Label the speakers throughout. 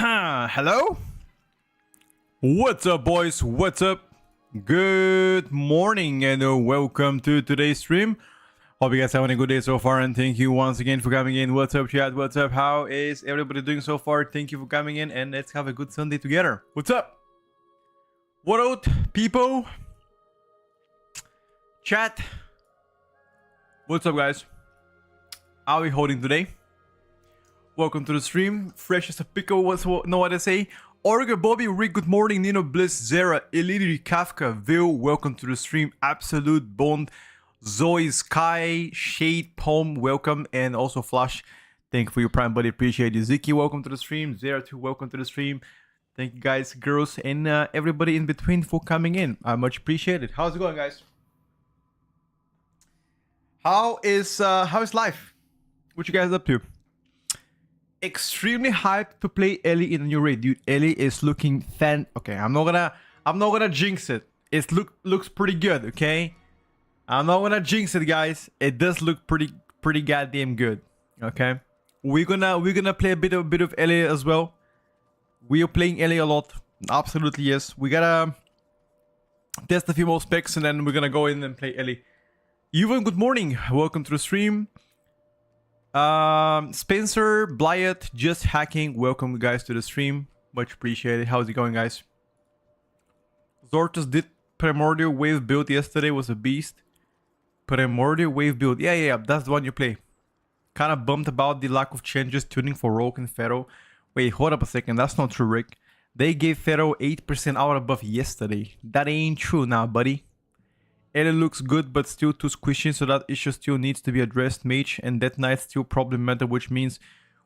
Speaker 1: Hello? What's up, boys? What's up? Good morning and welcome to today's stream. Hope you guys having a good day so far, and thank you once again for coming in. What's up, chat? What's up? How is everybody doing so far? Thank you for coming in, and let's have a good Sunday together. What's up? What out, people? Chat. What's up, guys? How are we holding today? Welcome to the stream. Fresh as a pickle. Know what I say? Orga, Bobby, Rick, good morning. Nino, Bliss, Zera, Elidri, Kafka, Vil, welcome to the stream. Absolute Bond, Zoe, Sky, Shade, Palm, welcome. And also Flash, thank you for your prime, buddy. Appreciate you. Ziki, welcome to the stream. Zera, too, welcome to the stream. Thank you, guys, girls, and everybody in between for coming in. I much appreciate it. How's it going, guys? How is life? What you guys up to? Extremely hyped to play Ellie in a new raid, dude. Ellie is looking okay, I'm not gonna jinx it. It looks pretty good, okay? I'm not gonna jinx it, guys. It does look pretty goddamn good. Okay? We're gonna play a bit of Ellie as well. We are playing Ellie a lot. Absolutely, yes. We gotta test a few more specs and then we're gonna go in and play Ellie. Ewan, good morning. Welcome to the stream. Spencer, Blyett, just hacking. Welcome, guys, to the stream. Much appreciated. How's it going, guys? Zortus did Primordial Wave build yesterday. Was a beast. Primordial Wave build. Yeah. That's the one you play. Kind of bummed about the lack of changes tuning for Rogue and Pharaoh. Wait, hold up a second. That's not true, Rick. They gave Pharaoh 8% out buff yesterday. That ain't true now, buddy. Ellie looks good, but still too squishy, so that issue still needs to be addressed. Mage and Death Knight still problematic, which means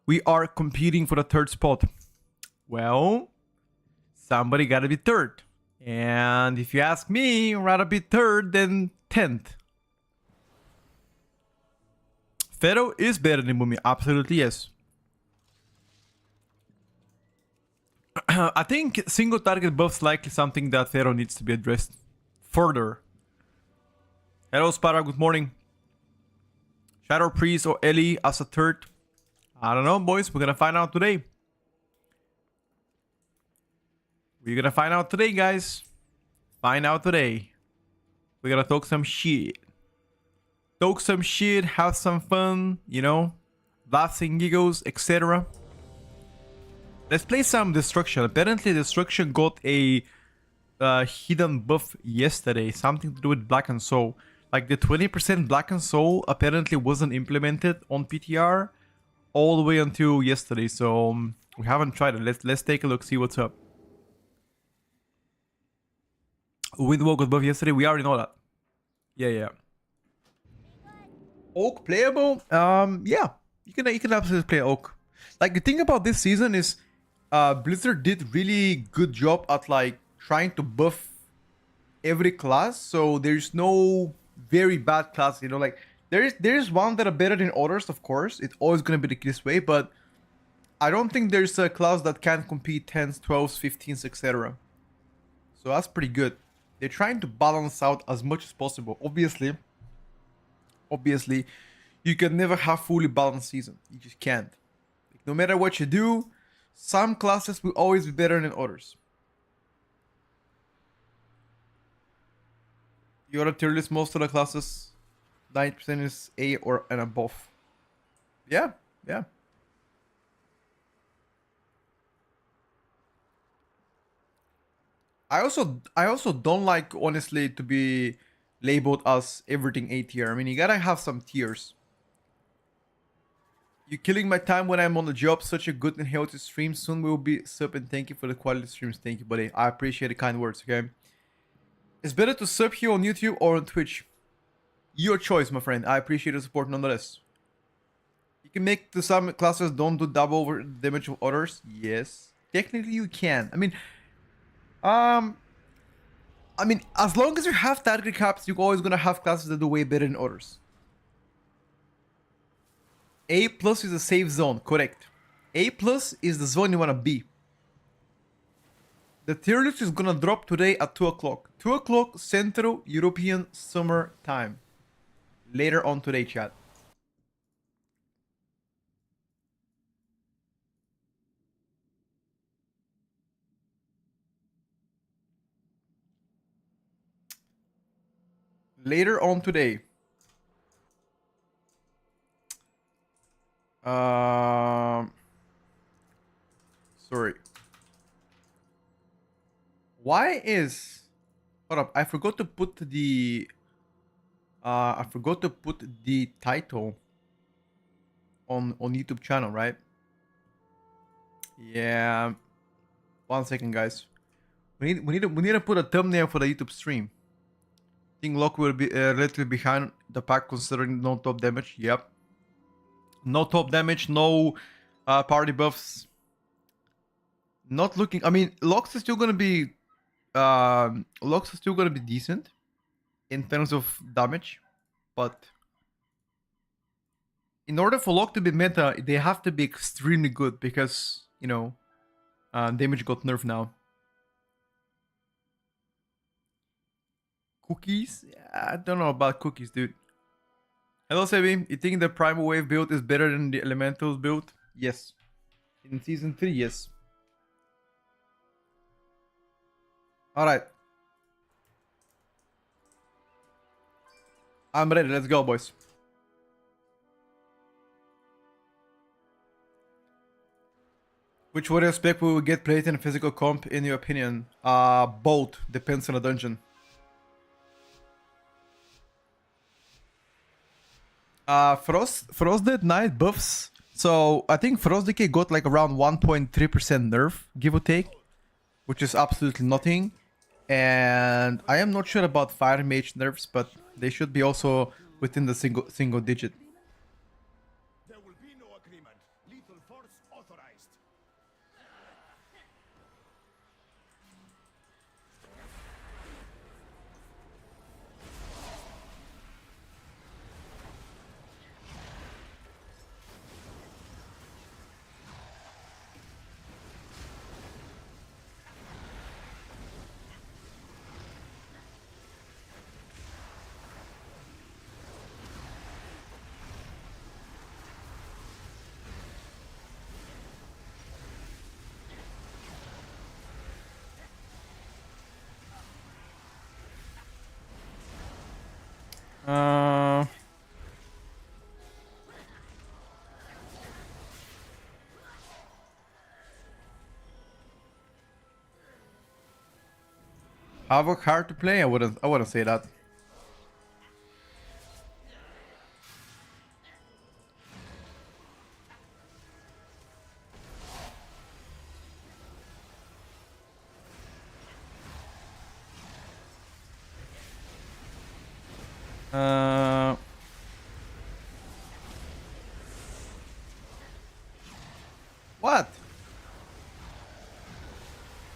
Speaker 1: we are competing for the third spot. Well, somebody gotta be third. And if you ask me, I'd rather be third than 10th. Pharaoh is better than Mummy, absolutely yes. I think single target buffs likely something that Pharaoh needs to be addressed further. Hello, Sparrow. Good morning. Shadow Priest or Ellie as a third? I don't know, boys. We're gonna find out today. We're gonna find out today, guys. Find out today. We're gonna talk some shit. Talk some shit, have some fun, you know, laughs and giggles, etc. Let's play some Destruction. Apparently, Destruction got a hidden buff yesterday. Something to do with Black and Soul. Like the 20% Black and Soul apparently wasn't implemented on PTR all the way until yesterday, so we haven't tried it. Let's take a look, see what's up. Windwalk got buff yesterday. We already know that. Yeah. Oak playable? Yeah. You can absolutely play Oak. Like the thing about this season is, Blizzard did really good job at like trying to buff every class, so there's no very bad class, you know. Like there's one that are better than others, of course. It's always gonna be this way, but I don't think there's a class that can compete 10s, 12s, 15s, etc. So that's pretty good. They're trying to balance out as much as possible. Obviously, you can never have fully balanced season. You just can't. Like, no matter what you do, some classes will always be better than others. You're a tier list, most of the classes, 90% is A or and above. Yeah. I also don't like, honestly, to be labeled as everything A tier. I mean, you gotta have some tiers. You're killing my time when I'm on the job. Such a good and healthy stream. Soon we will be sub, and thank you for the quality streams. Thank you, buddy. I appreciate the kind words, okay? It's better to sub here on YouTube or on Twitch. Your choice, my friend. I appreciate the support nonetheless. You can make the some classes don't do double over damage of others. Yes. Technically you can. I mean, as long as you have target caps, you're always gonna have classes that do way better than others. A plus is a safe zone, correct. A plus is the zone you wanna be. The tier list is gonna drop today at 2 o'clock. 2 o'clock Central European Summer Time. Later on today, chat. later on today. Sorry. Why is... Hold up, I forgot to put the... I forgot to put the title on YouTube channel, right? Yeah. 1 second, guys. We need to put a thumbnail for the YouTube stream. Think Lock will be relatively behind the pack considering no top damage. Yep. No top damage, no party buffs. Not looking... I mean, Locks is still gonna be... Locks is still gonna be decent in terms of damage, but in order for Lock to be meta, they have to be extremely good because, you know, damage got nerfed now. Cookies? Yeah, I don't know about cookies, dude. Hello, Sebi. You think the Primal Wave build is better than the Elementals build? Yes. In Season 3, yes. Alright. I'm ready. Let's go, boys. Which warrior spec will get played in a physical comp, in your opinion? Both. Depends on the dungeon. Frost Dead Knight buffs. So I think Frost Decay got like around 1.3% nerf, give or take, which is absolutely nothing. And I am not sure about Fire Mage nerfs, but they should be also within the single digit.
Speaker 2: There will be no agreement. Lethal force authorized.
Speaker 1: Havoc hard to play? I wouldn't say that. What?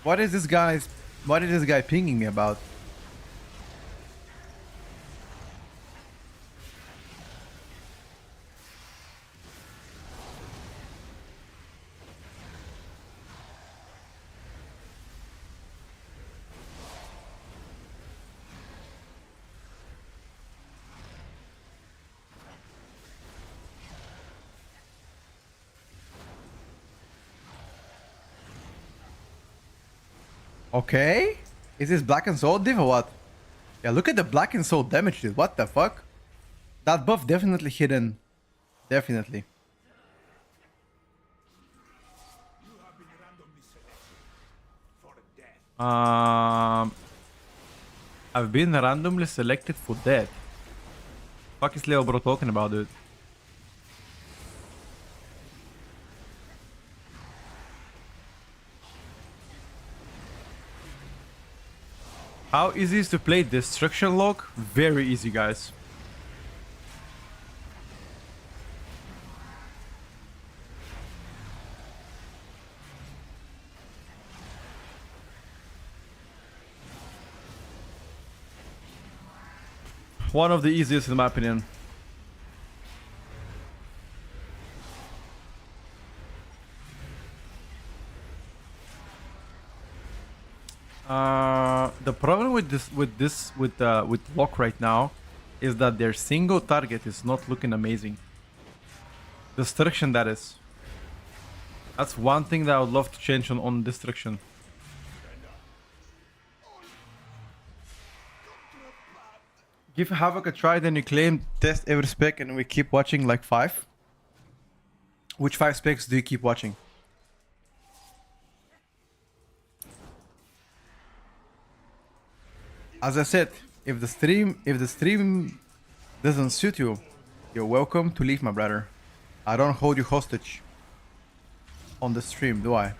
Speaker 1: What is this guy pinging me about? Okay. Is this Black and Soul div or what? Yeah, look at the Black and Soul damage, dude. What the fuck? That buff definitely hidden. Definitely.
Speaker 2: You have been randomly selected for death.
Speaker 1: I've been randomly selected for death. Fuck is Leo bro talking about, dude? How easy is to play Destruction Lock? Very easy, guys. One of the easiest in my opinion. The problem with Lock right now is that their single target is not looking amazing. Destruction, that is. That's one thing that I would love to change on Destruction. Give Havoc a try, then you claim test every spec, and we keep watching like 5. Which 5 specs do you keep watching? As I said, if the stream doesn't suit you, you're welcome to leave, my brother. I don't hold you hostage on the stream, do I?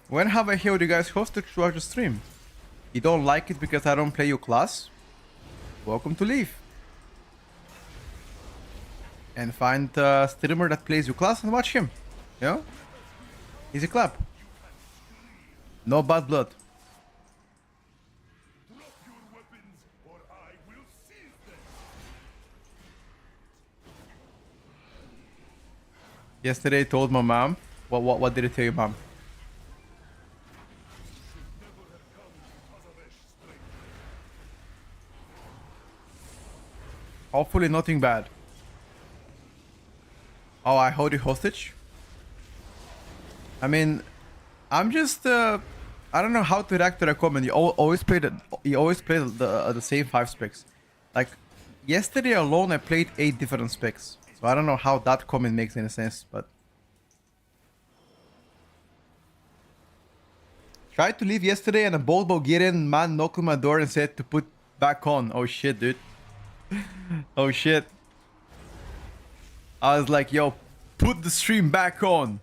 Speaker 1: When have I held you guys hostage throughout the stream? You don't like it because I don't play your class? Welcome to leave. And find a streamer that plays your class and watch him. You know? Easy clap. No bad blood.
Speaker 2: Drop your weapons, or I will seize them.
Speaker 1: Yesterday I told my mom. What did I tell your mom? Hopefully nothing bad. Oh, I hold you hostage? I mean, I'm just I don't know how to react to that comment. You always play the same 5 specs. Like yesterday alone I played 8 different specs. So I don't know how that comment makes any sense, but tried to leave yesterday and a bold Bulgarian man knocked on my door and said to put back on. Oh shit, dude. Oh shit. I was like, yo, put the stream back on.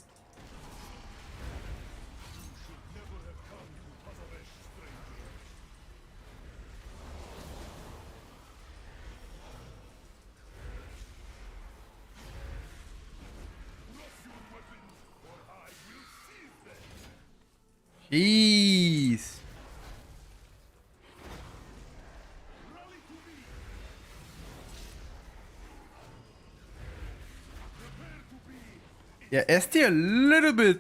Speaker 1: Jeez. Yeah, ST a little bit.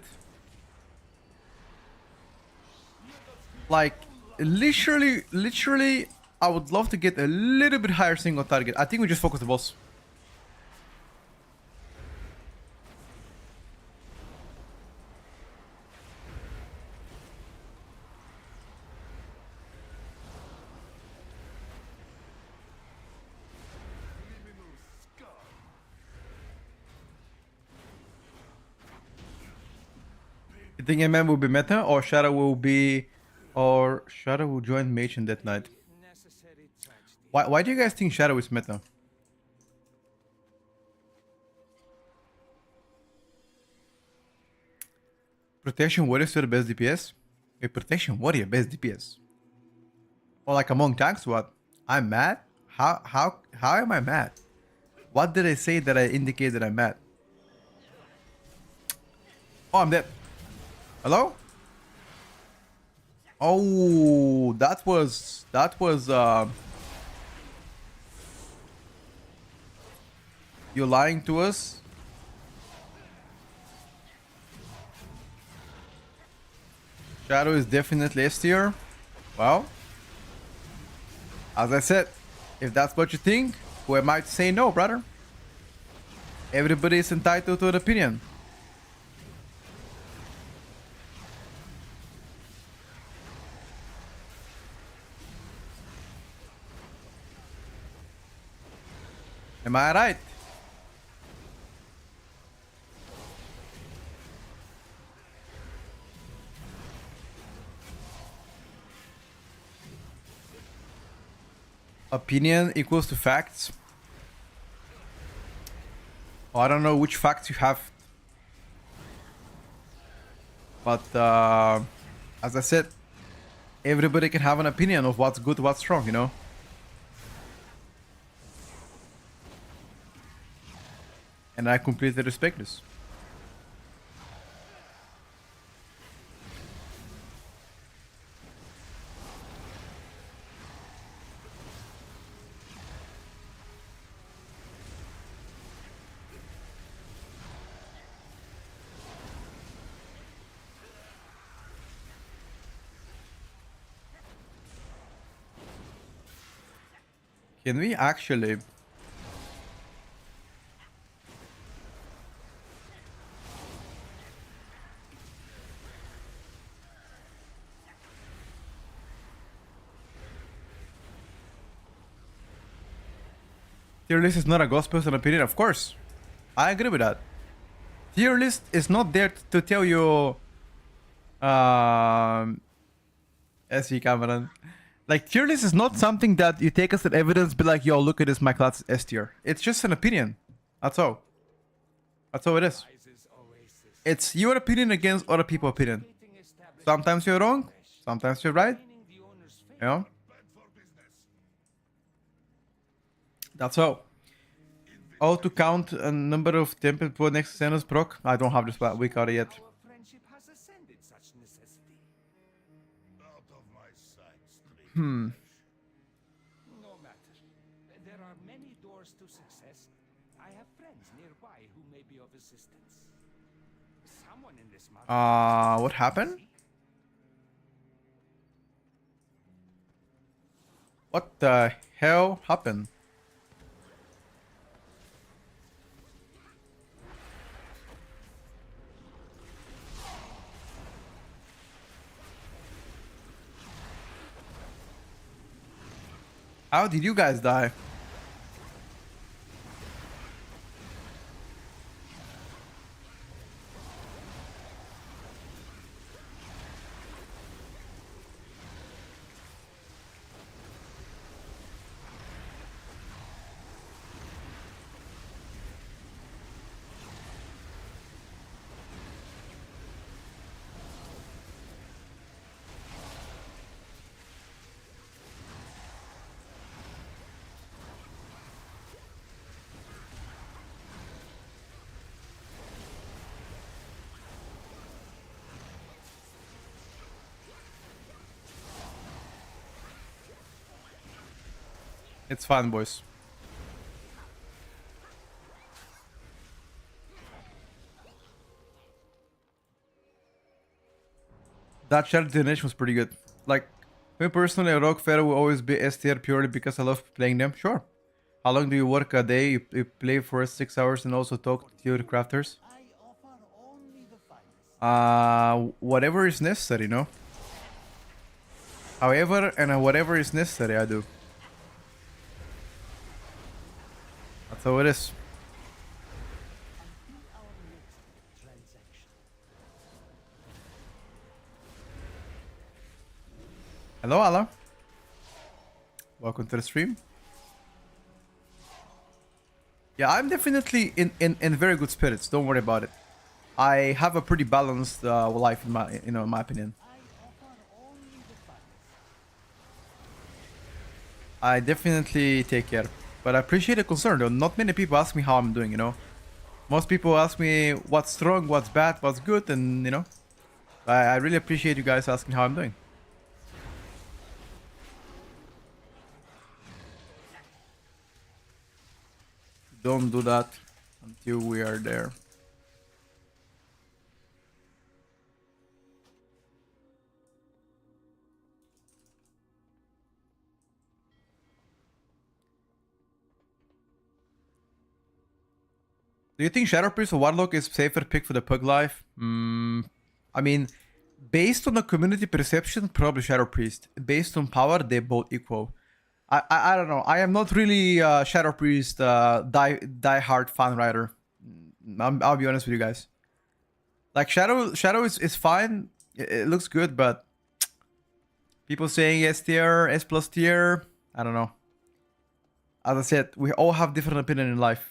Speaker 1: Like, literally, I would love to get a little bit higher single target. I think we just focus the boss. You think MM will be meta or Shadow will be, or Shadow will join Mage in that night? Why do you guys think Shadow is meta? Protection Warrior is the best DPS? A Protection Warrior best DPS? Or like among tanks, what? I'm mad? How am I mad? What did I say that I indicate that I'm mad? Oh, I'm dead. Hello? Oh, that was you're lying to us? Shadow is definitely S tier. Well, as I said, if that's what you think, who am I to say no, brother? Everybody is entitled to an opinion. Am I right? Opinion equals to facts. Oh, I don't know which facts you have. But as I said, everybody can have an opinion of what's good, what's wrong, you know? And I completely respect this. Can we actually? Tier list is not a ghost person opinion, of course. I agree with that. Tier list is not there to tell you, SE Cameron. Like, tier list is not something that you take as an evidence, be like, yo, look at this, my class is S tier. It's just an opinion. That's all. That's all it is. It's your opinion against other people's opinion. Sometimes you're wrong, sometimes you're right. You know? That's all. Oh, to count a number of temple for next Xenos proc? I don't have this week out yet.
Speaker 2: Our friendship has ascended such necessity. Out of my sight, stranger. No matter. There are many doors to success. I have friends nearby who may be of assistance. Someone in this market.
Speaker 1: What happened? What the hell happened? How did you guys die? It's fun, boys. That shared donation was pretty good. Like, me personally, a Rogue Pharaoh will always be S tier purely because I love playing them. Sure. How long do you work a day? You play for 6 hours and also talk to your crafters? Whatever is necessary, no? However, and whatever is necessary, I do. That's how it is. Hello, Allah. Welcome to the stream. Yeah, I'm definitely in very good spirits. Don't worry about it. I have a pretty balanced life in my opinion. I definitely take care. But I appreciate the concern though. Not many people ask me how I'm doing, you know. Most people ask me what's wrong, what's bad, what's good, and you know. I really appreciate you guys asking how I'm doing. Don't do that until we are there. Do you think Shadow Priest or Warlock is safer pick for the Pug life? I mean, based on the community perception, probably Shadow Priest. Based on power, they both equal. I don't know. I am not really Shadow Priest die hard fan writer. I'll be honest with you guys. Like Shadow is fine. It looks good, but people saying S tier, S plus tier. I don't know. As I said, we all have different opinion in life.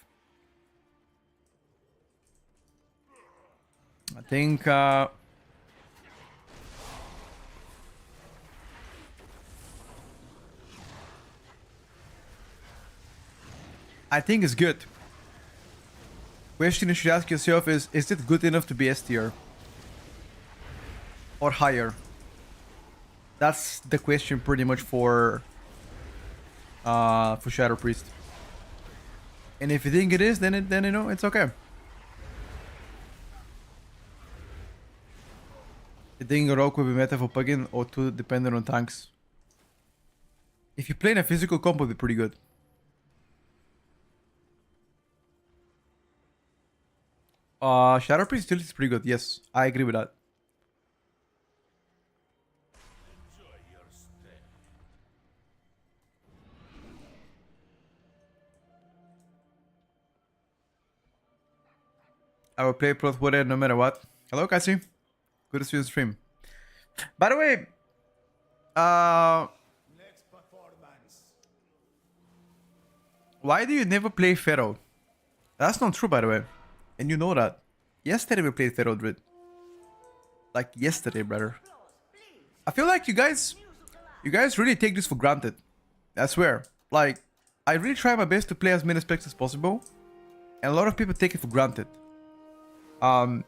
Speaker 1: I think it's good. Question you should ask yourself is it good enough to be S tier? Or higher? That's the question pretty much for Shadow Priest. And if you think it is, then you know it's okay. You think Rogue will be meta for plugin or too dependent on tanks? If you play in a physical comp, it'll be pretty good. Shadow Priest utility is pretty good. Yes, I agree with that. I will play Proth Warrior no matter what. Hello, Cassie. Good to see you on stream. By the way,
Speaker 2: Next performance.
Speaker 1: why do you never play Pharaoh? That's not true, by the way. And you know that. Yesterday we played Pharaoh Druid. Like yesterday, brother. I feel like you guys really take this for granted. I swear. Like, I really try my best to play as many specs as possible. And a lot of people take it for granted. I'm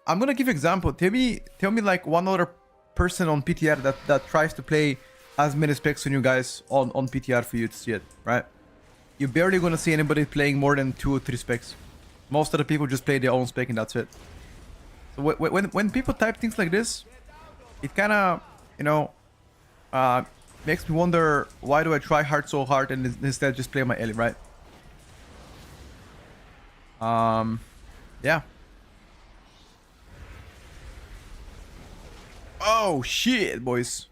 Speaker 1: gonna give you an example. Tell me like one other person on PTR that tries to play as many specs on you guys on PTR for you to see it, right? You're barely gonna see anybody playing more than 2 or 3 specs. Most of the people just play their own spec and that's it. So when people type things like this, it kind of, you know, makes me wonder, why do I try hard so hard and instead just play my Ellie, right? Yeah. Oh shit, boys.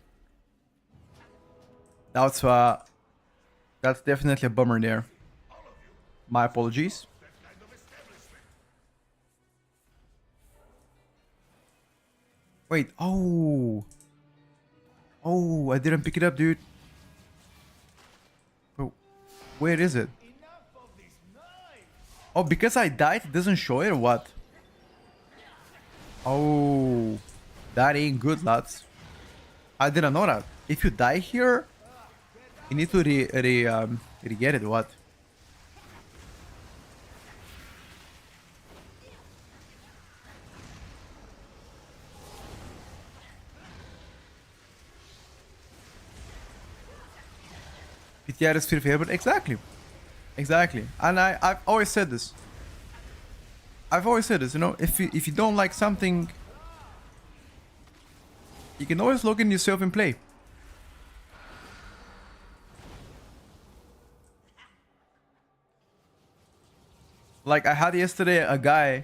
Speaker 1: That's definitely a bummer there. My apologies. Wait, oh, I didn't pick it up, dude. Oh, where is it? Oh, because I died, it doesn't show it or what? Oh, that ain't good, lads. I didn't know that. If you die here, you need to re-get it, what? PTR is favorite, exactly. Exactly. And I've always said this. You know, if you don't like something, you can always log in yourself and play. Like I had yesterday a guy,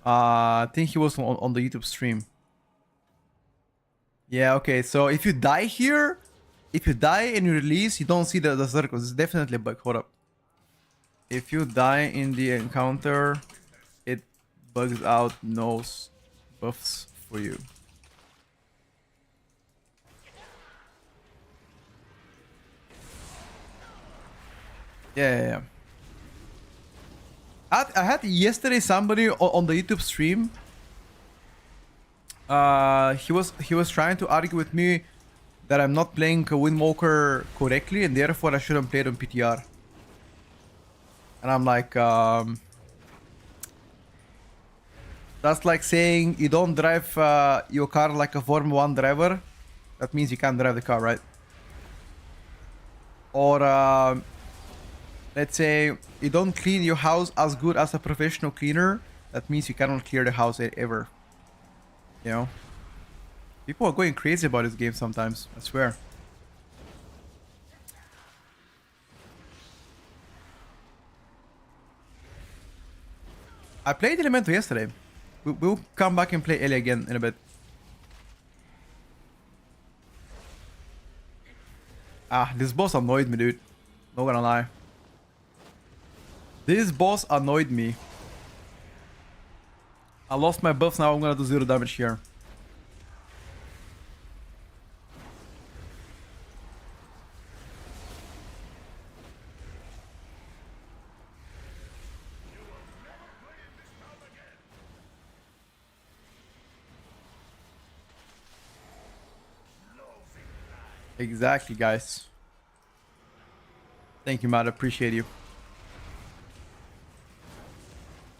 Speaker 1: I think he was on the YouTube stream. Yeah, okay, so if you die here, if you die and you release, you don't see the circles. It's definitely a bug. Hold up. If you die in the encounter, it bugs out no buffs for you. Yeah. I had yesterday somebody on the YouTube stream. He was trying to argue with me that I'm not playing Windwalker correctly and therefore I shouldn't play it on PTR. And I'm like, that's like saying you don't drive your car like a Formula 1 driver. That means you can't drive the car, right? Or let's say you don't clean your house as good as a professional cleaner. That means you cannot clear the house ever. You know? People are going crazy about this game sometimes, I swear. I played Elemento yesterday. We'll come back and play Ellie again in a bit. This boss annoyed me, dude. Not gonna lie. This boss annoyed me. I lost my buffs, now I'm gonna do 0 damage here. Exactly, guys. Thank you, Matt. Appreciate you.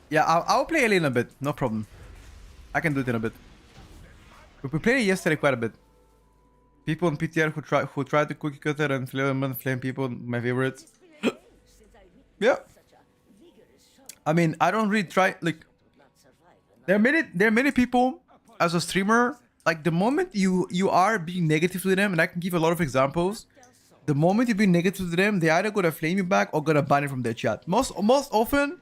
Speaker 1: Yeah, I'll play Ellie in a bit. No problem. I can do it in a bit. We played it yesterday quite a bit. People on PTR who tried to cookie cutter and flame people, my favorites. Yeah. I mean, I don't really try, like, there are many people as a streamer, like the moment you are being negative to them, and I can give a lot of examples. The moment you be negative to them, they either gonna flame you back or gonna ban you from their chat. Most often,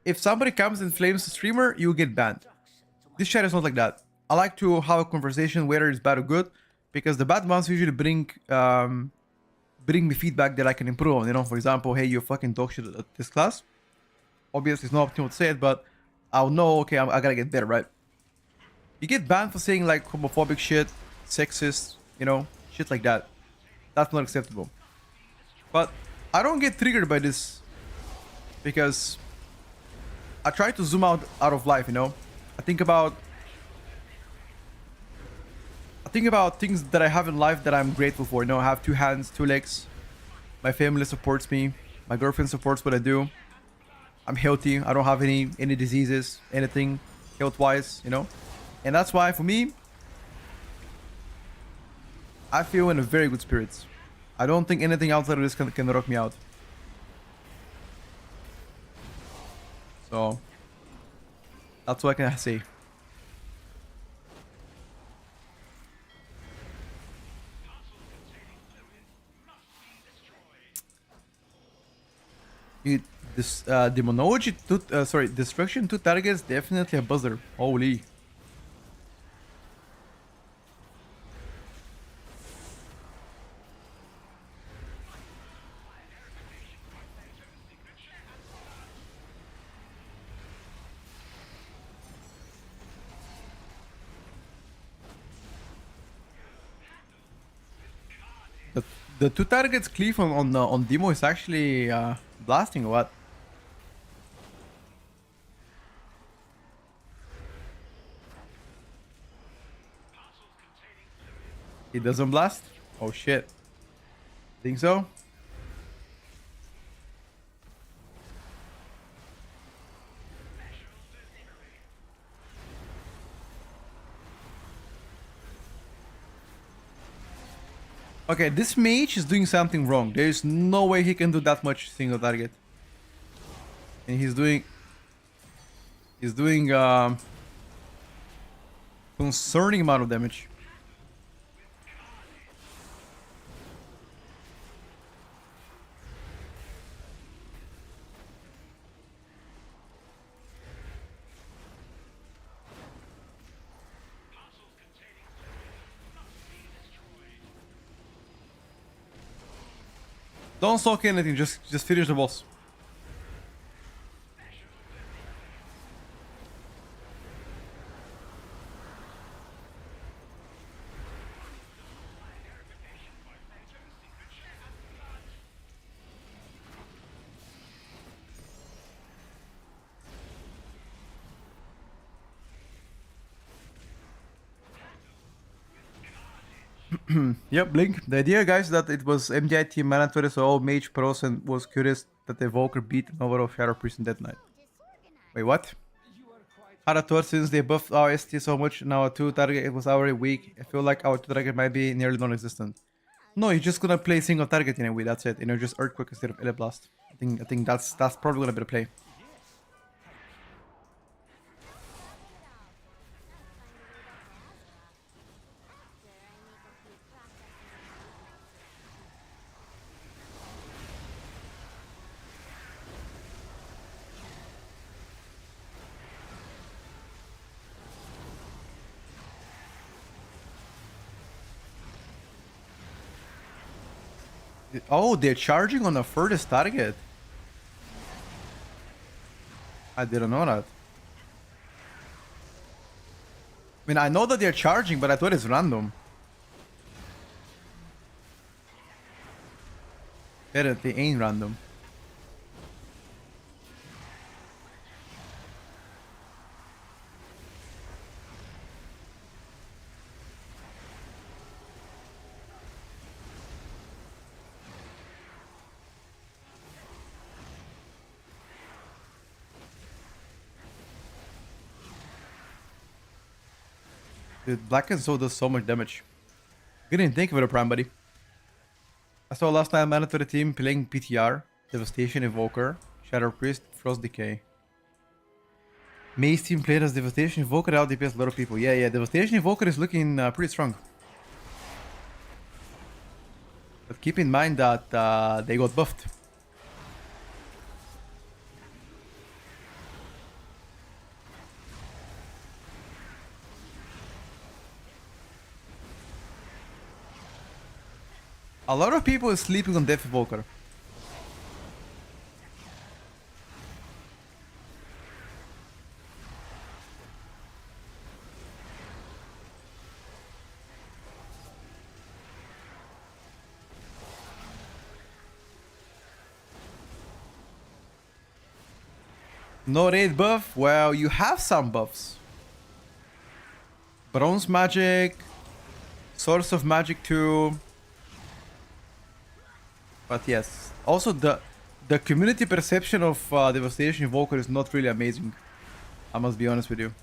Speaker 1: if somebody comes and flames the streamer, you get banned. This chat is not like that. I like to have a conversation whether it's bad or good, because the bad ones usually bring me feedback that I can improve on. You know, for example, hey, you fucking dog shit at this class. Obviously, it's not optimal to say it, but I'll know. Okay, I gotta get better, right? You get banned for saying like homophobic shit, sexist, you know, shit like that. That's not acceptable. But I don't get triggered by this because I try to zoom out of life, you know. I think about things that I have in life that I'm grateful for. You know, I have 2 hands, 2 legs. My family supports me. My girlfriend supports what I do. I'm healthy. I don't have any diseases, anything health-wise, you know. And that's why, for me, I feel in a very good spirits. I don't think anything outside of this can rock me out. So, that's what I can say. This demonology destruction to targets, definitely a buzzer. Holy. The 2 targets cleave on demo is actually blasting or what? It doesn't blast? Oh shit. Think so? Okay, this mage is doing something wrong. There is no way he can do that much single target. And he's doing concerning amount of damage. Don't soak anything, just finish the boss. Yep, Blink. The idea, guys, that it was MDI team mandatory, so all mage pros, and was curious that the Evoker beat an overall Shadow Priest in Death Knight. Wait, what? Had a thought since they buffed our ST so much, now a 2 target it was already weak. I feel like our 2 target might be nearly non-existent. No, you're just gonna play single target in a way, that's it. You know, just Earthquake instead of Ele Blast. I think that's probably gonna be the play. Oh, they're charging on the furthest target. I didn't know that. I mean, I know that they're charging, but I thought it's random. Apparently ain't random. Dude, Black and Soul does so much damage. You didn't think of it, Prime, buddy. I saw last night mandatory team playing PTR, Devastation Evoker, Shadow Priest, Frost Decay. Maze team played as Devastation Evoker, out DPS a lot of people. Yeah, Devastation Evoker is looking pretty strong. But keep in mind that they got buffed. A lot of people are sleeping on Death Evoker. No raid buff? Well, you have some buffs. Bronze magic, Source of Magic 2. But yes, also the community perception of Devastation Invoker is not really amazing. I must be honest with you.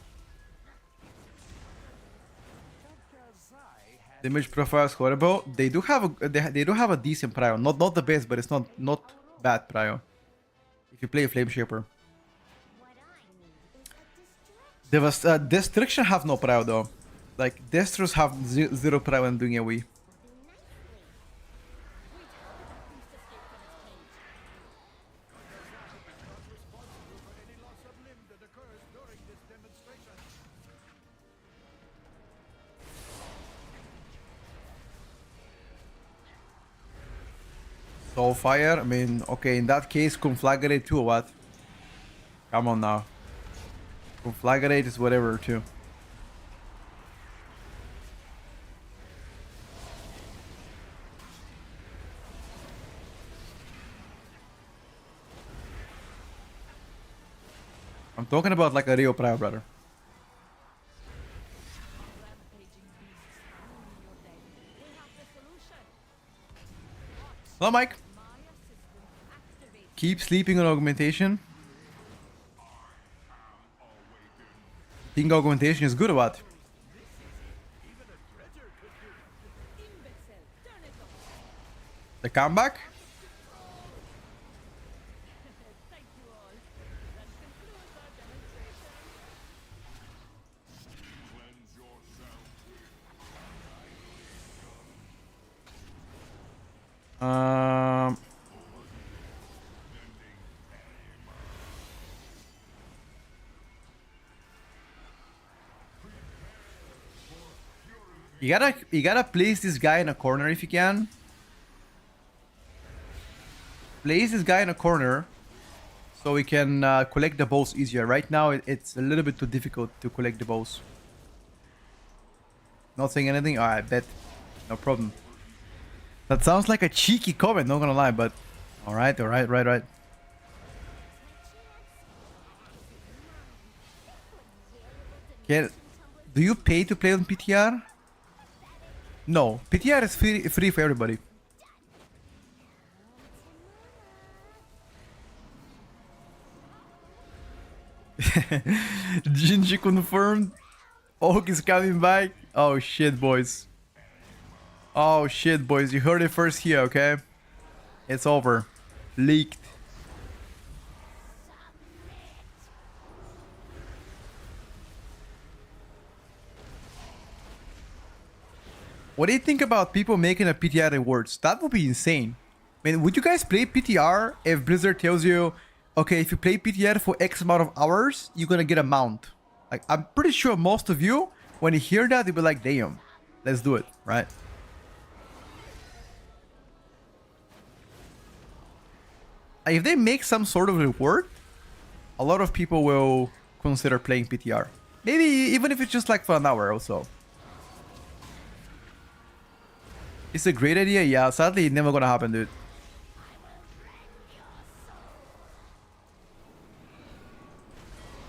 Speaker 1: Damage profile is horrible. They do have a they do have a decent prio. Not the best, but it's not bad prio. If you play a Flame Shaper. Destruction have no prio though. Like Destros have zero prio when doing AoE. Soulfire, I mean, okay, in that case, Conflagrate too, what? Come on now. Conflagrate is whatever too. I'm talking about like a real prior, brother. Hello, Mike. Keep sleeping on augmentation. Think augmentation is good or what? The comeback? You gotta place this guy in a corner if you can. Place this guy in a corner so we can collect the balls easier. Right now it's a little bit too difficult to collect the balls. Not saying anything? Alright, bet. No problem. That sounds like a cheeky comment, not gonna lie, but alright, right. Do you pay to play on PTR? No, PTR is free for everybody. Jinji confirmed. Oak is coming back. Oh shit, boys. Oh shit, boys. You heard it first here, okay? It's over. Leaked. What do you think about people making a PTR rewards? That would be insane. I mean, would you guys play PTR if Blizzard tells you, okay, if you play PTR for X amount of hours, you're gonna get a mount? Like, I'm pretty sure most of you, when you hear that, you'll be like, damn, let's do it, right? If they make some sort of reward, a lot of people will consider playing PTR. Maybe even if it's just like for an hour or so. It's a great idea, yeah. Sadly, it's never gonna happen, dude.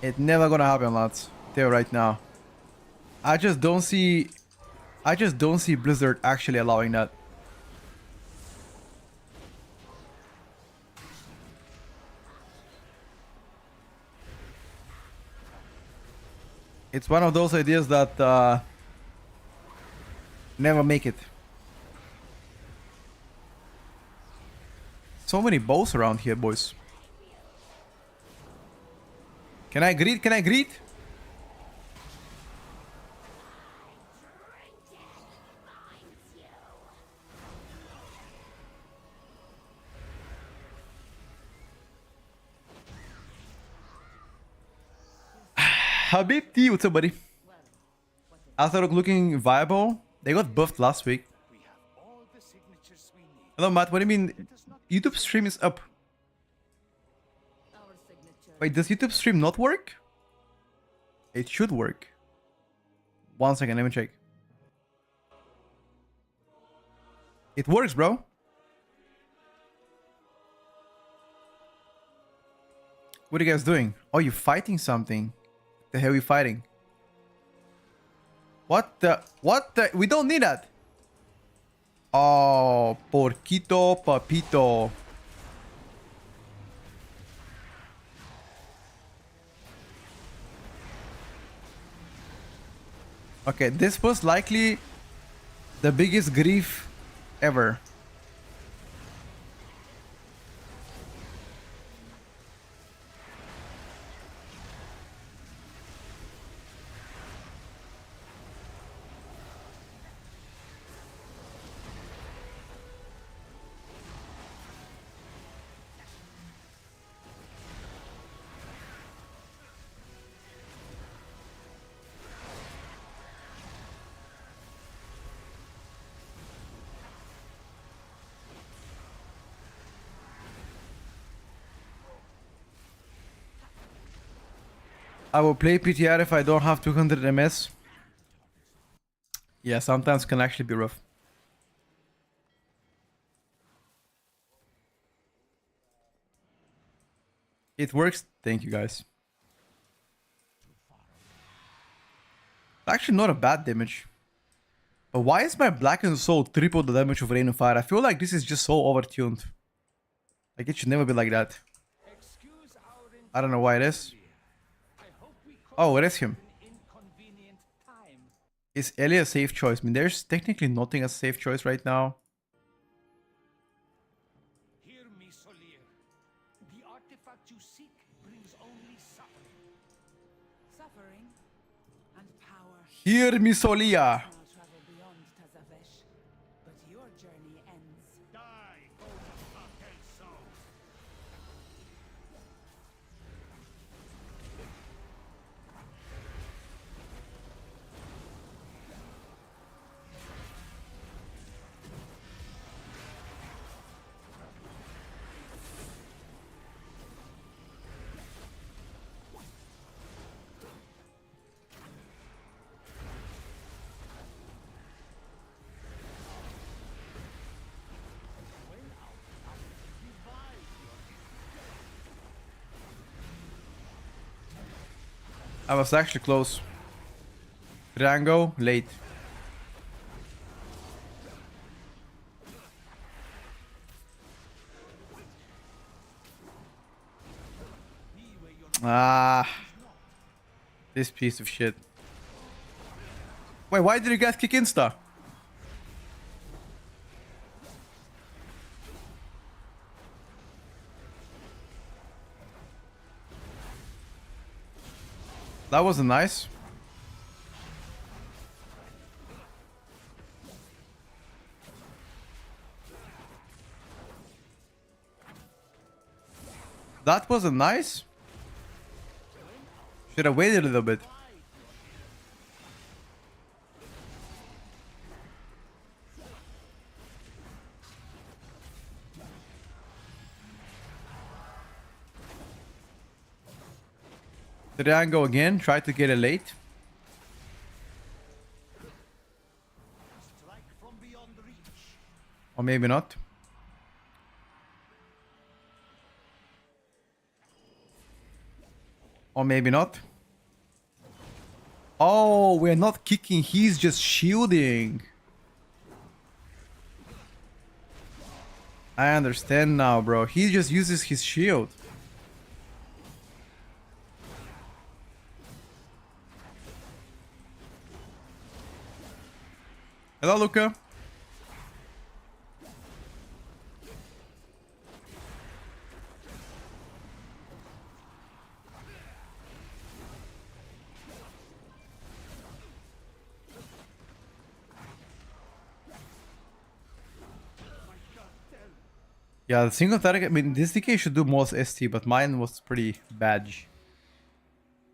Speaker 1: It's never gonna happen, lads. Tell you right now. I just don't see Blizzard actually allowing that. It's one of those ideas that never make it. So many bows around here, boys. Can I greet? Can I greet? Habib T, what's up, buddy? Azarok looking viable. They got buffed last week.
Speaker 2: We have all the signatures we
Speaker 1: Hello, Matt. What do you mean? YouTube stream is up. Wait, does YouTube stream not work? It should work. 1 second, let me check. It works, bro. What are you guys doing? Oh, you fighting something. The hell are you fighting? What the? What the? We don't need that. Oh, porquito papito. Okay, this was likely the biggest grief ever. I will play PTR if I don't have 200 MS. Yeah, sometimes can actually be rough. It works. Thank you, guys. Actually, not a bad damage. But why is my Blackened Soul triple the damage of Rain and Fire? I feel like this is just so overtuned. Like, it should never be like that. I don't know why it is. Oh, it is him. Is Ellie a safe choice? I mean, there's technically nothing a safe choice right now.
Speaker 2: Hear me, Solier. The artifact you seek brings only suffering.
Speaker 3: Suffering and power.
Speaker 1: Hear me, Solia.
Speaker 3: Now travel beyond Tazavesh, but your journey ends.
Speaker 2: Die, both cartel souls.
Speaker 1: I was actually close. Triangle, late. Ah. This piece of shit. Wait, why did you guys kick insta? That wasn't nice. That wasn't nice. Should have waited a little bit. Triangle again, try to get it late.
Speaker 2: Strike from beyond reach.
Speaker 1: Or maybe not. Or maybe not. Oh, we're not kicking, he's just shielding. I understand now, bro. He just uses his shield. Hello, Luca. Yeah, the single target, I mean, this DK should do most ST, but mine was pretty bad.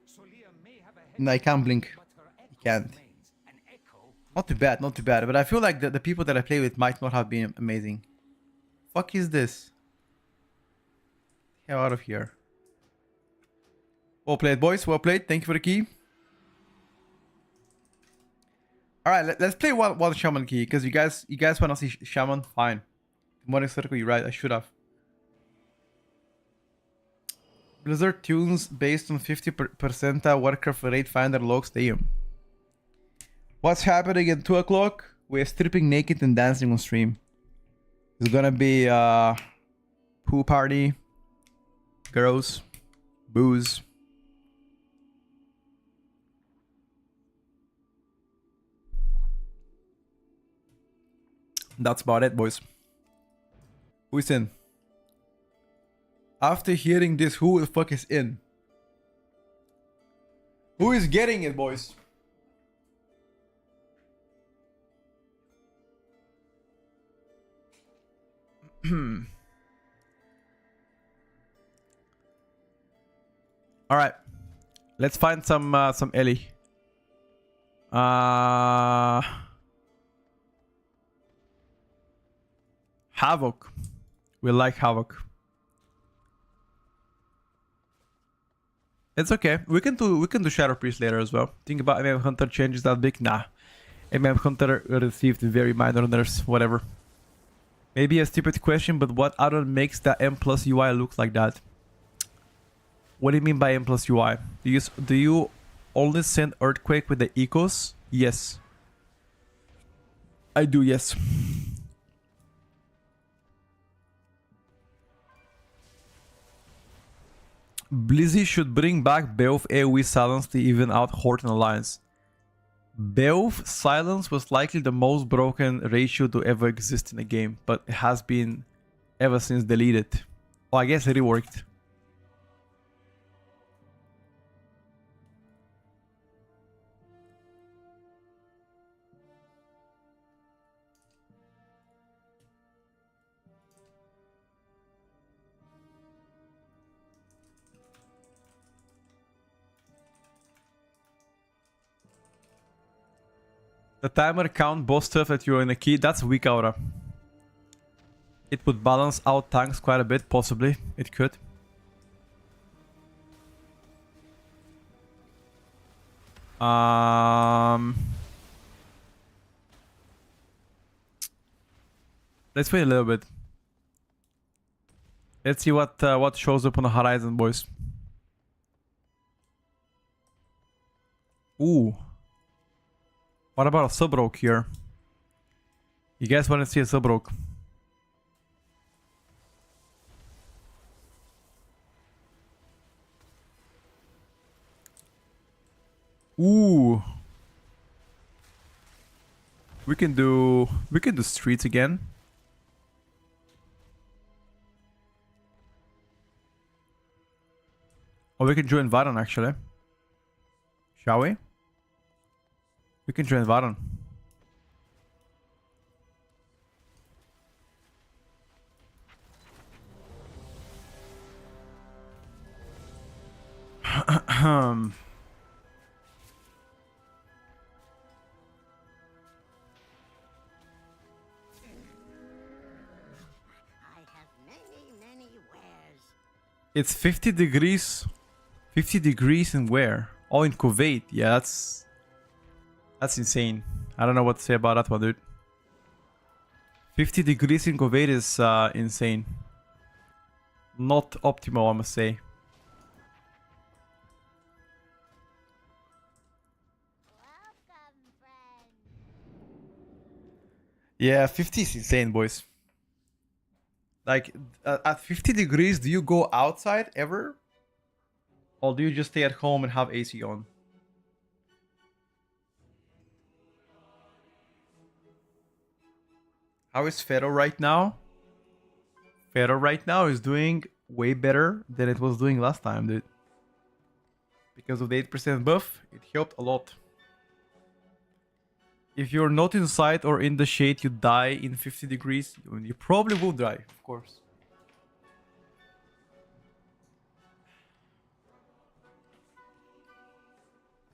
Speaker 2: Solier may have a head,
Speaker 1: And I can't blink.
Speaker 2: but her echo
Speaker 1: Can't.
Speaker 2: remains an echo.
Speaker 1: Not too bad, not too bad. But I feel like the people that I play with might not have been amazing. fuck is this? Hell out of here. Well played, boys. Well played. Thank you for the key. All right, let's play one shaman key because you guys want to see shaman. Fine. Demonic circle. You're right. I should have. Blizzard tunes based on 50% Warcraft raid finder logs. Damn. What's happening at 2 o'clock? We're stripping naked and dancing on stream. It's gonna be pool party, girls, booze. That's about it, boys. Who's in? After hearing this, who the fuck is in? Who is getting it, boys? All right, let's find some Ellie. Havoc. We like Havoc. It's okay. We can do Shadow Priest later as well. Think about MM Hunter changes that big? Nah. MM Hunter received very minor nerfs, whatever. Maybe a stupid question, but what add-on makes the M plus UI look like that? What do you mean by M plus UI? Do you only send Earthquake with the ecos? Yes. I do, yes. Blizzy should bring back Beowulf AoE silence to even out Horde and Alliance. Beowulf silence was likely the most broken ratio to ever exist in a game, but it has been ever since deleted. Well, I guess it reworked. The timer count boss stuff that you're in a key, that's weak aura. It would balance out tanks quite a bit, possibly. It could. Let's wait a little bit. Let's see what shows up on the horizon, boys. Ooh. What about a Subrogue here? You guys want to see a Subrogue? Ooh. We can do streets again. Or we can join Varan actually. Shall we? We can join Varan. It's 50 degrees. 50 degrees in where? Oh, in Kuwait. Yeah, that's insane. I don't know what to say about that one, dude. 50 degrees in Kuwait is insane. Not optimal, I must say. Yeah, 50 is insane, boys. Like, at 50 degrees, do you go outside ever? Or do you just stay at home and have AC on? How is Fero right now? Fero right now is doing way better than it was doing last time, dude. Because of the 8% buff, it helped a lot. If you're not inside or in the shade, you die in 50 degrees. You probably will die, of course.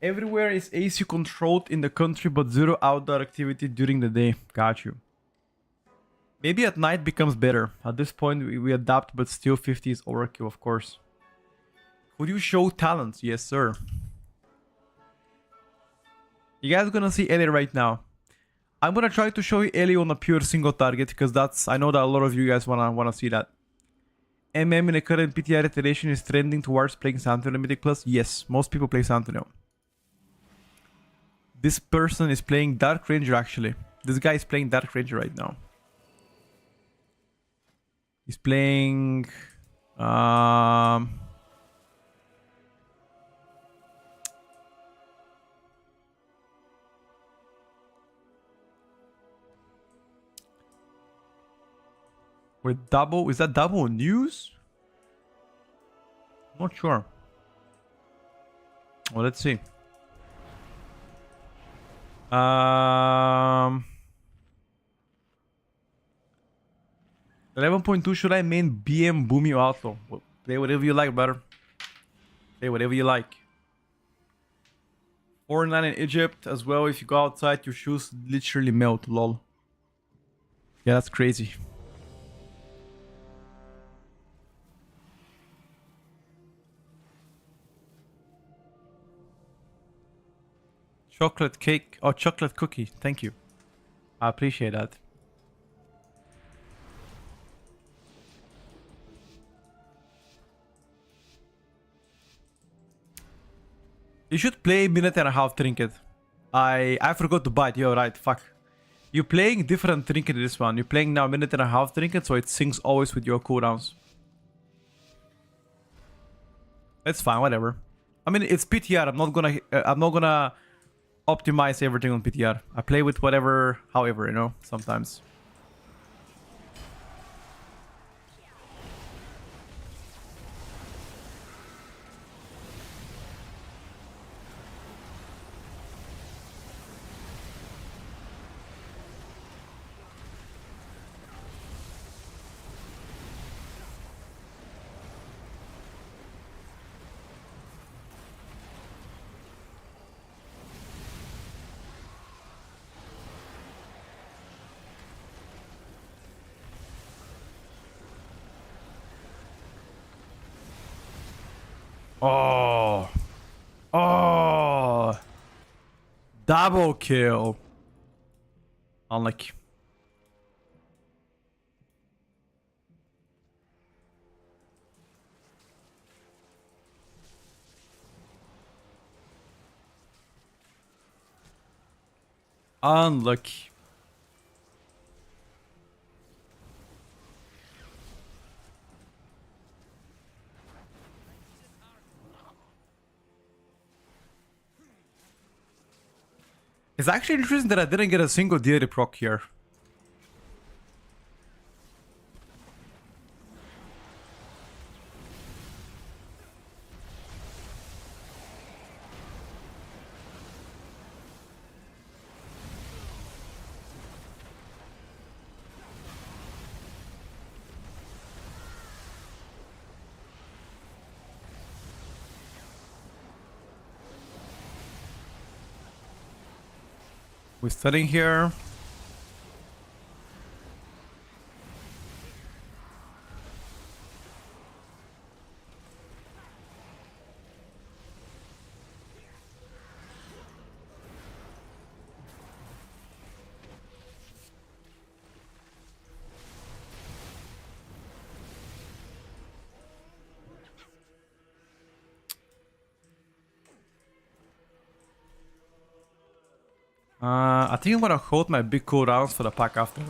Speaker 1: Everywhere is AC controlled in the country, but zero outdoor activity during the day. Got you. Maybe at night becomes better. At this point, we adapt, but still 50 is overkill, of course. Would you show talents? Yes, sir. You guys gonna see Ellie right now. I'm gonna try to show you Ellie on a pure single target, because that's... I know that a lot of you guys wanna see that. MM in the current PTR iteration is trending towards playing Santonio Mythic Plus. Yes, most people play Santonio. This person is playing Dark Ranger, actually. This guy is playing Dark Ranger right now. He's playing... with double... Is that double news? Not sure. Well, let's see. 11.2, should I main BM Boomy or Outlaw? Well, play whatever you like, brother. Play whatever you like. 4-9 in Egypt as well. If you go outside, your shoes literally melt, lol. Yeah, that's crazy. Chocolate cake or chocolate cookie. Thank you. I appreciate that. You should play minute and a half trinket. I forgot to buy it. You're right. Fuck. You're playing different trinket in this one. You're playing now minute and a half trinket, so it syncs always with your cooldowns. It's fine. Whatever. I mean, it's PTR. I'm not gonna optimize everything on PTR. I play with whatever, however, you know, sometimes. Oh. Oh. Double kill. Unlucky. Unlucky. It's actually interesting that I didn't get a single deity proc here. We're studying here. I think I'm gonna hold my big cooldowns for the pack after.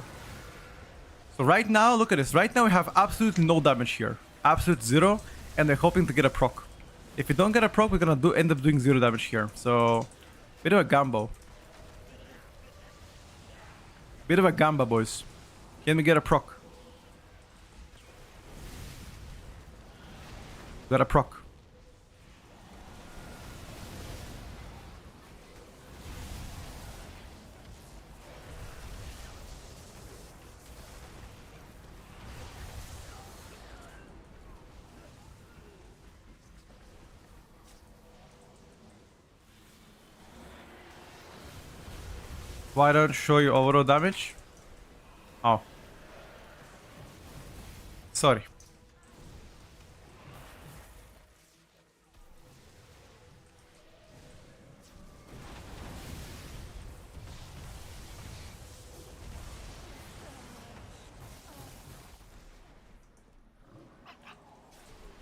Speaker 1: So right now, look at this. Right now we have absolutely no damage here. Absolute zero. And they're hoping to get a proc. If we don't get a proc, we're gonna end up doing 0 damage here. So, bit of a gamble. Bit of a gamba, boys. Can we get a proc? Got a proc. Why don't show you overall damage? Oh. Sorry.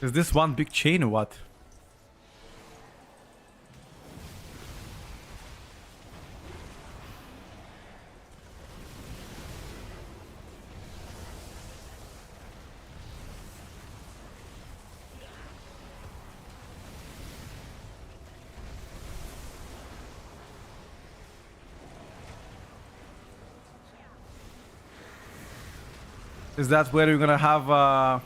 Speaker 1: Is this one big chain or what? Is that where you're gonna have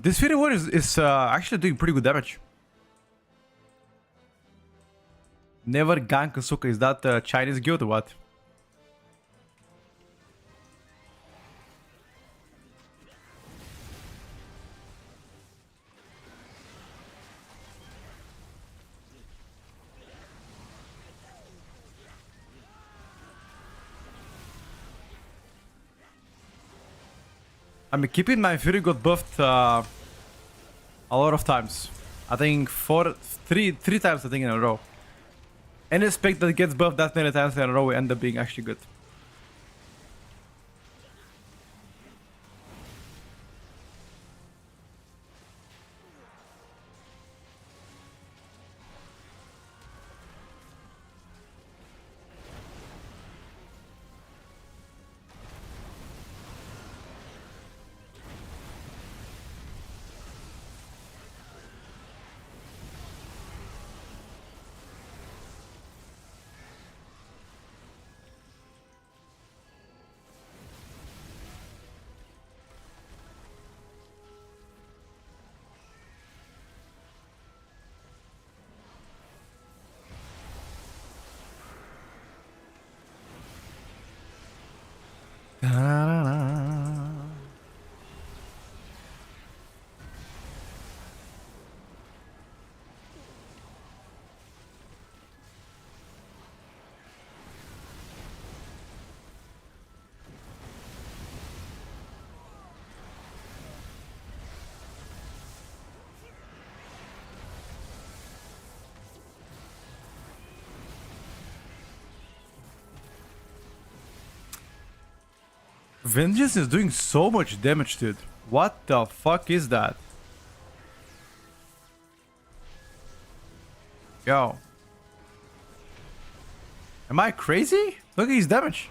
Speaker 1: this Fury Warrior is actually doing pretty good damage. Never gank Asuka. Is that Chinese guild or what? I mean, keeping my Fury got buffed a lot of times. I think three times I think in a row. Any spec that gets buffed that many times in a row will end up being actually good. Vengeance is doing so much damage, dude. What the fuck is that? Yo. Am I crazy? Look at his damage.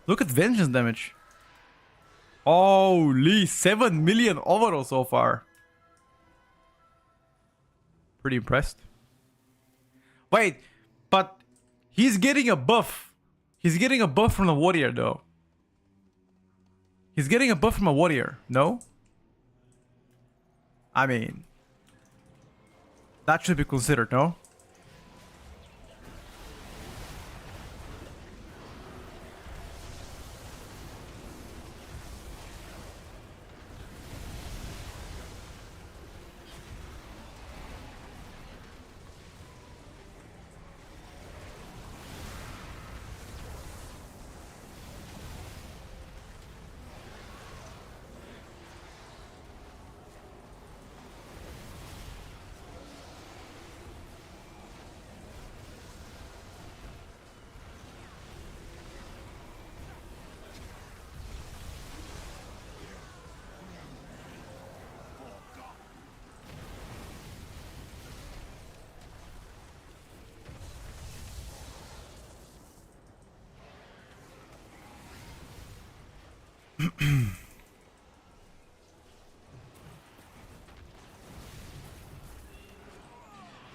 Speaker 1: Look at Vengeance damage. Holy, 7 million overall so far. Pretty impressed. Wait, but he's getting a buff. He's getting a buff from the warrior though. He's getting a buff from a warrior, no? I mean, that should be considered, no?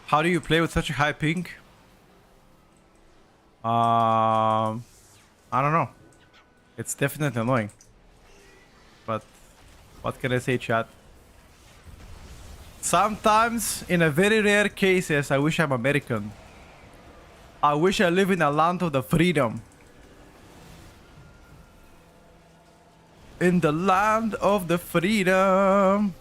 Speaker 1: How do you play with such a high ping? I don't know. It's definitely annoying. But what can I say, chat? Sometimes, in a very rare cases, I wish I'm American. I wish I live in a land of the freedom. In the land of the freedom.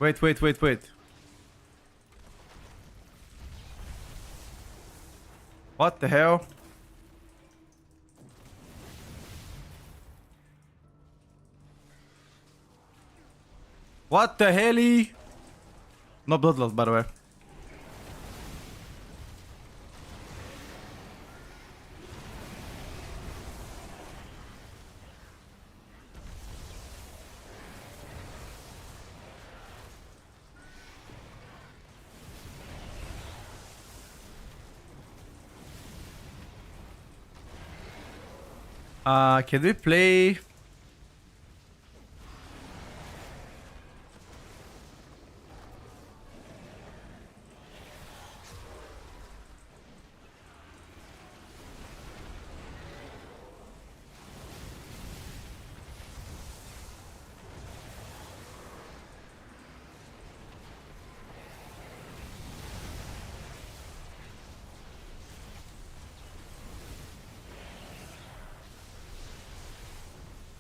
Speaker 1: Wait. What the hell? What the helly? No bloodlust, by the way. Can we play?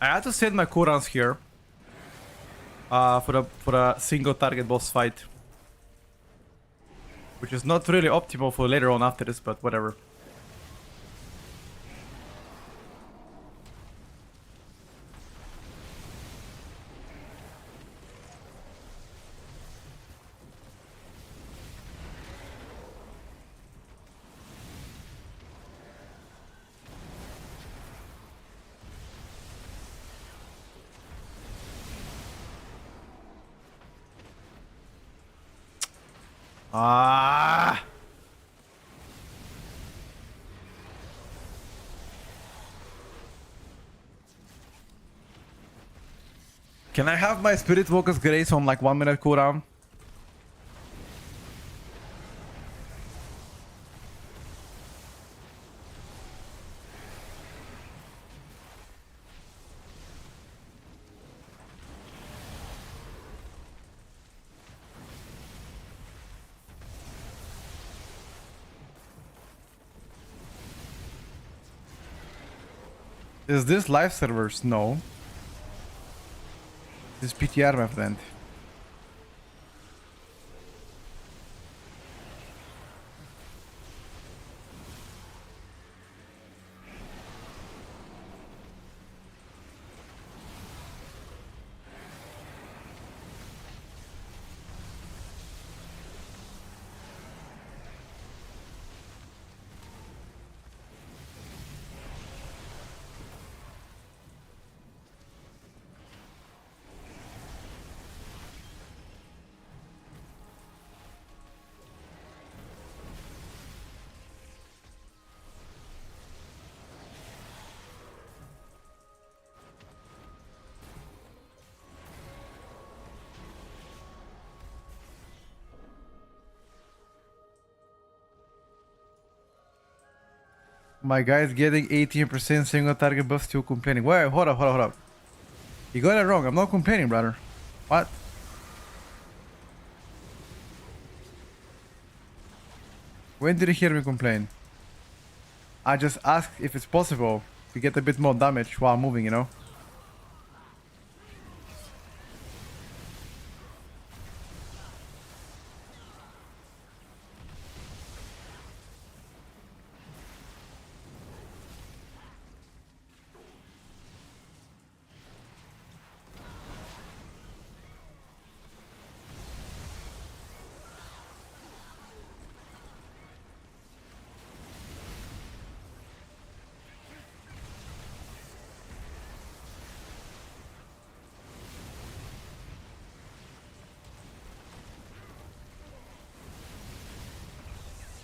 Speaker 1: I had to set my cooldowns here. For a single target boss fight. Which is not really optimal for later on after this, but whatever. Ah! Can I have my Spirit Walker's Grace on like 1 minute cooldown? Is this live servers? No. This is PTR, my friend. My guy's getting 18% single target buff, still complaining. Wait, hold up. You got it wrong. I'm not complaining, brother. What? When did you hear me complain? I just asked if it's possible to get a bit more damage while moving, you know?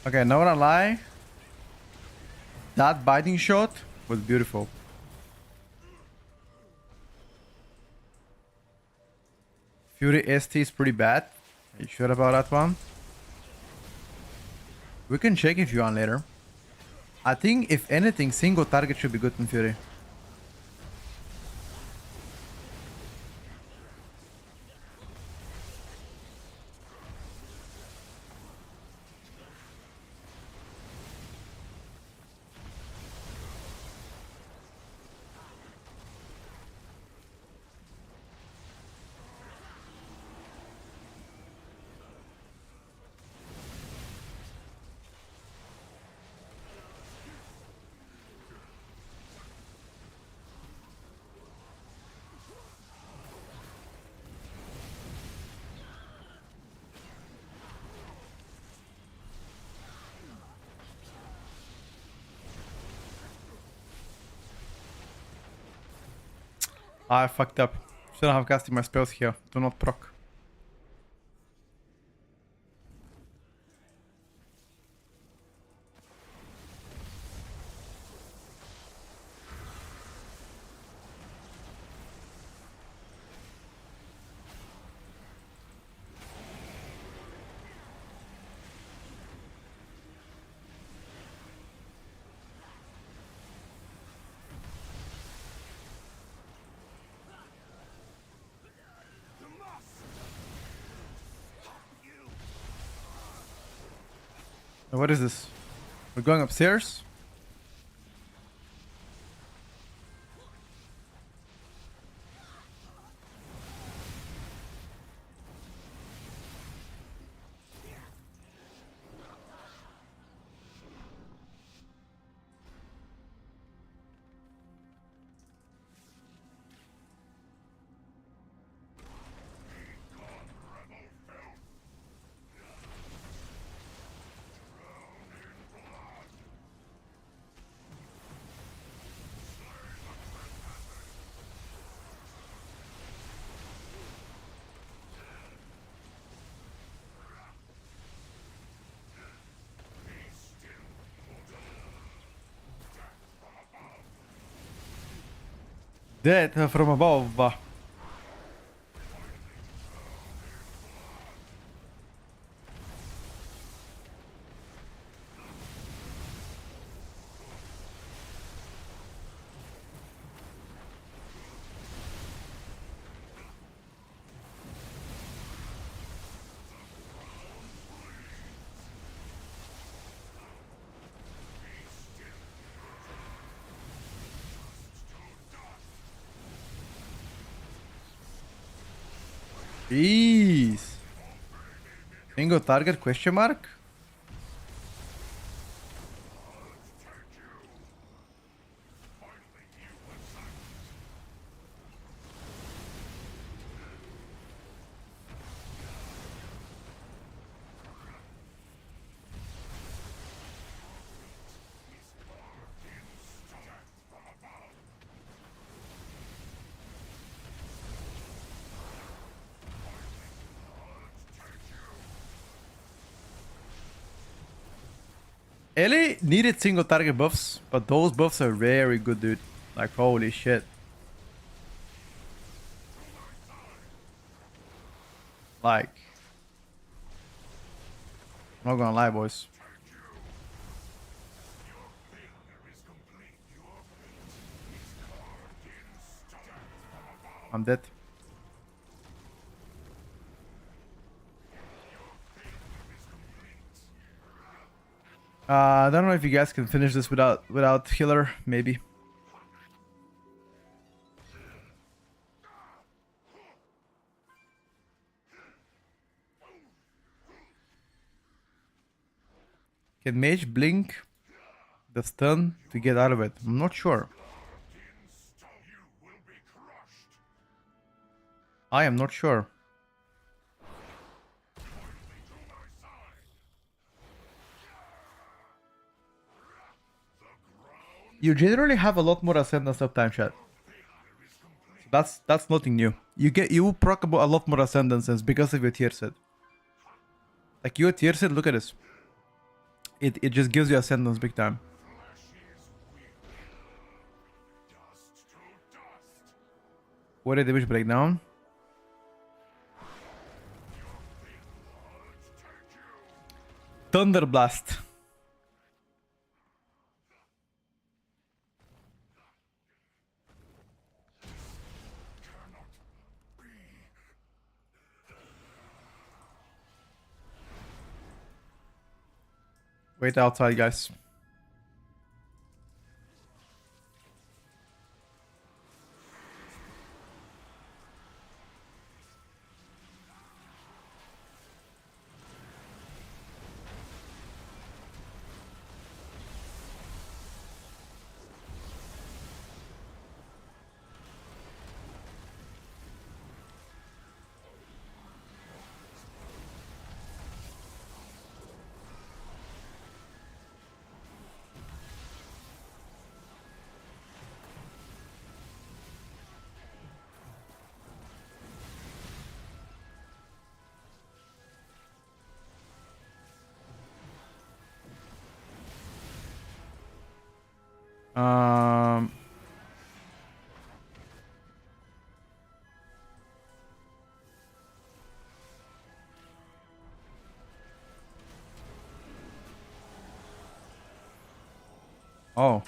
Speaker 1: Okay, not gonna lie. That biting shot was beautiful. Fury ST is pretty bad. Are you sure about that one? We can check if you want later. I think if anything, single target should be good in Fury. I fucked up. Shouldn't have casted my spells here. Do not proc. What is this? We're going upstairs? Dead from above. Jeez. Single target question mark? Ellie needed single target buffs, but those buffs are very good, dude. Like, holy shit. Like, I'm not gonna lie, boys. I'm dead. I don't know if you guys can finish this without healer, maybe. Can Mage blink the stun to get out of it? I'm not sure. I am not sure. You generally have a lot more ascendance uptime, chat. That's nothing new. You proc a lot more ascendances because of your tier set. Like your tier set, look at this. It just gives you ascendance big time. What a damage breakdown. Thunder Blast. Wait outside, guys. Um. Oh.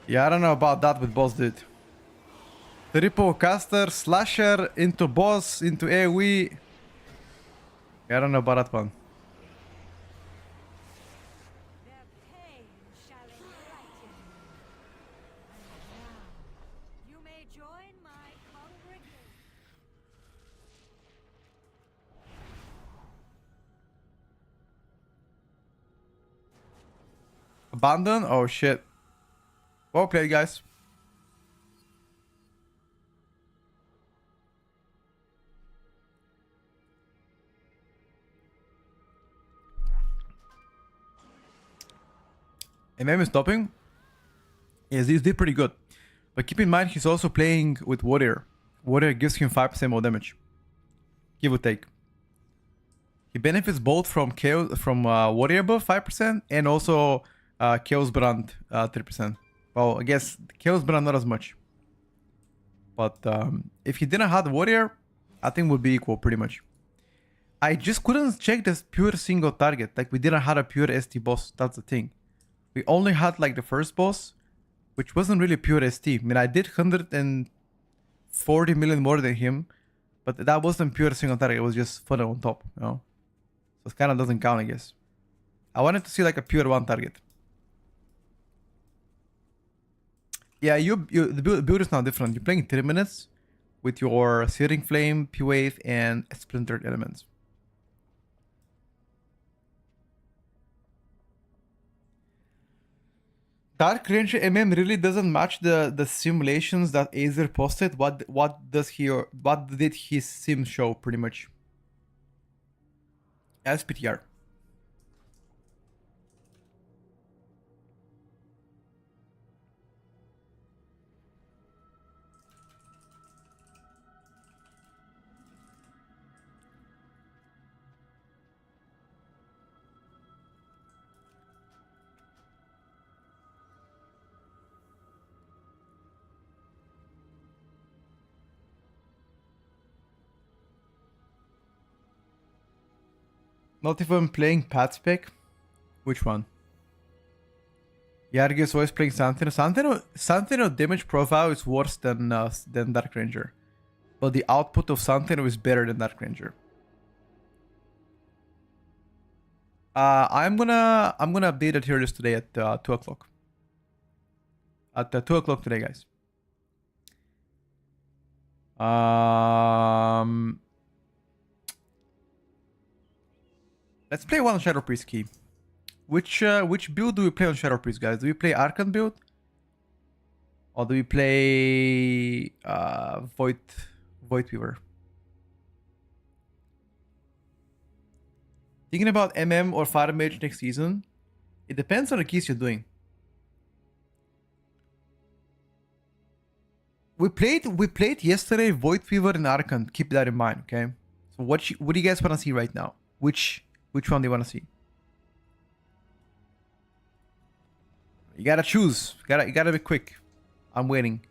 Speaker 1: Yeah, I don't know about that with boss, dude. Triple caster, slasher, into boss, into AoE. Yeah, I don't know about that one.
Speaker 3: Their pain shall enlighten you. And now, you may join my congregation.
Speaker 1: Abandon? Oh shit. Well played, guys. MM is stopping. Yes, he's did pretty good. But keep in mind, he's also playing with Warrior. Warrior gives him 5% more damage. Give or take. He benefits both from Chaos, from Warrior buff 5% and also Chaos Brand 3%. Well, I guess Chaos Brand not as much. But if he didn't have Warrior, I think would be equal pretty much. I just couldn't check this pure single target. Like we didn't have a pure ST boss. That's the thing. We only had like the first boss, which wasn't really pure ST. I mean, I did 140 million more than him, but that wasn't pure single target. It was just fun on top, you know? So it kind of doesn't count, I guess. I wanted to see like a pure one target. Yeah, the build is now different. You're playing 3 minutes with your Searing Flame, P-Wave, and Splintered Elements. Dark Ranger MM really doesn't match the simulations that Aether posted. What did his sim show pretty much? SPTR. Not even playing Pat Spec. Which one? Yargis always playing Santino. Santino damage profile is worse than Dark Ranger, but the output of Santino is better than Dark Ranger. I'm gonna update the tier list today at 2 o'clock. At 2 o'clock today, guys. Let's play one Shadow Priest key. Which build do we play on Shadow Priest, guys? Do we play Archon build? Or do we play Void Weaver? Thinking about MM or Fire Mage next season. It depends on the keys you're doing. We played yesterday Void Weaver and Archon. Keep that in mind, okay? So what do you guys want to see right now? Which one do you want to see? You gotta choose. You gotta be quick. I'm waiting.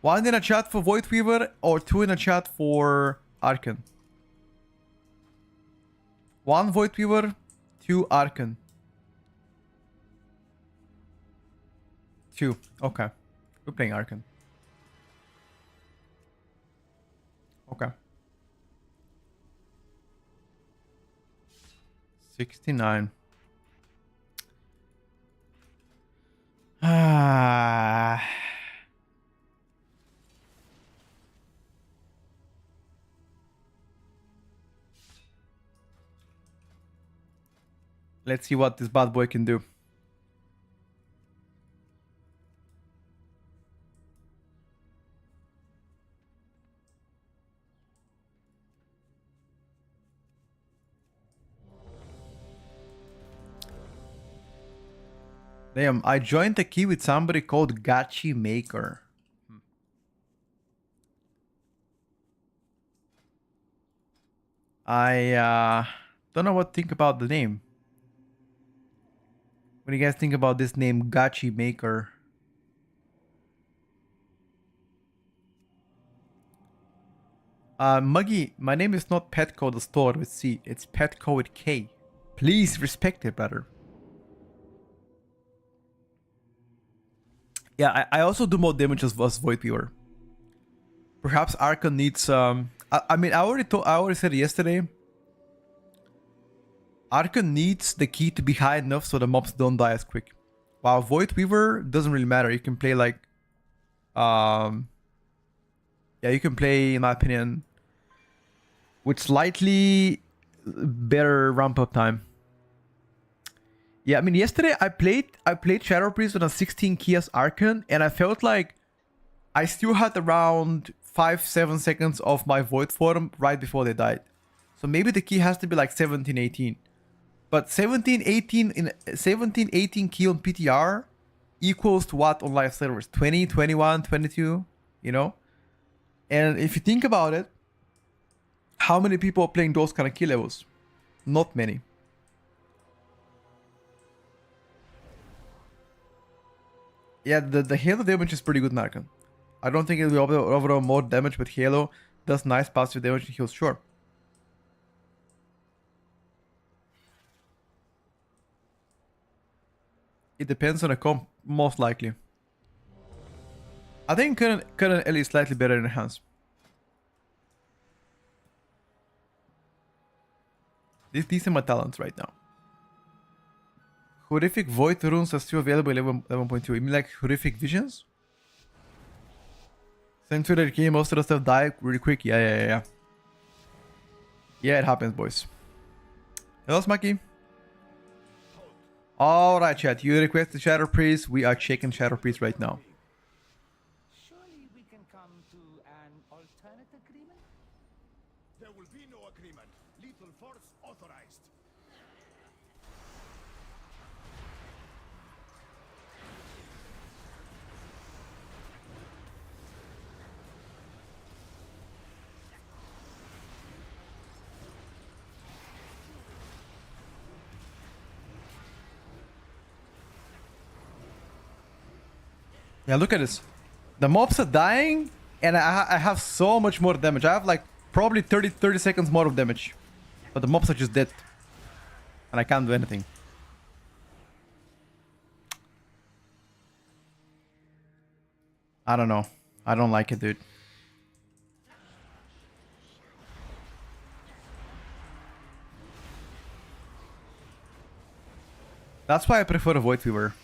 Speaker 1: 1 in a chat for Void Weaver or 2 in a chat for Archon. 1 Void Weaver, 2 Archon. 2. Okay. We're playing Archon. Okay. 69. Ah. Let's see what this bad boy can do. Damn, I joined the key with somebody called Gachi Maker. I don't know what to think about the name. What do you guys think about this name, Gachi Maker? Muggy, my name is not Petco the store with C. It's Petco with K. Please respect it, brother. Yeah, I also do more damage as Void Weaver. Perhaps Archon needs I mean, I already said it yesterday. Archon needs the key to be high enough so the mobs don't die as quick. While Void Weaver doesn't really matter. You can play like yeah, you can play, in my opinion, with slightly better ramp up time. Yeah, I mean, yesterday I played Shadow Priest on a 16 key as Archon, and I felt like I still had around 5-7 seconds of my Void form right before they died. So maybe the key has to be like 17-18. But 17-18 key on PTR equals to what on live servers? 20, 21, 22, you know? And if you think about it, how many people are playing those kind of key levels? Not many. Yeah, the Halo damage is pretty good in Archon. I don't think it'll be overall more damage, but Halo does nice passive damage and heals, sure. It depends on the comp, most likely. I think current Ellie is slightly better in hands. These are my talents right now. Horrific Void runes are still available 11.2. You mean like Horrific Visions? Thanks to the game, most of the stuff die really quick. Yeah. Yeah, it happens, boys. Hello, Smacky. Alright, chat. You requested Shadow Priest. We are checking Shadow Priest right now.
Speaker 2: Surely we can come to an alternate agreement?
Speaker 4: There will be no agreement. Lethal force authorized.
Speaker 1: Yeah, look at this. The mobs are dying, and I have so much more damage. I have like probably 30 seconds more of damage. But the mobs are just dead. And I can't do anything. I don't know. I don't like it, dude. That's why I prefer a Void Weaver.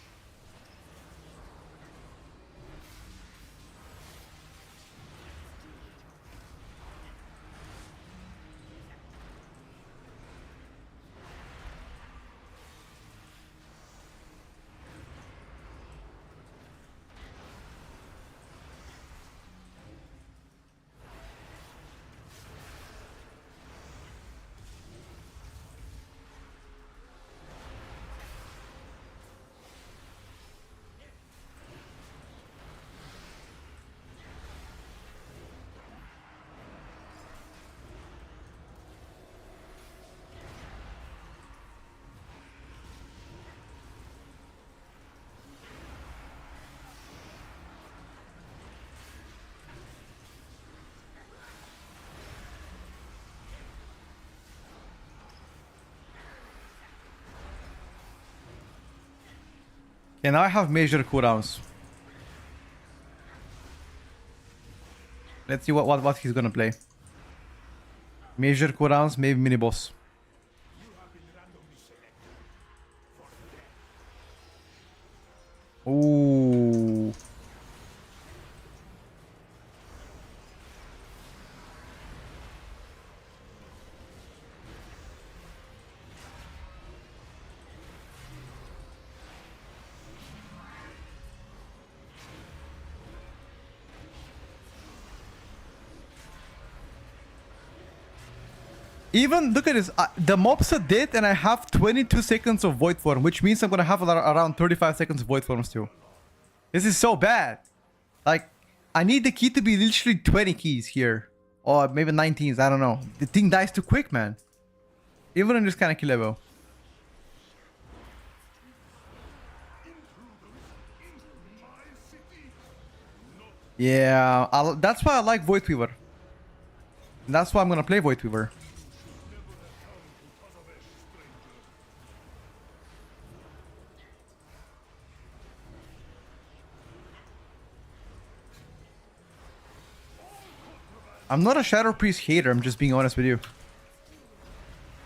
Speaker 1: Okay, now I have major cooldowns. Let's see what he's gonna play. Major cooldowns, maybe mini boss. Ooh. Even look at this. The mobs are dead, and I have 22 seconds of void form, which means I'm gonna have around 35 seconds of void form still. This is so bad. Like, I need the key to be literally 20 keys here, or maybe 19s. I don't know. The thing dies too quick, man. Even on this kind of key level. Yeah, that's why I like Void Weaver. And that's why I'm gonna play Void Weaver. I'm not a Shadow Priest hater, I'm just being honest with you.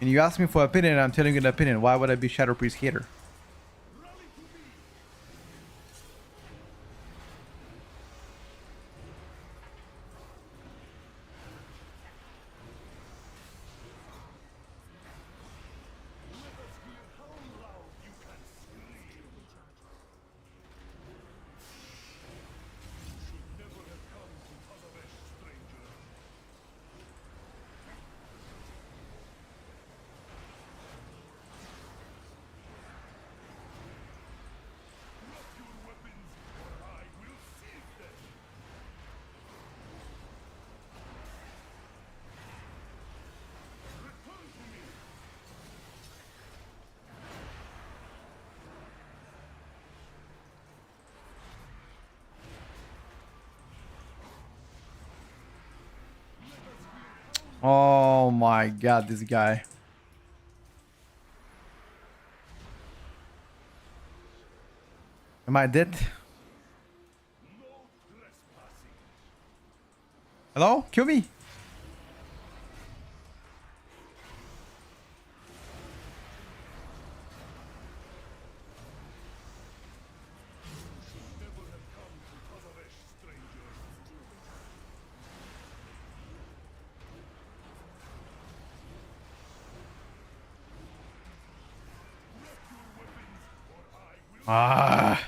Speaker 1: And you ask me for opinion, I'm telling you an opinion. Why would I be Shadow Priest hater? Oh my god, this guy. Am I dead? Hello? Kill me. Ah.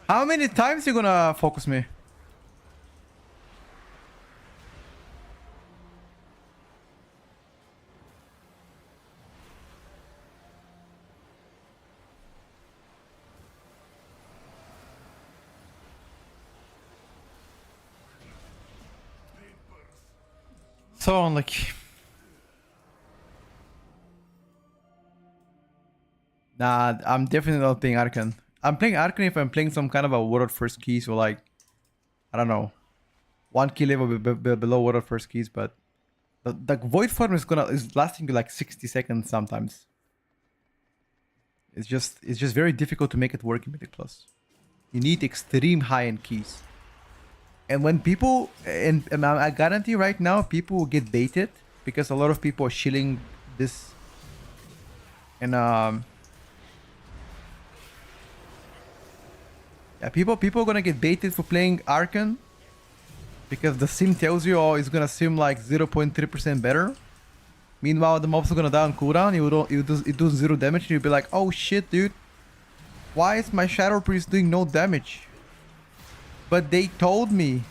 Speaker 1: How many times you gonna focus me? So unlucky. Nah, I'm definitely not playing Arcan. I'm playing Arcan if I'm playing some kind of a World First Keys, or like, I don't know, 1 key level below World First Keys, but the Void Form is lasting like 60 seconds sometimes. It's just very difficult to make it work in Mythic Plus. You need extreme high-end keys. And when people, and I guarantee right now, people will get baited because a lot of people are shilling this. And yeah, people are gonna get baited for playing Arcan because the sim tells you, oh, it's gonna sim like 0.3% better. Meanwhile, the mobs are gonna die on cooldown. It does 0 damage, and you'll be like, oh shit, dude, why is my Shadow Priest doing no damage? But they told me.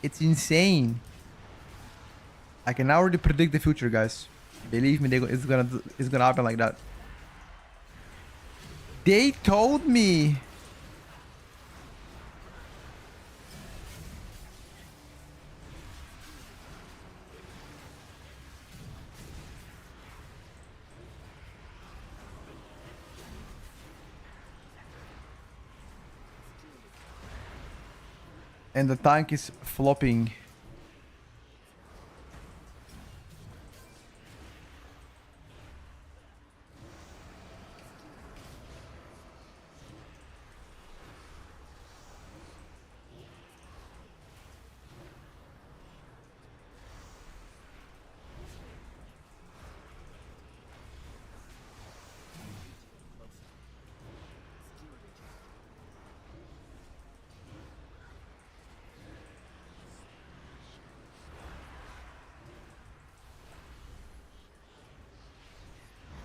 Speaker 1: It's insane. I can already predict the future, guys. Believe me, it's gonna happen like that. They told me. And the tank is flopping.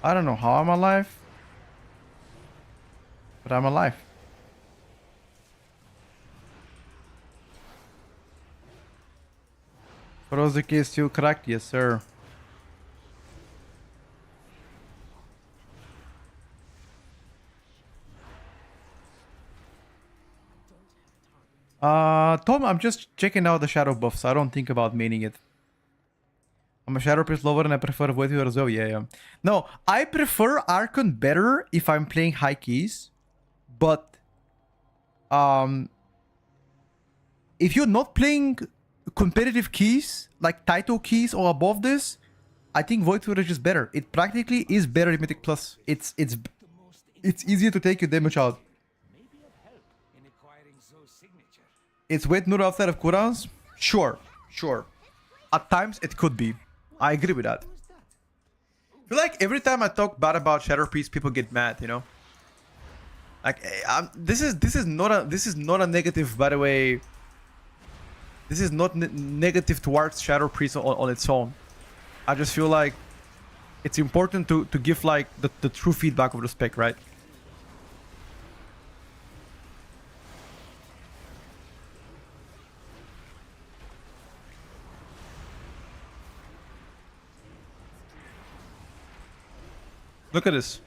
Speaker 1: I don't know how I'm alive, but I'm alive. Rosic is still cracked, yes sir. Tom, I'm just checking out the shadow buffs. I don't think about maining it. I'm a shadow priest lover and I prefer Void Weaver as well. Yeah. No, I prefer Archon better if I'm playing high keys, but if you're not playing competitive keys like title keys or above this, I think Void Weaver is just better. It practically is better in Mythic Plus. It's easier to take your damage out.
Speaker 2: Maybe of help in acquiring Zoe's signature.
Speaker 1: It's weight node outside of cooldowns? Sure. At times it could be. I agree with that. I feel like every time I talk bad about Shadow Priest, people get mad, you know? Like, this is not a negative, by the way. This is not negative towards Shadow Priest on its own. I just feel like it's important to give like the true feedback of the spec, right? Look at this.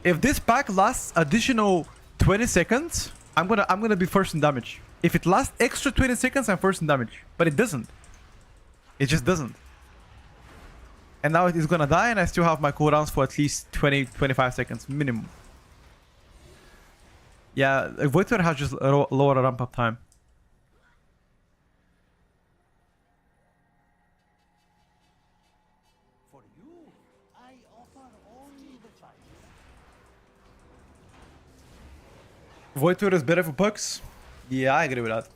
Speaker 1: If this pack lasts additional 20 seconds, I'm gonna be first in damage. If it lasts extra 20 seconds, I'm first in damage. But it doesn't. It just doesn't. And now it is gonna die, and I still have my cooldowns for at least 20-25 seconds minimum. Yeah, Void Weaver has just lower ramp up time.
Speaker 2: For you, I offer only the finest.
Speaker 1: Void Weaver is better for pucks? Yeah, I agree with that.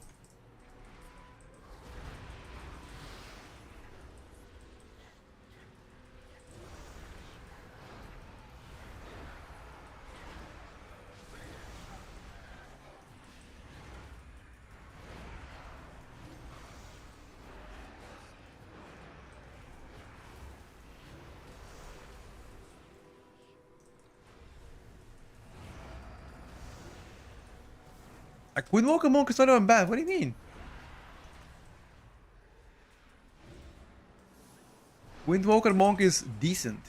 Speaker 1: Like, Windwalker Monk is not even bad. What do you mean? Windwalker Monk is decent.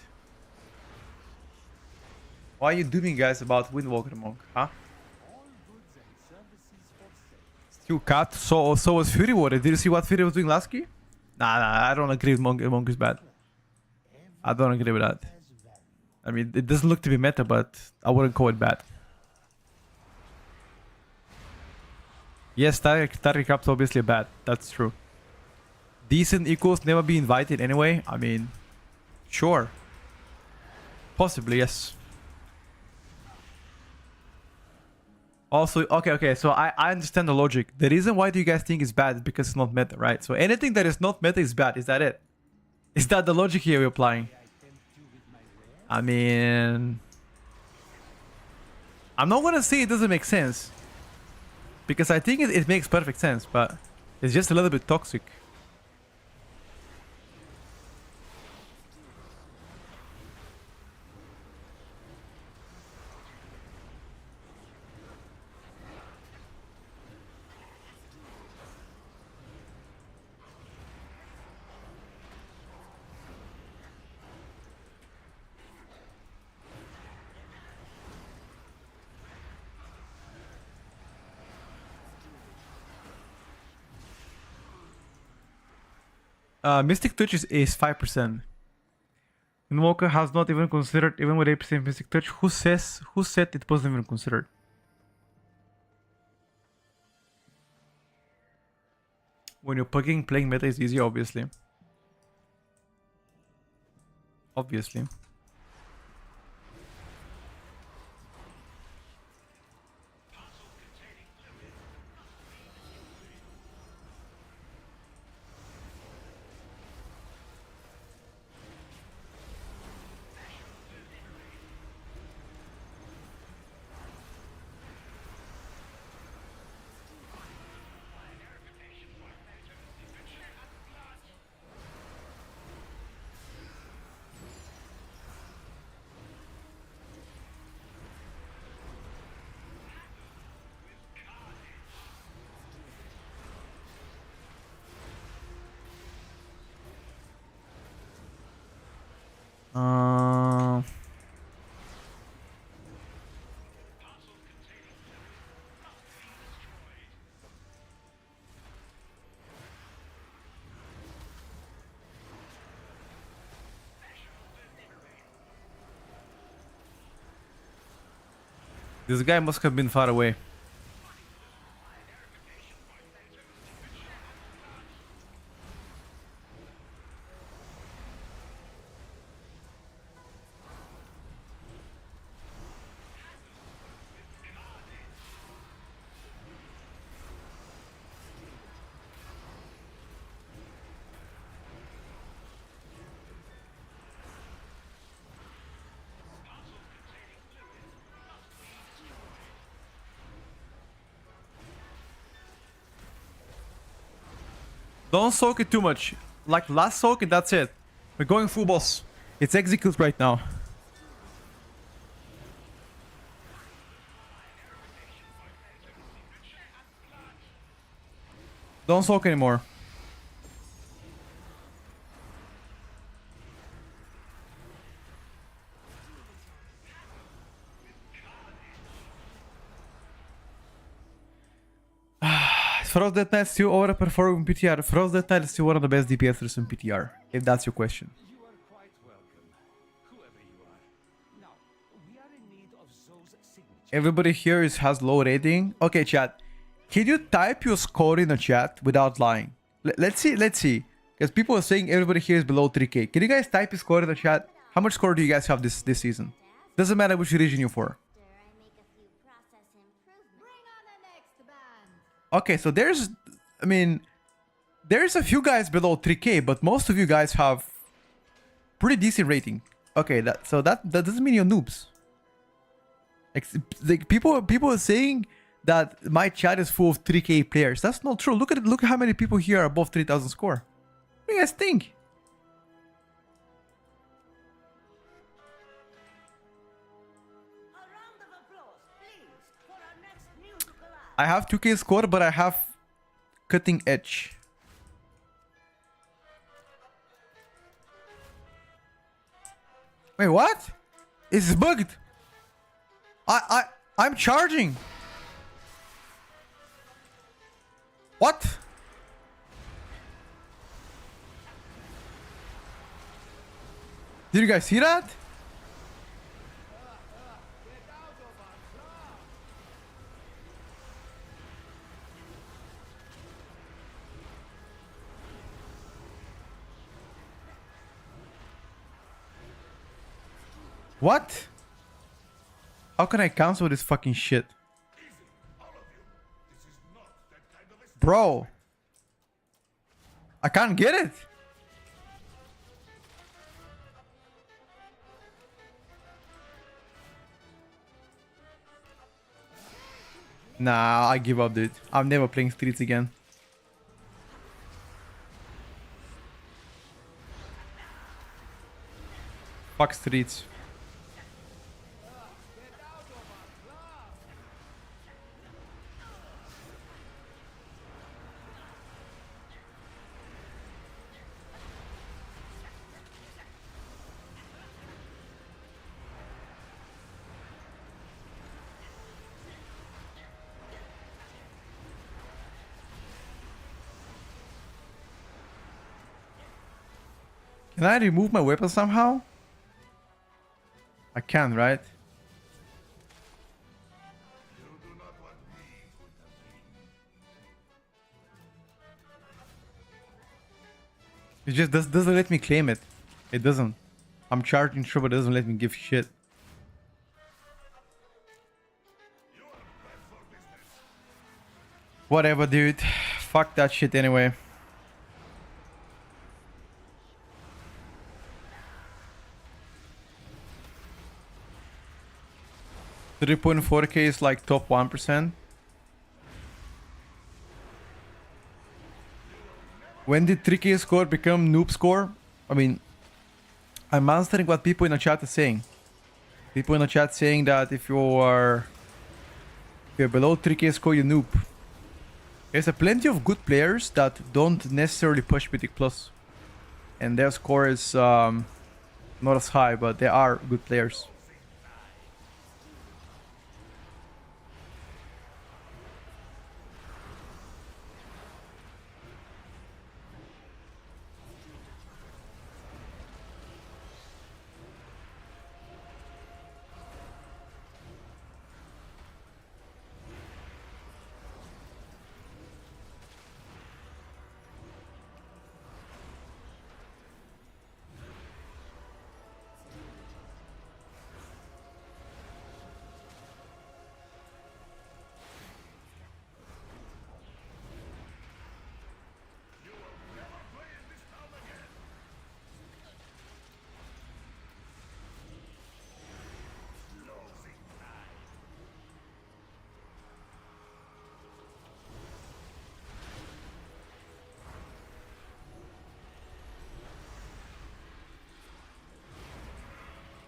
Speaker 1: Why are you doing, guys, about Windwalker Monk, huh?
Speaker 2: All goods and services for sale.
Speaker 1: Still cut. So was Fury Warrior. Did you see what Fury was doing last game? Nah, I don't agree with Monk is bad. I don't agree with that. I mean, it doesn't look to be meta, but I wouldn't call it bad. Yes, Target Cup's obviously bad. That's true. Decent equals never be invited anyway. I mean, sure. Possibly, yes. Also, okay, so I understand the logic. The reason why do you guys think it's bad is because it's not meta, right? So anything that is not meta is bad. Is that it? Is that the logic here we're applying? I mean, I'm not gonna say it doesn't make sense, because I think it makes perfect sense, but it's just a little bit toxic. Mystic Touch is 5%. Invoker has not even considered, even with 8% Mystic Touch. Who said it wasn't even considered? When you're playing meta is easy, obviously. Obviously. This guy must have been far away. Don't soak it too much. Like last soak and that's it. We're going full boss. It's execute right now. Don't soak anymore. Frost Death Knight still overperforming PTR. Frost Death Knight is still one of the best DPSers in PTR, if that's your question.
Speaker 2: You are quite welcome, whoever you are. Now, we are in need of Zoe's signature.
Speaker 1: Everybody here has low rating. Okay, chat. Can you type your score in the chat without lying? Let's see. Because people are saying everybody here is below 3k. Can you guys type your score in the chat? How much score do you guys have this season? Doesn't matter which region you're for. Okay, so there's a few guys below 3k, but most of you guys have pretty decent rating. Okay, that doesn't mean you're noobs. Like people are saying that my chat is full of 3k players. That's not true. Look at how many people here are above 3000 score. What do you guys think? I have 2k score, but I have cutting edge. Wait, what? It's bugged. I'm charging. What? Did you guys see that? What? How can I cancel this fucking shit? Bro. I can't get it. Nah, I give up, dude. I'm never playing streets again. Fuck streets. Can I remove my weapon somehow? I can, right? It just doesn't let me claim it. It doesn't. I'm charging through, but it doesn't let me give shit. Whatever, dude. Fuck that shit anyway. $3.4K is like top 1%. When did 3K score become noob score? I mean, I'm answering what people in the chat are saying. People in the chat saying that if you're below 3K score, you noob. There's a plenty of good players that don't necessarily push Mythic Plus, and their score is not as high, but they are good players.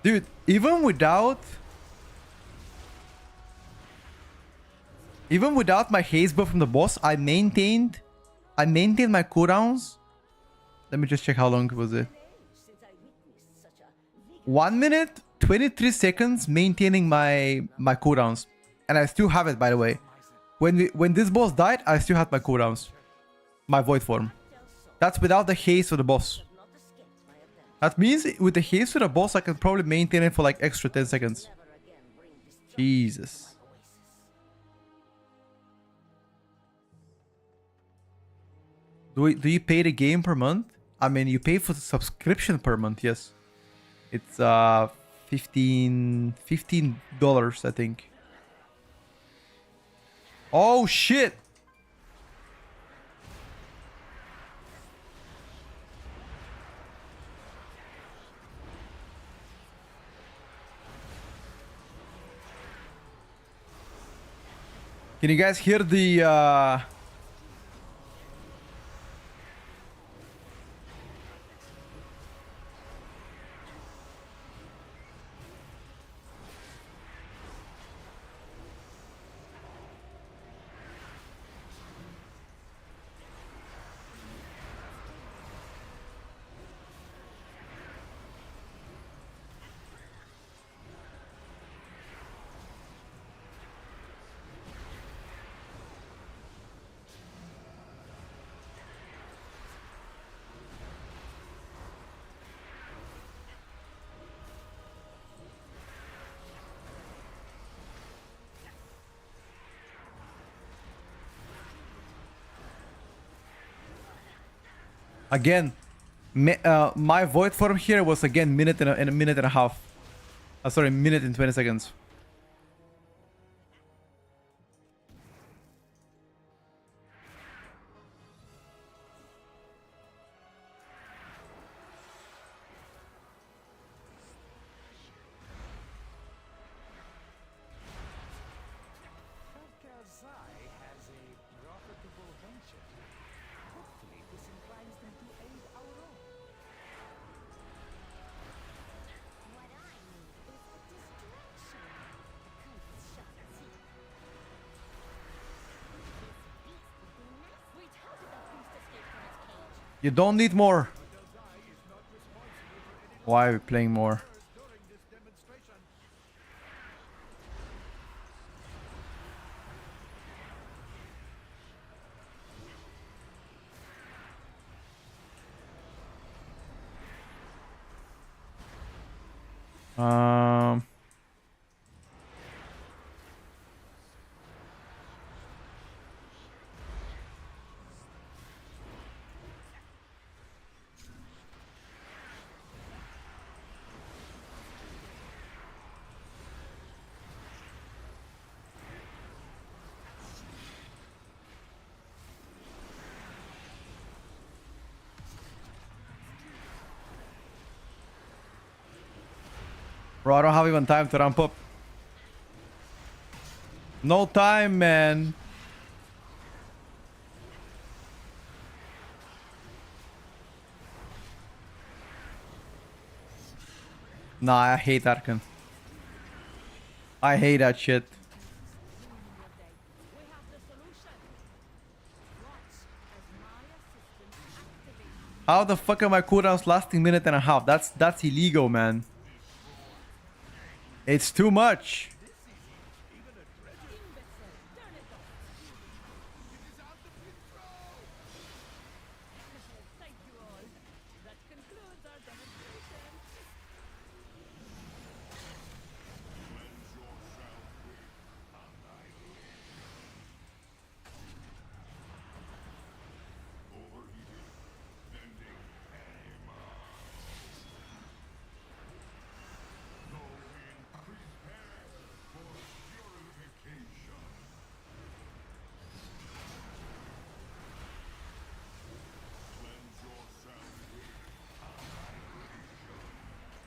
Speaker 1: Dude, even without my haze buff from the boss, I maintained my cooldowns. Let me just check how long was it. 1 minute, 23 seconds maintaining my cooldowns. And I still have it, by the way. When this boss died, I still had my cooldowns. My void form. That's without the haze for the boss. That means with the haste for the boss, I can probably maintain it for like extra 10 seconds. Jesus. Do you pay the game per month? I mean, you pay for the subscription per month, yes. It's $15, I think. Oh shit! Can you guys hear the again, my void form here was again minute and a minute and a half. Sorry, minute and 20 seconds.
Speaker 2: Has a profitable venture. Hopefully, this inclines them to aid our own.
Speaker 5: What I need is a distraction. Cursed shall see. This beast would be nice. Wait, how did that beast escape from its cage?
Speaker 1: You don't need more. Why are we playing more?
Speaker 4: During this demonstration.
Speaker 1: Um. Bro, I don't have even time to ramp up. No time, man. Nah, I hate Arkan. I hate that shit.
Speaker 3: We have the solution. Watch as my assistant activates.
Speaker 1: How the fuck are my cooldowns lasting minute and a half? That's illegal, man. It's too much.
Speaker 3: Thank you all. That concludes our demonstration.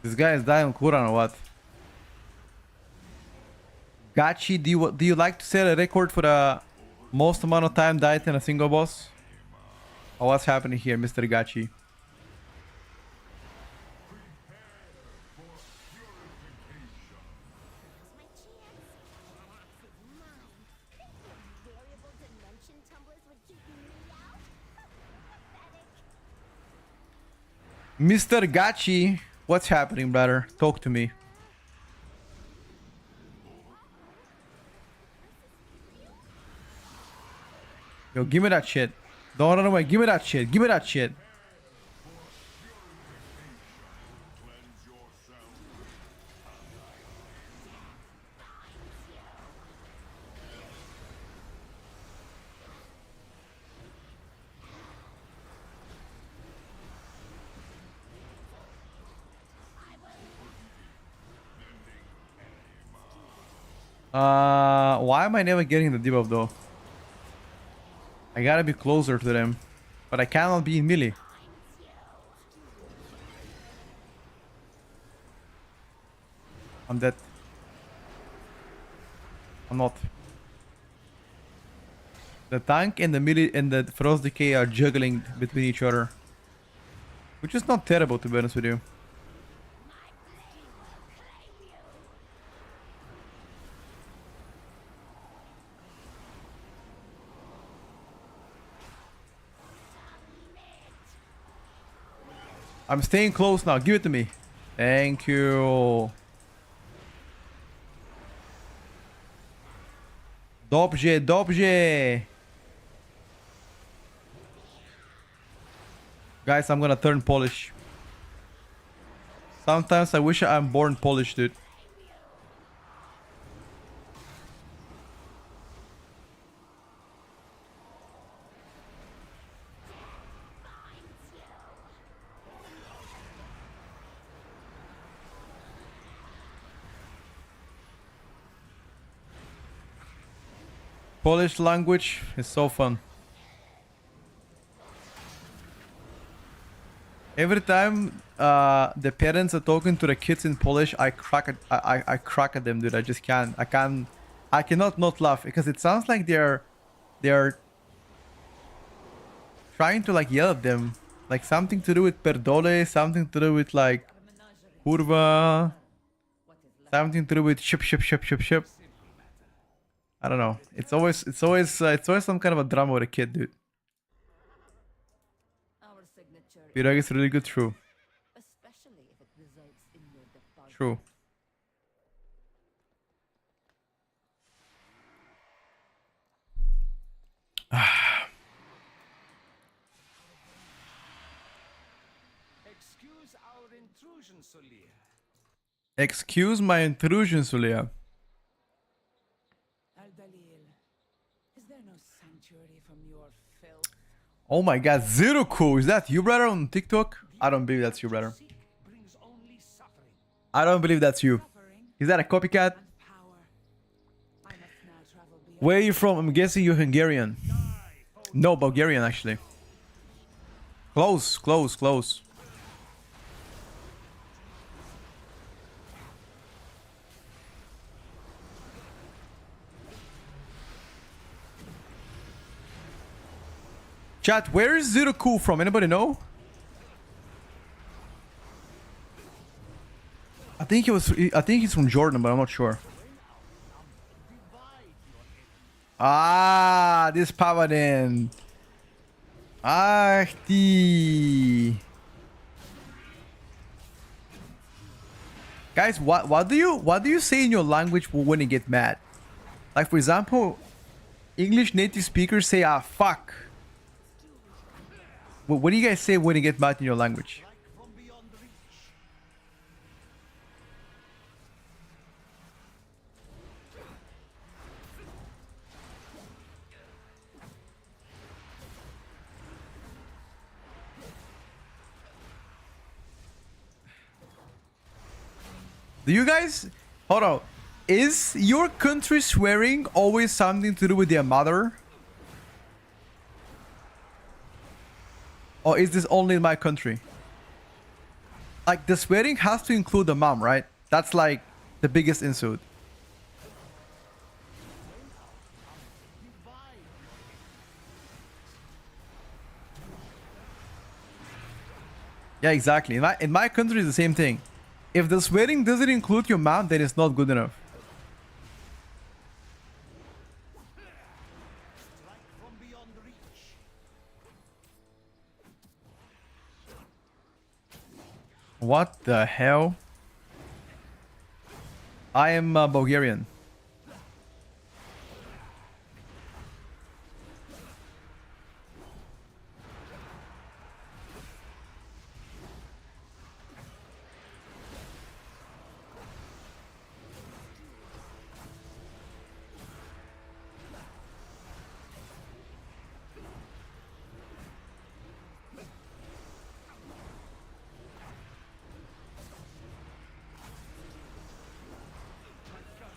Speaker 1: This guy is dying on cooldown or what? Gachi, do you like to set a record for the most amount of time died in a single boss? Or what's happening here, Mr. Gachi?
Speaker 5: My chance. Perhaps it's mine. Your variable dimension tumblers would keep me out? Pathetic.
Speaker 1: Mr. Gachi, what's happening, brother? Talk to me. Yo, give me that shit. Don't run away. Give me that shit. Give me that shit. Why am I never getting the debuff though? I gotta be closer to them, but I cannot be in melee. I'm dead. I'm not. The tank and the melee and the frost decay are juggling between each other, which is not terrible to be honest with you. I'm staying close now. Give it to me. Thank you. Dobrze, dobrze. Guys, I'm gonna turn Polish. Sometimes I wish I'm born Polish, dude. Polish language is so fun. Every time the parents are talking to the kids in Polish, I crack at them, dude. I just can't. I cannot not laugh because it sounds like they're trying to like yell at them, like something to do with perdole, something to do with like kurwa, something to do with ship. I don't know. It's always some kind of a drama with a kid, dude.
Speaker 3: Our signature,
Speaker 1: Pirag is really good, true.
Speaker 3: especially if it results in your deposit.
Speaker 1: True.
Speaker 2: Excuse our intrusion, Solia.
Speaker 1: Excuse my intrusion, Sulia.
Speaker 3: Al-Dalil, is there no sanctuary from your filth?
Speaker 1: Oh my god, Zero Cool. Is that you, brother, on TikTok? I don't believe that's you, brother.
Speaker 2: Seek brings only suffering.
Speaker 1: I don't believe that's you.
Speaker 3: Suffering
Speaker 1: Is that a copycat?
Speaker 3: and power. I must now travel beyond.
Speaker 1: Where are you from? I'm guessing you're Hungarian. No, Bulgarian, actually. Close. Chat, where is Zero Cool from? Anybody know? I think he's from Jordan, but I'm not sure. Ah, this Paladin. Ah, guys, what do you say in your language when you get mad? Like, for example, English native speakers say "ah fuck." What do you guys say when you get mad in your language? Do you guys... Hold on. Is your country swearing always something to do with their mother? Or is this only in my country? Like, the swearing has to include the mom, right? That's like the biggest insult. Yeah, exactly. In my country, it's the same thing. If the swearing doesn't include your mom, then it's not good enough. What the hell? I am Bulgarian.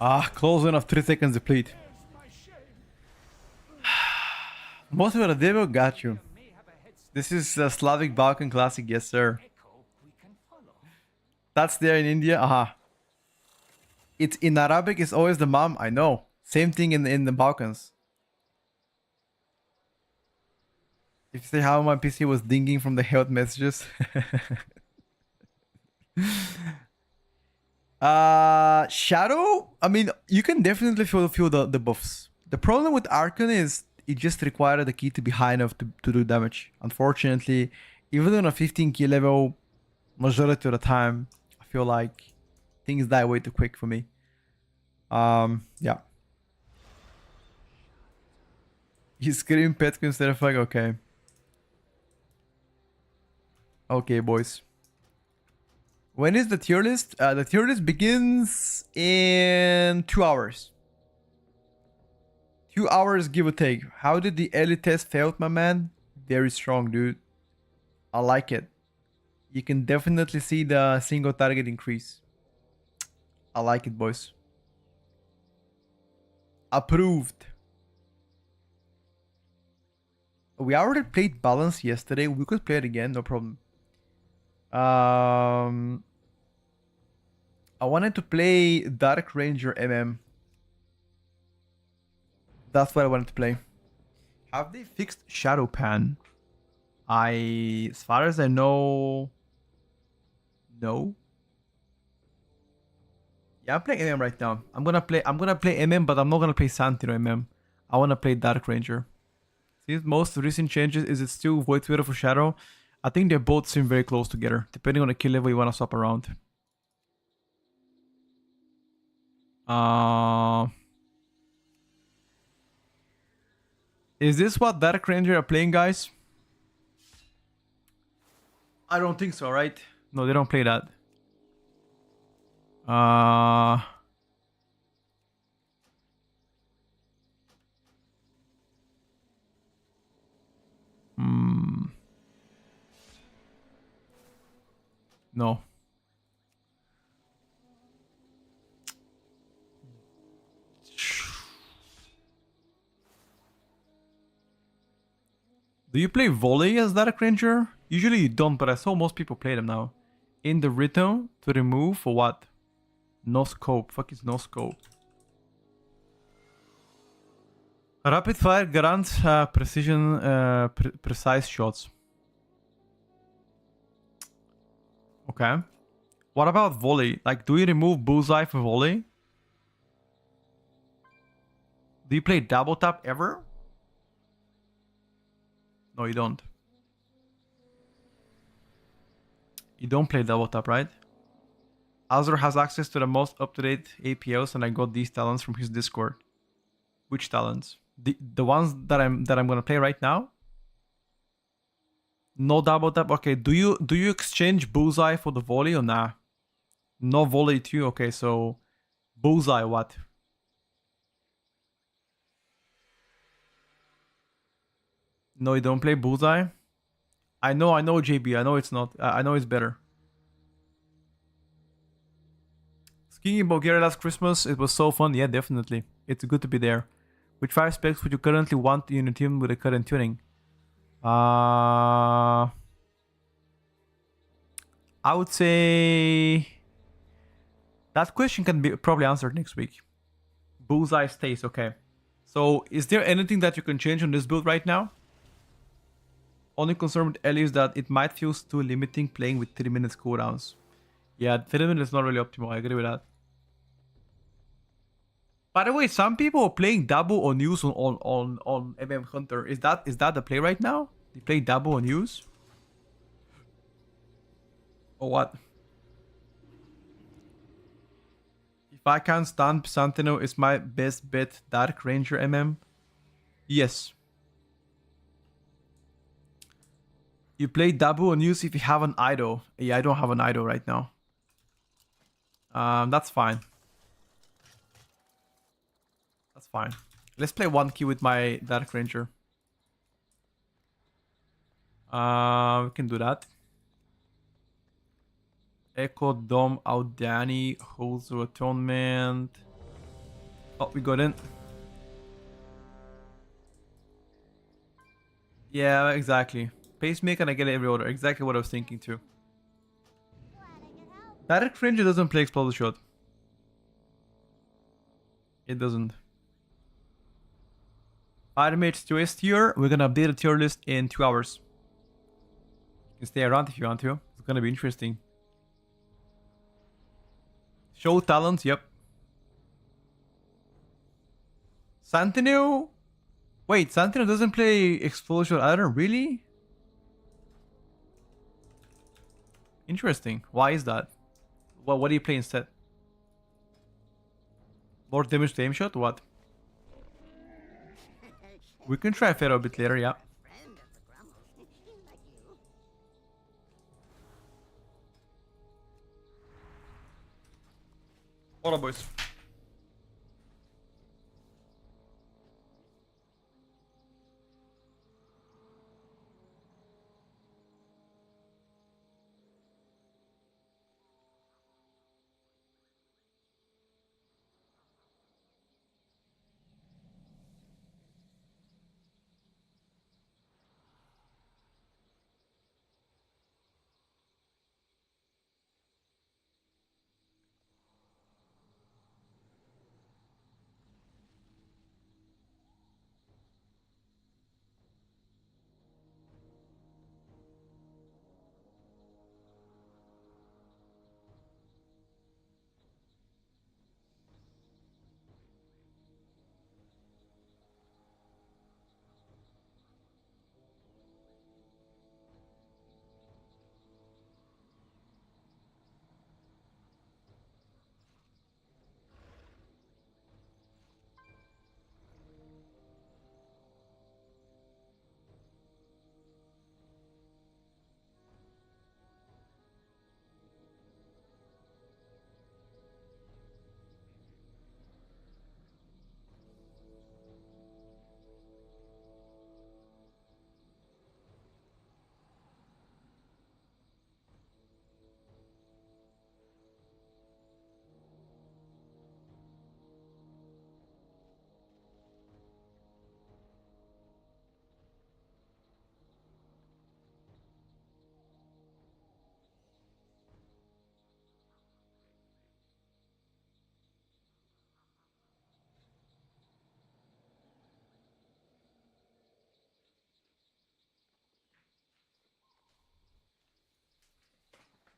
Speaker 1: Ah, close enough. 3 seconds deplete. Most of the devil got you. This is a Slavic Balkan classic, yes sir. That's there in India. Aha. It's in Arabic. It's always the mom. I know. Same thing in the Balkans. If you say how my PC was dinging from the health messages. Shadow, I mean, you can definitely feel the buffs. The problem with Archon is it just required the key to be high enough to do damage. Unfortunately, even on a 15 key level, majority of the time, I feel like things die way too quick for me. Yeah. You scream pet instead of like, okay. Okay, boys. When is the tier list? The tier list begins in 2 hours. 2 hours, give or take. How did the elite test fail, my man? Very strong, dude. I like it. You can definitely see the single target increase. I like it, boys. Approved. We already played balance yesterday. We could play it again, no problem. I wanted to play Dark Ranger MM. That's what I wanted to play. Have they fixed Shadow Pan? As far as I know, no. Yeah, I'm playing MM right now. I'm gonna play MM, but I'm not gonna play Santino MM. I wanna play Dark Ranger. See, most recent changes, is it still Void Twitter for Shadow? I think they both seem very close together, depending on the kill level you wanna swap around. Is this what Dark Ranger are playing, guys? I don't think so, right? No, they don't play that. No. Do you play volley as Dark Ranger? Usually you don't, but I saw most people play them now. In the return to remove for what? No scope. Fuck is no scope. Rapid fire grants precision, precise shots. Okay. What about volley? Like, do you remove bullseye for volley? Do you play double tap ever? No, you don't. You don't play double tap, right? Azur has access to the most up-to-date APOs, and I got these talents from his Discord. Which talents? The ones that I'm gonna play right now? No double tap. Okay, do you exchange bullseye for the volley or nah? No volley too. Okay, so bullseye what? No, you don't play bullseye. I know, JB. I know it's not. I know it's better. Skiing in Bulgaria last Christmas, it was so fun. Yeah, definitely. It's good to be there. Which 5 specs would you currently want in a team with the current tuning? I would say that question can be probably answered next week. Bullseye stays, okay. So is there anything that you can change on this build right now? Only concern with Ellie is that it might feel too limiting playing with 3 minutes cooldowns. Yeah, 3 minutes is not really optimal, I agree with that. By the way, some people are playing double on use on MM Hunter. Is that the play right now? They play double on use? Or what? If I can stun Sentinel, is my best bet Dark Ranger MM? Yes. You play double on use if you have an idol. Yeah, I don't have an idol right now. That's fine. That's fine. Let's play 1 key with my Dark Ranger. We can do that. Echo, Dom, Audani, Holes of Atonement. Oh, we got in. Yeah, exactly. Pacemaker and I get every order. Exactly what I was thinking too.
Speaker 5: Glad I could help.
Speaker 1: Direct Ranger doesn't play Explosive Shot. It doesn't. Fire Mage to S tier. We're gonna update the tier list in 2 hours. You can stay around if you want to. It's gonna be interesting. Show talents, yep. Sentinel? Wait, Sentinel doesn't play Explosion either? Really? Interesting. Why is that? What do you play instead? More damage to aim shot? What? We can try Pharaoh a bit later, yeah.
Speaker 5: Friend of the Grummles. Like you.
Speaker 1: Alright, boys.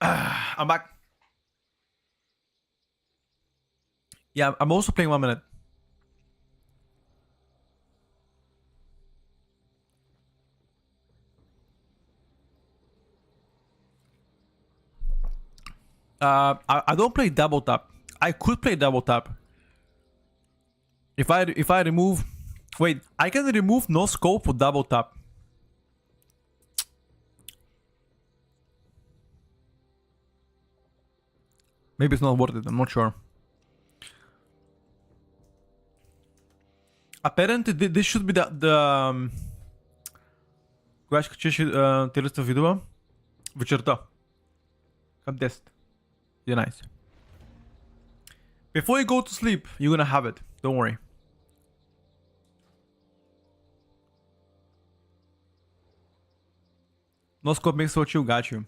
Speaker 1: I'm back. Yeah, I'm also playing 1 minute. I don't play double tap. I could play double tap. If I remove, wait, I can remove no scope for double tap. Maybe it's not worth it. I'm not sure. Apparently, this should be the Кога ще тирлиста видео вечерта. Към 10. 11. Before you go to sleep, you're gonna have it. Don't worry. No scope makes what you got you.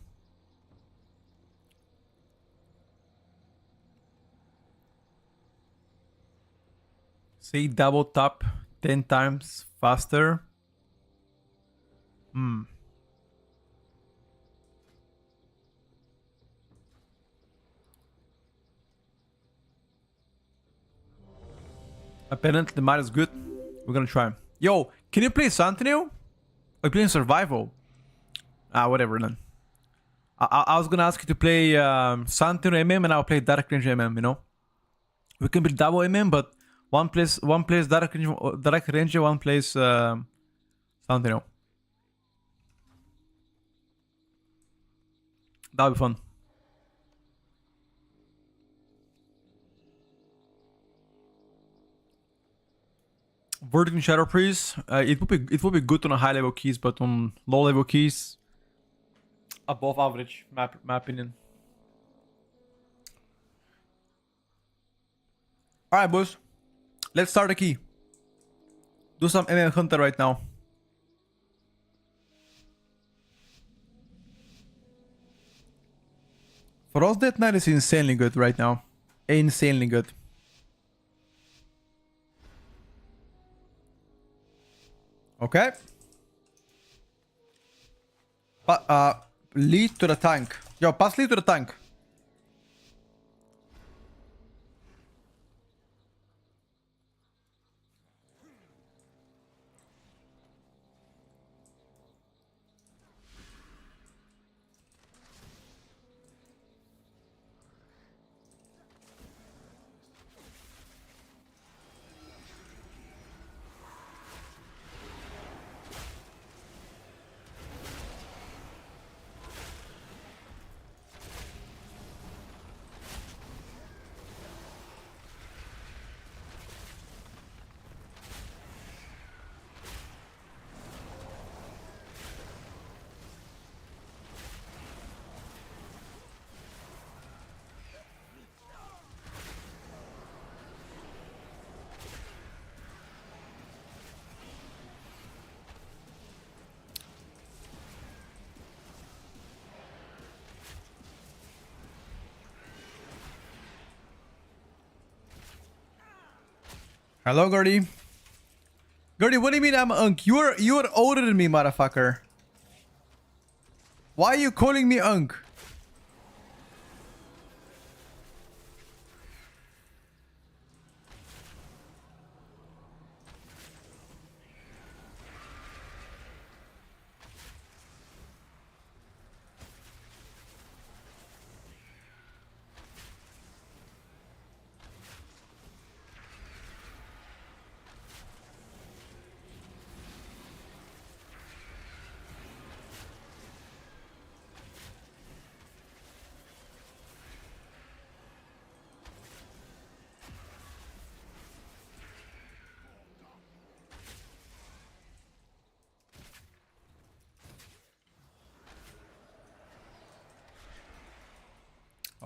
Speaker 1: Say double tap 10 times faster. Apparently the mod is good. We're gonna try. Yo, can you play Sentinel? Or playing survival? Whatever then. I was gonna ask you to play Sentinel MM and I'll play Dark Range MM, you know? We can be double MM, but one plays Dark Range, one plays Sentinel. That'll be fun. Vertical Shadow Priest. It would be good on a high level keys, but on low level keys, above average, my opinion. Alright, boys. Let's start the key. Do some MM Hunter right now. For us, that knight is insanely good right now. Insanely good. Okay. Lead to the tank. Yo, pass lead to the tank. Hello, Gordy. Gordy, what do you mean I'm Unk? You're older than me, motherfucker. Why are you calling me Unk?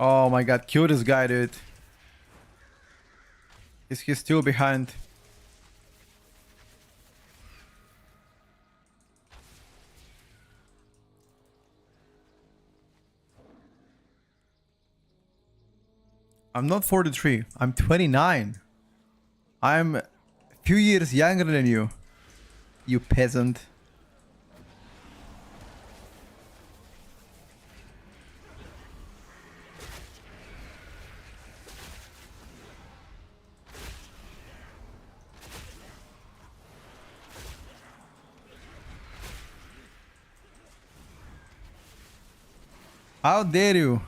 Speaker 1: Oh my god, kill this guy, dude. He's still behind. I'm not 43. I'm 29. I'm a few years younger than you. You peasant. How dare you?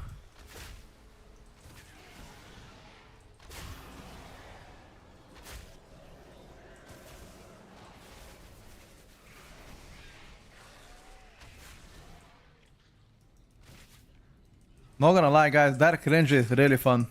Speaker 1: Not gonna lie, guys, Dark Ranger is really fun.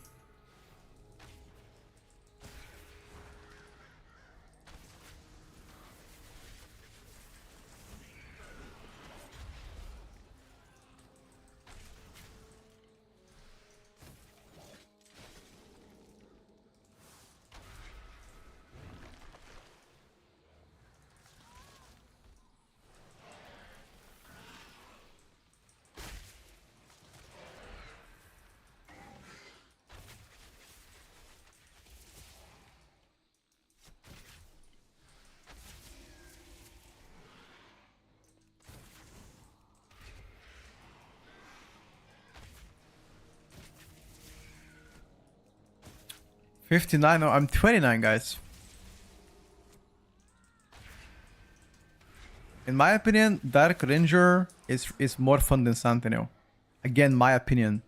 Speaker 1: $59, no, I'm 29, guys. In my opinion, Dark Ranger is more fun than Sentinel. Again, my opinion.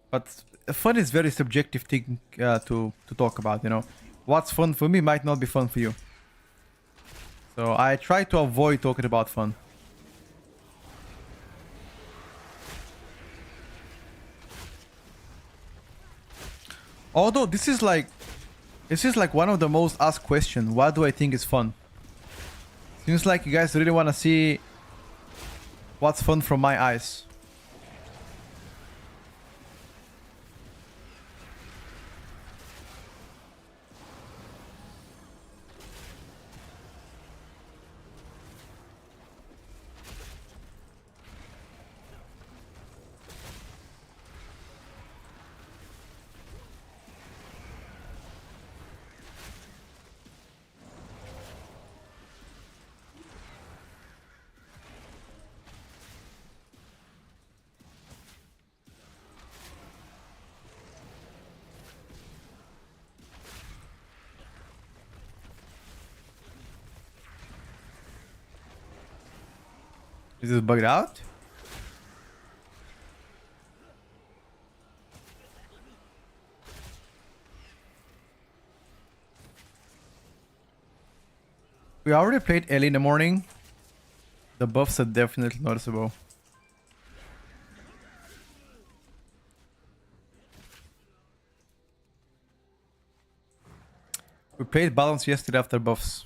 Speaker 1: But fun is very subjective thing to talk about, you know. What's fun for me might not be fun for you. So I try to avoid talking about fun. Although this is like one of the most asked questions. What do I think is fun? Seems like you guys really want to see what's fun from my eyes. Is this bugged out? We already played Ellie in the morning. The buffs are definitely noticeable. We played balance yesterday after buffs.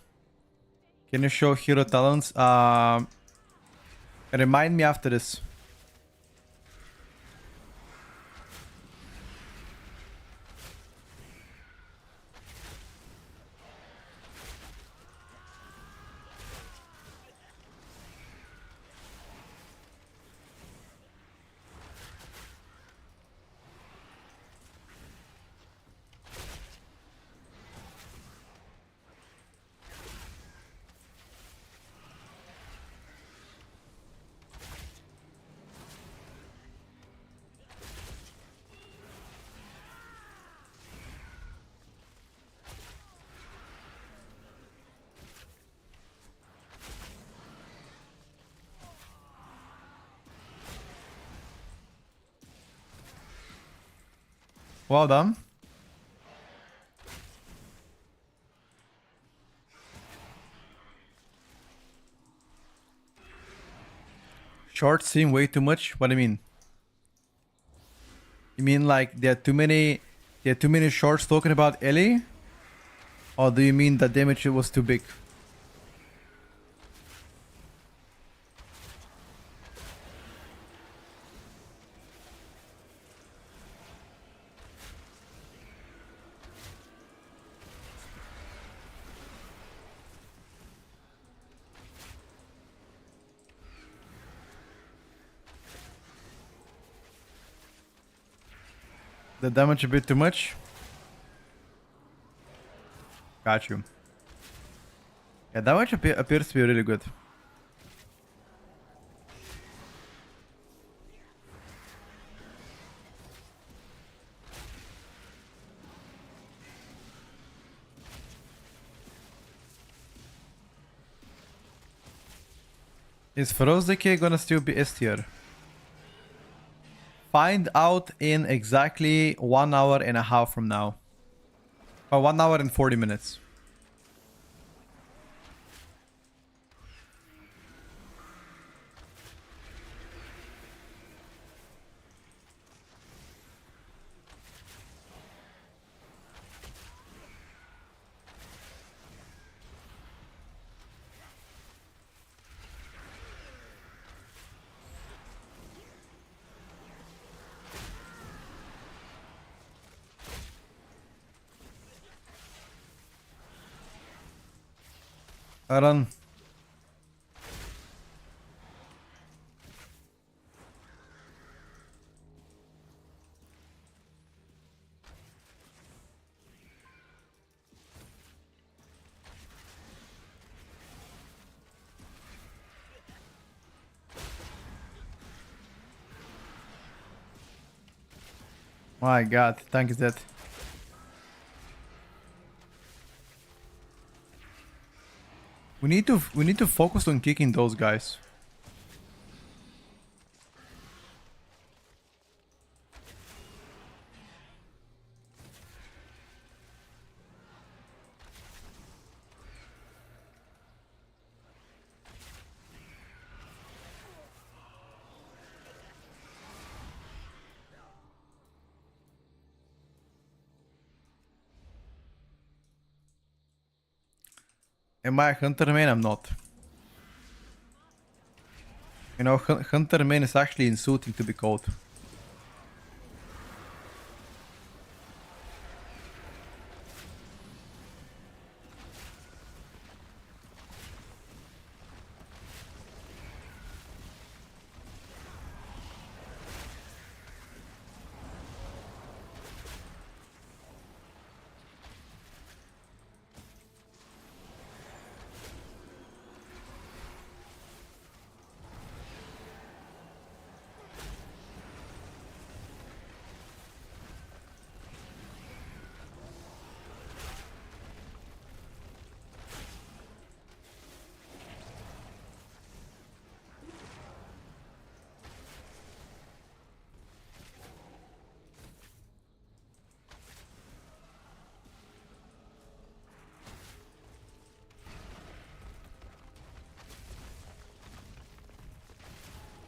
Speaker 1: Can you show hero talents? Remind me after this. Well done. Shorts seem way too much? What do you mean? You mean like there are too many shorts talking about Ellie? Or do you mean the damage was too big? The damage a bit too much? Got you. Yeah, damage appears to be really good. Is Feroz Decay gonna still be S tier? find out in exactly 1 hour and a half from now. Or 1 hour and 40 minutes. Run. My god, tank is dead. We need to focus on kicking those guys. Am I a Hunter main? I'm not. You know, Hunter main is actually insulting to be called.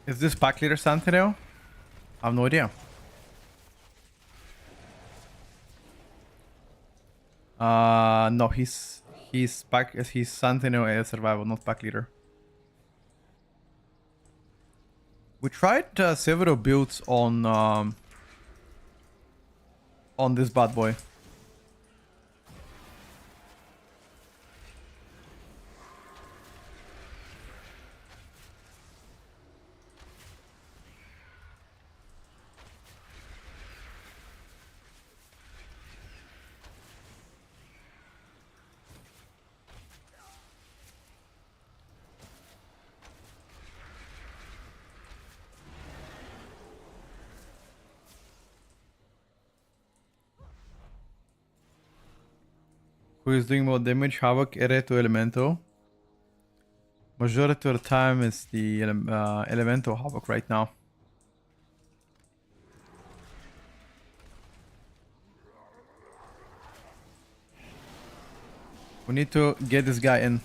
Speaker 1: Is this pack leader Sentinel? I have no idea. No, he's Sentinel and survival, not pack leader. We tried several builds on this bad boy. Who is doing more damage? Havoc, Ereto, Elemento. Majority of the time is the Elemento Havoc right now. We need to get this guy in.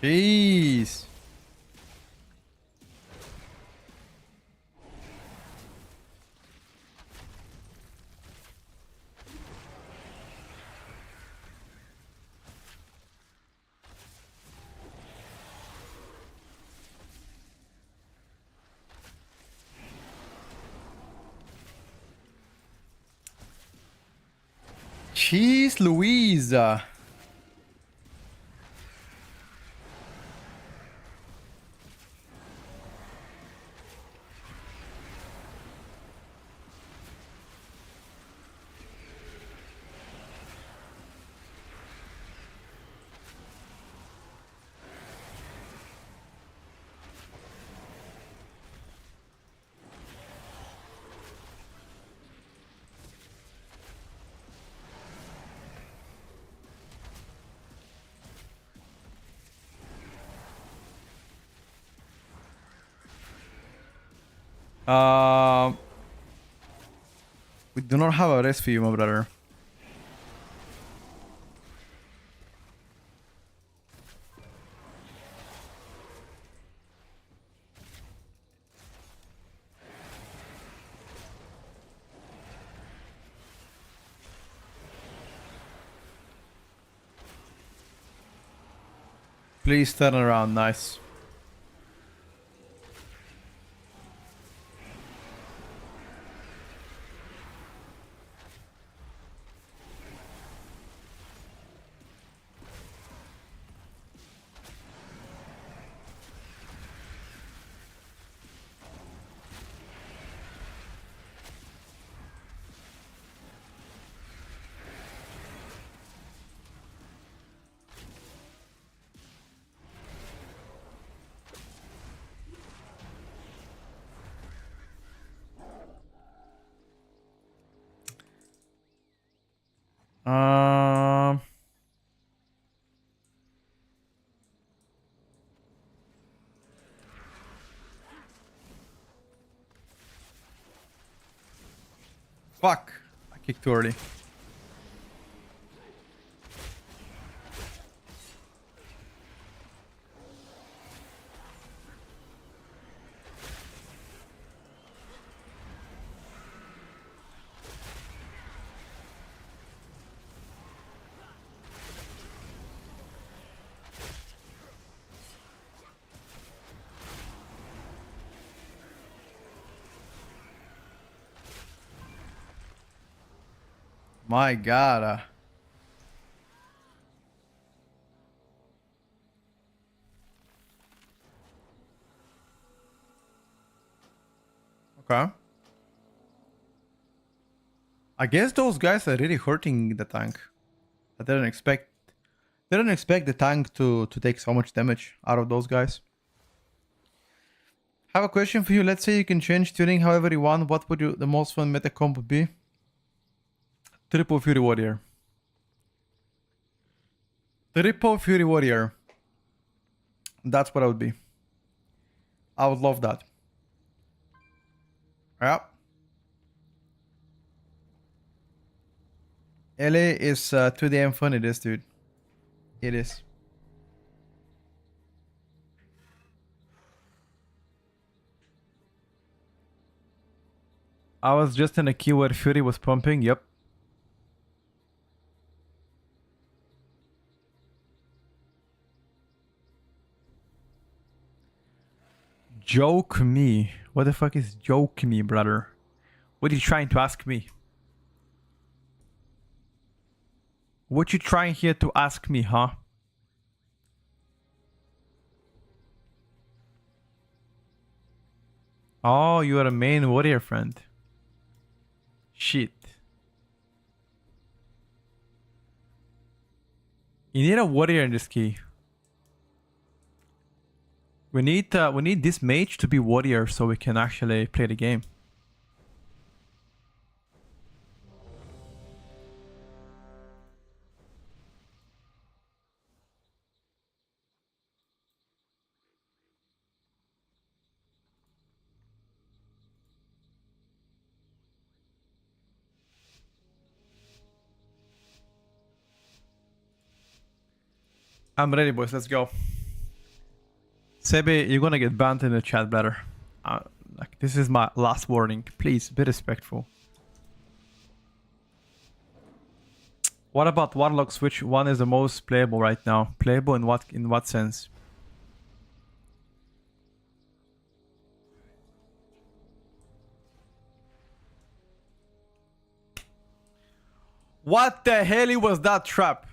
Speaker 1: Jeez. Jeez Louise. We do not have a rest for you, my brother. Please turn around, nice. Um, Fuck. I kicked too early. My god. Okay. I guess those guys are really hurting the tank. I didn't expect the tank to take so much damage out of those guys. Have a question for you. Let's say you can change tuning however you want. What would you the most fun meta comp be? Triple Fury Warrior. Triple Fury Warrior. That's what I would be. I would love that. Yeah. LA is too damn fun. It is, dude. It is. I was just in a queue where Fury was pumping. Yep. Joke me. What the fuck is joke me, brother? What are you trying to ask me? What you trying here to ask me, huh? Oh, you are a main warrior friend. Shit. You need a warrior in this key. We need this mage to be warrior so we can actually play the game. I'm ready, boys. Let's go. Sebe, you're gonna get banned in the chat, brother. Like, this is my last warning. Please be respectful. What about Warlocks? Which one is the most playable right now? Playable in what sense? What the hell was that trap?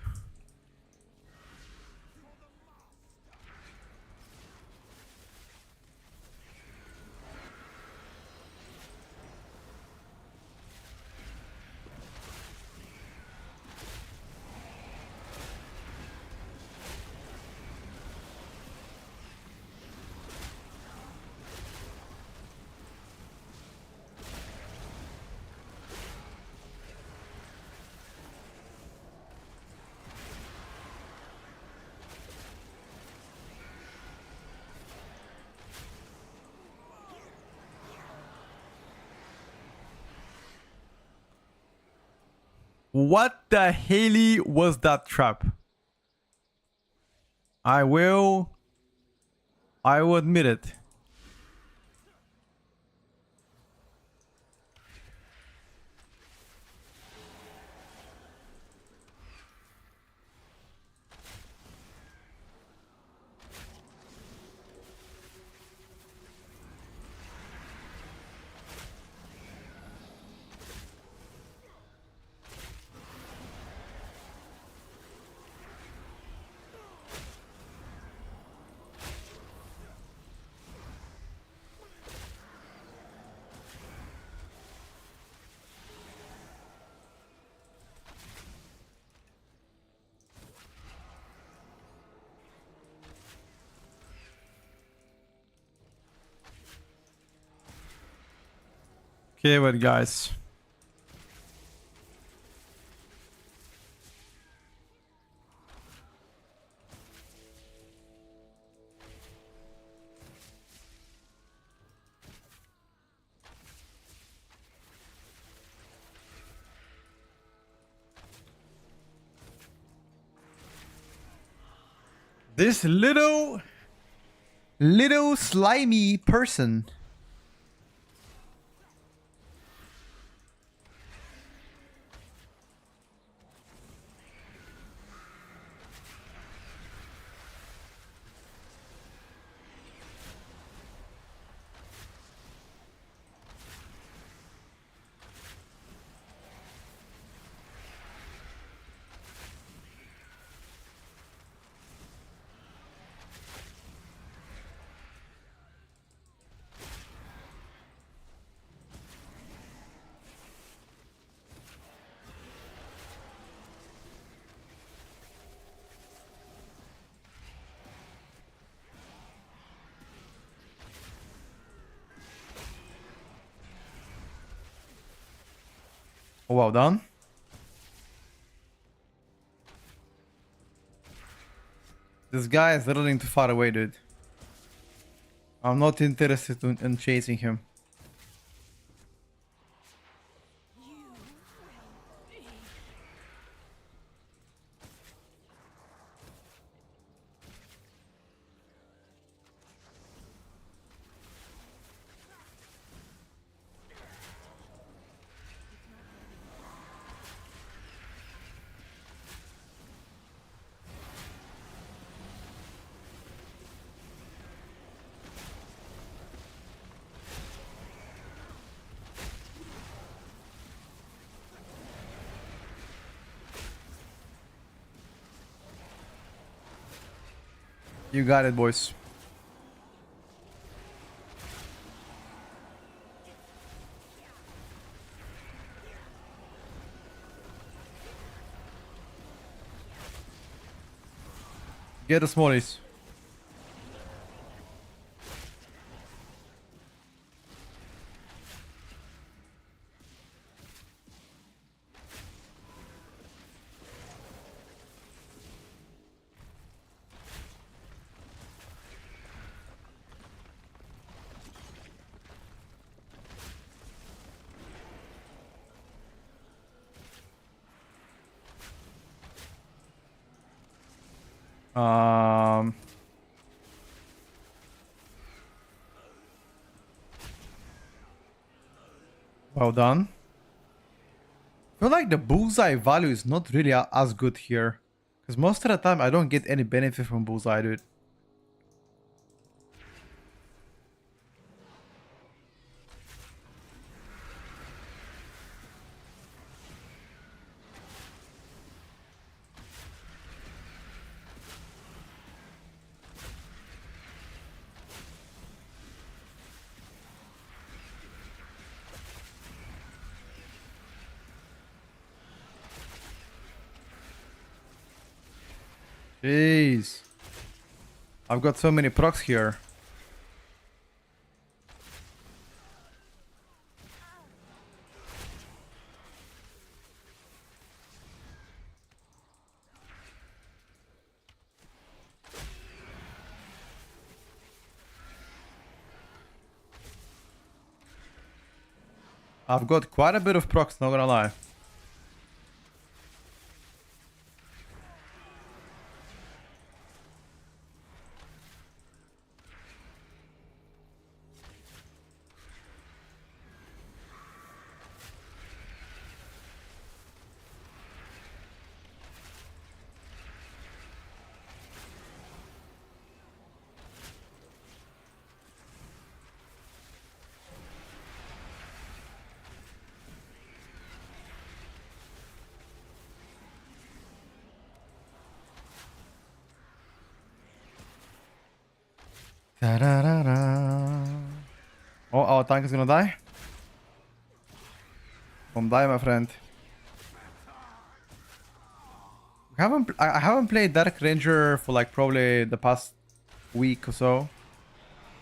Speaker 1: What the hell was that trap? I will admit it. Okay, but guys. This little slimy person. Well done. This guy is running too far away, dude. I'm not interested in chasing him. You got it, boys. Get the smallies. Well done. I feel like the bullseye value is not really as good here. Because most of the time I don't get any benefit from bullseye, dude. Jeez. I've got so many procs here. I've got quite a bit of procs, not gonna lie. Da-da-da-da. Oh, our tank is gonna die. Don't die, my friend. I haven't played Dark Ranger for like probably the past week or so.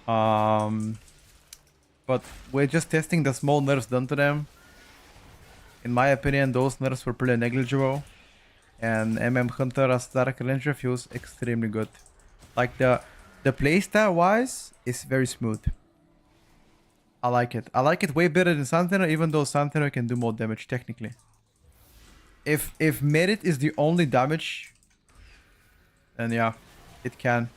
Speaker 1: But we're just testing the small nerfs done to them. In my opinion, those nerfs were pretty negligible. And Hunter as Dark Ranger feels extremely good. Like the playstyle wise is very smooth. I like it. I like it way better than Sentinel, even though Sentinel can do more damage technically. If merit is the only damage, then yeah, it can.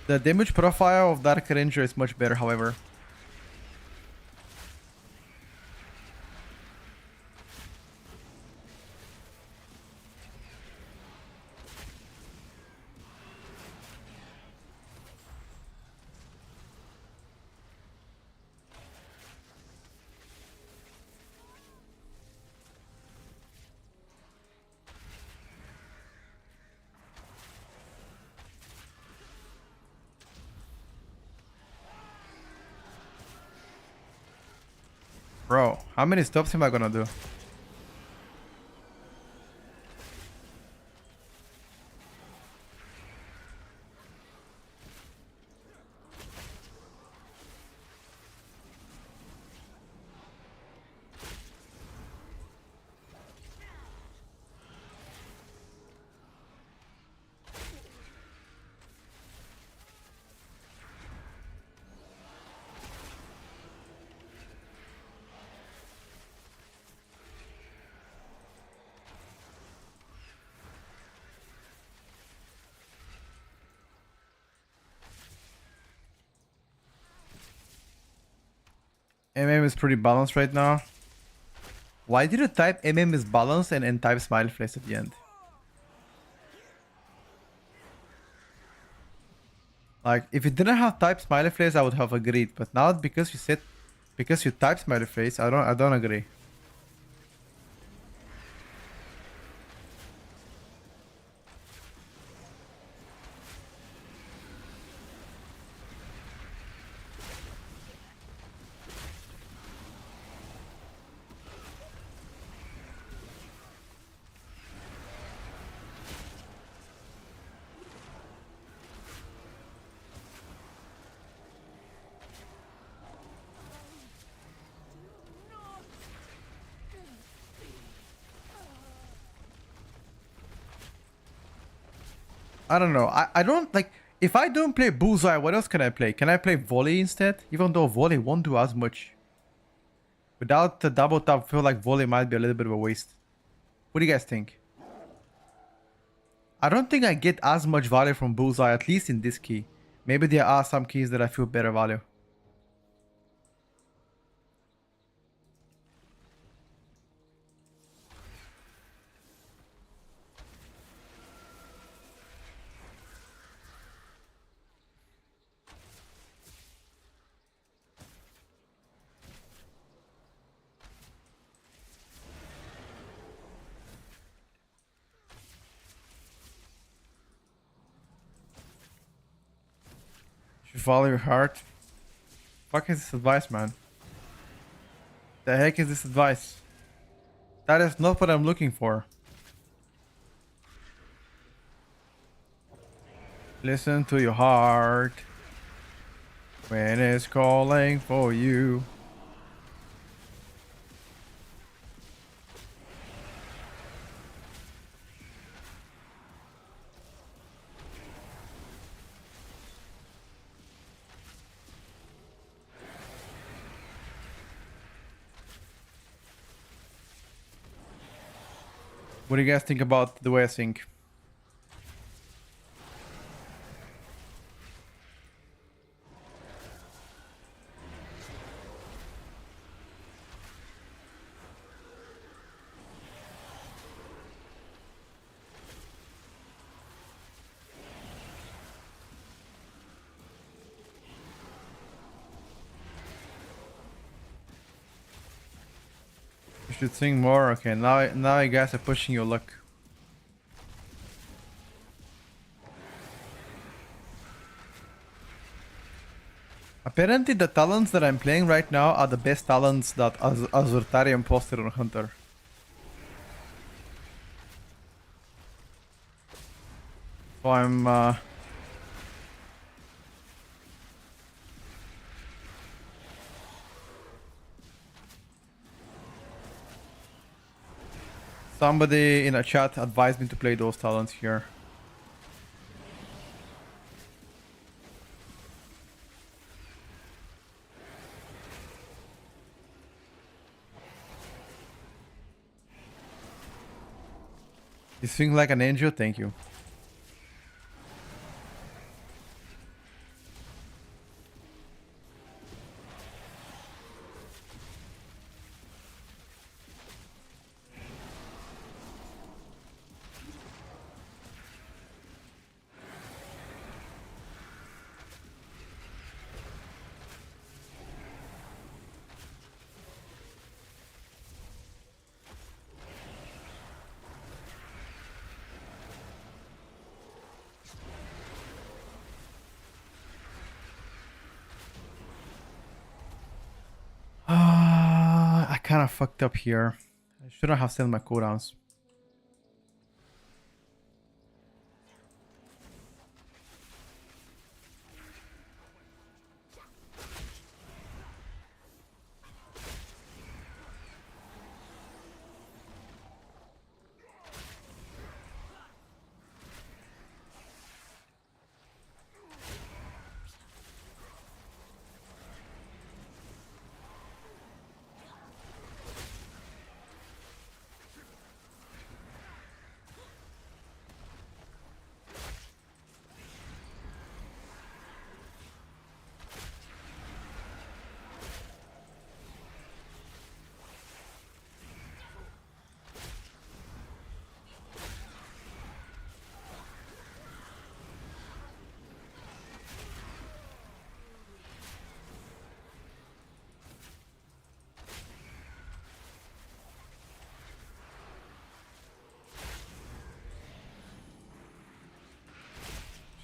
Speaker 1: The damage profile of Dark Ranger is much better, however. Bro, how many stops am I gonna do? MM is pretty balanced right now. Why did you type MM is balanced and then type smile face at the end? Like, if you didn't have type smiley face, I would have agreed. But now because you type smiley face, I don't agree. I don't know. I don't like, if I don't play Bullseye, what else can I play? Can I play Volley instead? Even though Volley won't do as much. Without the double tap, I feel like Volley might be a little bit of a waste. What do you guys think? I don't think I get as much value from Bullseye, at least in this key. Maybe there are some keys that I feel better value. You follow your heart. Fuck is this advice, man? The heck is this advice? That is not what I'm looking for. Listen to your heart when it's calling for you. What do you guys think about the way I think? You should think more. Okay, now you guys are pushing your luck. Apparently the talents that I'm playing right now are the best talents that Azurtarian posted on Hunter. So I'm somebody in a chat advised me to play those talents here. You swing like an angel, thank you. I kind of fucked up here. I shouldn't have sent my cooldowns.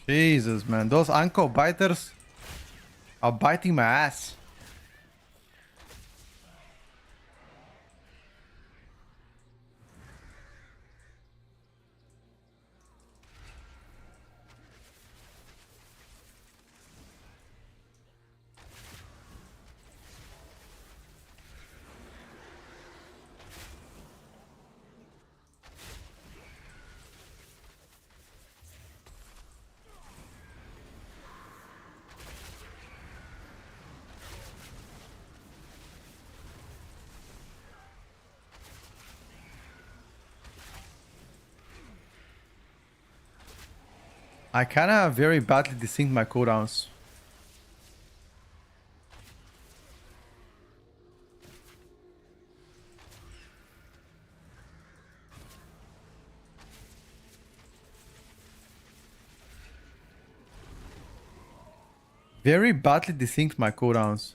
Speaker 1: Jesus, man. Those ankle biters are biting my ass. I kind of very badly desynced my cooldowns. Very badly desynced my cooldowns.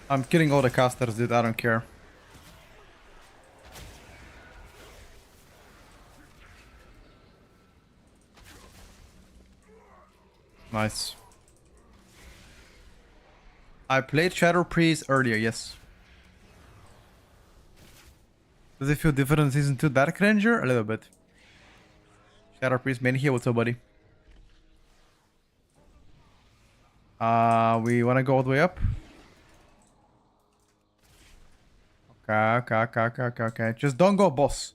Speaker 1: I'm killing all the casters, dude. I don't care. Nice. I played Shadow Priest earlier, yes. Does it feel different in Season 2 Dark Ranger? A little bit. Shadow Priest main here, what's up, buddy? We wanna go all the way up? Okay. Just don't go boss.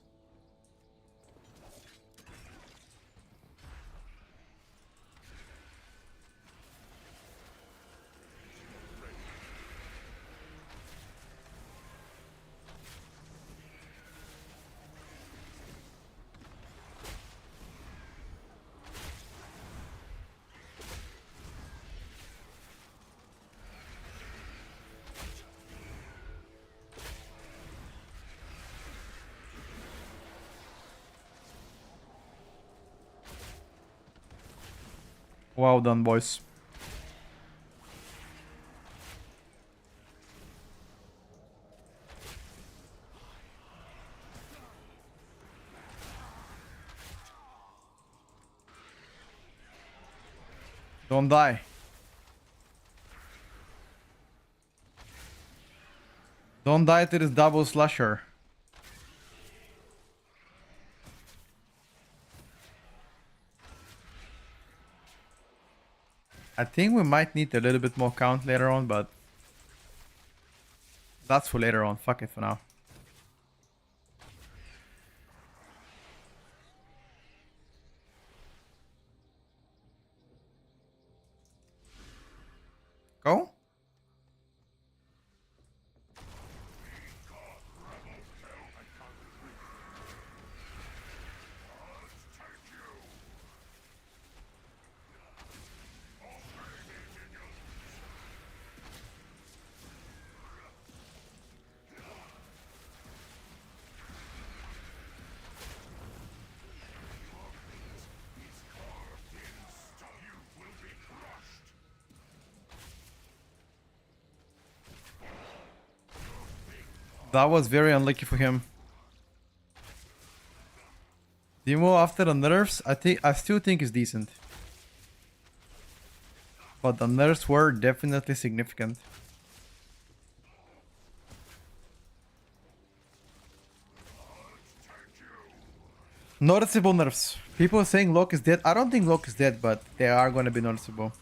Speaker 1: Well done, boys. Don't die. Don't die to this double slasher. I think we might need a little bit more count later on, but that's for later on. Fuck it for now. Go. That was very unlucky for him. Demo after the nerfs, I still think is decent. But the nerfs were definitely significant. Noticeable nerfs. People are saying Locke is dead. I don't think Locke is dead, but they are going to be noticeable.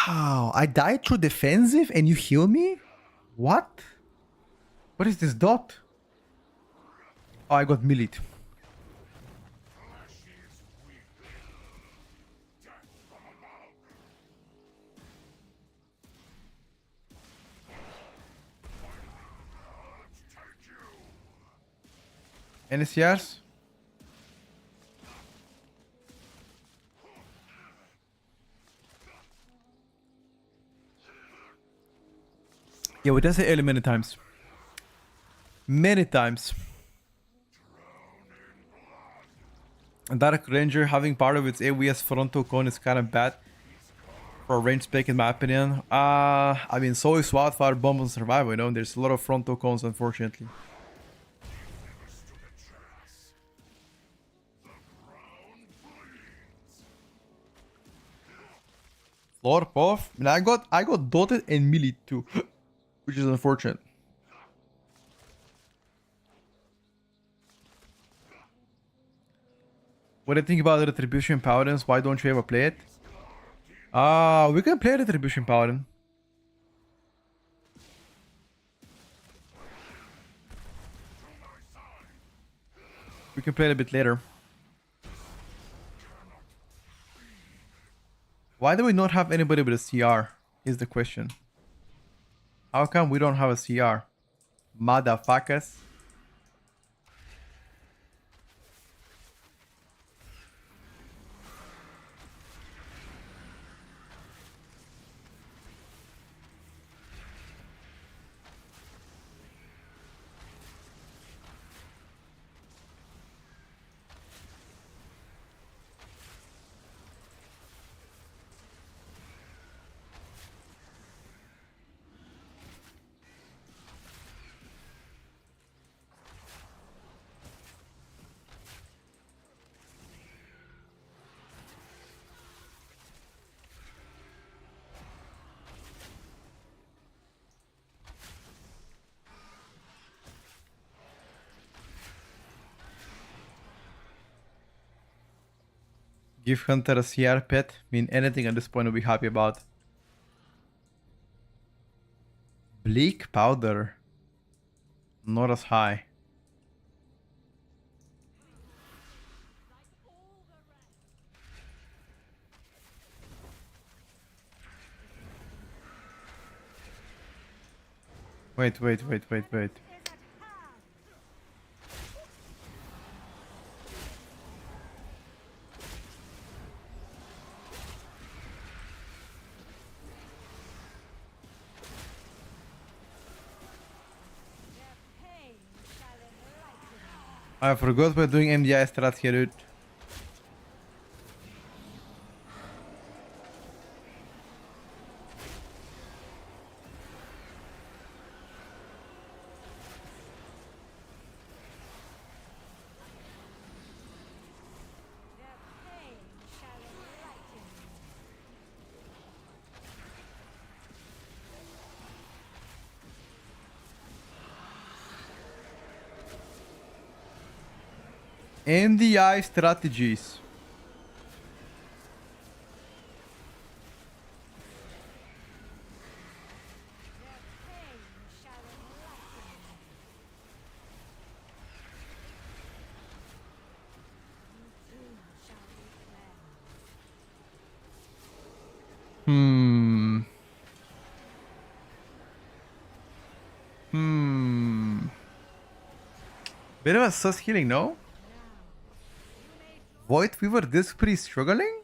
Speaker 1: Wow, I died through defensive and you heal me? What? What is this dot? Oh, I got melee. Any CRs? Yeah, we did say early many times. Many times. Dark Ranger having part of its AWS frontal cone is kind of bad for a range spec in my opinion. I mean, so is Wildfire Bomb on Survival, you know, there's a lot of frontal cones unfortunately. Floor off. I mean, I got dotted and melee too, which is unfortunate. What do you think about the Retribution Paladins? Why don't you ever play it? We can play Retribution Paladin. We can play it a bit later. Why do we not have anybody with a CR? Is the question. How come we don't have a CR? Motherfuckers. Give Hunter a CR pet. I mean, anything at this point I'll be happy about. Bleak powder. Not as high. Wait. I forgot we're doing MDI strat here, dude. NDI strategies. Hmm. Bit of a sus healing, no? Void Weaver this pretty struggling?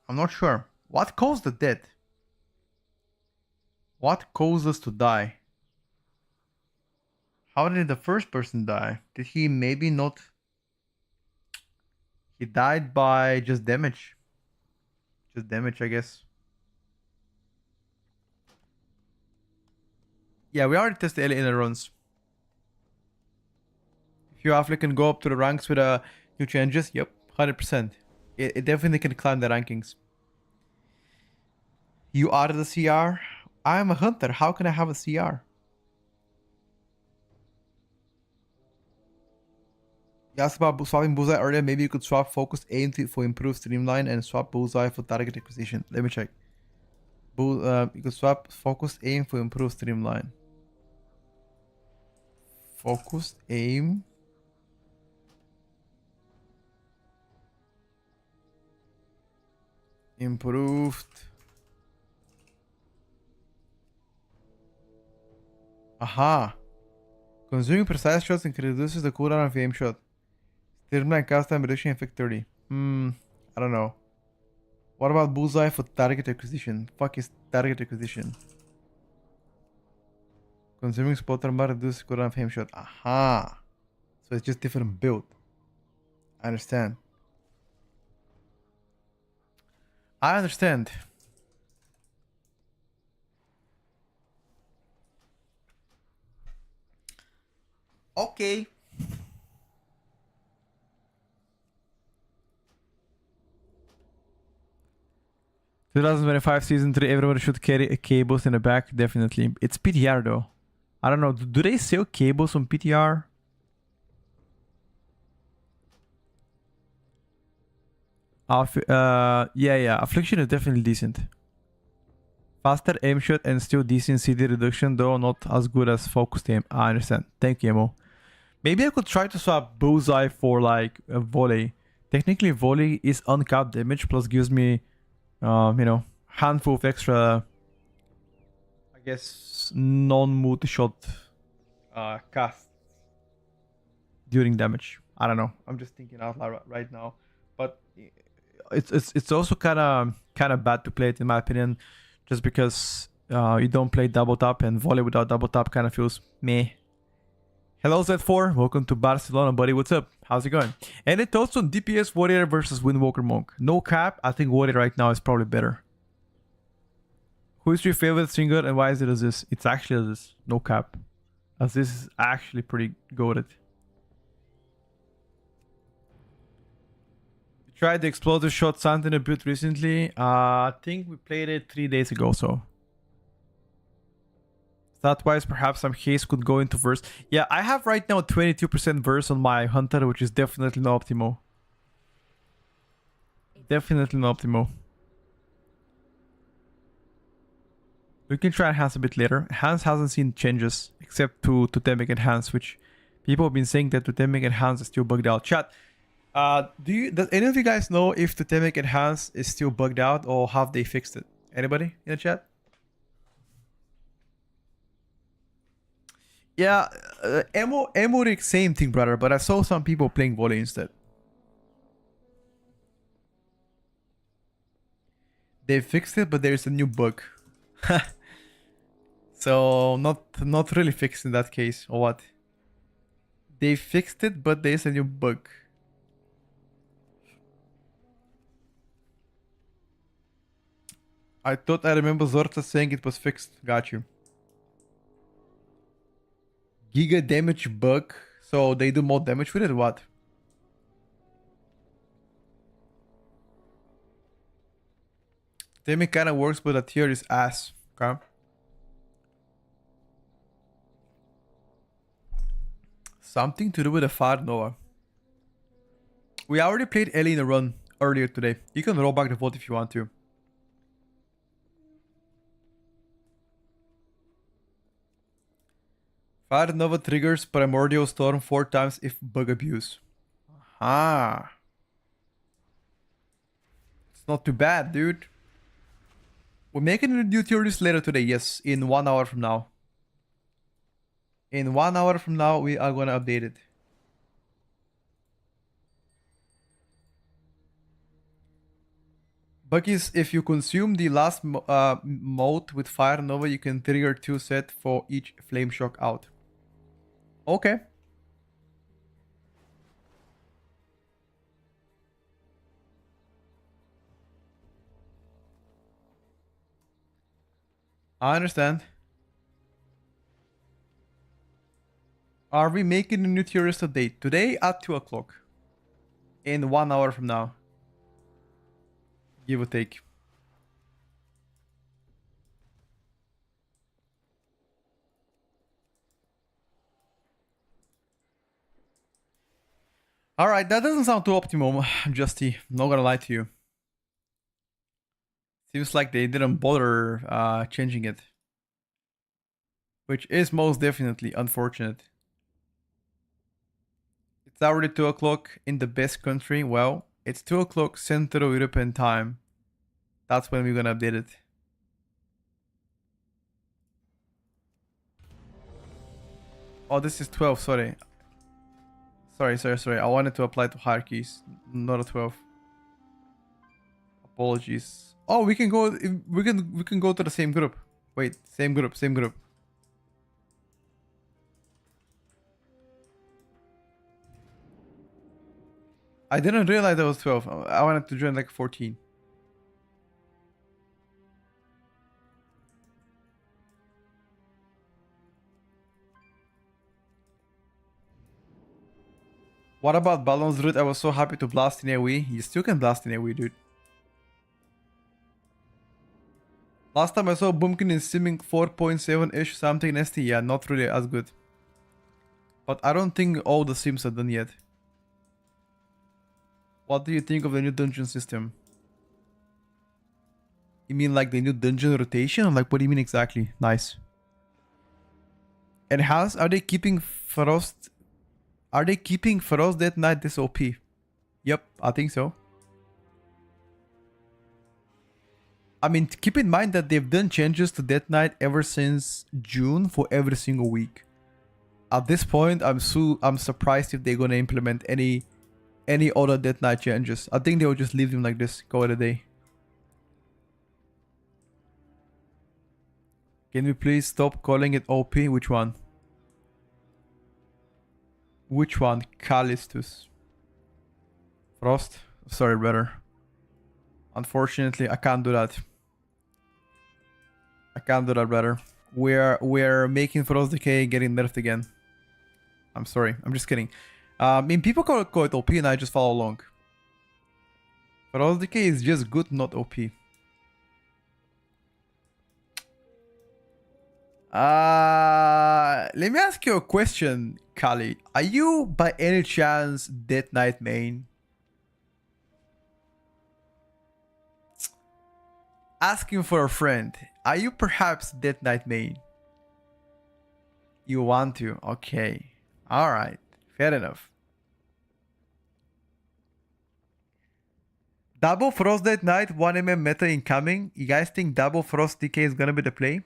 Speaker 1: I'm not sure. What caused the death? What caused us to die? How did the first person die? Did he maybe not... He died by just damage. Just damage, I guess. Yeah, we already tested early inner runs. If you Affleck can go up to the ranks with new changes, yep, 100%. It definitely can climb the rankings. You are the CR? I am a hunter. How can I have a CR? You asked about swapping Bullseye earlier. Maybe you could swap Focused Aim for improved streamline and swap Bullseye for target acquisition. Let me check. You could swap Focused Aim for improved streamline. Focused Aim. Improved. Aha. Consuming precise shots reduces the cooldown of the aim shot. Streamline cast time reduction effect 30. I don't know. What about Bullseye for target acquisition? Fuck is target acquisition. Consuming spotter bar reduces cooldown of aim shot. Aha. So it's just different build. I understand. I understand. Okay. ...2025 Season 3, everybody should carry a cables in the back, definitely. It's PTR though. I don't know, do they sell cables on PTR? Yeah, Affliction is definitely decent. Faster aim shot and still decent CD reduction, though not as good as focused aim. I understand. Thank you, Emo. Maybe I could try to swap Bullseye for like a volley. Technically, volley is uncapped damage plus gives me, you know, handful of extra, I guess, non-multi-shot casts during damage. I don't know. I'm just thinking out loud right now, but it's also kind of bad to play it in my opinion, just because you don't play double tap, and volley without double tap kind of feels meh. Hello Z4, welcome to Barcelona, buddy. What's up? How's it going? And it's also DPS Warrior versus Windwalker Monk. No cap, I think Warrior right now is probably better. Who is your favorite singer and why is it Aziz? It's actually Aziz, no cap. Aziz is actually pretty goated. You tried the explosive shot Santin a bit recently. I think we played it 3 days ago, so. Stat-wise, perhaps some haste could go into verse. Yeah, I have right now 22% verse on my hunter, which is definitely not optimal. Definitely not optimal. We can try Enhance a bit later. Enhance hasn't seen changes except to Totemic Enhance, which people have been saying that Totemic Enhance is still bugged out. Chat, does any of you guys know if Totemic Enhance is still bugged out or have they fixed it? Anybody in the chat? Yeah, Emoric, same thing, brother, but I saw some people playing volley instead. They fixed it, but there's a new bug. So not really fixed in that case, or what? They fixed it, but there's a new bug. I thought I remember Zorta saying it was fixed. Got you. Giga damage bug. So they do more damage with it, or what? Damage kinda works, but the tier is ass. Okay. Something to do with the Fire Nova. We already played Ellie in a run earlier today. You can roll back the vote if you want to. Fire Nova triggers Primordial Storm 4 times if bug abuse. Ah. It's not too bad, dude. We're making a new tier list later today, yes, in 1 hour from now. In 1 hour from now, we are gonna update it. Buggies, if you consume the last mode with Fire Nova, you can trigger 2 set for each Flame Shock out. Okay. I understand. Are we making a new tier list update? Today at 2 o'clock. In 1 hour from now. Give or take. Alright, that doesn't sound too optimum, Justy. Not gonna lie to you. Seems like they didn't bother changing it. Which is most definitely unfortunate. It's already 2 o'clock in the best country. Well, it's 2 o'clock Central European time. That's when we're gonna update it. Oh, this is 12, sorry. Sorry. I wanted to apply to hierarchies, not a 12. Apologies. Oh, we can go to the same group. Wait, same group. I didn't realize that was 12. I wanted to join like 14. What about Balloon's route? I was so happy to blast in AoE. You still can blast in AoE, dude. Last time I saw Boomkin in Simming 4.7-ish something nasty. Yeah, not really as good. But I don't think all the sims are done yet. What do you think of the new dungeon system? You mean like the new dungeon rotation? Or like what do you mean exactly? Nice. And are they keeping Frost? Are they keeping Frost Death Knight this OP? Yep, I think so. I mean, keep in mind that they've done changes to Death Knight ever since June for every single week. At this point, I'm surprised if they're gonna implement any other Death Knight changes. I think they will just leave them like this. Call it a day. Can we please stop calling it OP? Which one? Which one? Callistus. Frost? Sorry, brother. Unfortunately, I can't do that. I can't do that, brother. We're making Frost Decay getting nerfed again. I'm sorry. I'm just kidding. I mean, people call it OP and I just follow along. Frost Decay is just good, not OP. Let me ask you a question, Kali. Are you by any chance Dead Knight main? Asking for a friend. Are you perhaps Dead Knight main? You want to? Okay. Alright. Fair enough. Double Frost Dead Knight, 1mm meta incoming. You guys think Double Frost DK is gonna be the play?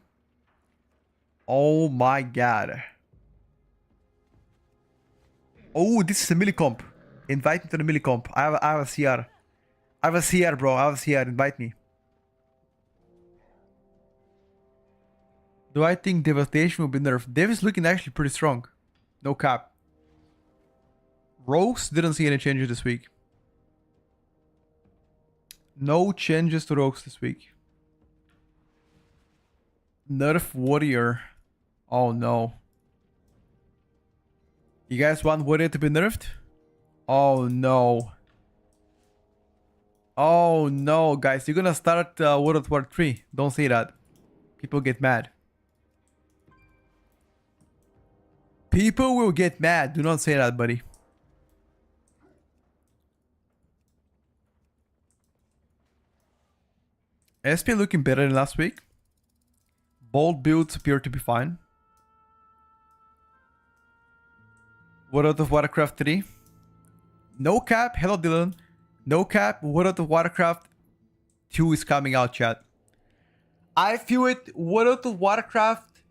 Speaker 1: Oh my god. Oh, this is a millicomp. Invite me to the millicomp. I have a CR. I have a CR, bro. I have a CR. Invite me. Do I think Devastation will be nerfed? Dev is looking actually pretty strong. No cap. Rogues didn't see any changes this week. No changes to Rogues this week. Nerf Warrior. Oh no. You guys want Warrior to be nerfed? Oh no. Oh no, guys. You're gonna start World of War 3. Don't say that. People get mad. People will get mad. Do not say that, buddy. SP looking better than last week. Bold builds appear to be fine. World of Warcraft 3. No cap. Hello, Dylan. No cap. World of Warcraft 2 is coming out, chat. I feel it. World of Warcraft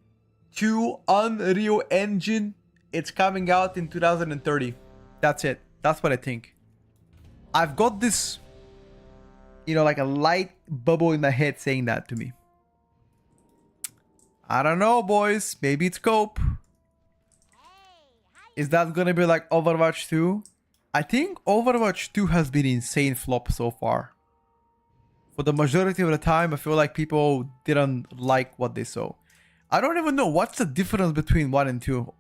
Speaker 1: 2 Unreal Engine. It's coming out in 2030. That's it. That's what I think. I've got this, you know, like a light bubble in my head saying that to me. I don't know, boys. Maybe it's Cope. Is that gonna be like Overwatch 2? I think Overwatch 2 has been insane flop so far. For the majority of the time, I feel like people didn't like what they saw. I don't even know what's the difference between 1 and 2.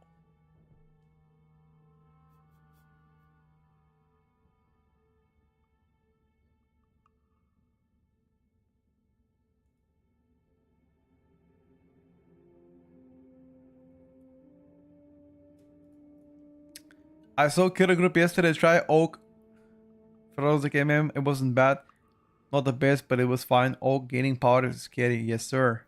Speaker 1: I saw Killer Group yesterday try Oak Frozen MM. It wasn't bad. Not the best, but it was fine. Oak gaining power is scary. Yes, sir.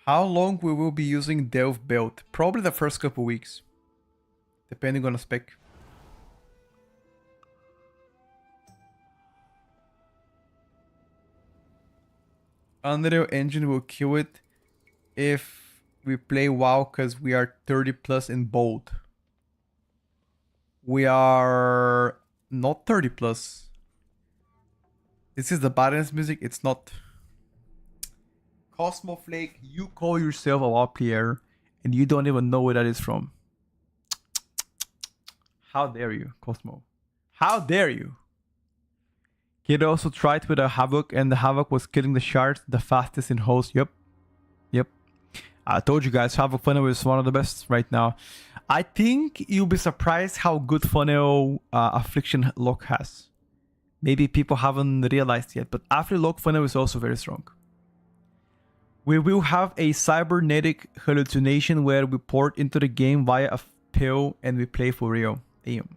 Speaker 1: How long we will be using Delve Belt? Probably the first couple weeks. Depending on the spec. Unreal Engine will kill it if we play WoW because we are 30 plus in bold. We are not 30 plus. This is the balance music. It's not. Cosmo Flake, you call yourself a WoW player and you don't even know where that is from. How dare you, Cosmo? How dare you? Kid also tried with a Havoc and the Havoc was killing the shards the fastest in host. Yep. I told you guys, Havoc funnel is one of the best right now. I think you'll be surprised how good funnel Affliction Lock has. Maybe people haven't realized yet, but Affliction Lock funnel is also very strong. We will have a cybernetic hallucination where we port into the game via a pill and we play for real. Damn.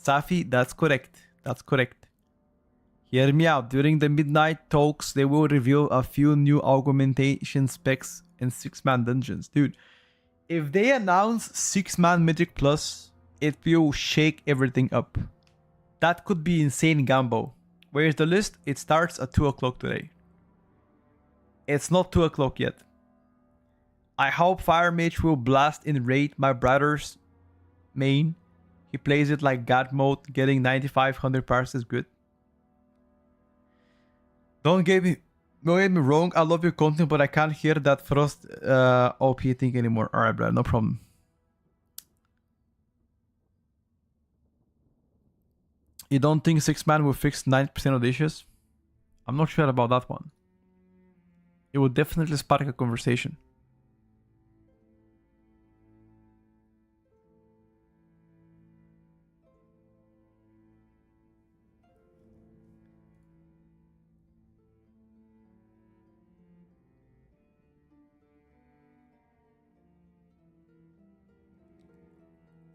Speaker 1: Safi, that's correct. That's correct. Hear me out. During the midnight talks, they will reveal a few new augmentation specs and 6-man dungeons. Dude, if they announce 6-man Mythic Plus, it will shake everything up. That could be insane gamble. Where's the list? It starts at 2 o'clock today. It's not 2 o'clock yet. I hope Fire Mage will blast in raid my brother's main. He plays it like God mode, getting 9500 parts is good. Don't get me wrong, I love your content, but I can't hear that Frost OP thing anymore. Alright, bro, no problem. You don't think 6-man will fix 90% of the issues? I'm not sure about that one. It would definitely spark a conversation.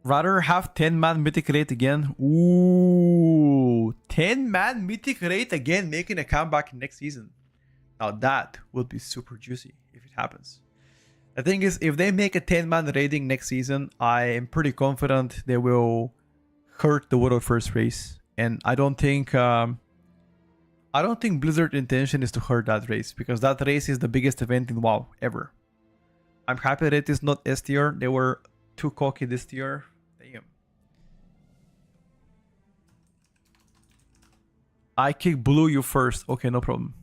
Speaker 1: Rather have 10-man mythic rate again. Ooh, 10-man mythic rate again, making a comeback next season. Now that would be super juicy if it happens. The thing is, if they make a 10-man rating next season, I am pretty confident they will hurt the World First race. And I don't think Blizzard's intention is to hurt that race, because that race is the biggest event in WoW ever. I'm happy that it is not S tier. They were too cocky this tier. Damn. I kick blue you first. Okay, no problem.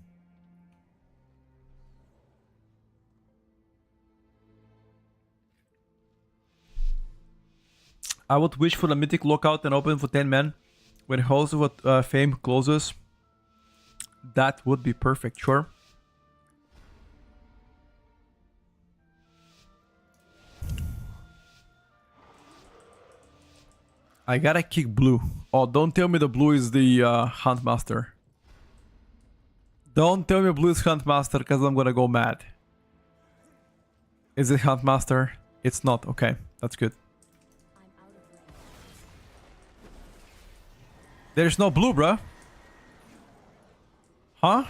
Speaker 1: I would wish for the mythic lockout and open for 10 men when Halls of Fame closes. That would be perfect, sure. I gotta kick blue. Oh, don't tell me the blue is the Huntmaster. Don't tell me blue is Huntmaster, because I'm gonna go mad. Is it Huntmaster? It's not. Okay, that's good. There's no blue, bruh. Huh?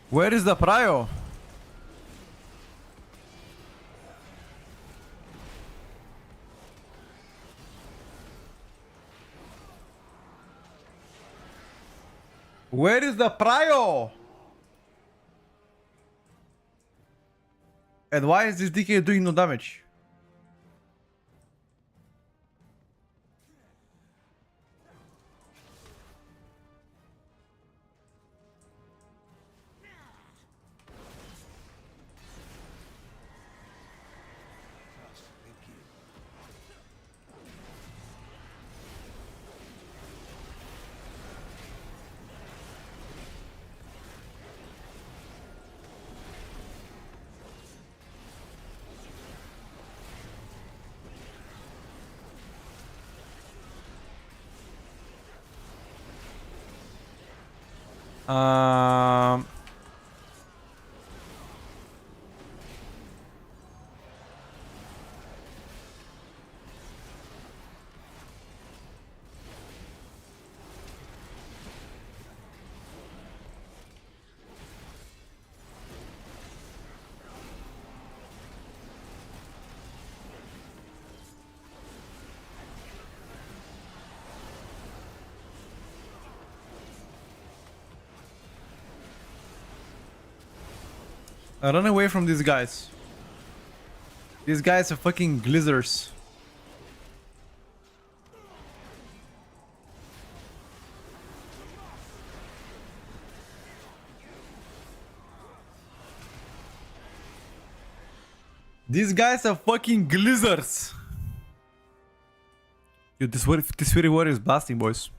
Speaker 1: Where is the prio? Where is the prio? And why is this DK doing no damage? Um, I run away from these guys. These guys are fucking glizzers. These guys are fucking glizzers. Dude, this Fury Warrior is blasting, boys.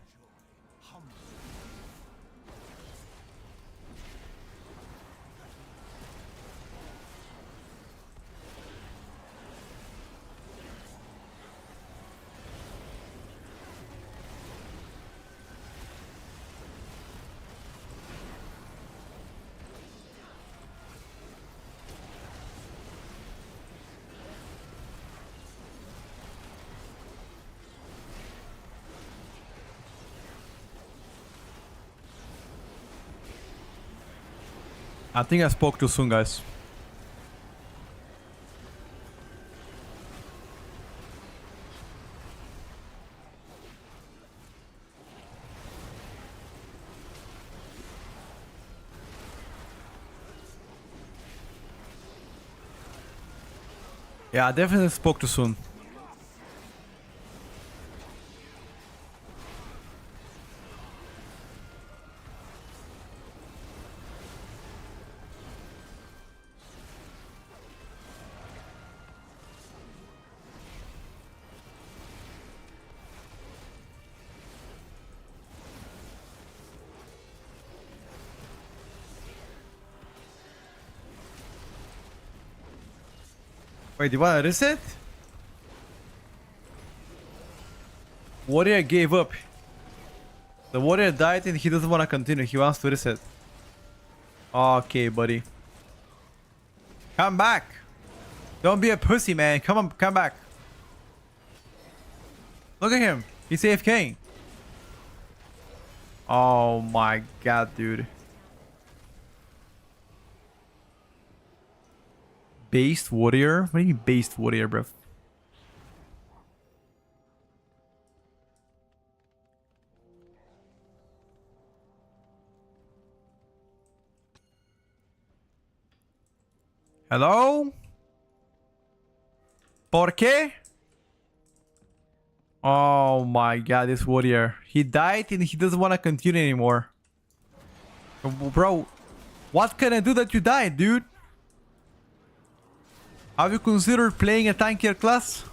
Speaker 1: I think I spoke too soon, guys. Yeah, I definitely spoke too soon. Wait, do you want to reset? Warrior gave up. The warrior died and he doesn't want to continue. He wants to reset. Okay, buddy. Come back. Don't be a pussy, man. Come on, come back. Look at him. He's AFK. Oh my god, dude. Based warrior? What do you mean based warrior, bro? Hello? ¿Por qué? Oh my god, this warrior. He died and he doesn't want to continue anymore. Bro, what can I do that you died, dude? Have you considered playing a tankier class?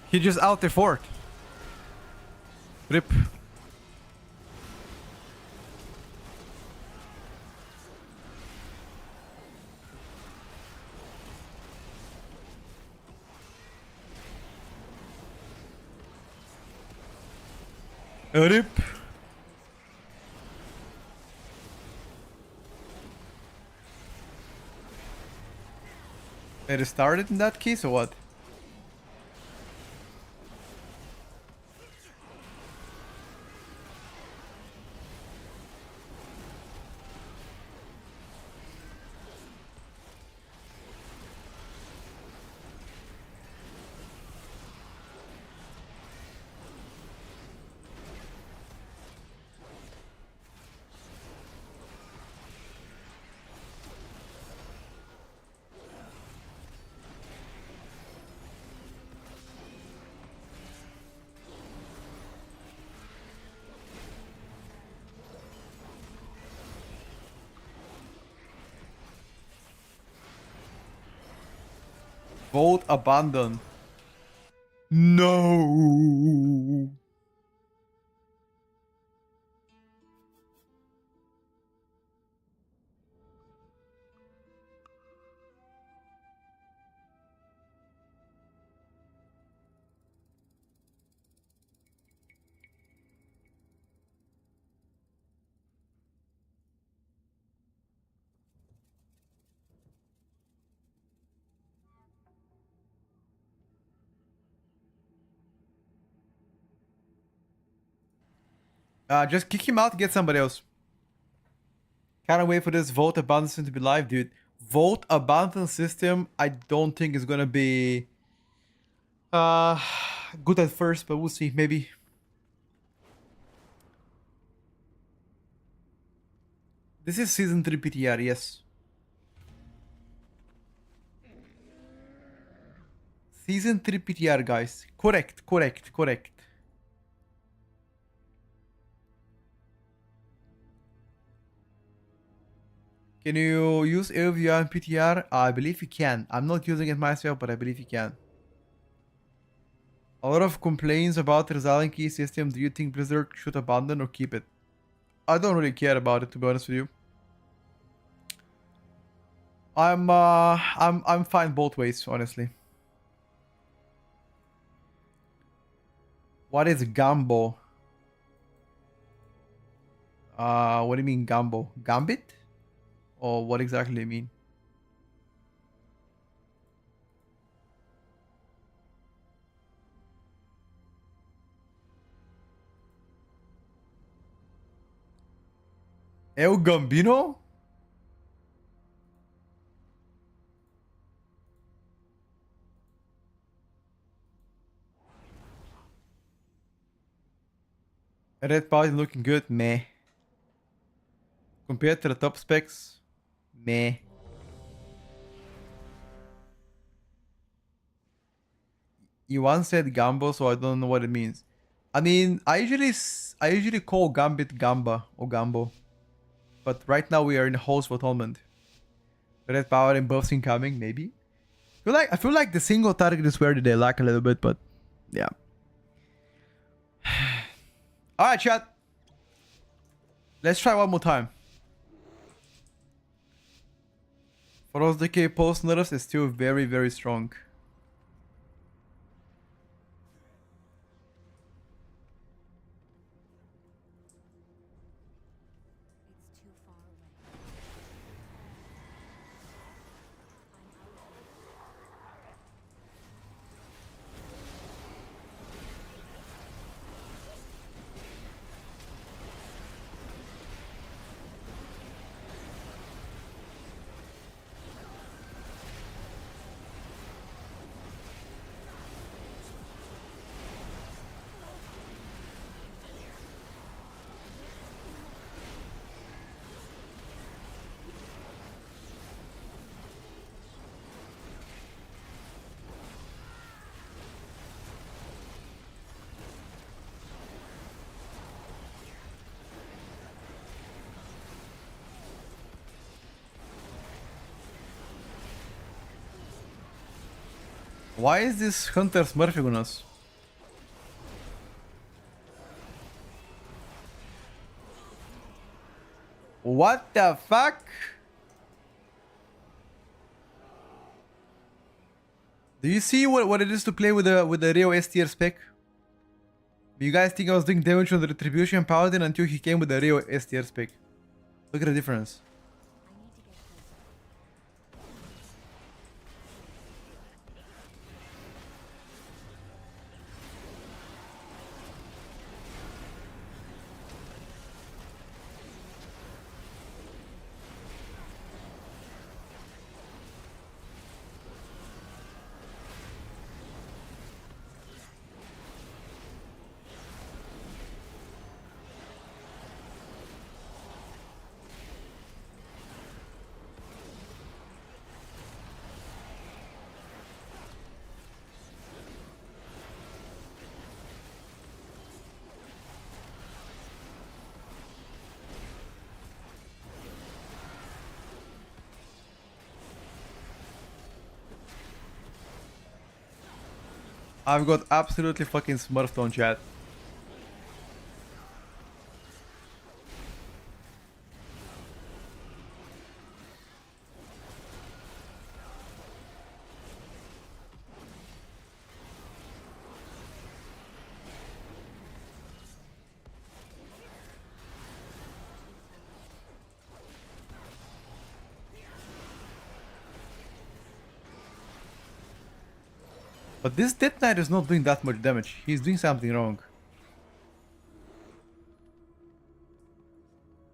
Speaker 1: He just out the fort. Rip. Rip. It started in that case or what? Vote abandoned. No. Just kick him out, get somebody else. Can't wait for this vote abandon system to be live, dude. Vote abandon system, I don't think is gonna be good at first, but we'll see. Maybe. This is season 3 PTR, yes. Season 3 PTR, guys. Correct, correct, correct. Can you use AOVR and PTR? I believe you can. I'm not using it myself, but I believe you can. A lot of complaints about the resolving key system. Do you think Blizzard should abandon or keep it? I don't really care about it, to be honest with you. I'm fine both ways, honestly. What is Gambo? What do you mean Gambo? Gambit? Or what exactly do you mean? El Gambino? Red Paladin looking good, meh. Compared to the top specs, meh. You once said Gambo, so I don't know what it means. I mean, I usually call Gambit Gamba or Gambo, but right now we are in a host for tournament. Red Paladin buffs incoming, maybe. I feel like the single target is where they lack a little bit, but yeah. All right, chat. Let's try one more time. Frost Decay post nerfs is still very, very strong.
Speaker 3: It's too far away.
Speaker 1: Why is this hunter smurfing on us? What the fuck? Do you see what it is to play with the Rio S tier spec? Do you guys think I was doing damage on the Retribution Paladin until he came with the Rio S tier spec? Look at the difference.
Speaker 3: I need to get closer.
Speaker 1: I've got absolutely fucking smurfed on chat. But this Death Knight is not doing that much damage. He's doing something wrong.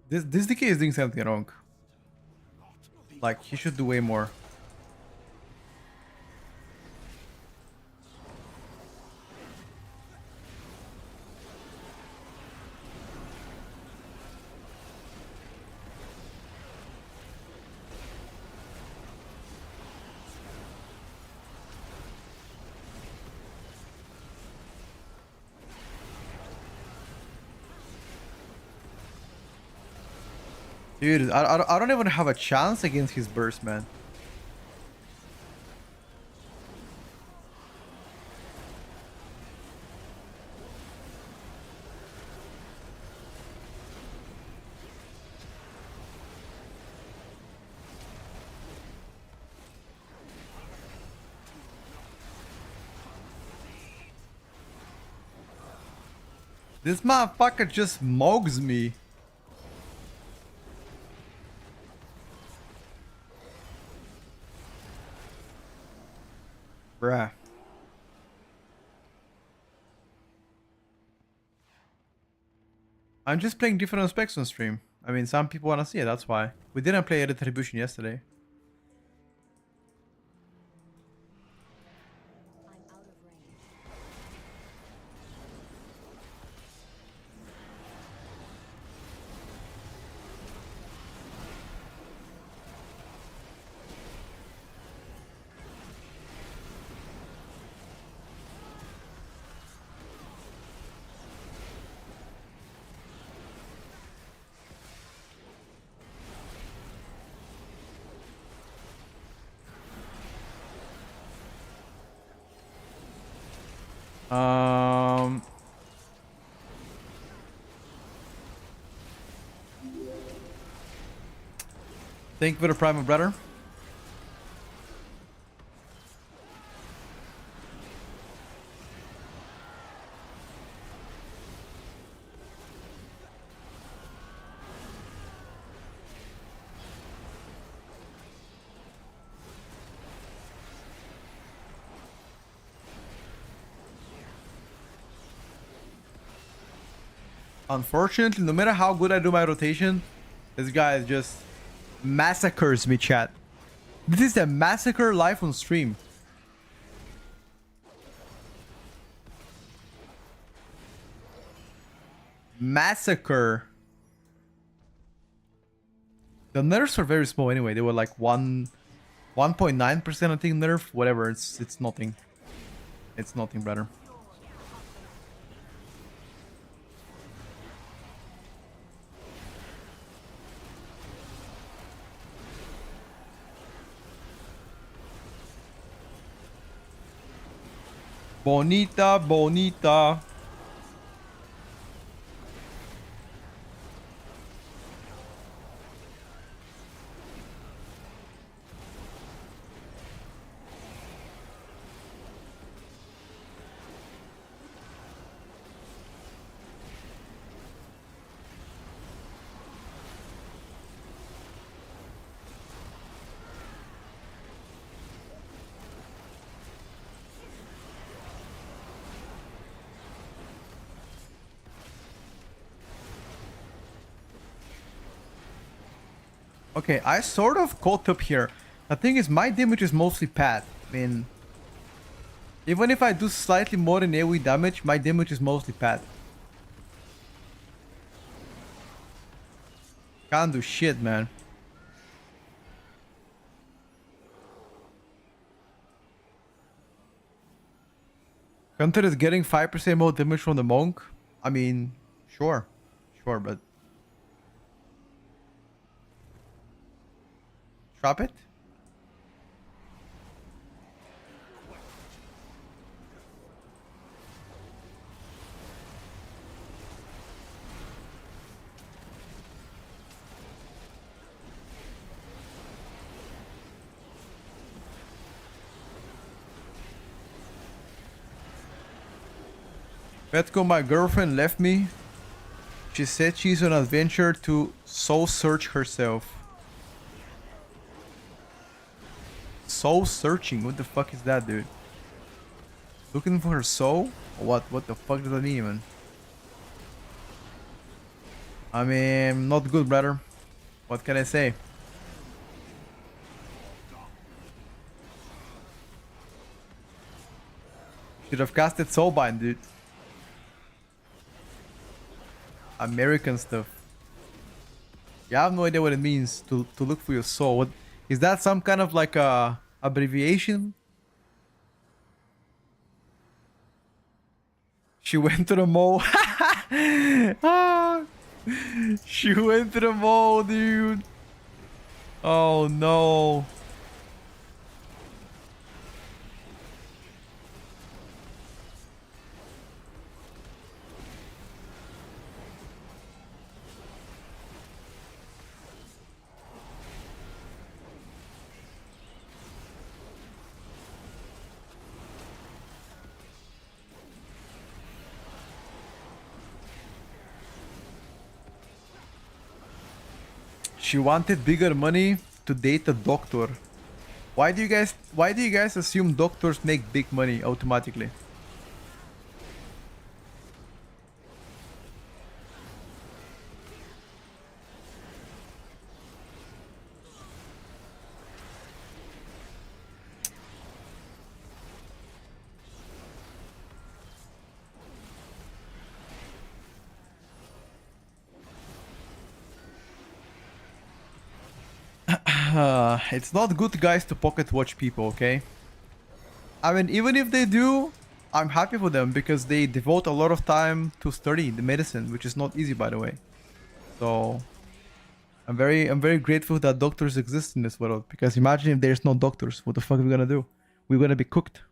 Speaker 1: This DK is doing something wrong. Like, he should do way more. Dude, I don't even have a chance against his burst, man. This motherfucker just mugs me. Bruh. I'm just playing different specs on stream. I mean, some people want to see it, that's why. We didn't play Retribution yesterday.
Speaker 5: I'm out of range.
Speaker 1: Thank you for the Prime, brother. Unfortunately, no matter how good I do my rotation, this guy just massacres me, chat. This is a massacre live on stream. Massacre. The nerfs are very small anyway. They were like 1.9% I think nerf. Whatever, it's nothing. It's nothing, brother. Bonita, bonita. Okay, I sort of caught up here. The thing is, my damage is mostly pad. I mean, even if I do slightly more in AoE damage, my damage is mostly pad. Can't do shit, man. Hunter is getting 5% more damage from the monk. I mean, sure. Sure, but... Drop it? Petco, my girlfriend, left me. She said she's on an adventure to soul search herself. Soul searching? What the fuck is that, dude? Looking for her soul? Or what? What the fuck does that mean, man? I mean, not good, brother. What can I say? Should have casted Soulbind, dude. American stuff. Yeah, I have no idea what it means to look for your soul. What is that? Some kind of like a abbreviation? She went to the mall. Ah, she went to the mall, dude. Oh no. She wanted bigger money to date a doctor. Why do you guys assume doctors make big money automatically? It's not good, guys, to pocket watch people, okay? I mean, even if they do, I'm happy for them because they devote a lot of time to study the medicine, which is not easy, by the way. So I'm very grateful that doctors exist in this world, because imagine if there's no doctors, what the fuck are we gonna do? We're gonna be cooked.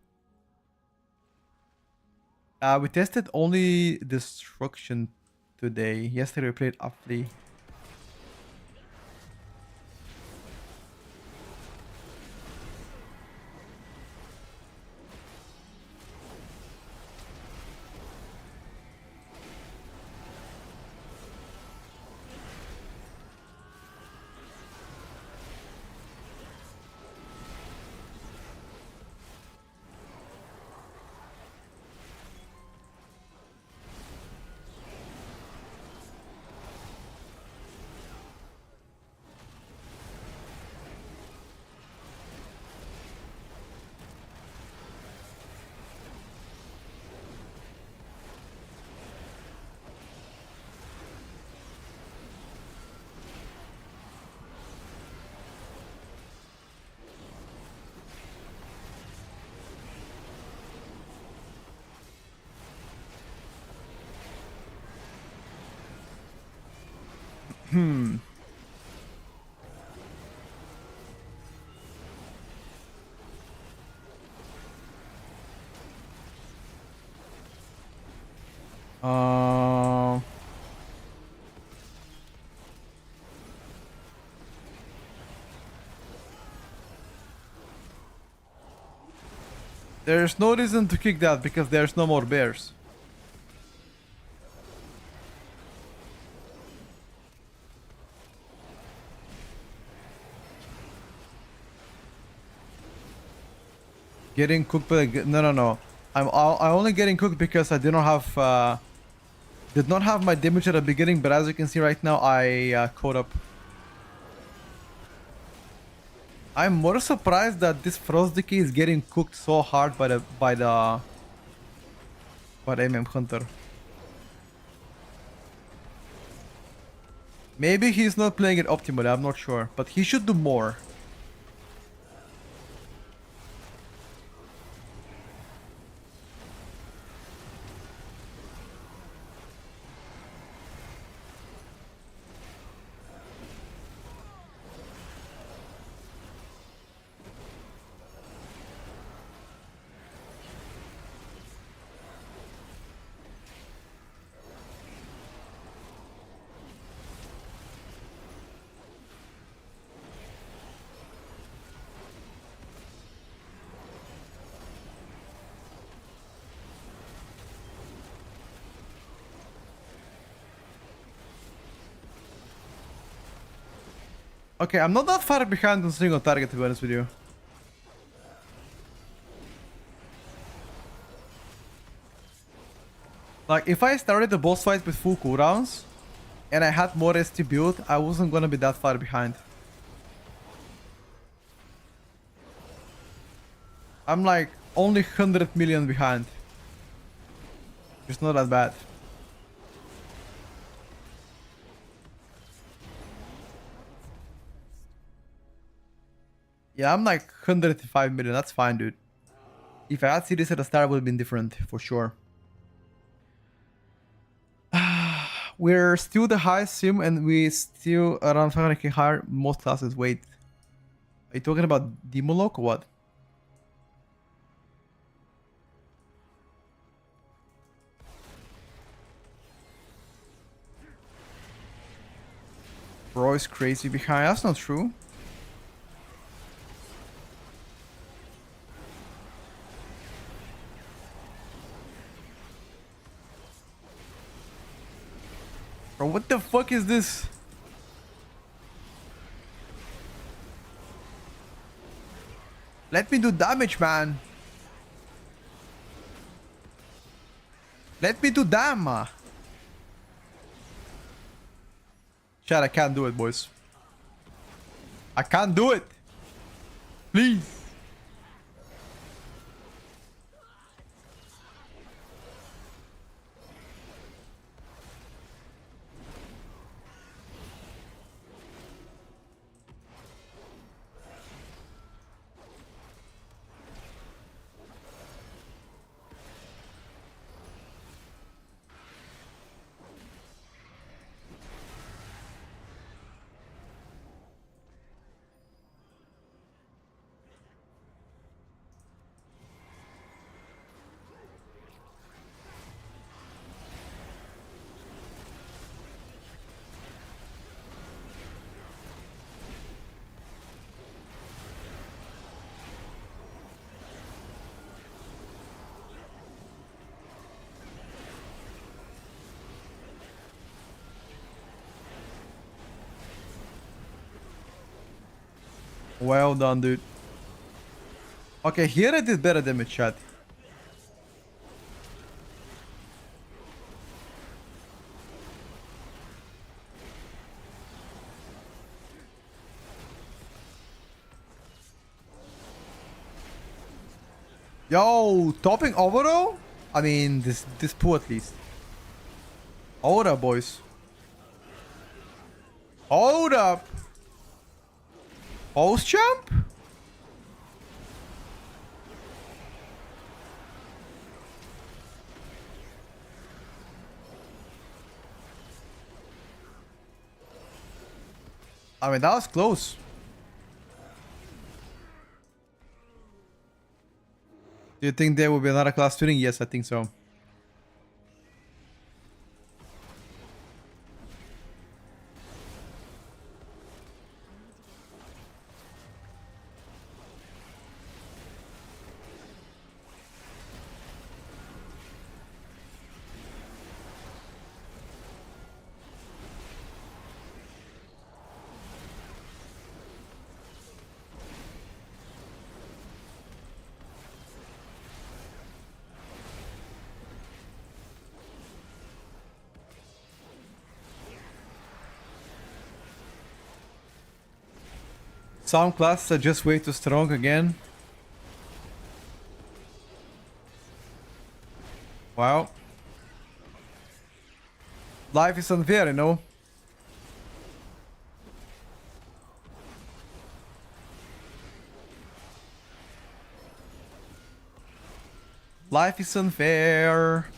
Speaker 1: We tested only destruction today. Yesterday we played Affley. Uh, there's no reason to kick that because there's no more bears. Getting cooked by no. I'm only getting cooked because I did not have my damage at the beginning, but as you can see right now, I caught up. I'm more surprised that this Frost Decay is getting cooked so hard by the MM Hunter. Maybe he's not playing it optimally, I'm not sure, but he should do more. Okay, I'm not that far behind on single target, to be honest with you. Like, if I started the boss fight with full cooldowns, and I had more ST build, I wasn't gonna be that far behind. I'm like only 100 million behind. It's not that bad. Yeah, I'm like 105 million. That's fine, dude. If I had series at the start, it would have been different for sure. We're still the highest sim, and we still around 500k higher most classes. Wait, are you talking about Demolock or what? Bro is crazy behind. That's not true. Bro, what the fuck is this? Let me do damage, man. Let me do damn. Chat, I can't do it, boys. I can't do it. Please. Well done, dude. Okay, here I did better damage, chat. Yo, topping overall? I mean, this pool at least. Hold up, boys. Hold up. Host champ? I mean, that was close. Do you think there will be another class tuning? Yes, I think so. Some classes are just way too strong again. Wow. Life is unfair, you know. Life is unfair.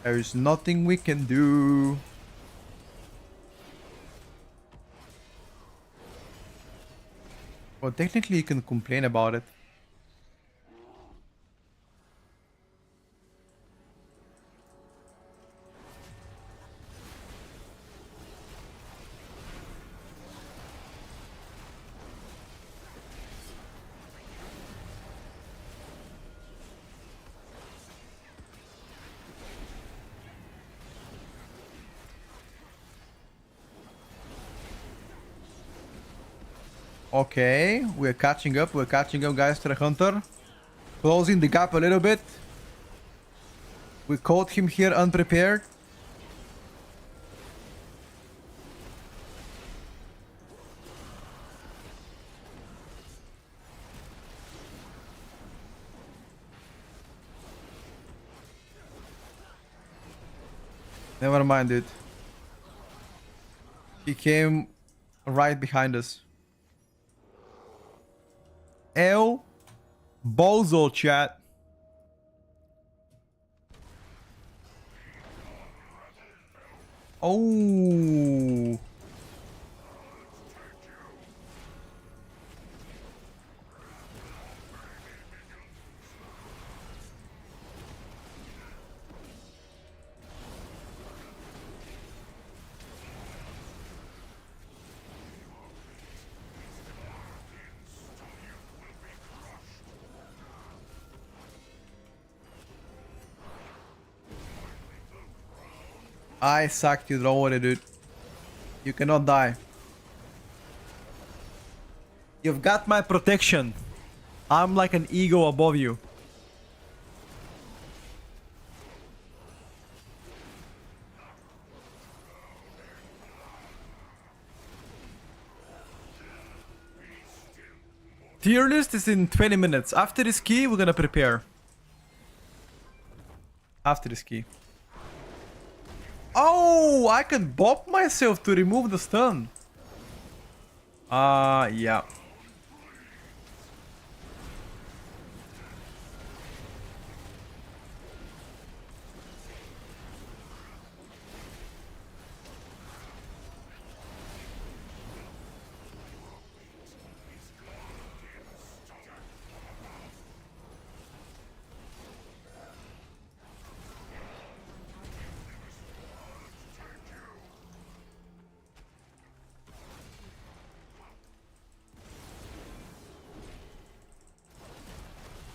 Speaker 1: There is nothing we can do. Well, technically you can complain about it. Okay, we're catching up guys to the hunter. Closing the gap a little bit. We caught him here unprepared. Never mind, dude. He came right behind us. El Bozo, chat. Oh. I sucked you, don't worry, dude. You cannot die. You've got my protection. I'm like an ego above you. Tier list is in 20 minutes. After this key, we're gonna prepare. After this key. Oh, I can bop myself to remove the stun. Yeah.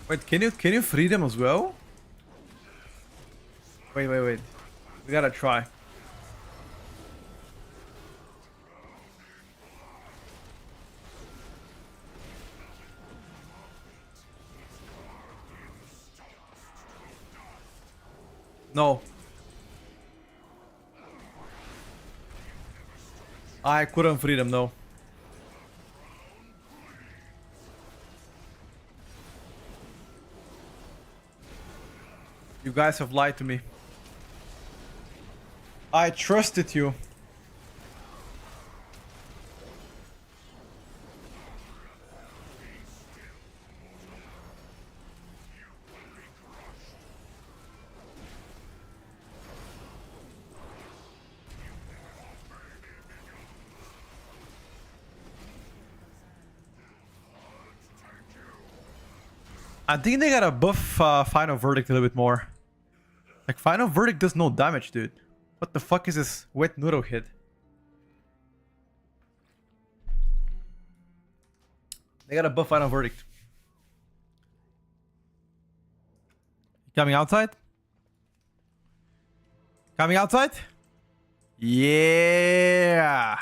Speaker 1: Wait, can you free them as well? Wait. We gotta try. No. I couldn't free them, no. You guys have lied to me. I trusted you. I think they gotta buff Final Verdict a little bit more. Like, Final Verdict does no damage, dude. What the fuck is this wet noodle hit? They gotta buff Final Verdict. Coming outside? Coming outside? Yeah!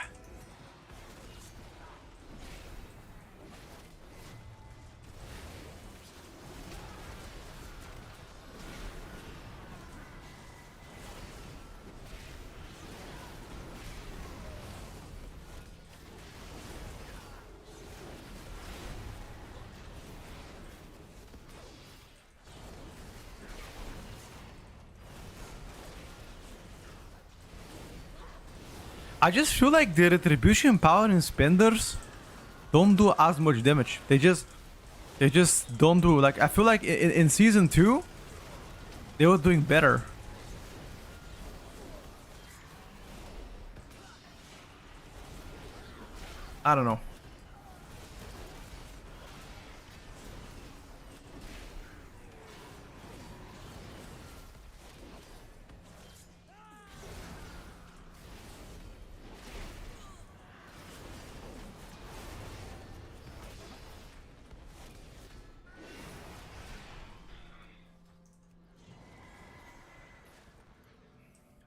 Speaker 1: I just feel like the retribution power in spenders don't do as much damage. They just don't do, like, I feel like in season 2 they were doing better. I don't know.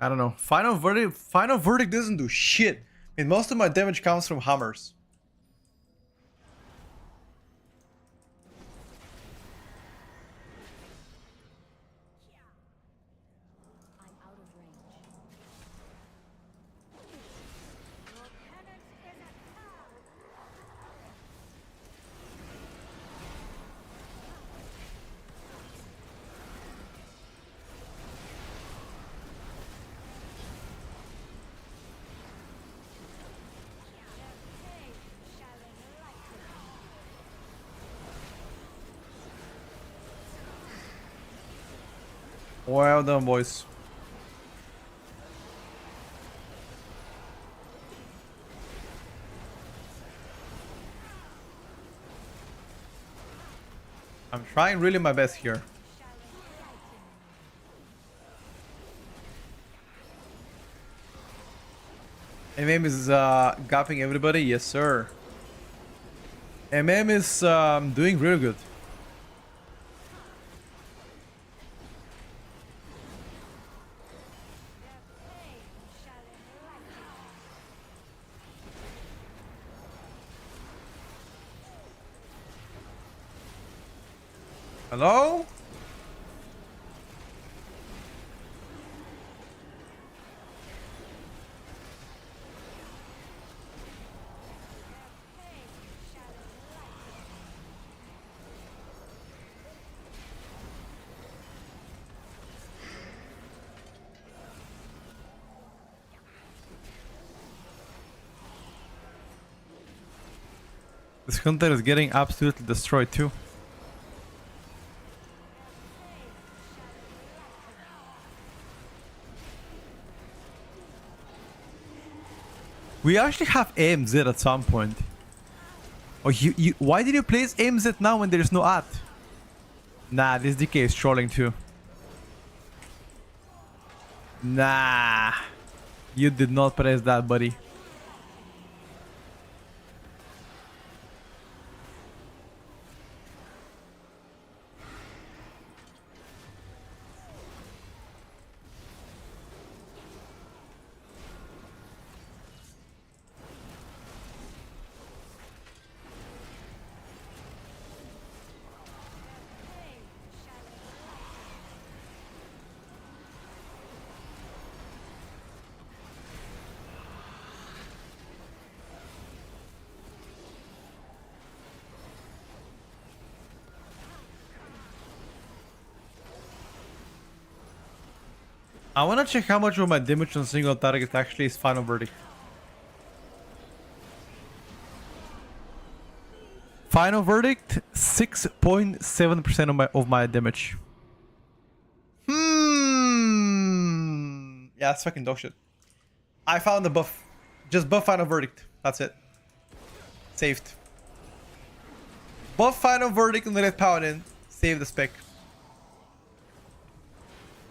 Speaker 1: I don't know. Final verdict doesn't do shit. I mean, most of my damage comes from hammers.
Speaker 5: I'm out of range. Your penance is at hand.
Speaker 1: Well done, boys. I'm trying really my best here. MM is gapping everybody. Yes, sir. MM is doing really good. Hello? This hunter is getting absolutely destroyed too. We actually have AMZ at some point. Oh, why did you place AMZ now when there's no at? Nah, this DK is trolling too. Nah. You did not press that, buddy. I wanna check how much of my damage on single target actually is final verdict. Final verdict, 6.7% of my damage. Yeah, it's fucking dog shit. I found the buff. Just buff final verdict. That's it. Saved. Buff final verdict on the red paladin. Save the spec.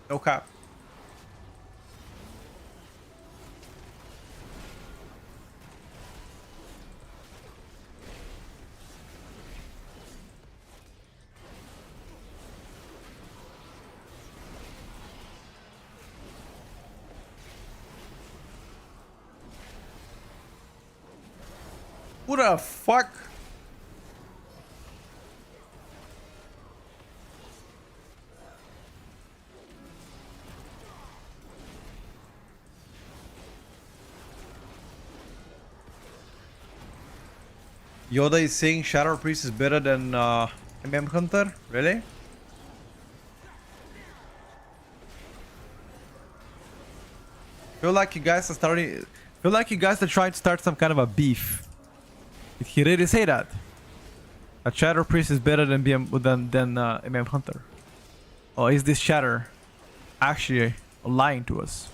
Speaker 1: No cap. Who the fuck? Yoda is saying Shadow Priest is better than MM Hunter? Really? Feel like you guys are trying to start some kind of a beef. Did he really say that? A Shadow Priest is better than MM Hunter? Or is this Shatter actually lying to us?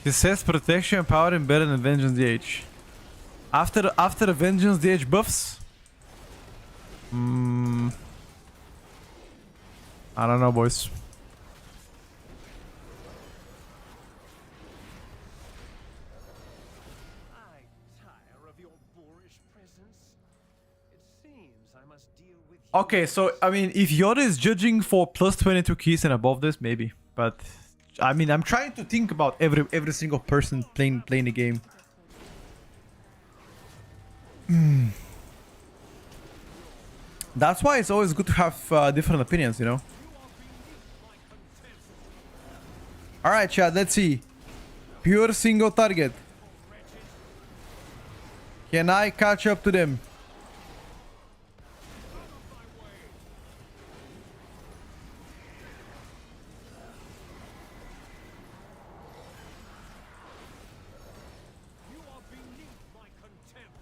Speaker 1: He says protection and power better than Vengeance DH. After the Vengeance DH buffs? I don't know, boys.
Speaker 2: I tire of your boorish presence. It seems I must deal with you.
Speaker 1: Okay, so I mean, if Yoda is judging for plus 22 keys and above this, maybe. But I mean, I'm trying to think about every single person playing the game. That's why it's always good to have different opinions, you know. All right, Chad. Let's see. Pure single target. Can I catch up to them?
Speaker 2: You are beneath my contempt.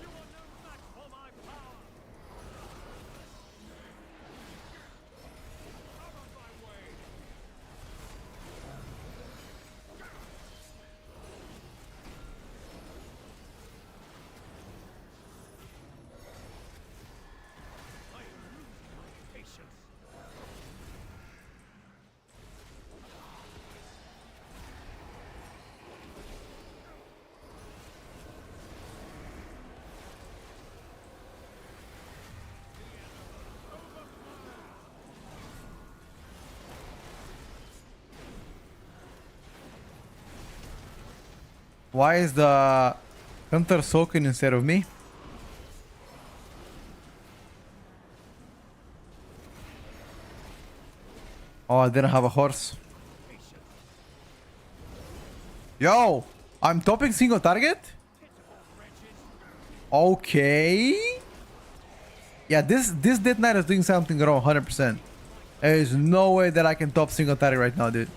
Speaker 2: You are no match for my power. Out of my way.
Speaker 1: Why is the hunter soaking instead of me? Oh, I didn't have a horse. Yo, I'm topping single target? Okay. Yeah, this Death Knight is doing something wrong, 100%. There is no way that I can top single target right now, dude.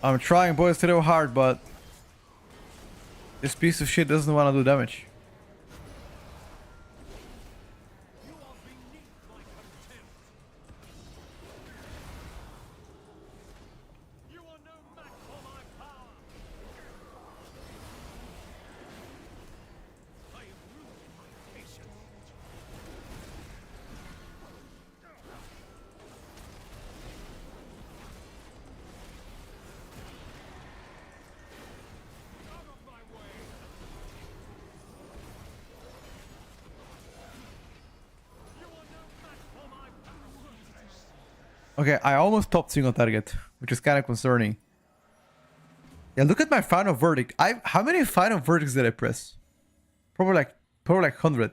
Speaker 1: I'm trying, boys, real hard, but this piece of shit doesn't want to do damage. Okay, I almost topped single target, which is kind of concerning. Yeah, look at my final verdict. How many final verdicts did I press? Probably like 100.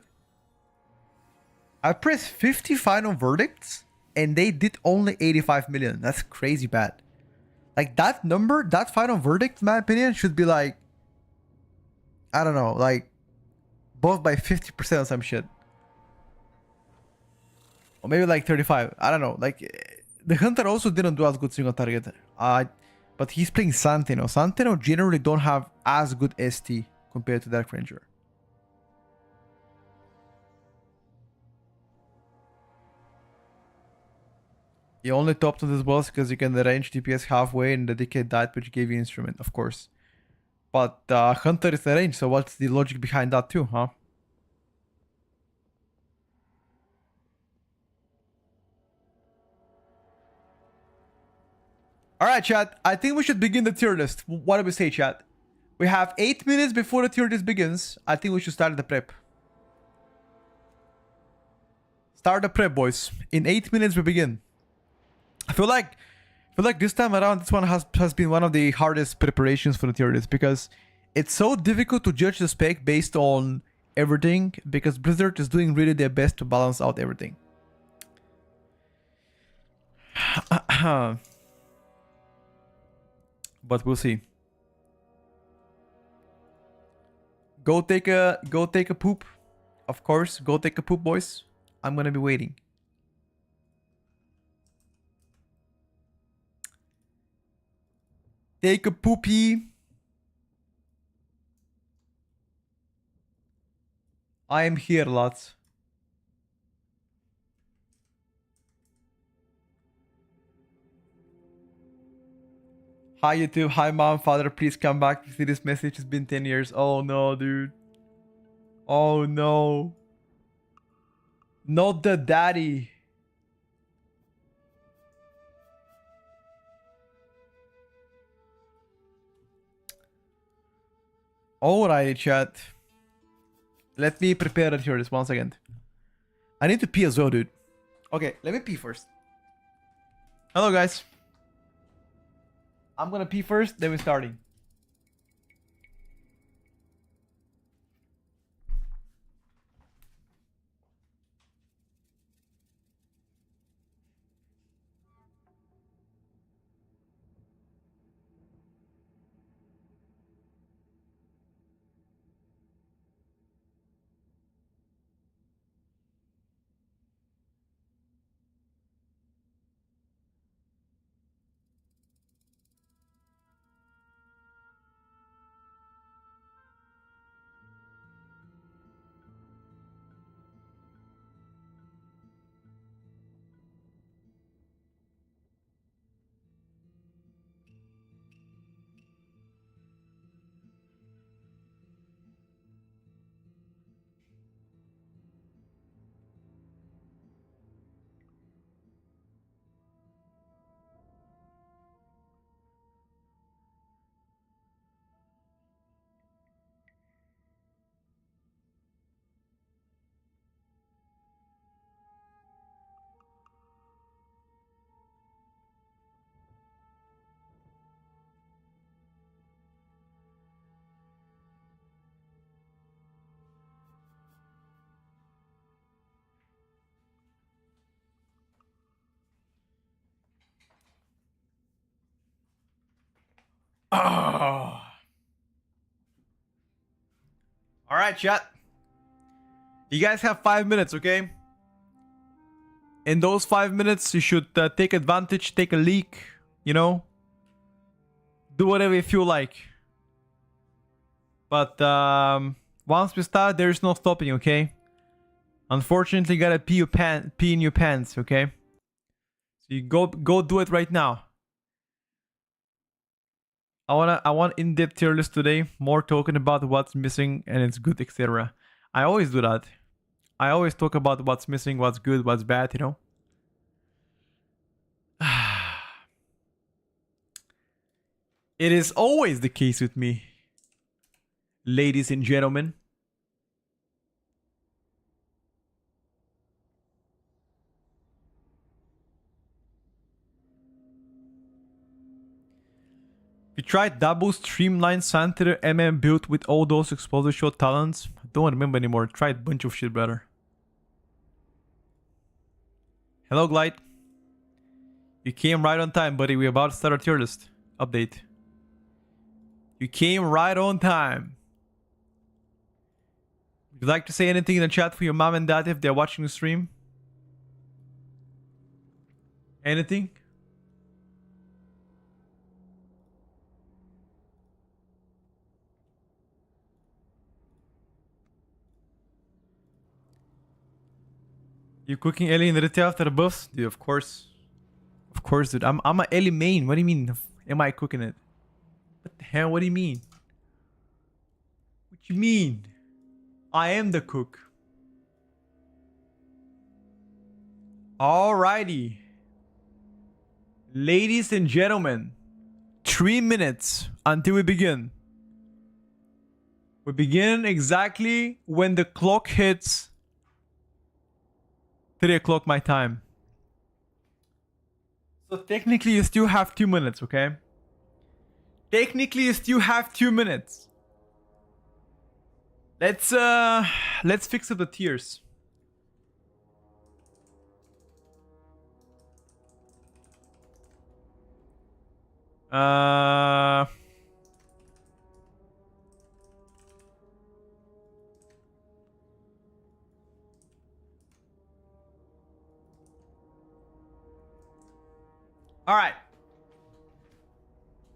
Speaker 1: I pressed 50 final verdicts and they did only 85 million. That's crazy bad. Like that number, that final verdict, in my opinion, should be like, I don't know, like both by 50% or some shit. Or maybe like 35. I don't know. Like the hunter also didn't do as good single target. But he's playing Santino. Santino generally don't have as good ST compared to Dark Ranger. You only topped on this boss because you can range DPS halfway and the decade died, which gave you instrument, of course. But Hunter is the range, so what's the logic behind that too, huh? Alright, chat. I think we should begin the tier list. What do we say, chat? We have 8 minutes before the tier list begins. I think we should start the prep. Start the prep, boys. In 8 minutes we begin. I feel like this time around, this one has been one of the hardest preparations for the tier list because it's so difficult to judge the spec based on everything because Blizzard is doing really their best to balance out everything. But we'll see. Go take a poop. Of course, go take a poop, boys. I'm gonna be waiting. Take a poopy. I am here, lads. Hi YouTube, hi mom, father, please come back to see this message. It's been 10 years. Oh no, dude. Oh no. Not the daddy. Alright, chat. Let me prepare it here this 1 second. I need to pee as well, dude. Okay, let me pee first. Hello, guys. I'm gonna pee first, then we're starting. right, chat. You guys have 5 minutes, okay? In those 5 minutes, you should take advantage, take a leak, you know? Do whatever you feel like. But once we start, there's no stopping, okay? Unfortunately, you gotta pee in your pants, okay? So you go do it right now. I want in-depth tier list today, more talking about what's missing and it's good, etc. I always do that. I always talk about what's missing, what's good, what's bad, you know? It is always the case with me, ladies and gentlemen. We tried double streamline Santer MM build with all those explosive shot talents. I don't remember anymore. Tried a bunch of shit better. Hello, Glide. You came right on time, buddy. We're about to start our tier list update. You came right on time. Would you like to say anything in the chat for your mom and dad if they're watching the stream? Anything? You cooking Ellie in the retail after the buffs? Dude, of course. Of course, dude. I'm a Ellie main. What do you mean? Am I cooking it? What the hell? What do you mean? What you mean? I am the cook. Alrighty. Ladies and gentlemen, 3 minutes until we begin. We begin exactly when the clock hits 3 o'clock my time. So technically you still have 2 minutes, okay? Technically you still have 2 minutes. Let's fix up the tiers. All right.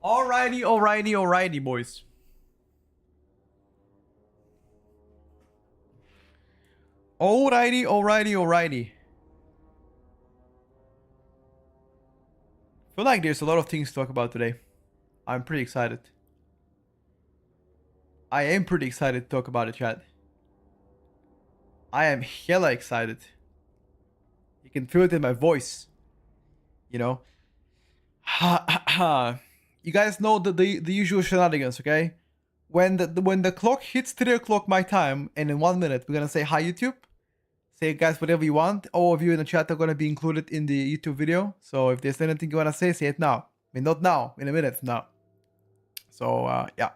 Speaker 1: Alrighty, boys. Alrighty. Feel like there's a lot of things to talk about today. I'm pretty excited. I am pretty excited to talk about it, chat. I am hella excited. You can feel it in my voice. You know? You guys know the usual shenanigans, okay? When the clock hits 3 o'clock my time, and in 1 minute we're gonna say hi YouTube. Say guys whatever you want. All of you in the chat are gonna be included in the YouTube video. So if there's anything you wanna say it now. I mean, not now, in a minute now. So yeah.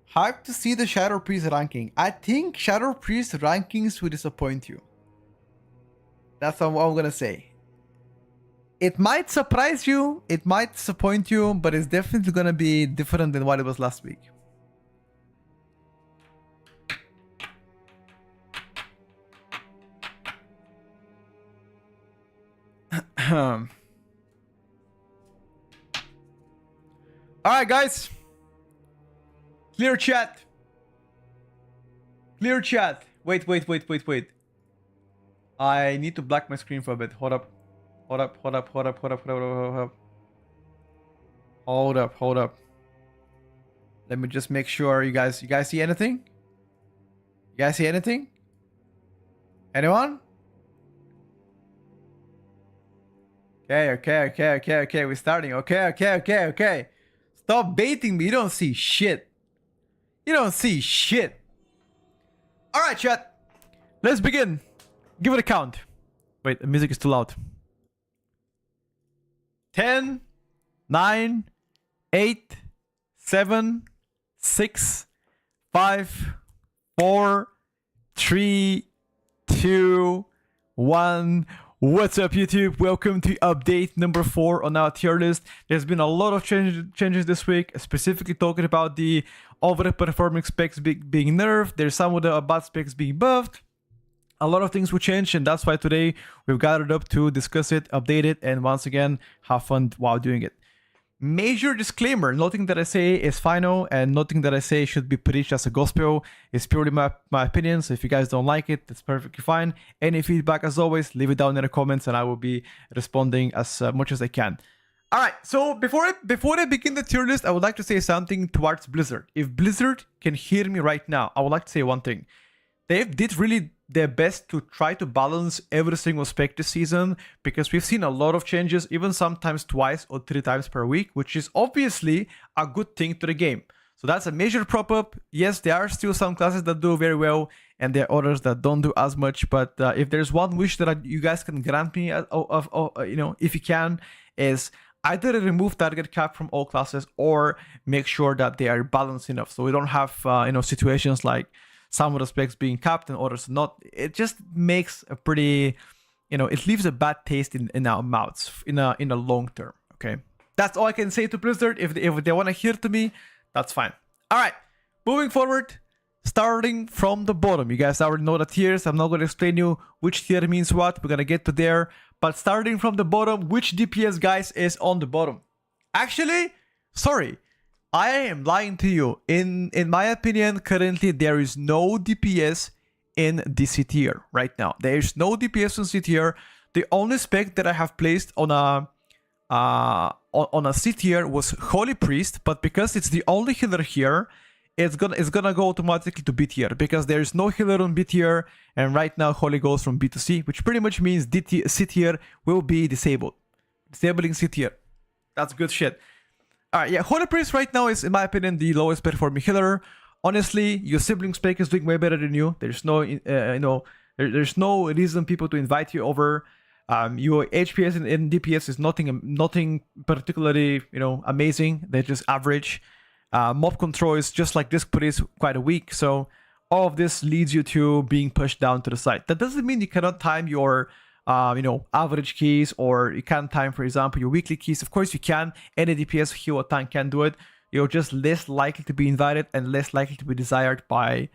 Speaker 1: Hype to see the Shadow Priest ranking. I think Shadow Priest rankings will disappoint you. That's what I'm gonna say. It might surprise you, it might disappoint you, but it's definitely gonna be different than what it was last week. Alright guys. Clear chat. Clear chat. Wait. I need to black my screen for a bit. Hold up. Hold up. Let me just make sure you guys see anything? You guys see anything? Anyone? Okay. We're starting. Okay. Stop baiting me. You don't see shit. Alright, chat. Let's begin. Give it a count. Wait, the music is too loud. 10, 9, 8, 7, 6, 5, 4, 3, 2, 1. What's up, YouTube? Welcome to update number 4 on our tier list. There's been a lot of changes this week, specifically talking about the overperforming specs being nerfed. There's some of the bad specs being buffed. A lot of things will change, and that's why today we've gathered up to discuss it, update it, and once again, have fun while doing it. Major disclaimer, nothing that I say is final, and nothing that I say should be preached as a gospel. It's purely my opinion, so if you guys don't like it, that's perfectly fine. Any feedback, as always, leave it down in the comments, and I will be responding as much as I can. Alright, so before I begin the tier list, I would like to say something towards Blizzard. If Blizzard can hear me right now, I would like to say one thing. They did really their best to try to balance every single spec this season, because we've seen a lot of changes, even sometimes twice or 3 times per week, which is obviously a good thing to the game. So that's a major prop up. Yes, there are still some classes that do very well, and there are others that don't do as much. But if there's one wish that you guys can grant me, if you can, is either remove target cap from all classes or make sure that they are balanced enough, so we don't have situations like some of the specs being capped and others not. It just makes a pretty, it leaves a bad taste in our mouths in a long term. Okay, that's all I can say to Blizzard. If they want to hear to me, that's fine. All right, moving forward, starting from the bottom. You guys already know the tiers. I'm not going to explain you which tier means what. We're gonna get to there. But starting from the bottom, which DPS, guys, is on the bottom? Actually, sorry, I am lying to you. In my opinion, currently there is no DPS in the C tier right now. There is no DPS in C tier. The only spec that I have placed on a C tier was Holy Priest, but because it's the only healer here, it's gonna go automatically to B tier, because there is no healer on B tier, and right now Holy goes from B to C, which pretty much means C tier will be disabled. Disabling C tier. That's good shit. Alright, yeah, Holy Priest right now is, in my opinion, the lowest performing healer. Honestly, your sibling spec is doing way better than you. There's no, there's no reason people to invite you over. Your HPS and DPS is nothing particularly, amazing. They're just average. Mob control is just like this, but is quite weak. So all of this leads you to being pushed down to the side. That doesn't mean you cannot time your average keys, or you can't time, for example, your weekly keys. Of course you can. Any DPS heal or tank can do it. You're just less likely to be invited and less likely to be desired by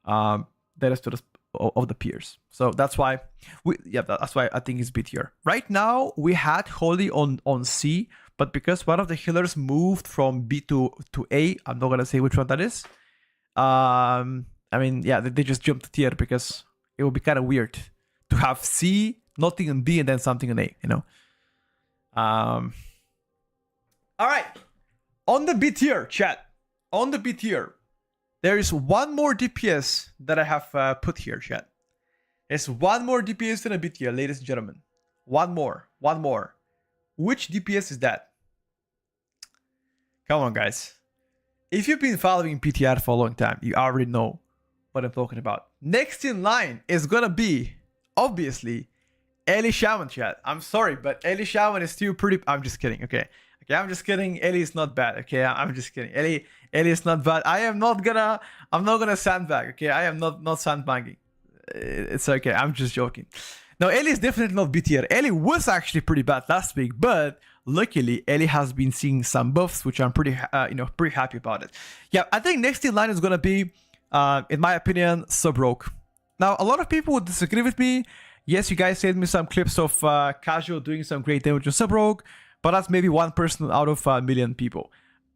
Speaker 1: the rest of the peers. So that's why that's why I think it's B tier. Right now we had Holy on C, but because one of the healers moved from B to A, I'm not gonna say which one that is. They just jumped the tier because it would be kind of weird to have C, nothing in B, and then something in A, All right. On the B tier, chat. On the B tier, there is one more DPS that I have put here, chat. There's one more DPS in a B tier, ladies and gentlemen. One more. Which DPS is that? Come on, guys. If you've been following PTR for a long time, you already know what I'm talking about. Next in line is gonna be, obviously, Ellie Shaman, chat. I'm sorry, but Ellie Shaman is still pretty... I'm just kidding, okay? Okay, I'm just kidding. Ellie is not bad, okay? I'm just kidding. Ellie is not bad. I'm not gonna sandbag, okay? I am not sandbagging. It's okay, I'm just joking. Now, Ellie is definitely not B tier. Ellie was actually pretty bad last week, but luckily, Ellie has been seeing some buffs, which I'm pretty happy about it. Yeah, I think next in line is gonna be, in my opinion, Subrogue. Now, a lot of people would disagree with me. Yes, you guys sent me some clips of Casual doing some great damage on Subrogue, but that's maybe one person out of a million people.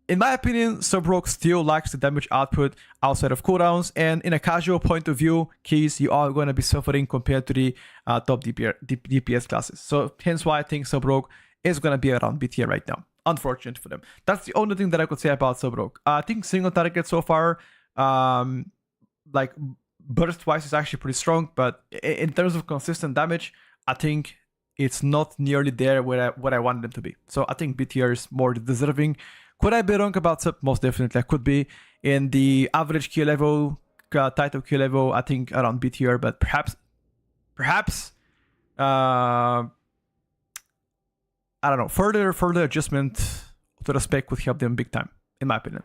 Speaker 1: In my opinion, Subrogue still lacks the damage output outside of cooldowns, and in a casual point of view, keys, you are going to be suffering compared to the top DPS classes. So hence why I think Subrogue is going to be around B tier right now. Unfortunate for them. That's the only thing that I could say about Subrogue. I think single target so far, like burst-wise, is actually pretty strong, but in terms of consistent damage, I think it's not nearly there where I wanted them to be. So I think B tier is more deserving. Could I be wrong about Sub? Most definitely I could be. In the average kill level, title kill level, I think around B tier, but perhaps, I don't know, further adjustment to the spec would help them big time, in my opinion.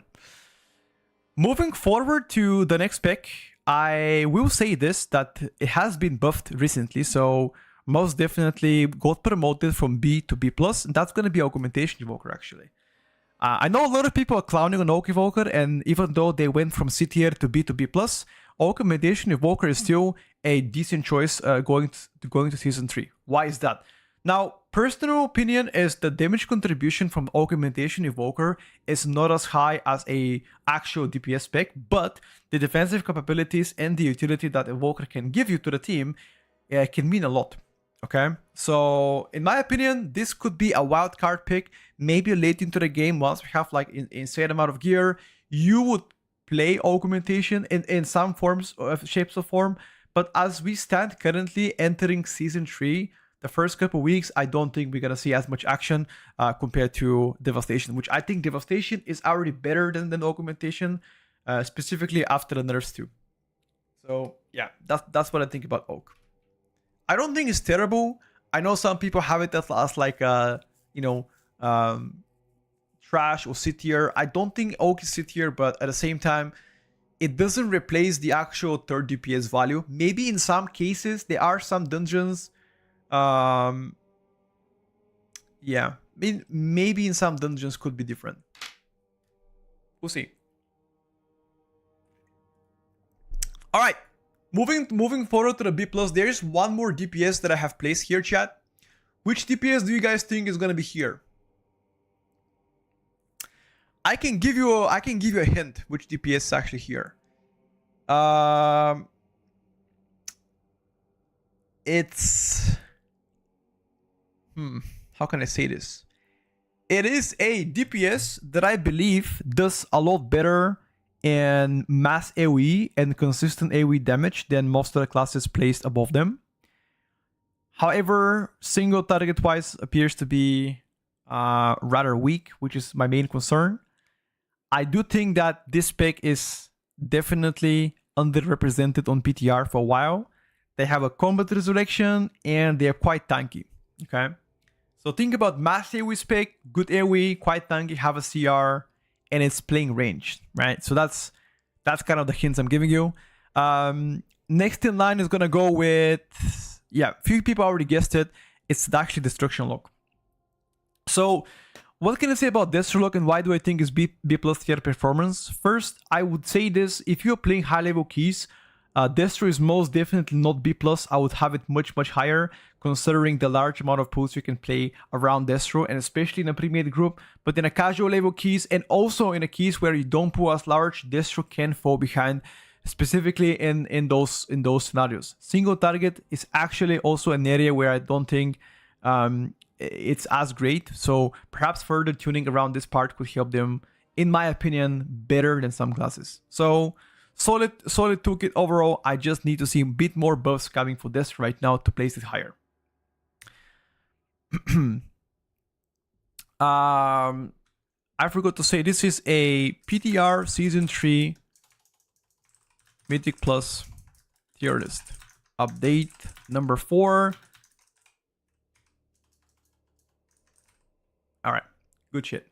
Speaker 1: Moving forward to the next spec, I will say this, that it has been buffed recently, so most definitely got promoted from B to B+, and that's going to be Augmentation Evoker, actually. I know a lot of people are clowning on Oak Evoker, and even though they went from C tier to B plus, Oak Augmentation Evoker is still a decent choice going to Season 3. Why is that? Now, personal opinion is the damage contribution from Augmentation Evoker is not as high as a actual DPS spec, but the defensive capabilities and the utility that Evoker can give you to the team can mean a lot. Okay, so in my opinion, this could be a wild card pick. Maybe late into the game, once we have like insane amount of gear, you would play Augmentation in some forms of shapes of form. But as we stand currently entering Season 3, the first couple weeks, I don't think we're gonna see as much action compared to Devastation, which I think Devastation is already better than Augmentation, specifically after the nerfs too. So yeah, that's what I think about Oak. I don't think it's terrible. I know some people have it as like trash or C tier. I don't think Oak is C tier, but at the same time, it doesn't replace the actual third DPS value. Maybe in some cases there are some dungeons. Yeah, maybe in some dungeons could be different. We'll see. All right, moving forward to the B plus. There is one more DPS that I have placed here, chat. Which DPS do you guys think is gonna be here? I can give you a hint which DPS is actually here. It's how can I say this? It is a DPS that I believe does a lot better in mass AoE and consistent AoE damage than most of the classes placed above them. However, single target wise appears to be rather weak, which is my main concern. I do think that this spec is definitely underrepresented on PTR for a while. They have a combat resurrection and they're quite tanky. Okay, so think about mass AoE spec, good AoE, quite tanky, have a CR, and it's playing ranged, right? So that's kind of the hints I'm giving you. Next in line is gonna go with, yeah, few people already guessed it. It's actually Destruction Lock. So what can I say about Destro Lock and why do I think it's B plus tier performance? First, I would say this: if you're playing high level keys, Destro is most definitely not B plus. I would have it much higher, considering the large amount of pools you can play around Destro, and especially in a pre-made group. But in a casual level keys, and also in a keys where you don't pool as large, Destro can fall behind, specifically in those scenarios. Single target is actually also an area where I don't think it's as great. So perhaps further tuning around this part could help them, in my opinion, better than some classes. So solid toolkit overall. I just need to see a bit more buffs coming for this right now to place it higher. I forgot to say this is a PTR Season 3 Mythic Plus tier list. Update number 4. Alright, good shit.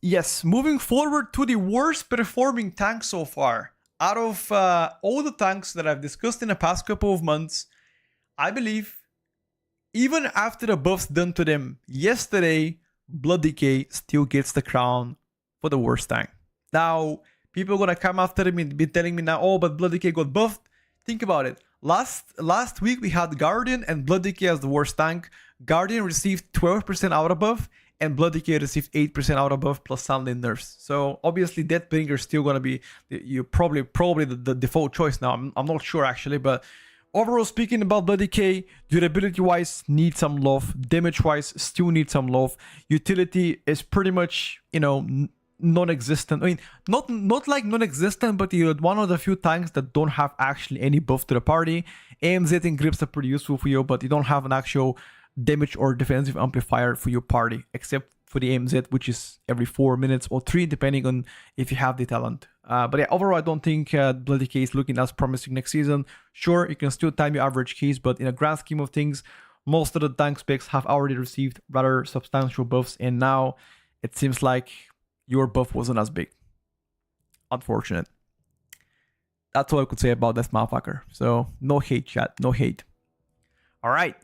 Speaker 1: Yes, moving forward to the worst performing tank so far. Out of all the tanks that I've discussed in the past couple of months, I believe, even after the buffs done to them yesterday, Blood Decay still gets the crown for the worst tank. Now, people are gonna come after me and be telling me now, oh, but Blood Decay got buffed. Think about it. Last week we had Guardian and Blood Decay as the worst tank. Guardian received 12% auto buff and Blood Decay received 8% auto buff plus Sunday nerfs. So obviously Deathbringer is still gonna be probably the default choice now. I'm not sure actually, but overall speaking about Blood Decay, durability wise need some love, damage wise still need some love. Utility is pretty much, you know, non-existent. I mean, not like non-existent, but you're one of the few tanks that don't have actually any buff to the party. AMZ and grips are pretty useful for you, but you don't have an actual damage or defensive amplifier for your party, except for the AMZ, which is every 4 minutes or 3, depending on if you have the talent. But yeah, overall, I don't think Blood Decay is looking as promising next season. Sure, you can still time your average keys, but in a grand scheme of things, most of the tank specs have already received rather substantial buffs, and now it seems like your buff wasn't as big. Unfortunate. That's all I could say about this motherfucker. So no hate, chat, no hate. All right,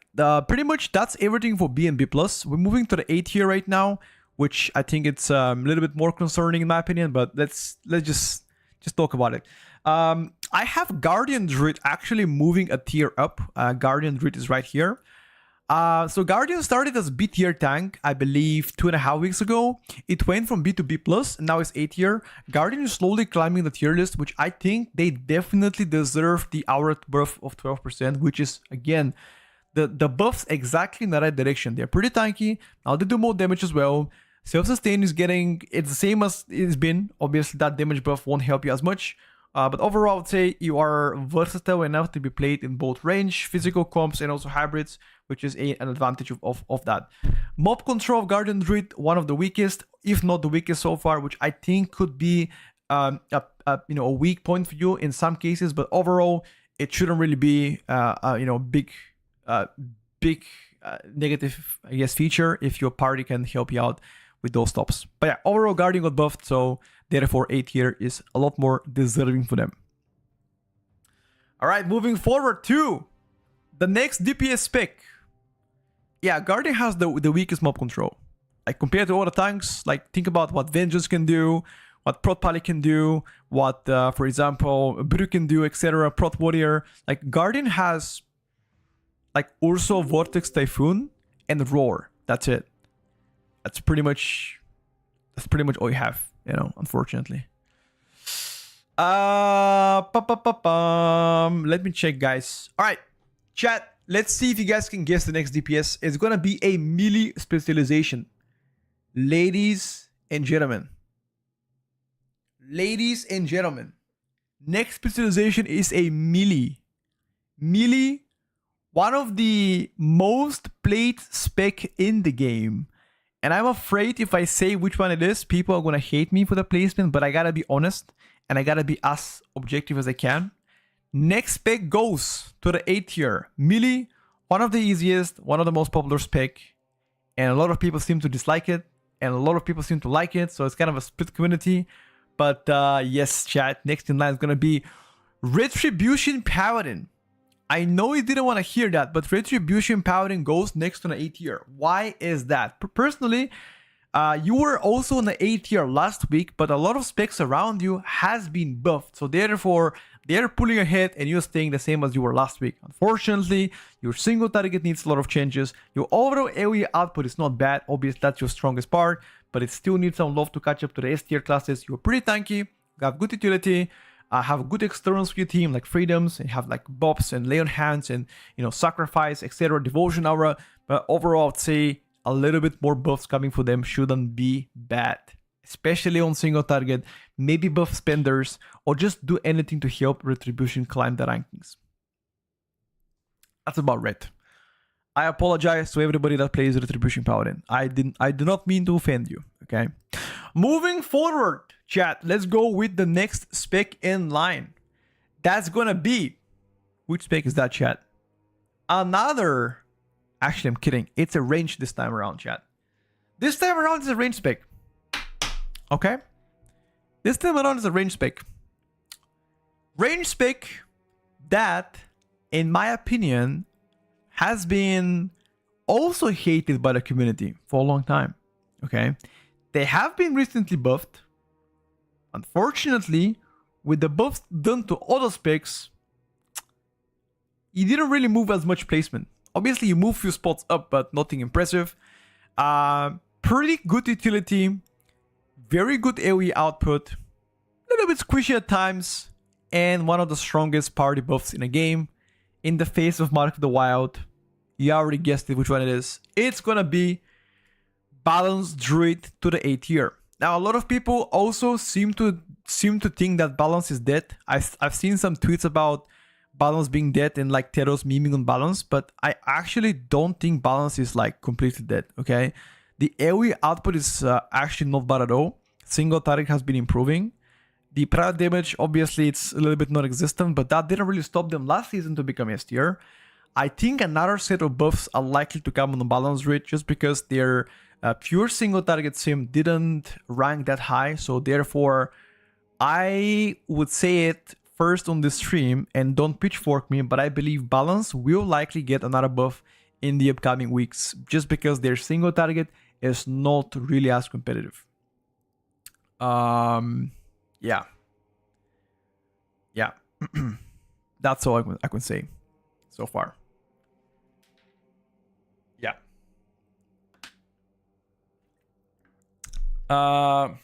Speaker 1: pretty much that's everything for B and B+. We're moving to the A tier right now, which I think it's a little bit more concerning in my opinion. But let's just talk about it. I have Guardian Druid actually moving a tier up. Guardian Druid is right here. So Guardian started as B tier tank, I believe 2.5 weeks ago. It went from B to B plus, and now it's A tier. Guardian is slowly climbing the tier list, which I think they definitely deserve the aura buff of 12%, which is, again, the buffs exactly in the right direction. They're pretty tanky. Now they do more damage as well. Self-sustain is getting, it's the same as it's been. Obviously that damage buff won't help you as much. But overall, I would say you are versatile enough to be played in both range, physical comps, and also hybrids, which is an advantage of that. Mob control of Guardian Druid, one of the weakest, if not the weakest so far, which I think could be a weak point for you in some cases. But overall, it shouldn't really be big negative, I guess, feature if your party can help you out with those stops. But yeah, overall Guardian got buffed, so therefore A tier is a lot more deserving for them. Alright, moving forward to the next DPS spec. Yeah, Guardian has the weakest mob control. Like compared to all the tanks, like think about what Vengeance can do, what Prot Pally can do, what for example Bru can do, etc. Prot Warrior. Like Guardian has like Urso, Vortex, Typhoon, and Roar. That's it. That's pretty much all you have, you know, unfortunately. Let me check, guys. All right, chat, let's see if you guys can guess the next DPS. It's gonna be a melee specialization. Ladies and gentlemen, next specialization is a melee. One of the most played spec in the game. And I'm afraid if I say which one it is, people are going to hate me for the placement, but I got to be honest and I got to be as objective as I can. Next spec goes to the A tier. Melee, one of the easiest, one of the most popular spec, and a lot of people seem to dislike it, and a lot of people seem to like it, so it's kind of a split community. But yes, chat, next in line is going to be Retribution Paladin. I know you didn't want to hear that, but Retribution Paladin goes next on the A tier. Why is that? Personally, you were on the A tier last week, but a lot of specs around you has been buffed. So therefore, they're pulling ahead and you're staying the same as you were last week. Unfortunately, your single target needs a lot of changes. Your overall AoE output is not bad. Obviously, that's your strongest part, but it still needs some love to catch up to the S tier classes. You're pretty tanky, got good utility, have good externals for your team like freedoms, and have like bops and lay on hands and sacrifice, etc. Devotion aura. But overall, I'd say a little bit more buffs coming for them shouldn't be bad, especially on single target. Maybe buff spenders or just do anything to help Retribution climb the rankings. That's about it. I apologize to everybody that plays Retribution Paladin. I do not mean to offend you. Okay. Moving forward, chat, let's go with the next spec in line. That's gonna be, which spec is that, chat? Actually, I'm kidding. It's a range this time around, chat. This time around is a range spec. Okay? This time around is a range spec. Range spec that, in my opinion, has been also hated by the community for a long time. Okay? They have been recently buffed. Unfortunately, with the buffs done to other specs, you didn't really move as much placement. Obviously, you move few spots up, but nothing impressive. Pretty good utility, very good AoE output, a little bit squishy at times, and one of the strongest party buffs in a game. In the face of Mark of the Wild, you already guessed it which one it is. It's gonna be Balance Druid to the A tier. Now, a lot of people also seem to think that Balance is dead. I've seen some tweets about Balance being dead and like Teros memeing on Balance, but I actually don't think Balance is like completely dead, okay? The AoE output is actually not bad at all. Single target has been improving. The prior damage, obviously, it's a little bit non-existent, but that didn't really stop them last season to become S tier. I think another set of buffs are likely to come on the Balance rate just because their pure single target sim didn't rank that high. So therefore, I would say it first on the stream and don't pitchfork me, but I believe Balance will likely get another buff in the upcoming weeks just because their single target is not really as competitive. Yeah. Yeah. That's all I can say so far. Yeah. Are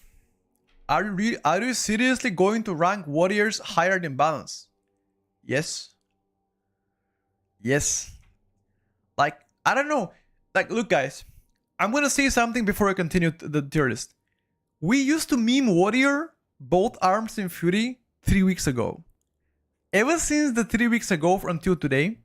Speaker 1: you seriously going to rank warriors higher than balance? Yes. Yes. Like, I don't know. Like, look, guys, I'm gonna say something before I continue the tier list. We used to meme warrior both arms and fury 3 weeks ago. Ever since the 3 weeks ago until today,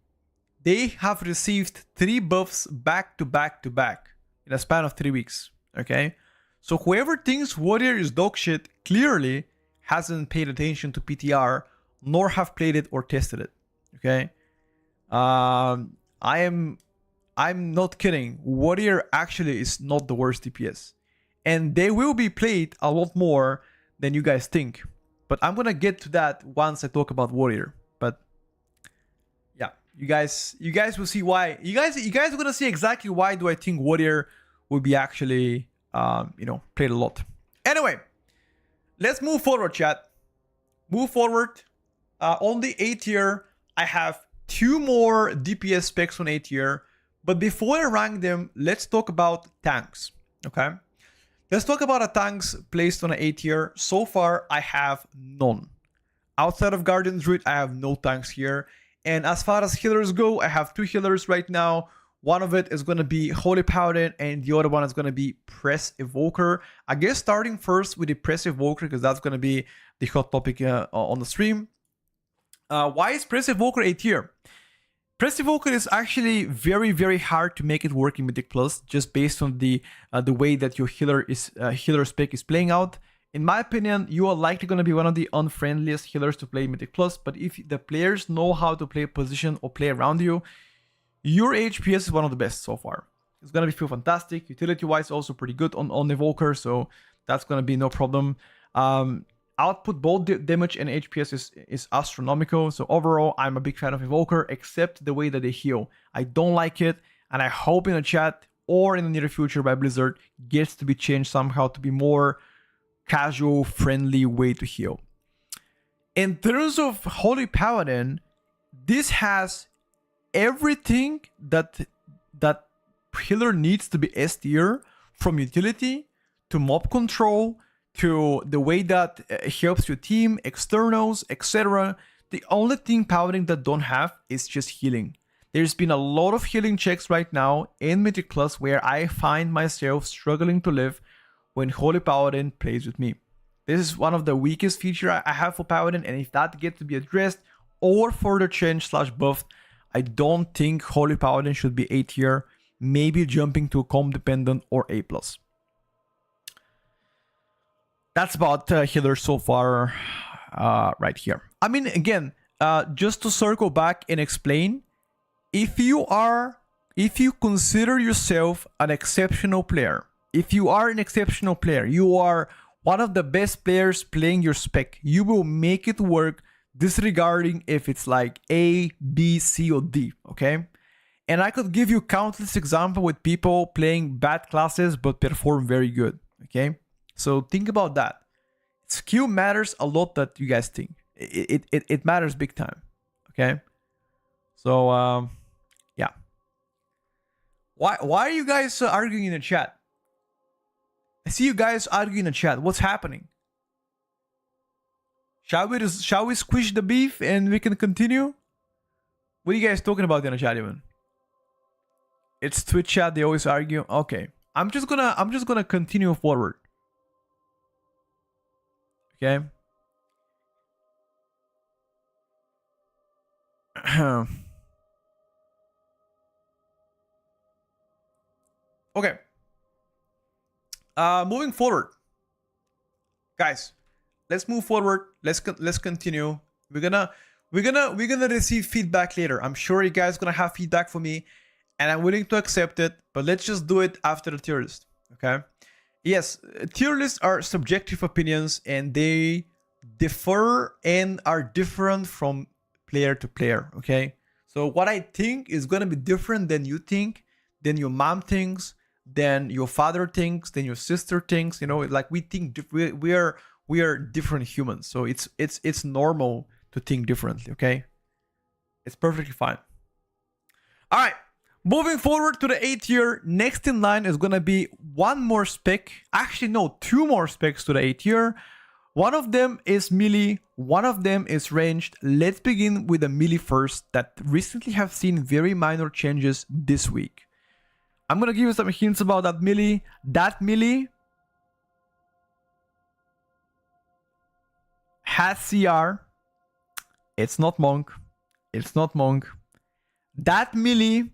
Speaker 1: they have received 3 buffs back to back to back in a span of 3 weeks. Okay? So whoever thinks warrior is dog shit clearly hasn't paid attention to PTR nor have played it or tested it. Okay? I'm not kidding. Warrior actually is not the worst DPS. And they will be played a lot more than you guys think. But I'm gonna get to that once I talk about Warrior. But yeah, you guys will see why. You guys are gonna see exactly why do I think Warrior will be actually played a lot. Anyway, let's move forward, chat. Move forward. On the A tier, I have 2 more DPS specs on A tier. But before I rank them, let's talk about tanks. Okay? Let's talk about a tanks placed on an A tier. So far, I have none. Outside of Guardian Druid, I have no tanks here. And as far as healers go, I have 2 healers right now. One of it is going to be Holy Paladin, and the other one is going to be Press Evoker. I guess starting first with the Press Evoker, because that's going to be the hot topic on the stream. Why is Press Evoker A tier? Press Evoker is actually very, very hard to make it work in Mythic Plus, just based on the way that your healer spec is playing out. In my opinion, you are likely going to be one of the unfriendliest healers to play Mythic Plus, but if the players know how to play position or play around you, your HPS is one of the best so far. It's going to feel fantastic. Utility-wise, also pretty good on Evoker, so that's going to be no problem. Output both damage and HPS is astronomical. So overall, I'm a big fan of Evoker, except the way that they heal. I don't like it, and I hope in the chat or in the near future by Blizzard gets to be changed somehow to be more casual, friendly way to heal. In terms of Holy Paladin, this has everything that healer needs to be S tier, from utility to mob control, to the way that it helps your team, externals, etc. The only thing Paladin that don't have is just healing. There's been a lot of healing checks right now in Mythic Plus where I find myself struggling to live when Holy Paladin plays with me. This is one of the weakest features I have for Paladin, and if that gets to be addressed or further changed / buffed, I don't think Holy Paladin should be A tier, maybe jumping to comp dependent or A+. That's about healers so far right here. I mean, again, just to circle back and explain, if you consider yourself an exceptional player, you are one of the best players playing your spec, you will make it work disregarding if it's like A, B, C, or D, okay? And I could give you countless examples with people playing bad classes but perform very good, okay? So think about that. Skill matters a lot that you guys think. It matters big time. Okay? So yeah. Why are you guys arguing in the chat? I see you guys arguing in the chat. What's happening? Shall we squish the beef and we can continue? What are you guys talking about in the chat even? It's Twitch chat, they always argue. Okay. I'm just gonna continue forward. Okay. Okay. Moving forward, guys. Let's move forward. Let's continue. We're gonna receive feedback later. I'm sure you guys gonna have feedback for me, and I'm willing to accept it. But let's just do it after the tier list. Okay. Yes, tier lists are subjective opinions and they differ and are different from player to player, okay? So what I think is going to be different than you think, than your mom thinks, then your father thinks, then your sister thinks. You know, like we think we are different humans, so it's normal to think differently. Okay, it's perfectly fine. All right, moving forward to the A tier. Next in line is gonna be one more spec. Actually, no, two more specs to the A tier. One of them is melee, one of them is ranged. Let's begin with the melee first, that recently have seen very minor changes this week. I'm gonna give you some hints about that melee. That melee has CR. It's not monk. It's not monk. That melee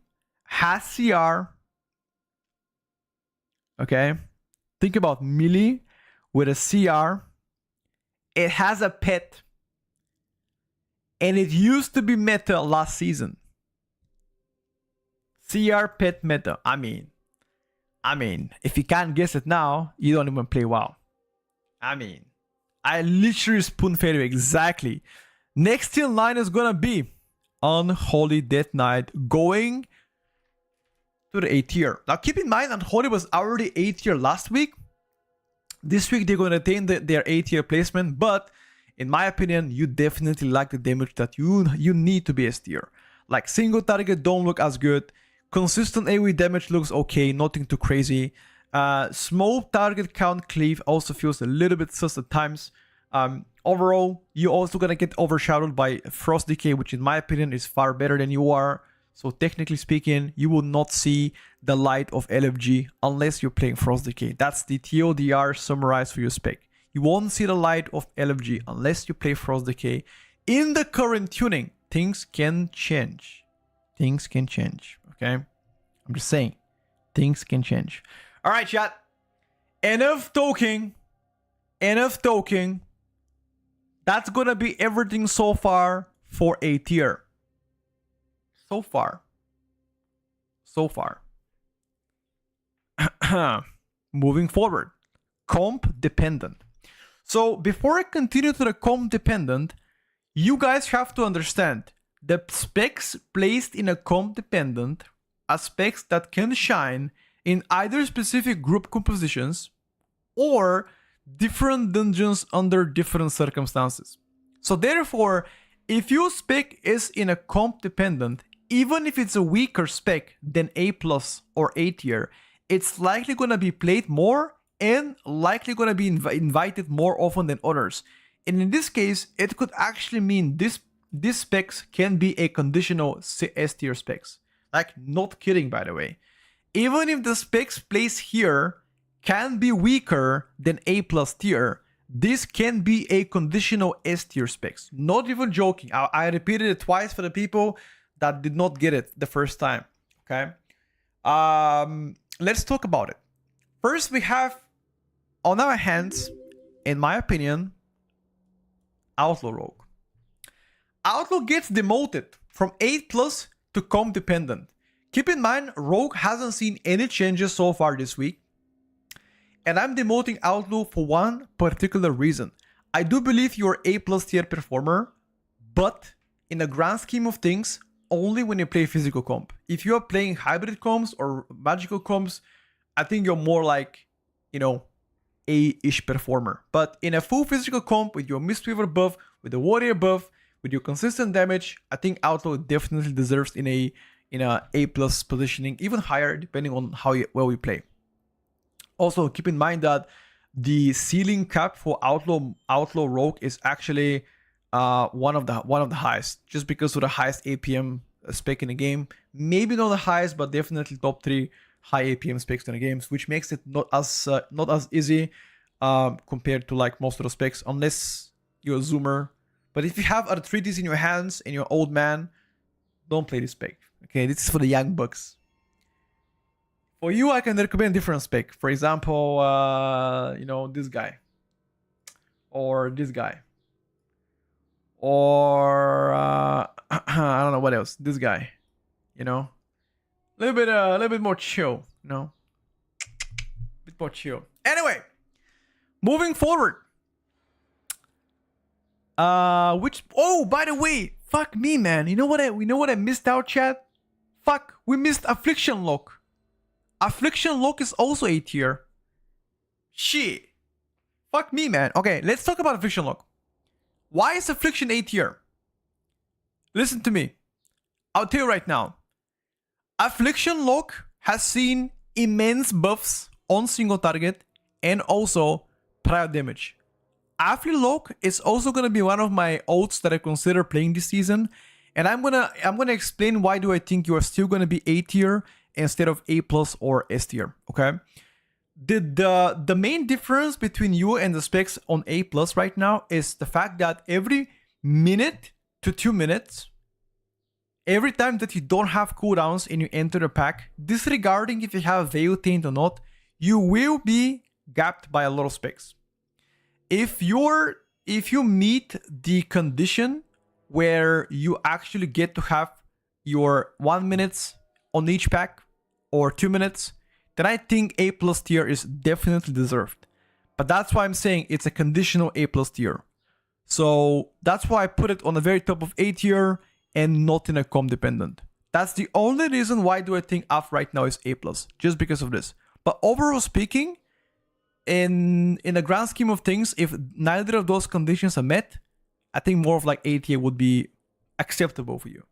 Speaker 1: has CR. Okay. Think about melee with a CR. It has a pet. And it used to be meta last season. CR pet meta. I mean, if you can't guess it now, you don't even play WoW. I literally spoon-fed you exactly. Next in line is gonna be Unholy Death Knight going to the A tier. Now keep in mind, Unholy was already A tier last week. This week they're gonna retain their A tier placement, but in my opinion, you definitely like the damage that you need to be S tier. Like single target don't look as good. Consistent AoE damage looks okay, nothing too crazy. Small target count cleave also feels a little bit sus at times. Overall, you're also gonna get overshadowed by Frost Decay, which in my opinion is far better than you are. So technically speaking, you will not see the light of LFG unless you're playing Frost Decay. That's the TLDR summarized for your spec. You won't see the light of LFG unless you play Frost Decay. In the current tuning, things can change. Things can change, okay? I'm just saying, things can change. All right, chat. Enough talking. Enough talking. That's gonna be everything so far for A tier. So far. Moving forward. Comp dependent. So before I continue to the comp dependent, you guys have to understand the specs placed in a comp dependent are specs that can shine in either specific group compositions or different dungeons under different circumstances. So therefore, if your spec is in a comp dependent, even if it's a weaker spec than A+ or A tier, it's likely going to be played more and likely going to be invited more often than others. And in this case, it could actually mean these specs can be a conditional S tier specs. Like, not kidding, by the way. Even if the specs placed here can be weaker than A+ tier, this can be a conditional S tier specs. Not even joking. I repeated it twice for the people that did not get it the first time. Okay. Let's talk about it. First, we have on our hands, in my opinion, Outlaw Rogue. Outlaw gets demoted from 8+ to comp dependent. Keep in mind, Rogue hasn't seen any changes so far this week. And I'm demoting Outlaw for one particular reason. I do believe you're A+ tier performer, but in the grand scheme of things, only when you play physical comp. If you're playing hybrid comps or magical comps, I think you're more like, you know, A-ish performer. But in a full physical comp with your Mistweaver buff, with the Warrior buff, with your consistent damage, I think Outlaw definitely deserves in a A+ positioning, even higher depending on how well you play. Also, keep in mind that the ceiling cap for Outlaw Rogue is actually one of the highest, just because of the highest APM spec in the game. Maybe not the highest, but definitely top 3 high APM specs in the games, which makes it not as easy compared to like most of the specs, unless you're a zoomer. But if you have arthritis in your hands and you're an old man, don't play this spec. Okay, this is for the young bucks. For you, I can recommend different spec. For example, you know, this guy. Or this guy. Or I don't know what else. This guy. You know? A little bit more chill, you know? A bit more chill. Anyway, moving forward. By the way, fuck me, man. You know what I missed out, chat? Fuck, we missed Affliction Lock. Affliction Lock is also A tier. Shit. Fuck me, man. Okay, let's talk about Affliction Lock. Why is Affliction A tier? Listen to me. I'll tell you right now. Affliction Lock has seen immense buffs on single target and also prior damage. Affliction Lock is also gonna be one of my ults that I consider playing this season, and I'm gonna explain why do I think you are still gonna be A tier instead of A plus or S tier. Okay. The main difference between you and the specs on A plus right now is the fact that every minute to 2 minutes, every time that you don't have cooldowns and you enter the pack, disregarding if you have Veil Taint or not, you will be gapped by a lot of specs. If you meet the condition where you actually get to have your 1 minute on each pack or 2 minutes, then I think A plus tier is definitely deserved. But that's why I'm saying it's a conditional A plus tier. So that's why I put it on the very top of A tier and not in a comp dependent. That's the only reason why do I think AF right now is A plus, just because of this. But overall speaking, in the grand scheme of things, if neither of those conditions are met, I think more of like A tier would be acceptable for you.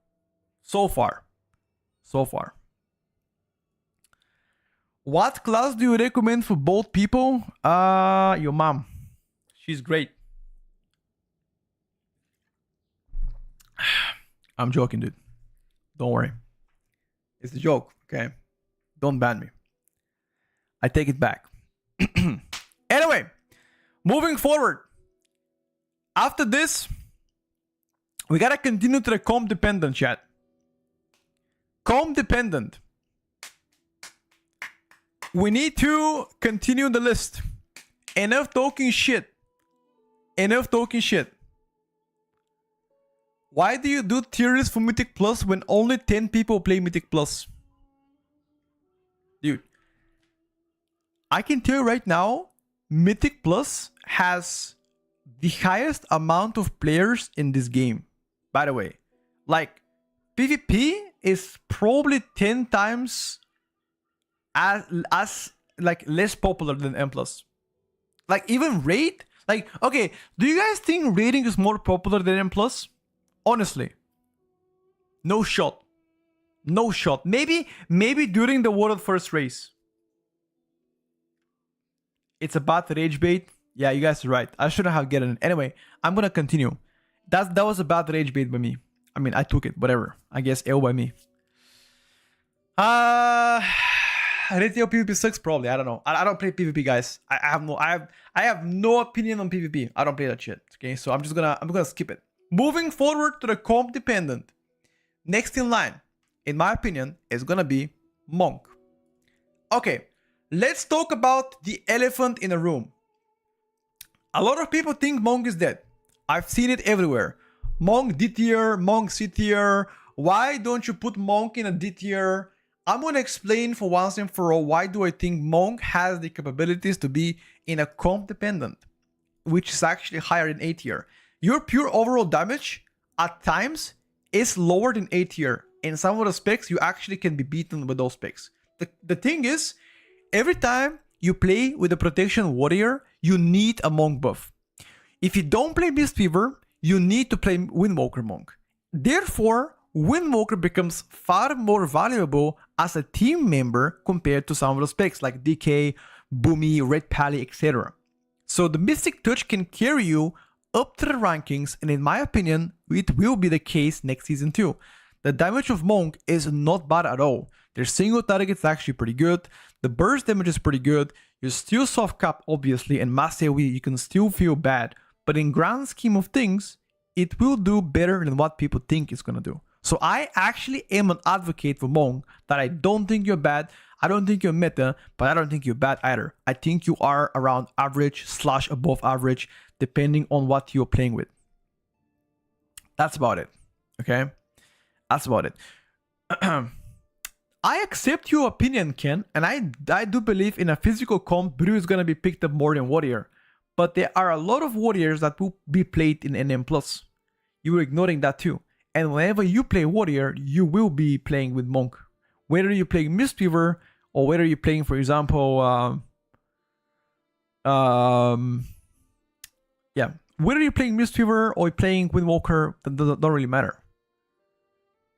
Speaker 1: So far. What class do you recommend for both people? Your mom. She's great. I'm joking, dude. Don't worry. It's a joke, okay? Don't ban me. I take it back. Anyway, moving forward. After this, we gotta continue to the comp dependent chat. Comp dependent. We need to continue the list. Enough talking shit. Why do you do tier list for Mythic Plus when only 10 people play Mythic Plus? Dude, I can tell you right now, Mythic Plus has the highest amount of players in this game. By the way, like PvP is probably 10 times as like less popular than M+. Like even raid, like okay, do you guys think raiding is more popular than M+? Honestly, no shot. Maybe during the World First race. It's a bad rage bait. Yeah, you guys are right. I shouldn't have gotten it. Anyway, I'm gonna continue. That was a bad rage bait by me. I mean, I took it. Whatever. I guess L by me. Retail PvP sucks probably. I don't know. I don't play PvP, guys. I have no opinion on PvP. I don't play that shit. Okay, so I'm gonna skip it. Moving forward to the comp dependent. Next in line, in my opinion, is gonna be Monk. Okay, let's talk about the elephant in the room. A lot of people think Monk is dead. I've seen it everywhere. Monk D tier, Monk C tier. Why don't you put Monk in a D tier? I'm gonna explain for once and for all why do I think Monk has the capabilities to be in a comp dependent, which is actually higher than A tier. Your pure overall damage at times is lower than A tier. In some of the specs, you actually can be beaten with those specs. The thing is, every time you play with a protection warrior, you need a Monk buff. If you don't play Mistweaver, you need to play Windwalker Monk. Therefore, Windwalker becomes far more valuable as a team member compared to some of the specs like DK, Boomy, Red Pally, etc. So the Mystic Touch can carry you up to the rankings, and in my opinion, it will be the case next season too. The damage of Monk is not bad at all. Their single target is actually pretty good. The burst damage is pretty good. You're still soft cap, obviously, and mass AoE, you can still feel bad. But in grand scheme of things, it will do better than what people think it's gonna do. So I actually am an advocate for Monk, that I don't think you're bad. I don't think you're meta, but I don't think you're bad either. I think you are around average / above average, depending on what you're playing with. That's about it. Okay? That's about it. I accept your opinion, Ken, and I do believe in a physical comp, Brew is going to be picked up more than Warrior. But there are a lot of Warriors that will be played in NM+. You were ignoring that too. And whenever you play Warrior, you will be playing with Monk. Whether you play Mistweaver or whether you're playing, for example, yeah, whether you're playing Mistweaver or you're playing Windwalker, that don't really matter.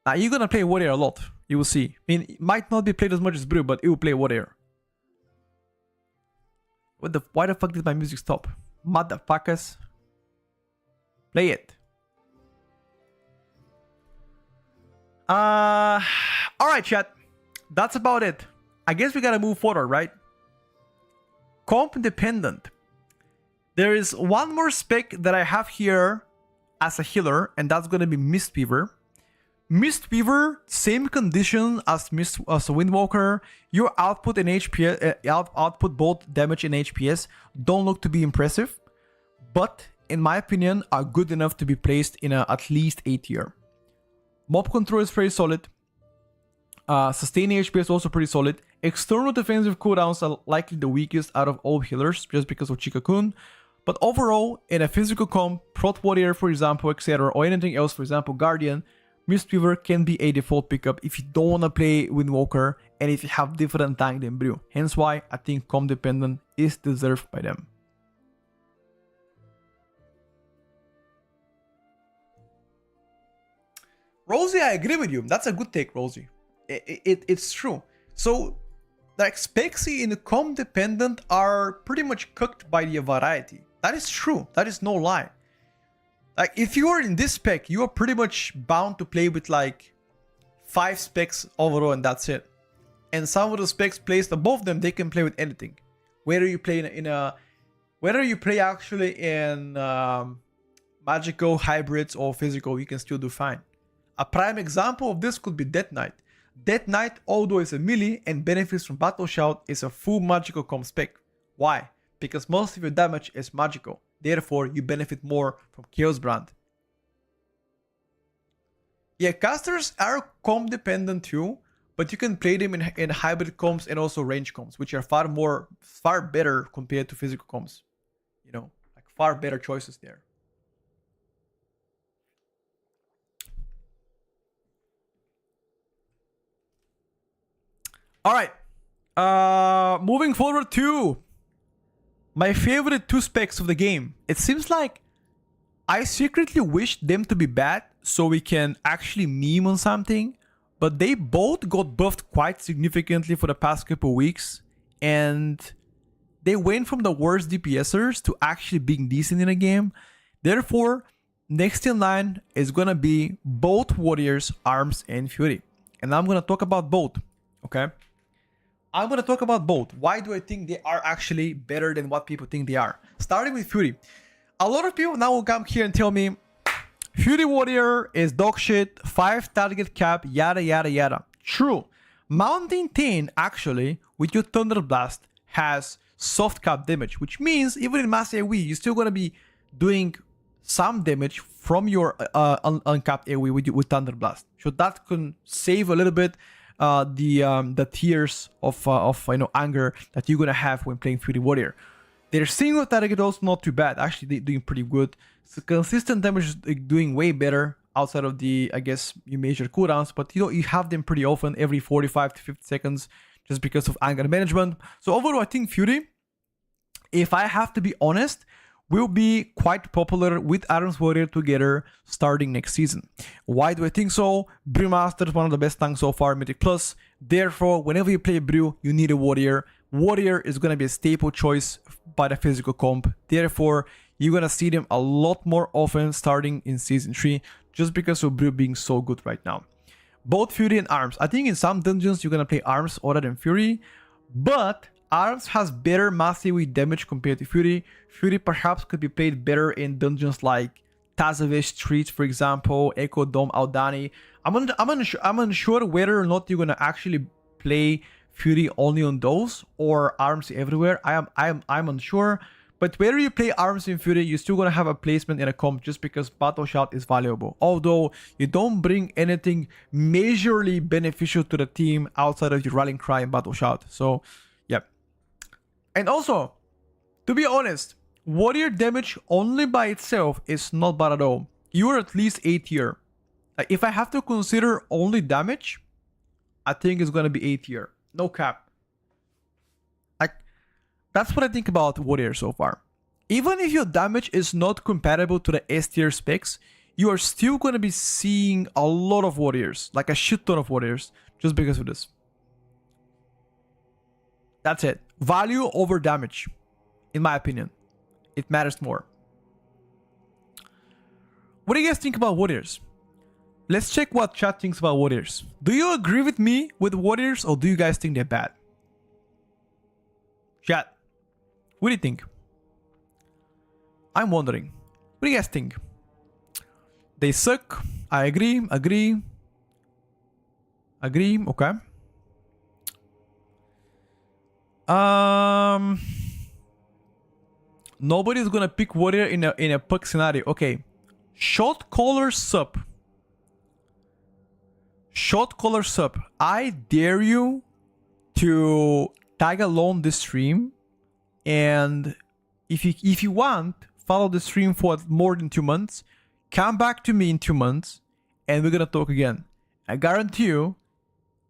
Speaker 1: Now you're gonna play Warrior a lot. You will see. I mean, it might not be played as much as Brew, but it will play Warrior. Why the fuck did my music stop? Motherfuckers. Play it. Alright, chat. That's about it. I guess we gotta move forward, right? Comp dependent. There is one more spec that I have here as a healer, and that's gonna be Mistweaver. Mistweaver, same condition as Windwalker. Your output and HPS, output both damage and HPS, don't look to be impressive, but in my opinion, are good enough to be placed in a at least A tier. Mob control is pretty solid. Sustaining HP is also pretty solid. External defensive cooldowns are likely the weakest out of all healers, just because of Chikakun. But overall, in a physical comp, Prot Warrior, for example, etc., or anything else, for example, Guardian, Mistweaver can be a default pickup if you don't want to play Windwalker and if you have different tank than Brew. Hence why I think comp dependent is deserved by them. Rosie, I agree with you. That's a good take, Rosie. It's true. So, like, specs in the comp dependent are pretty much cooked by the variety. That is true. That is no lie. Like, if you are in this spec, you are pretty much bound to play with like 5 specs overall, and that's it. And some of the specs placed above them, they can play with anything. Whether you play whether you play actually in magical, hybrids, or physical, you can still do fine. A prime example of this could be Death Knight. Death Knight, although it's a melee and benefits from Battle Shout, is a full magical comp spec. Why? Because most of your damage is magical. Therefore, you benefit more from Chaos Brand. Yeah, casters are comp dependent too, but you can play them in hybrid comps and also range comps, which are far better compared to physical comps. You know, like far better choices there. All right, moving forward to my favorite 2 specs of the game. It seems like I secretly wish them to be bad so we can actually meme on something, but they both got buffed quite significantly for the past couple weeks, and they went from the worst DPSers to actually being decent in a game. Therefore, next in line is gonna be both Warriors, Arms, and Fury. And I'm gonna talk about both, okay? I'm going to talk about both. Why do I think they are actually better than what people think they are? Starting with Fury. A lot of people now will come here and tell me, Fury Warrior is dog shit, 5 target cap, yada yada yada. True. Mountain 10 actually, with your Thunder Blast, has soft cap damage, which means even in mass AoE, you're still going to be doing some damage from your uncapped AoE with Thunder Blast. So that can save a little bit the tears of anger that you're gonna have when playing Fury Warrior. Their single target also not too bad. Actually, they're doing pretty good. So consistent damage is doing way better outside of the, I guess, you major cooldowns, but you have them pretty often, every 45 to 50 seconds, just because of anger management. So overall, I think Fury, if I have to be honest, will be quite popular with Arms Warrior together starting next season. Why do I think so? Brewmaster is one of the best tanks so far, Mythic Plus. Therefore, whenever you play Brew, you need a Warrior. Warrior is going to be a staple choice by the physical comp. Therefore, you're going to see them a lot more often starting in Season 3, just because of Brew being so good right now. Both Fury and Arms. I think in some dungeons, you're going to play Arms other than Fury, but Arms has better mass AoE damage compared to Fury. Fury perhaps could be played better in dungeons like Tazavesh Street, for example, Echo Dome, Aldani. I'm unsure whether or not you're gonna actually play Fury only on those or Arms everywhere. I'm unsure. But whether you play Arms in Fury, you're still gonna have a placement in a comp just because Battle Shout is valuable. Although you don't bring anything majorly beneficial to the team outside of your Rallying Cry and Battle Shout. So yeah. And also, to be honest, Warrior damage only by itself is not bad at all. You're at least A tier. Like, if I have to consider only damage, I think it's gonna be A tier. No cap. That's what I think about Warrior so far. Even if your damage is not compatible to the S tier specs, you are still going to be seeing a lot of Warriors, like a shit ton of Warriors, just because of this. That's it. Value over damage, in my opinion. It matters more. What do you guys think about Warriors? Let's check what chat thinks about Warriors. Do you agree with me with Warriors, or do you guys think they're bad? Chat, what do you think? I'm wondering. What do you guys think? They suck. I agree. Agree. Okay. Nobody's gonna pick Warrior in a puck scenario. Okay. Shot caller sub. Shot caller sub. I dare you to tag along the stream, and if you want, follow the stream for more than 2 months. Come back to me in 2 months, and we're gonna talk again. I guarantee you,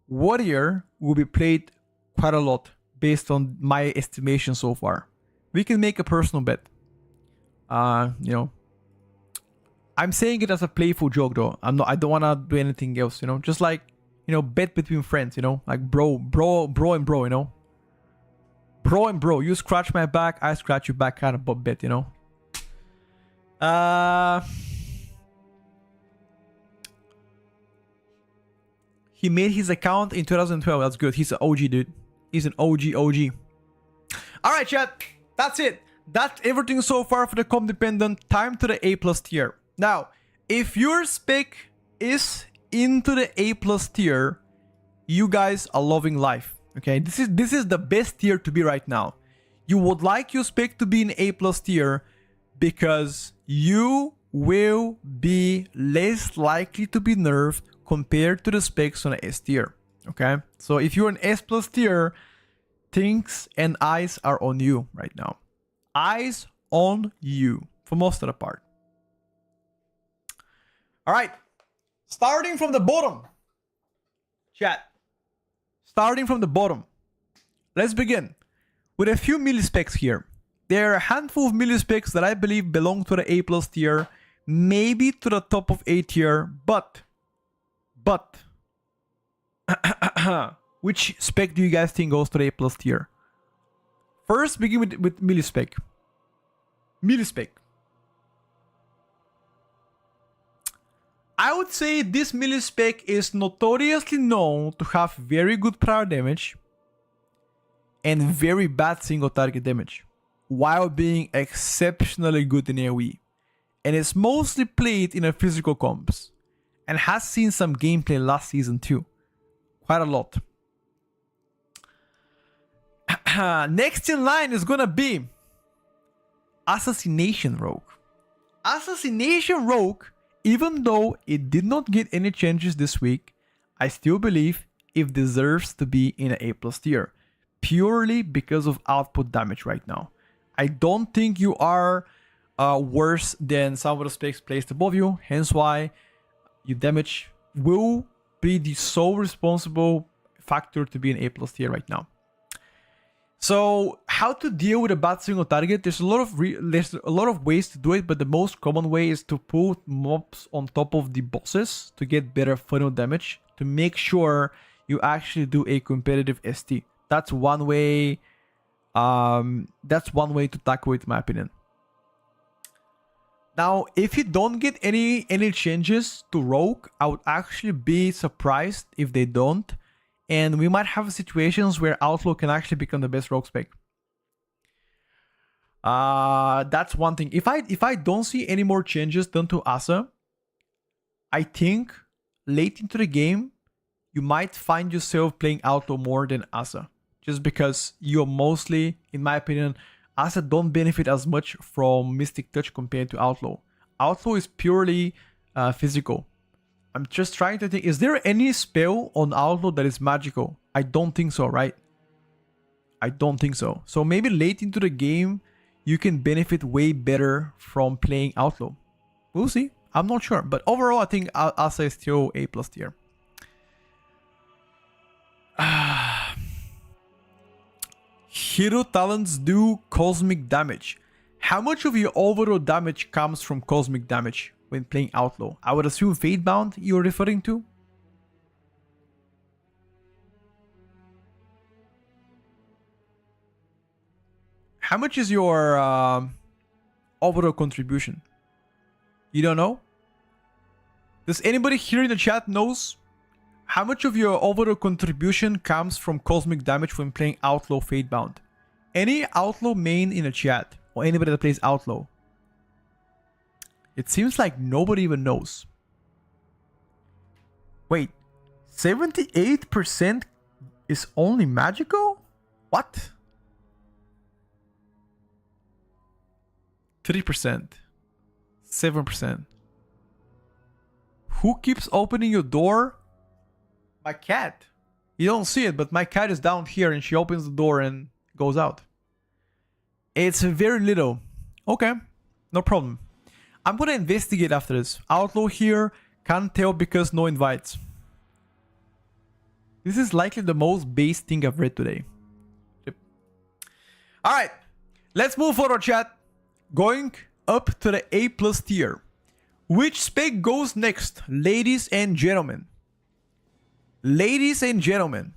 Speaker 1: Warrior will be played quite a lot based on my estimation so far. We can make a personal bet. You know, I'm saying it as a playful joke though. I don't wanna do anything else. You know, just like, you know, bet between friends. You know, like bro and bro. You know, bro and bro. You scratch my back, I scratch your back, kind of bet. You know. He made his account in 2012. That's good. He's an OG, dude. He's an OG. Alright, chat. That's it. That's everything so far for the comp dependent. Time to the A+ tier. Now, if your spec is into the A+ tier, you guys are loving life. Okay, this is the best tier to be right now. You would like your spec to be in A+ tier because you will be less likely to be nerfed compared to the specs on the S tier. Okay, so if you're an S+ tier, things and eyes are on you right now. Eyes on you for most of the part. All right, starting from the bottom, chat. Starting from the bottom, let's begin with a few millispecs here. There are a handful of millispecs that I believe belong to the A+ tier, maybe to the top of A tier, but which spec do you guys think goes to the A+ tier? First, begin with millispec. Millispec. I would say this millispec is notoriously known to have very good prior damage and very bad single target damage, while being exceptionally good in AoE. And it's mostly played in a physical comps, and has seen some gameplay last season too. Quite a lot. Next in line is gonna be Assassination Rogue. Assassination Rogue, even though it did not get any changes this week, I still believe it deserves to be in an A+ tier, purely because of output damage right now. I don't think you are worse than some of the specs placed above you, hence why your damage will be the sole responsible factor to be an A+ tier right now. So how to deal with a bad single target? There's a lot of ways to do it, but the most common way is to put mobs on top of the bosses to get better funnel damage, to make sure you actually do a competitive ST. That's one way. That's one way to tackle it, in my opinion. Now, if you don't get any changes to Rogue, I would actually be surprised if they don't. And we might have situations where Outlaw can actually become the best Rogue spec. That's one thing. If I don't see any more changes done to Asa, I think late into the game, you might find yourself playing Outlaw more than Asa. Just because you're mostly, in my opinion, Asa don't benefit as much from Mystic Touch compared to Outlaw. Outlaw is purely physical. I'm just trying to think, is there any spell on Outlaw that is magical? I don't think so, right? I don't think so. So maybe late into the game, you can benefit way better from playing Outlaw. We'll see. I'm not sure. But overall, I think Asa is still A+ tier. hero talents do cosmic damage. How much of your overall damage comes from cosmic damage when playing Outlaw? I would assume Fatebound you're referring to? How much is your overall contribution? You don't know? Does anybody here in the chat knows how much of your overall contribution comes from cosmic damage when playing Outlaw Fatebound? Any Outlaw main in the chat or anybody that plays Outlaw? It seems like nobody even knows. Wait, 78% is only magical? What? 3%. 7%. Who keeps opening your door? My cat. You don't see it, but my cat is down here and she opens the door and goes out. It's very little. Okay, no problem. I'm gonna investigate after this. Outlaw here, can't tell because no invites. This is likely the most base thing I've read today. Yep. Alright, let's move forward, chat. Going up to the A+ tier. Which spec goes next, ladies and gentlemen? Ladies and gentlemen.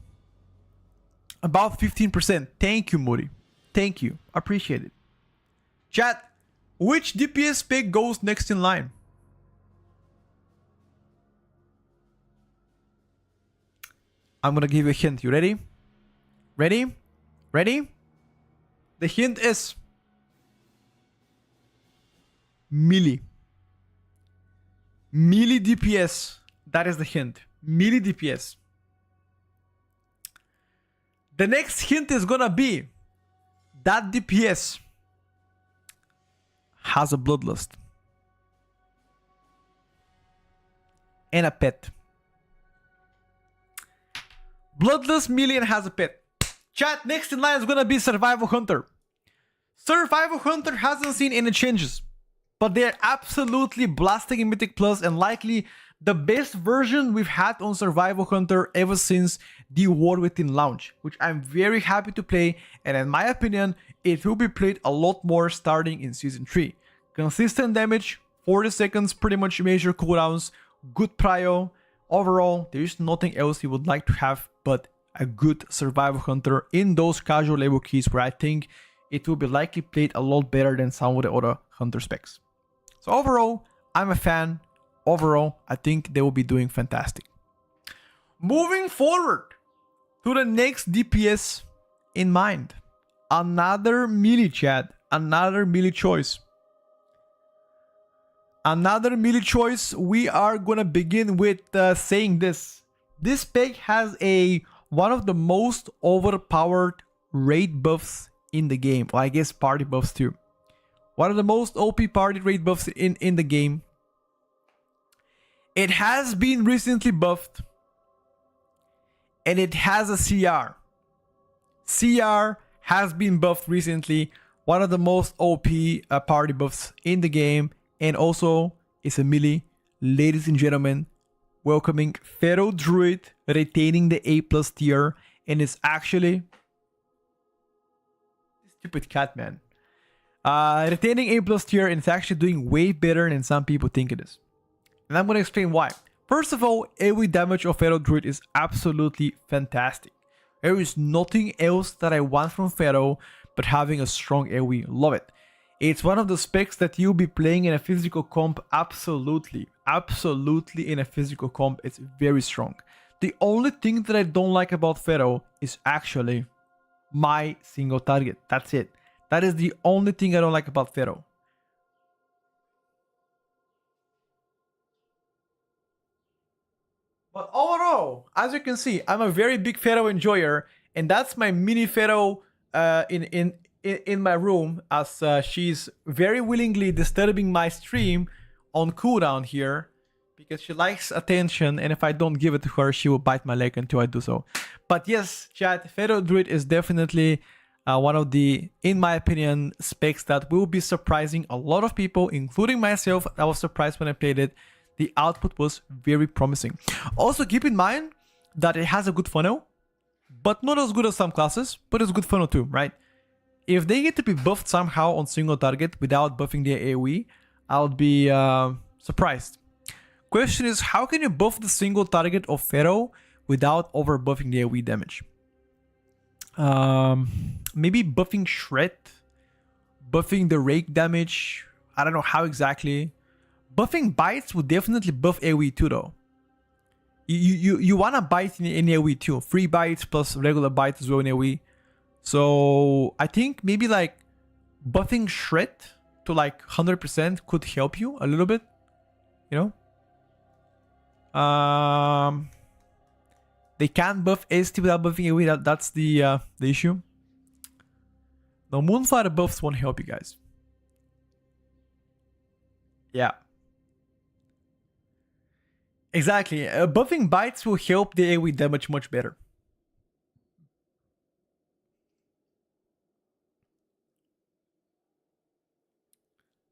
Speaker 1: About 15%. Thank you, Moody. Thank you. Appreciate it. Chat, which DPS spec goes next in line? I'm gonna give you a hint. You ready? Ready? Ready? The hint is melee. Melee DPS. That is the hint. Melee DPS. The next hint is gonna be that DPS has a bloodlust and a pet. Bloodlust melee and has a pet. Chat, next in line is gonna be Survival Hunter. Survival Hunter hasn't seen any changes, but they're absolutely blasting in Mythic Plus and likely the best version we've had on Survival Hunter ever since the War Within launch, which I'm very happy to play, and in my opinion, it will be played a lot more starting in Season 3. Consistent damage, 40 seconds pretty much major cooldowns, good prio. Overall, there is nothing else you would like to have but a good Survival Hunter in those casual label keys where I think it will be likely played a lot better than some of the other Hunter specs. So overall, I'm a fan. Overall, I think they will be doing fantastic. Moving forward to the next DPS in mind. Another melee, chat. Another melee choice. Another melee choice. We are gonna begin with saying this. This spec has one of the most overpowered raid buffs in the game. Or I guess party buffs too. One of the most OP party raid buffs in the game. It has been recently buffed. And it has a CR. CR has been buffed recently. One of the most OP party buffs in the game. And also, it's a melee. Ladies and gentlemen, welcoming Pharaoh Druid, retaining the A+ tier. And it's actually... Stupid cat, man. Retaining A+ tier, and it's actually doing way better than some people think it is. And I'm going to explain why. First of all, AoE damage of Pharaoh Druid is absolutely fantastic. There is nothing else that I want from Pharaoh but having a strong AoE. Love it. It's one of the specs that you'll be playing in a physical comp. Absolutely. Absolutely in a physical comp. It's very strong. The only thing that I don't like about Pharaoh is actually my single target. That's it. That is the only thing I don't like about Pharaoh. But overall, as you can see, I'm a very big Pharaoh enjoyer, and that's my mini Pharaoh in my room, as she's very willingly disturbing my stream on cooldown here because she likes attention, and if I don't give it to her, she will bite my leg until I do so. But yes, chat, Pharaoh Druid is definitely one of the, in my opinion, specs that will be surprising a lot of people, including myself. I was surprised when I played it. The output was very promising. Also, keep in mind that it has a good funnel, but not as good as some classes, but it's good funnel too, right? if they get to be buffed somehow on single target without buffing their AoE, I'll be surprised. Question is, how can you buff the single target of Pharaoh without over buffing the AoE damage? Maybe buffing Shred, buffing the Rake damage. I don't know how exactly. Buffing Bites would definitely buff AoE too though. You wanna bite in AoE too. Free bites plus regular bites as well in AoE. So I think maybe like buffing Shred to like 100% could help you a little bit. You know? They can't buff ST without buffing AoE. That's the issue. No, Moonfire buffs won't help you guys. Yeah. Exactly. Buffing bites will help the AoE damage much better.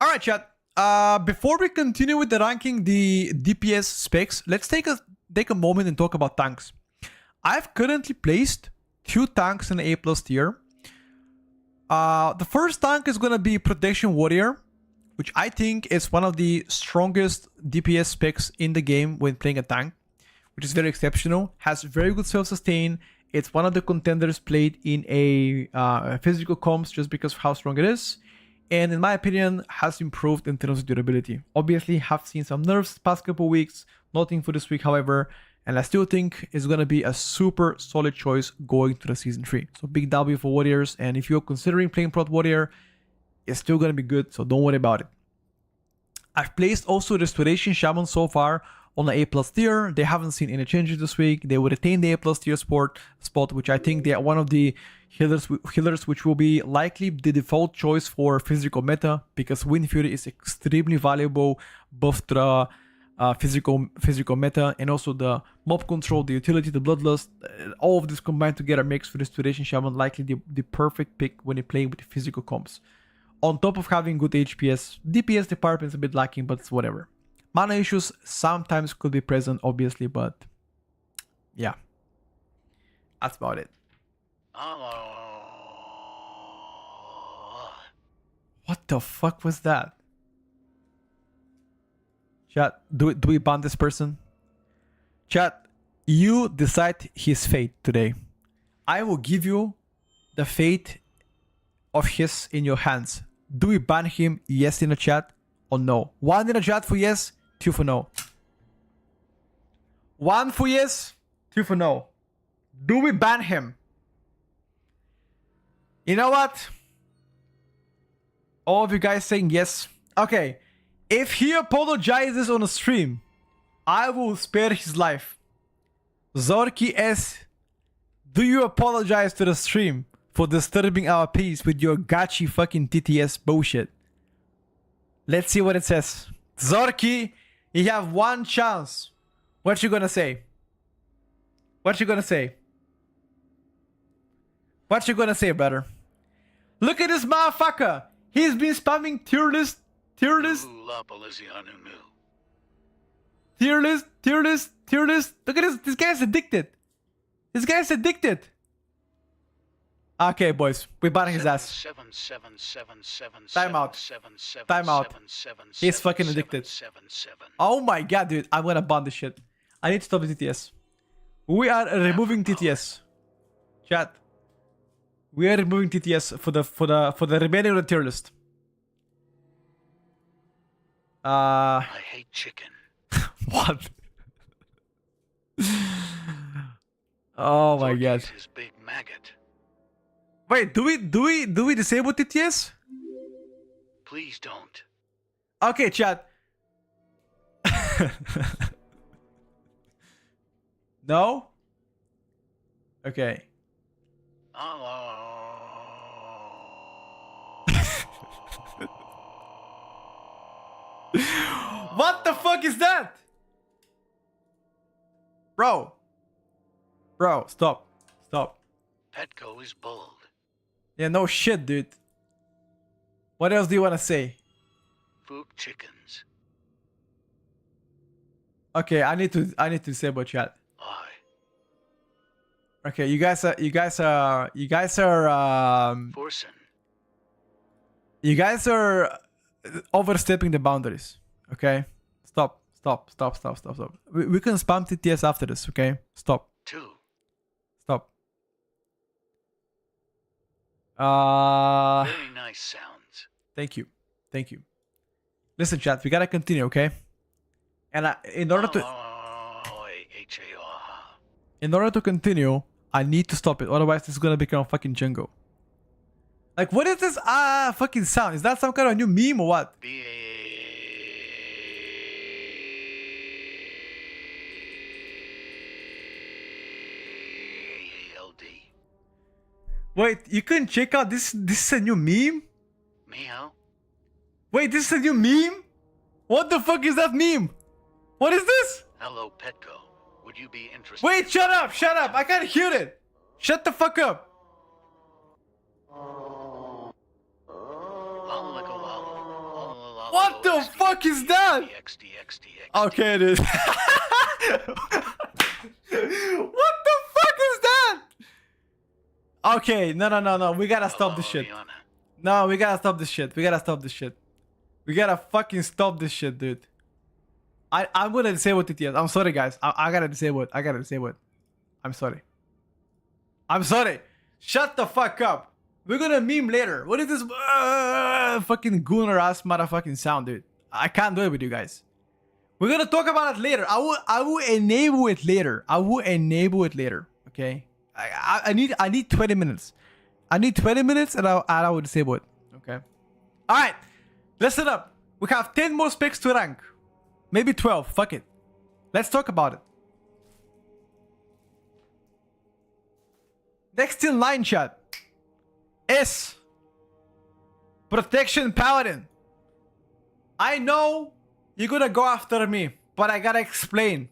Speaker 1: Alright, chat. Before we continue with the ranking the DPS specs, let's take a moment and talk about tanks. I've currently placed 2 tanks in the A+ tier. The first tank is gonna be Protection Warrior, which I think is one of the strongest DPS specs in the game when playing a tank, which is very exceptional, has very good self-sustain. It's one of the contenders played in a physical comps just because of how strong it is. And in my opinion, has improved in terms of durability. Obviously, have seen some nerfs the past couple weeks, nothing for this week, however, and I still think it's gonna be a super solid choice going to the Season 3. So big W for Warriors, and if you're considering playing Prot Warrior, it's still gonna be good, so don't worry about it. I've placed also Restoration Shaman so far on the A+ tier. They haven't seen any changes this week. They will retain the A+ tier spot, which I think they are one of the healers which will be likely the default choice for physical meta, because Wind Fury is extremely valuable both to the physical meta and also the mob control, the utility, the bloodlust. All of this combined together makes Restoration Shaman likely the perfect pick when you play with the physical comps. On top of having good HPS, DPS department is a bit lacking, but it's whatever. Mana issues sometimes could be present, obviously, but yeah, that's about it. What the fuck was that? Chat, do we ban this person? Chat, you decide his fate today. I will give you the fate of his in your hands. Do we ban him? Yes in the chat or no? 1 in the chat for yes, 2 for no. 1 for yes, 2 for no. Do we ban him? You know what? All of you guys saying yes. Okay. If he apologizes on a stream, I will spare his life. Zorky S, do you apologize to the stream for disturbing our peace with your gachi fucking TTS bullshit? Let's see what it says. Zorky, you have 1 chance. What you gonna say? What you gonna say? What you gonna say, brother? Look at this motherfucker. He's been spamming tier list. Tier list. Look at this. This guy's addicted. This guy's addicted. Okay, boys. We're banning his ass. Time out. Time out. He's fucking addicted. Oh my god, dude. I'm gonna ban this shit. I need to stop the TTS. We are removing TTS. Chat. We are removing TTS for the remaining of the tier list.
Speaker 6: I hate chicken.
Speaker 1: What? Oh my god.
Speaker 6: His big maggot.
Speaker 1: Wait, do we disable TTS?
Speaker 6: Please don't.
Speaker 1: Okay, chat. No? Okay. What the fuck is that? Bro, stop.
Speaker 6: Petco is bold.
Speaker 1: Yeah, no shit, dude. What else do you want to say?
Speaker 6: Fook chickens.
Speaker 1: Okay, I need to disable chat.
Speaker 6: Aye.
Speaker 1: Okay, you guys are
Speaker 6: Forsen.
Speaker 1: You guys are overstepping the boundaries. Okay? Stop. We can spam TTS after this, okay? Stop.
Speaker 6: 2.
Speaker 1: Stop.
Speaker 6: Very nice sounds.
Speaker 1: Thank you. Listen, chat, we gotta continue, okay? And in order to continue, I need to stop it. Otherwise, this is gonna become fucking Django. Like, what is this fucking sound? Is that some kind of new meme or what?
Speaker 6: BALD.
Speaker 1: Wait, you can check out this. This is a new meme?
Speaker 6: Meow.
Speaker 1: Wait, this is a new meme? What the fuck is that meme? What is this?
Speaker 6: Hello, Petco. Would you be interested?
Speaker 1: Wait, shut up. I can't hear it. Shut the fuck up. What the fuck is that? Okay, dude. What the fuck is that? Okay, no. We gotta stop this shit. No, we gotta stop this shit. We gotta fucking stop this shit, dude. I'm gonna disable TTS. I'm sorry, guys. I gotta disable it. I'm sorry. Shut the fuck up. We're gonna meme later. What is this fucking gooner ass motherfucking sound, dude? I can't do it with you guys. We're gonna talk about it later. I will enable it later. Okay. I need 20 minutes. I need 20 minutes and I will disable it. Okay. Alright. Listen up. We have 10 more specs to rank. Maybe 12. Fuck it. Let's talk about it. Next in line, chat, is Protection Paladin. I know you're gonna go after me, but I gotta explain.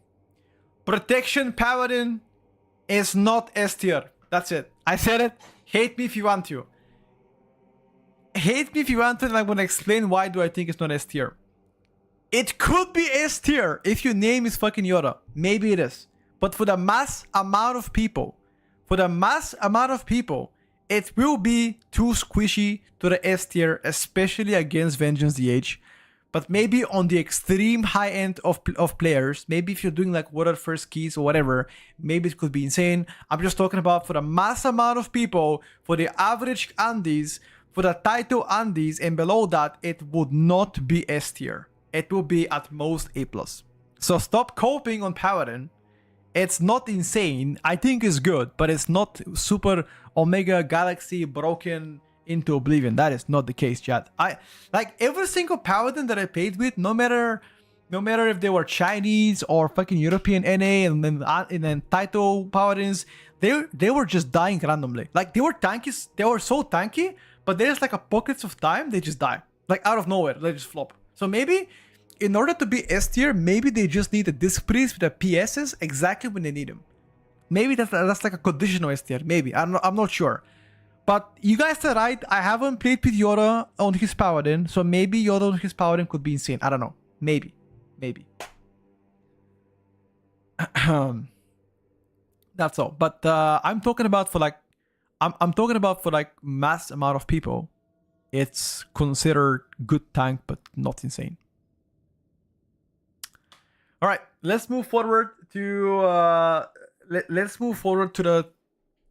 Speaker 1: Protection Paladin is not S tier. That's it. I said it. Hate me if you want to. And I'm gonna explain why do I think it's not S tier. It could be S tier if your name is fucking Yoda. Maybe it is. But for the mass amount of people, it will be too squishy to the S tier, especially against Vengeance DH. But maybe on the extreme high end of players, maybe if you're doing like water first keys or whatever, maybe it could be insane. I'm just talking about for the mass amount of people, for the average Andes, for the title Andes, and below that, it would not be S tier. It will be at most A+. So stop coping on Paladin. It's not insane. I think it's good, but it's not super Omega Galaxy broken into oblivion. That is not the case, chat. I like every single Paladin that I played with, no matter if they were Chinese or fucking European NA and then title Paladins, they were just dying randomly. Like they were tanky, they were so tanky, but there's like a pockets of time they just die. Like out of nowhere, they just flop. So maybe in order to be S tier, maybe they just need a disc priest with the PSs exactly when they need them. Maybe that's like a conditional S tier. Maybe I'm not sure. But you guys are right. I haven't played with Yoda on his Paladin, so maybe Yoda on his Paladin could be insane. I don't know. Maybe. That's all. But I'm talking about for like, I'm talking about for like mass amount of people. It's considered good tank, but not insane. All right, let's move forward to the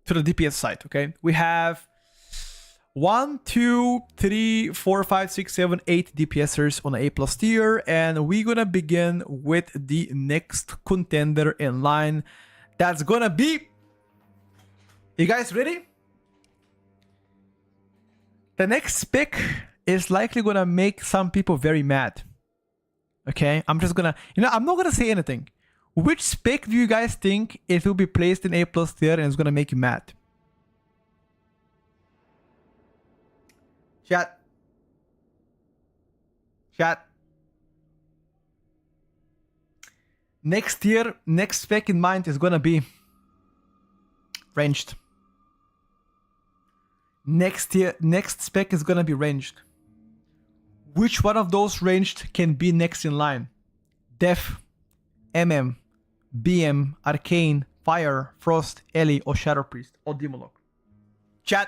Speaker 1: DPS side. Okay, we have 1, 2, 3, 4, 5, 6, 7, 8 DPSers on the A+ tier, and we're gonna begin with the next contender in line. That's gonna be. You guys ready? The next pick is likely gonna make some people very mad. Okay, I'm just gonna, I'm not gonna say anything. Which spec do you guys think it will be placed in A+ tier and it's gonna make you mad? Chat. Next tier, next spec in mind is gonna be ranged. Next spec is gonna be ranged. Which one of those ranged can be next in line? Def, MM, BM, Arcane, Fire, Frost, Ellie, or Shadow Priest, or Demolog? Chat,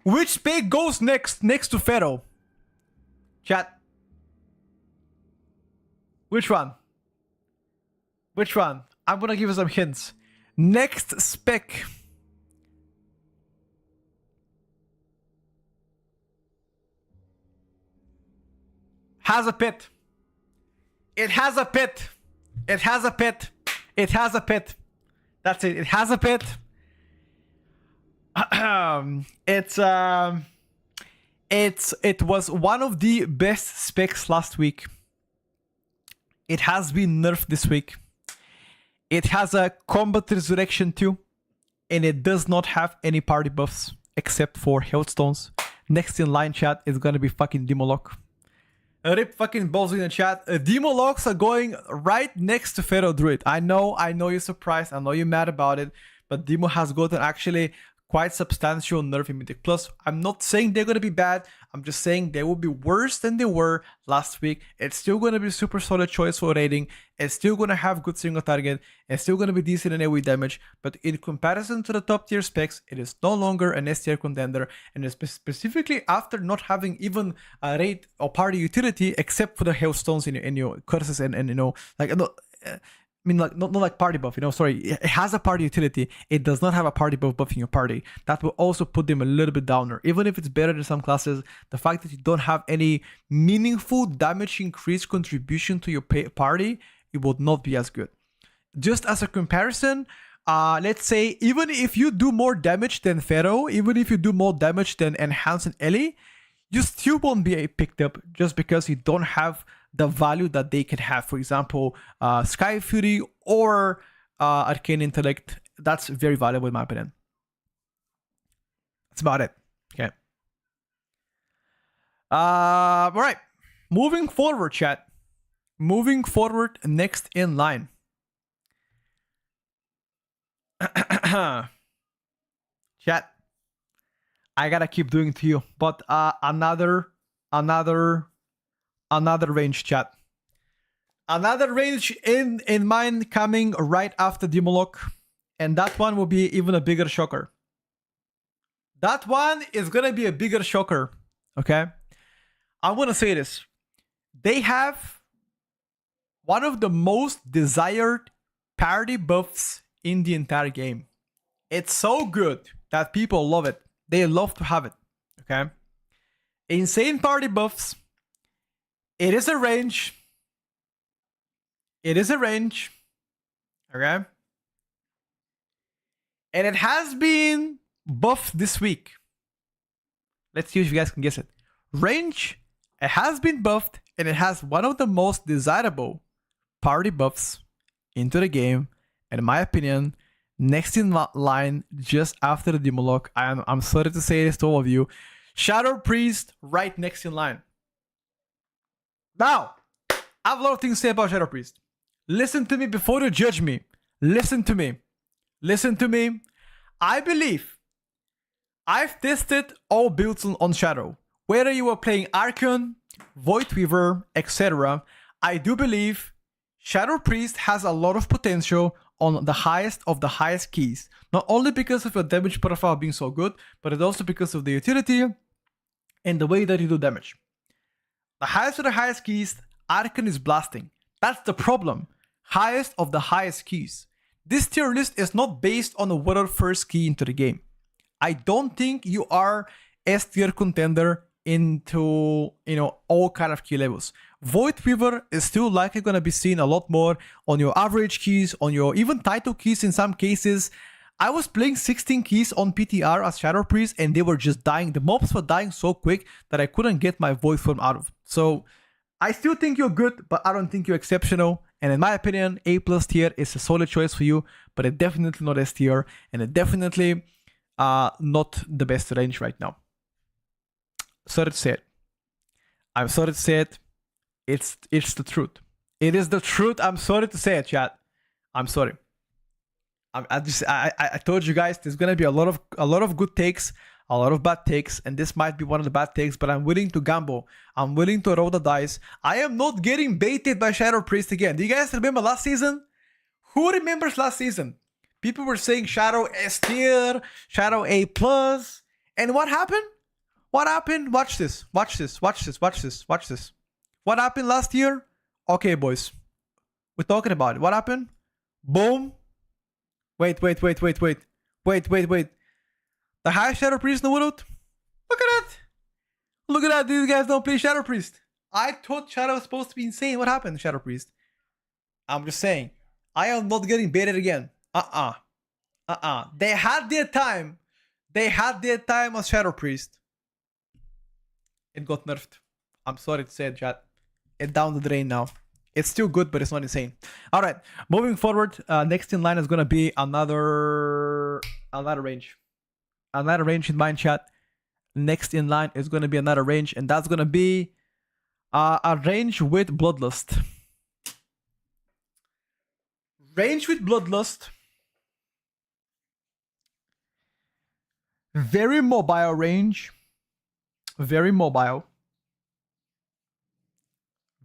Speaker 1: which spec goes next to Pharaoh? Chat. Which one? Which one? I'm gonna give you some hints. Next spec. Has a pit. It has a pit. It has a pit. It has a pit. That's it. It has a pit. It was one of the best specs last week. It has been nerfed this week. It has a combat resurrection too, and it does not have any party buffs except for Hailstones. Next in line, chat, is gonna be fucking Demolock. Rip fucking balls in the chat. Demolocks are going right next to Pharaoh Druid. I know you're surprised. I know you're mad about it, but Demo has gotten actually quite substantial nerf in Mythic Plus. I'm not saying they're gonna be bad. I'm just saying they will be worse than they were last week. It's still gonna be super solid choice for raiding. It's still gonna have good single target. It's still gonna be decent in AoE damage. But in comparison to the top tier specs, it is no longer an S tier contender. And specifically after not having even a raid or party utility except for the Hailstones in your curses and you know, like I mean, like not like party buff, you know. Sorry, it has a party utility. It does not have a party buff buffing your party. That will also put them a little bit downer. Even if it's better than some classes, the fact that you don't have any meaningful damage increase contribution to your party, it would not be as good. Just as a comparison, let's say even if you do more damage than Pharaoh, even if you do more damage than Enhance and Ellie, you still won't be picked up just because you don't have the value that they can have. For example, Sky Fury or Arcane Intellect. That's very valuable in my opinion. That's about it. Okay. All right. Moving forward, chat. Moving forward, next in line. Chat. I gotta keep doing it to you, but another range, chat. Another range in mind coming right after Demolock, and that one will be even a bigger shocker. That one is gonna be a bigger shocker. Okay, I'm gonna say this. They have one of the most desired party buffs in the entire game. It's so good that people love it. They love to have it. Okay, insane party buffs. It is a range. It is a range. Okay. And it has been buffed this week. Let's see if you guys can guess it. Range, it has been buffed, and it has one of the most desirable party buffs into the game. And in my opinion, next in line, just after the Demolock, I'm sorry to say this to all of you, Shadow Priest right next in line. Now, I have a lot of things to say about Shadow Priest. Listen to me before you judge me. Listen to me. Listen to me. I believe I've tested all builds on Shadow. Whether you are playing Archon, Voidweaver, etc., I do believe Shadow Priest has a lot of potential on the highest of the highest keys. Not only because of your damage profile being so good, but it's also because of the utility and the way that you do damage. The highest of the highest keys, Archon is blasting. That's the problem. Highest of the highest keys. This tier list is not based on the whatever first key into the game. I don't think you are S tier contender into, you know, all kind of key levels. Voidweaver is still likely going to be seen a lot more on your average keys, on your even title keys in some cases. I was playing 16 keys on PTR as Shadow Priest and they were just dying. The mobs were dying so quick that I couldn't get my void form out of. So I still think you're good, but I don't think you're exceptional. And in my opinion, A+ tier is a solid choice for you, but it's definitely not S tier, and it's definitely not the best range right now. Sorry to say it. I'm sorry to say it. It's the truth. It is the truth. I'm sorry to say it, chat. I'm sorry. I told you guys there's gonna be a lot of good takes, a lot of bad takes, and this might be one of the bad takes, but I'm willing to gamble. I'm willing to roll the dice. I am not getting baited by Shadow Priest again. Do you guys remember last season? Who remembers last season? People were saying Shadow S tier, Shadow A+, and what happened? What happened? Watch this. Watch this. Watch this. Watch this. Watch this. What happened last year? Okay, boys. We're talking about it. What happened? Boom. Wait. The high Shadow Priest in the Widowed? Look at that. Look at that. These guys don't play Shadow Priest. I thought Shadow was supposed to be insane. What happened, Shadow Priest? I'm just saying. I am not getting baited again. They had their time. They had their time as Shadow Priest. It got nerfed. I'm sorry to say it, chat. It's down the drain now. It's still good, but it's not insane. All right, moving forward. Next in line is gonna be another range. Another range in mind, chat. Next in line is gonna be another range, and that's gonna be a range with Bloodlust. Range with Bloodlust. Very mobile range. Very mobile.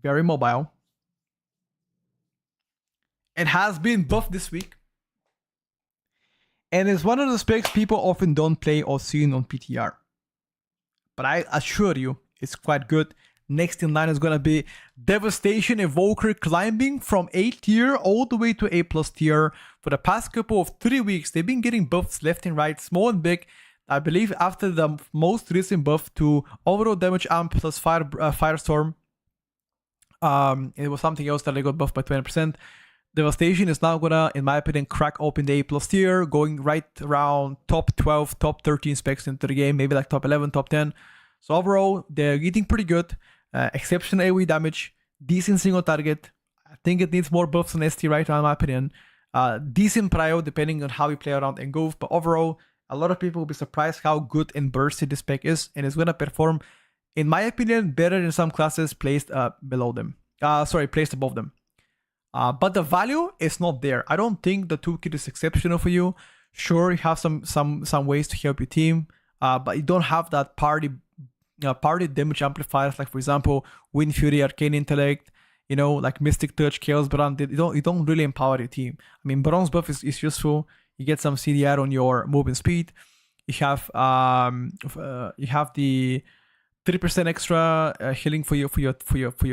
Speaker 1: Very mobile. It has been buffed this week. And it's one of the specs people often don't play or see on PTR. But I assure you, it's quite good. Next in line is going to be Devastation Evoker climbing from A tier all the way to A+ tier. For the past couple of 3 weeks, they've been getting buffs left and right, small and big. I believe after the most recent buff to overall damage amp plus Firestorm, it was something else that they got buffed by 20%. Devastation is now gonna, in my opinion, crack open the A+ tier, going right around top 12, top 13 specs into the game, maybe like top 11, top 10. So overall, they're getting pretty good. Exceptional AoE damage, decent single target. I think it needs more buffs on ST right now, in my opinion. Decent prio, depending on how you play around Engulf. But overall, a lot of people will be surprised how good and bursty this spec is, and it's gonna perform, in my opinion, better in some classes placed below them. Placed above them. But the value is not there. I don't think the toolkit is exceptional for you. Sure, you have some ways to help your team, but you don't have that party damage amplifiers, like for example, Wind Fury, Arcane Intellect, like Mystic Touch, Chaos Brand. You don't really empower your team. I mean, Bronze buff is useful. You get some CDR on your movement speed. You have the 3% extra healing for your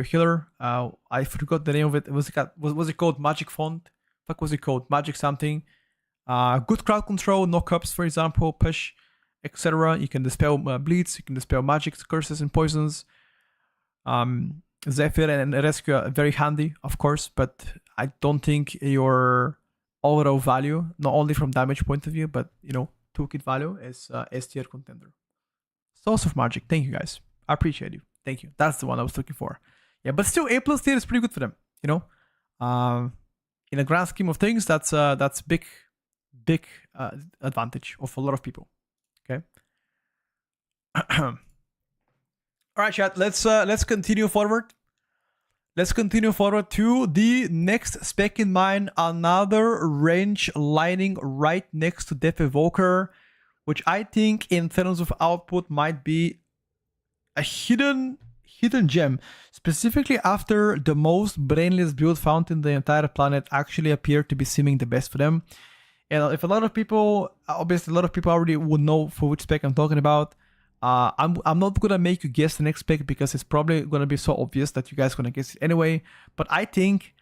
Speaker 1: healer. I forgot the name of it. Was it called Magic Font? Fuck, was it called Magic something? Good crowd control, no cups, for example, push, etc. You can dispel bleeds. You can dispel magics, curses, and poisons. Zephyr and Rescue are very handy, of course, but I don't think your overall value, not only from damage point of view, but toolkit value, is S tier contender. Source of Magic, thank you guys. I appreciate you. Thank you. That's the one I was looking for. Yeah, but still, A+ tier is pretty good for them. In the grand scheme of things, that's big advantage of a lot of people. Okay. All right, chat. Let's continue forward. Let's continue forward to the next spec in mind. Another range lining right next to Death Evoker, which I think in terms of output might be a hidden gem, specifically after the most brainless build found in the entire planet actually appeared to be seeming the best for them. And if a lot of people already would know for which spec I'm talking about, I'm not gonna make you guess the next spec because it's probably gonna be so obvious that you guys are gonna guess it anyway. But I think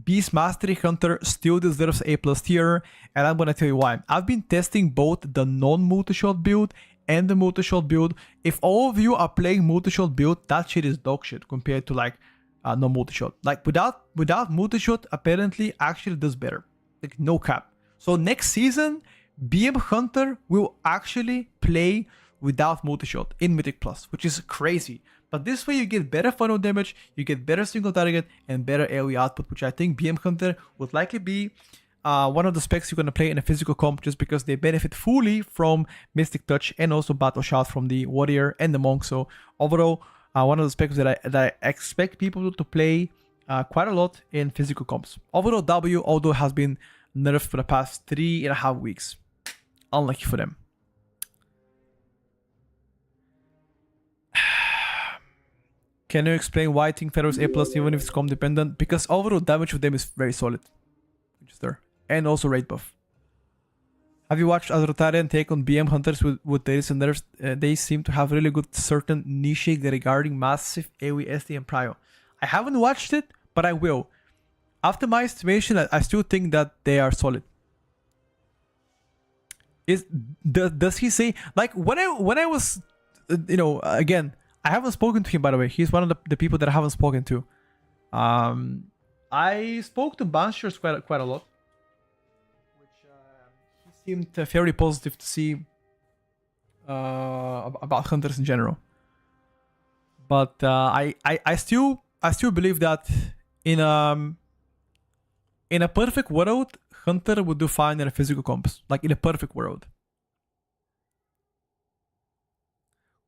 Speaker 1: Beast Mastery Hunter still deserves A+ tier, and I'm gonna tell you why. I've been testing both the non-multi-shot build and the multi-shot build. If all of you are playing multi-shot build, that shit is dog shit compared to like no multi-shot. Like without multi-shot, apparently actually does better. Like no cap. So next season, BM Hunter will actually play without multi-shot in Mythic Plus, which is crazy. But this way you get better funnel damage, you get better single target, and better AoE output, which I think BM Hunter would likely be one of the specs you're going to play in a physical comp, just because they benefit fully from Mystic Touch and also Battle Shout from the Warrior and the Monk. So overall, one of the specs that I expect people to play quite a lot in physical comps. Overall W, although has been nerfed for the past 3.5 weeks. Unlucky for them. Can you explain why I think Pharaoh is A+ even if it's comp dependent? Because overall damage of them is very solid. Which is there. And also rate buff. Have you watched Authoritarian take on BM hunters with Tierlist and nerfs? They seem to have really good certain niche regarding massive AoE, SD, and Prio. I haven't watched it, but I will. After my estimation, I still think that they are solid. Does he say, like, when I was, again, I haven't spoken to him, by the way. He's one of the people that I haven't spoken to. I spoke to Banshers quite a lot, which he seemed fairly positive to see about hunters in general. But I still believe that in a perfect world, hunter would do fine in a physical comps. Like in a perfect world.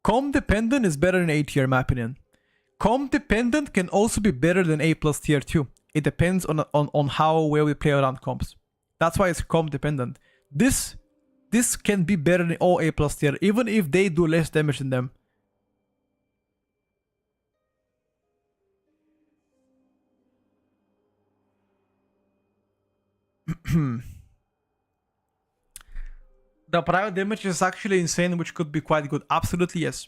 Speaker 1: Comp dependent is better than A tier, in my opinion. Comp dependent can also be better than A plus tier too. It depends on how well we play around comps. That's why it's comp dependent. This can be better than all A plus tier, even if they do less damage than them. The prior damage is actually insane, which could be quite good. Absolutely, yes.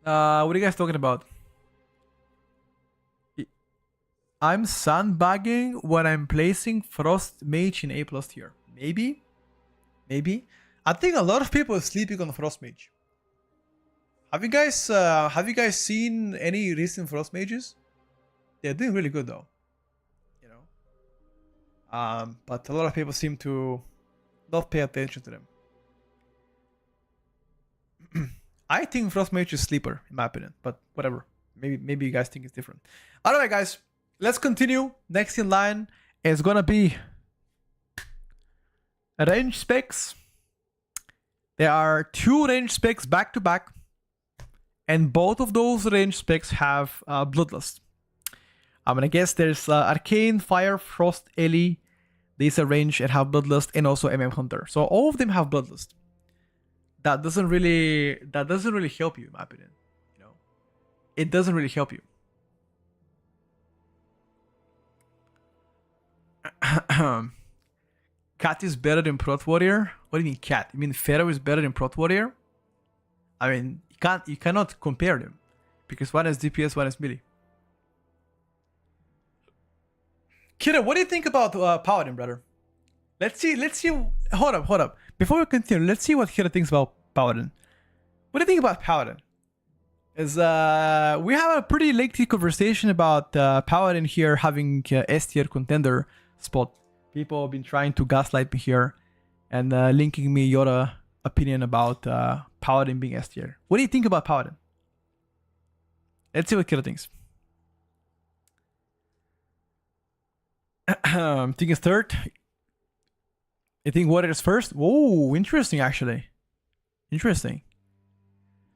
Speaker 1: What are you guys talking about? I'm sandbagging when I'm placing Frost Mage in A plus tier. Maybe. I think a lot of people are sleeping on Frost Mage. Have you guys seen any recent Frost Mages? They're doing really good though. But a lot of people seem to not pay attention to them. I think Frost Mage is sleeper, in my opinion, but whatever. Maybe you guys think it's different. Alright guys, let's continue. Next in line is gonna be range specs. There are 2 range specs back to back, and both of those range specs have Bloodlust. I'm gonna guess there's Arcane, Fire, Frost, Ellie. These are range and have Bloodlust, and also Hunter. So all of them have Bloodlust. That doesn't really help you, in my opinion. It doesn't really help you. Cat is better than Prot Warrior. What do you mean Cat? You mean Pharaoh is better than Prot Warrior? I mean, you cannot compare them because one is DPS, one is melee. Kira, what do you think about Paladin, brother? Let's see. Hold up. Before we continue, let's see what Kira thinks about Paladin. What do you think about Paladin? We have a pretty lengthy conversation about Paladin here having S tier contender spot. People have been trying to gaslight me here and linking me your opinion about Paladin being S tier. What do you think about Paladin? Let's see what Kira thinks. Think it's third. You think Warrior is first? Whoa, interesting actually. Interesting.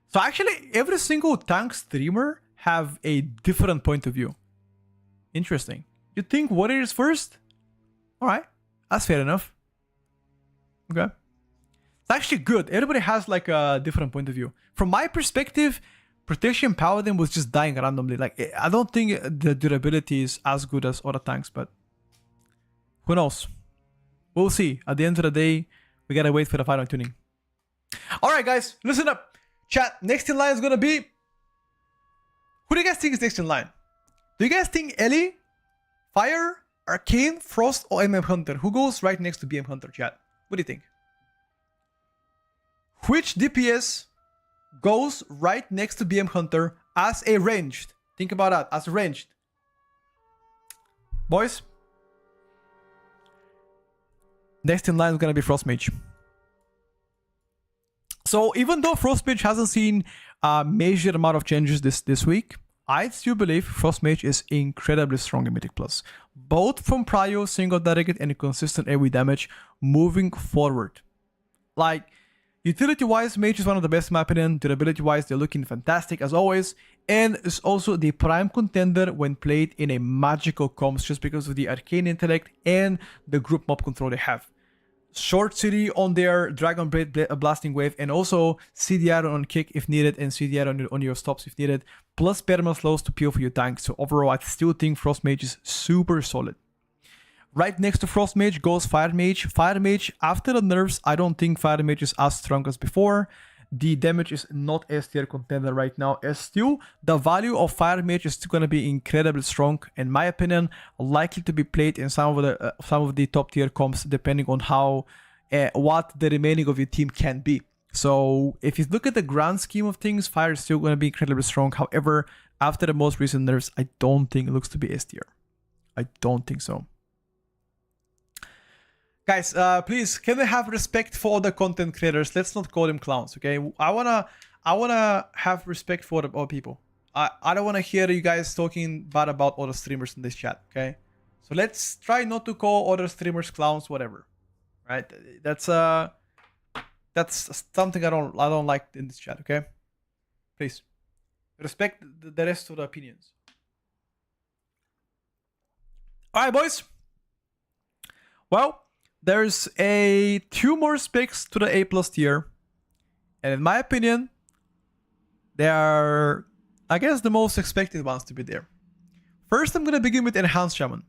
Speaker 1: So actually, every single tank streamer have a different point of view. Interesting. You think Warrior is first? Alright, that's fair enough. Okay. It's actually good. Everybody has like a different point of view. From my perspective, Protection Paladin was just dying randomly. Like, I don't think the durability is as good as other tanks, but who knows? We'll see. At the end of the day, we gotta wait for the final tuning. Alright guys, listen up. Chat, next in line is gonna be... Who do you guys think is next in line? Do you guys think Ellie, Fire, Arcane, Frost, or MM Hunter? Who goes right next to BM Hunter, chat? What do you think? Which DPS goes right next to BM Hunter as a ranged? Think about that, as a ranged. Boys? Next in line is gonna be Frost Mage. So even though Frost Mage hasn't seen a major amount of changes this week, I still believe Frost Mage is incredibly strong in Mythic Plus. Both from Prio, single target, and consistent AoE damage moving forward. Like, utility-wise, Mage is one of the best in my opinion. Durability-wise, they're looking fantastic as always. And it's also the prime contender when played in a magical comps just because of the arcane intellect and the group mob control they have. Short City on their Dragon Blade Blasting Wave, and also CDR on kick if needed, and CDR on your stops if needed, plus perma slows to peel for your tank. So overall, I still think Frost Mage is super solid. Right next to Frost Mage goes Fire Mage. Fire Mage, after the nerfs, I don't think Fire Mage is as strong as before. The damage is not S tier contender right now. As still, the value of Fire Mage is still going to be incredibly strong, in my opinion, likely to be played in some of the top tier comps, depending on how what the remaining of your team can be. So if you look at the grand scheme of things, Fire is still going to be incredibly strong. However, after the most recent nerfs, I don't think it looks to be S tier. I don't think so. Guys, please, can we have respect for the content creators? Let's not call them clowns, okay? I wanna have respect for the all people. I don't wanna hear you guys talking bad about other streamers in this chat, okay? So let's try not to call other streamers clowns, whatever, right? That's something I don't like in this chat, okay? Please respect the rest of the opinions. All right, boys. Well, there's two more specs to the A+ tier, and in my opinion, they are, I guess, the most expected ones to be there. First, I'm gonna begin with Enhanced Shaman.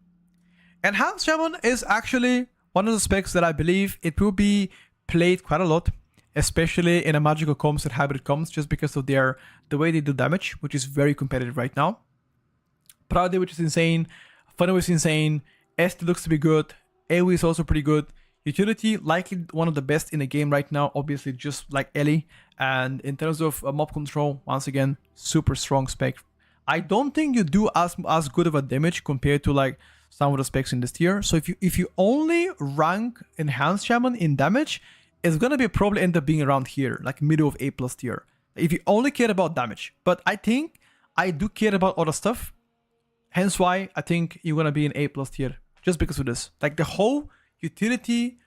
Speaker 1: Enhanced Shaman is actually one of the specs that I believe it will be played quite a lot, especially in a magical comms and hybrid comms, just because of the way they do damage, which is very competitive right now. Proudly, which is insane. Funny, which is insane. ST looks to be good. AoE is also pretty good. Utility, likely one of the best in the game right now, obviously just like Ellie. And in terms of mob control, once again, super strong spec. I don't think you do as good of a damage compared to like some of the specs in this tier. So if you only rank Enhanced Shaman in damage, it's gonna be probably end up being around here, like middle of A+ tier. If you only care about damage. But I think I do care about other stuff. Hence why I think you're gonna be in A+ tier. Just because of this, like the whole utility,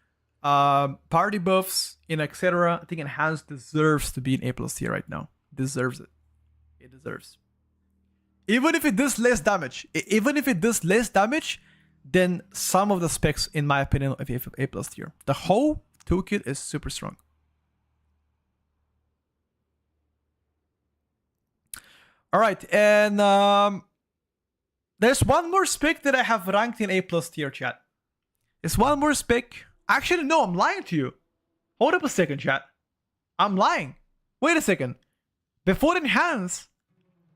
Speaker 1: party buffs, and etc. I think Enhanced deserves to be in A+ tier right now. Deserves it. It deserves. Even if it does less damage, than some of the specs, in my opinion, of A+ tier. The whole toolkit is super strong. All right, and there's one more spec that I have ranked in A+ tier, chat. There's one more spec. Actually, no, I'm lying to you. Hold up a second, chat. I'm lying. Wait a second. Before Enhance,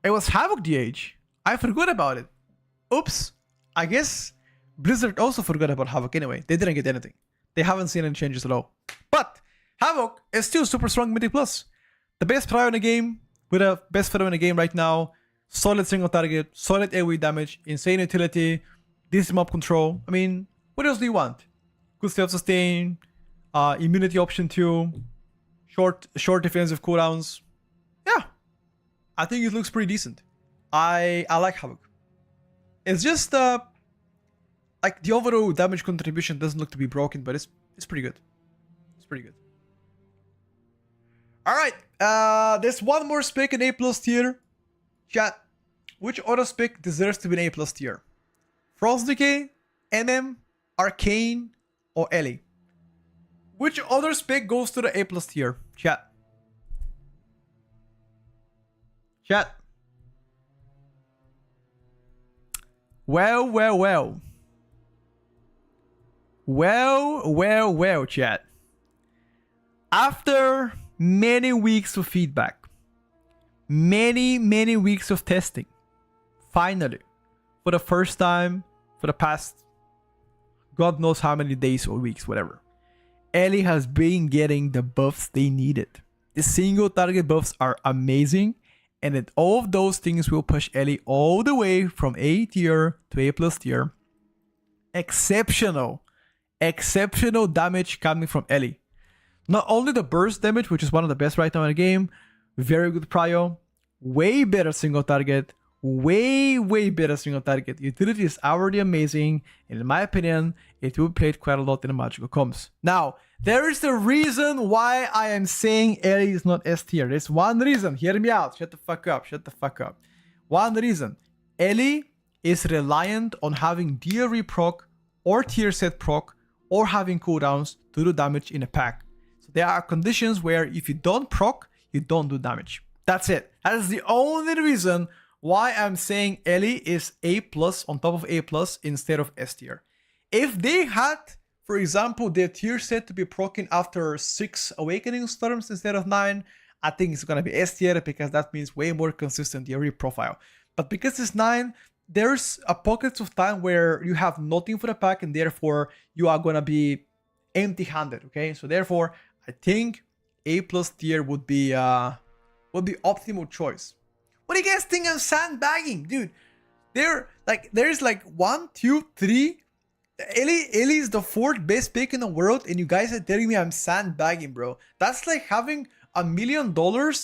Speaker 1: it was Havoc DH. I forgot about it. Oops. I guess Blizzard also forgot about Havoc anyway. They didn't get anything. They haven't seen any changes at all. But Havoc is still super strong Mythic Plus. The best prio in the game, with the best prio in the game right now. Solid single target, solid AoE damage, insane utility, decent mob control. I mean, what else do you want? Good self-sustain, immunity option 2, short defensive cooldowns. Yeah, I think it looks pretty decent. I like Havoc. It's just like the overall damage contribution doesn't look to be broken, but it's pretty good. It's pretty good. All right, there's one more spec in A+ tier. Chat, which other spec deserves to be in A+ tier? Frost Decay, MM, Arcane, or Ellie? Which other spec goes to the A+ tier? Chat. Chat. Well, chat. After many weeks of feedback, many weeks of testing, finally, for the first time, for the past God knows how many days or weeks, whatever, Ellie has been getting the buffs they needed. The single target buffs are amazing, and that all of those things will push Ellie all the way from A tier to A+ tier. Exceptional damage coming from Ellie. Not only the burst damage, which is one of the best right now in the game, very good prio, way better single target, way better single target. Utility is already amazing, and in my opinion, it will be played quite a lot in the magical comms. Now, there is the reason why I am saying Ellie is not S tier. There's one reason. Hear me out. Shut the fuck up. One reason. Ellie is reliant on having DRE proc or tier set proc or having cooldowns to do damage in a pack. So there are conditions where if you don't proc, you don't do damage. That's it. That is the only reason why I'm saying Ellie is A+ on top of A+ instead of S tier. If they had, for example, their tier set to be proccing after 6 Awakening Storms instead of 9, I think it's gonna be S tier because that means way more consistent theory profile. But because it's 9, there's a pockets of time where you have nothing for the pack and therefore you are gonna be empty-handed, okay? So therefore, I think A+ tier would be optimal choice. What do you guys think I'm sandbagging? Dude, there's like 1, 2, 3. Ellie is the 4th best pick in the world and you guys are telling me I'm sandbagging, bro. That's like having $1 million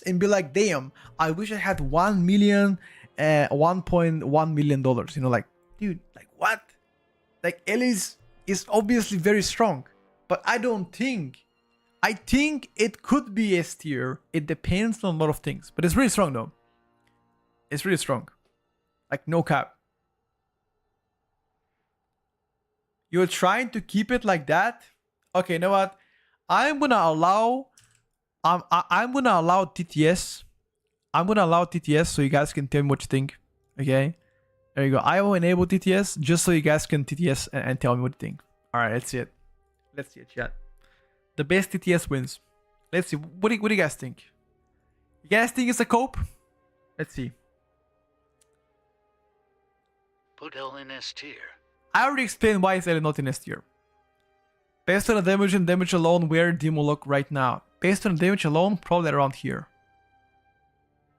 Speaker 1: and be like, damn, I wish I had 1 million, $1.1 million. You know, like, dude, like what? Like Ellie is obviously very strong, but I think it could be S tier. It depends on a lot of things, but it's really strong though. It's really strong. Like no cap. You're trying to keep it like that? Okay, you know what? I'm gonna allow TTS. I'm gonna allow TTS so you guys can tell me what you think. Okay? There you go. I will enable TTS just so you guys can TTS and tell me what you think. Alright, let's see it. Let's see it, chat. The best TTS wins. Let's see. What do you guys think? You guys think it's a cope? Let's see.
Speaker 6: Put L in S tier.
Speaker 1: I already explained why it's not in S tier. Based on the damage and damage alone, where Demo look right now? Based on damage alone, probably around here.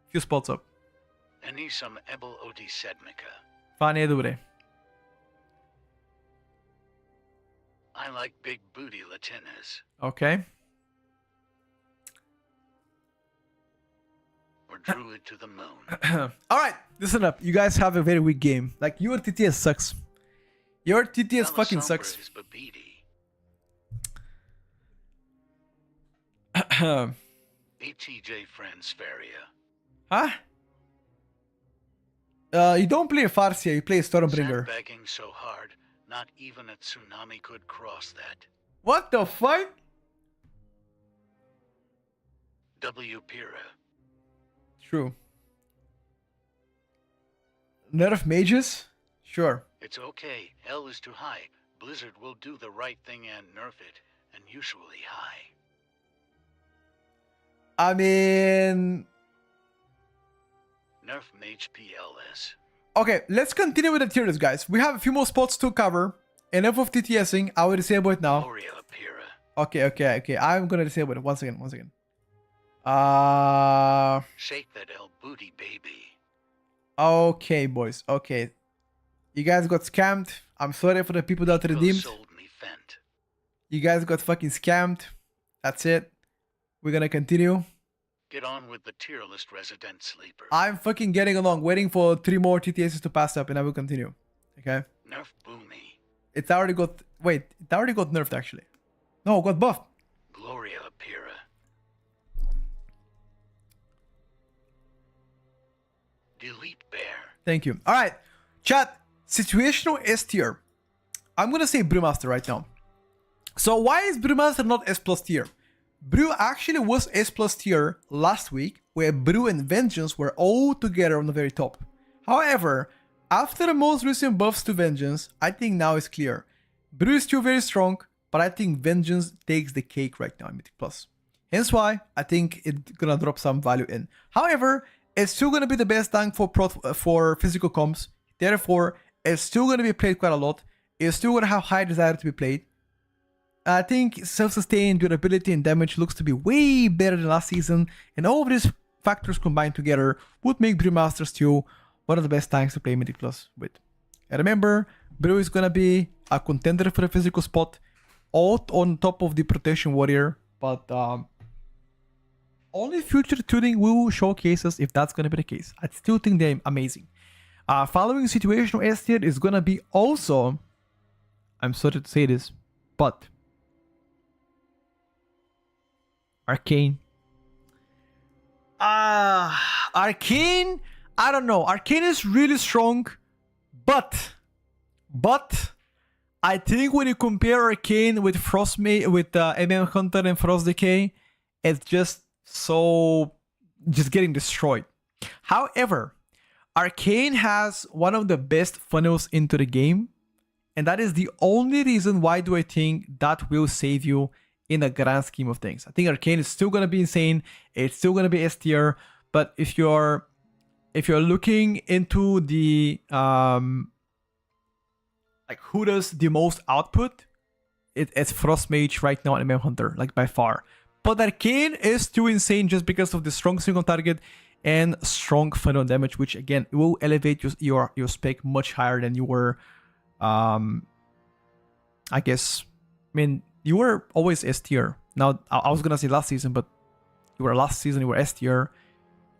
Speaker 1: Few spots up.
Speaker 6: Any some Ebel Odi Sedmika.
Speaker 1: Fine, dure.
Speaker 6: I like big booty Latinas.
Speaker 1: Okay.
Speaker 6: Or Druid to the moon.
Speaker 1: Alright, listen up. You guys have a very weak game. Like, your TTS sucks. Your TTS fucking sucks.
Speaker 6: Is Babidi. ATJ friends Faria.
Speaker 1: Huh? You don't play Farsia, you play Stormbringer.
Speaker 6: Sandbagging so hard, not even a tsunami could cross that.
Speaker 1: What the fuck?
Speaker 6: W. Pira.
Speaker 1: True. Nerf mages? Sure.
Speaker 6: It's okay. L is too high. Blizzard will do the right thing and nerf it, and usually high.
Speaker 1: I mean...
Speaker 6: Nerf Mage PLS.
Speaker 1: Okay, let's continue with the tier list, guys. We have a few more spots to cover. Enough of TTSing. I will disable it now.
Speaker 6: Gloria Pira.
Speaker 1: Okay. I'm gonna disable it. One second.
Speaker 6: Shake that L booty, baby.
Speaker 1: Okay, boys. Okay. You guys got scammed. I'm sorry for the people that redeemed.
Speaker 6: Sold me Fent.
Speaker 1: You guys got fucking scammed. That's it. We're gonna continue.
Speaker 6: Get on with the tier list resident sleeper.
Speaker 1: I'm fucking getting along, waiting for 3 more TTSs to pass up, and I will continue. Okay?
Speaker 6: Nerf Boomy.
Speaker 1: It's already got... Wait, it already got nerfed, actually. No, it got buffed.
Speaker 6: Gloria Pira. Delete Bear.
Speaker 1: Thank you. Alright, chat. Situational S tier. I'm gonna say Brewmaster right now. So why is Brewmaster not S+ tier? Brew actually was S+ tier last week, where Brew and Vengeance were all together on the very top. However, after the most recent buffs to Vengeance, I think now it's clear. Brew is still very strong, but I think Vengeance takes the cake right now in Mythic Plus. Hence why I think it's gonna drop some value in. However, it's still gonna be the best tank for physical comps. Therefore, it's still gonna be played quite a lot. It's still gonna have high desire to be played. I think self-sustain, durability, and damage looks to be way better than last season, and all of these factors combined together would make Brewmaster still one of the best tanks to play Mythic Plus with. And remember, Brew is gonna be a contender for a physical spot, all on top of the Protection Warrior, but only future tuning will showcase us if that's gonna be the case. I still think they're amazing. Following situational S tier is gonna be also, I'm sorry to say this, but Arcane. Arcane, I don't know. Arcane is really strong, but I think when you compare Arcane with Frostmate, with MM Hunter and Frost Decay, it's just getting destroyed. However, Arcane has one of the best funnels into the game, and that is the only reason why do I think that will save you in the grand scheme of things. I think Arcane is still gonna be insane. It's still gonna be S tier, but if you're looking into the like who does the most output, it's Frost Mage right now and MM Hunter, like by far. But Arcane is still insane just because of the strong single target and strong funnel damage, which again will elevate your spec much higher than you were. I guess. I mean, you were always S tier. Now I was gonna say last season, but you were last season. You were S tier.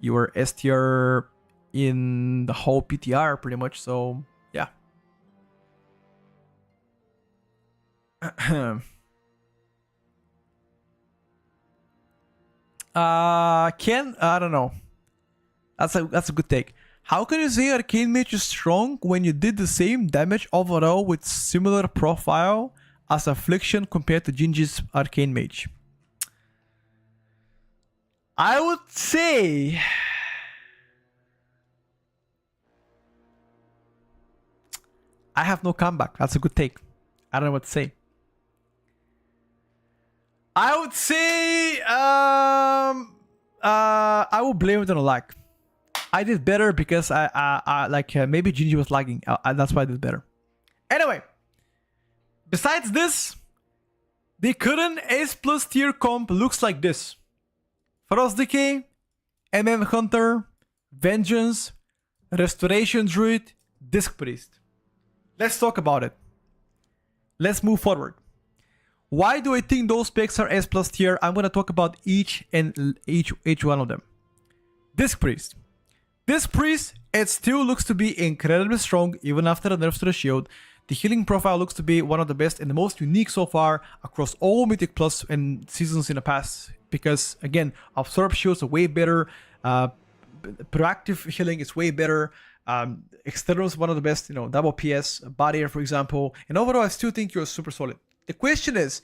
Speaker 1: You were S tier in the whole PTR pretty much. So yeah. Ken, I don't know. That's a good take. How can you say Arcane Mage is strong when you did the same damage overall with similar profile as Affliction compared to Gingy's Arcane Mage? I would say I have no comeback. That's a good take. I don't know what to say. I would say I will blame it on a lag. I did better because I maybe Gingy was lagging. That's why I did better. Anyway, besides this, the current S plus tier comp looks like this: Frost Decay, MM Hunter, Vengeance, Restoration Druid, Disc Priest. Let's talk about it. Let's move forward. Why do I think those specs are S plus tier? I'm gonna talk about each one of them. Disc Priest. Disc Priest, it still looks to be incredibly strong even after the nerfs to the shield. The healing profile looks to be one of the best and the most unique so far across all Mythic Plus and seasons in the past. Because again, Absorb shields are way better. Proactive healing is way better. External is one of the best, double PS, Barrier for example. And overall, I still think you're super solid. The question is,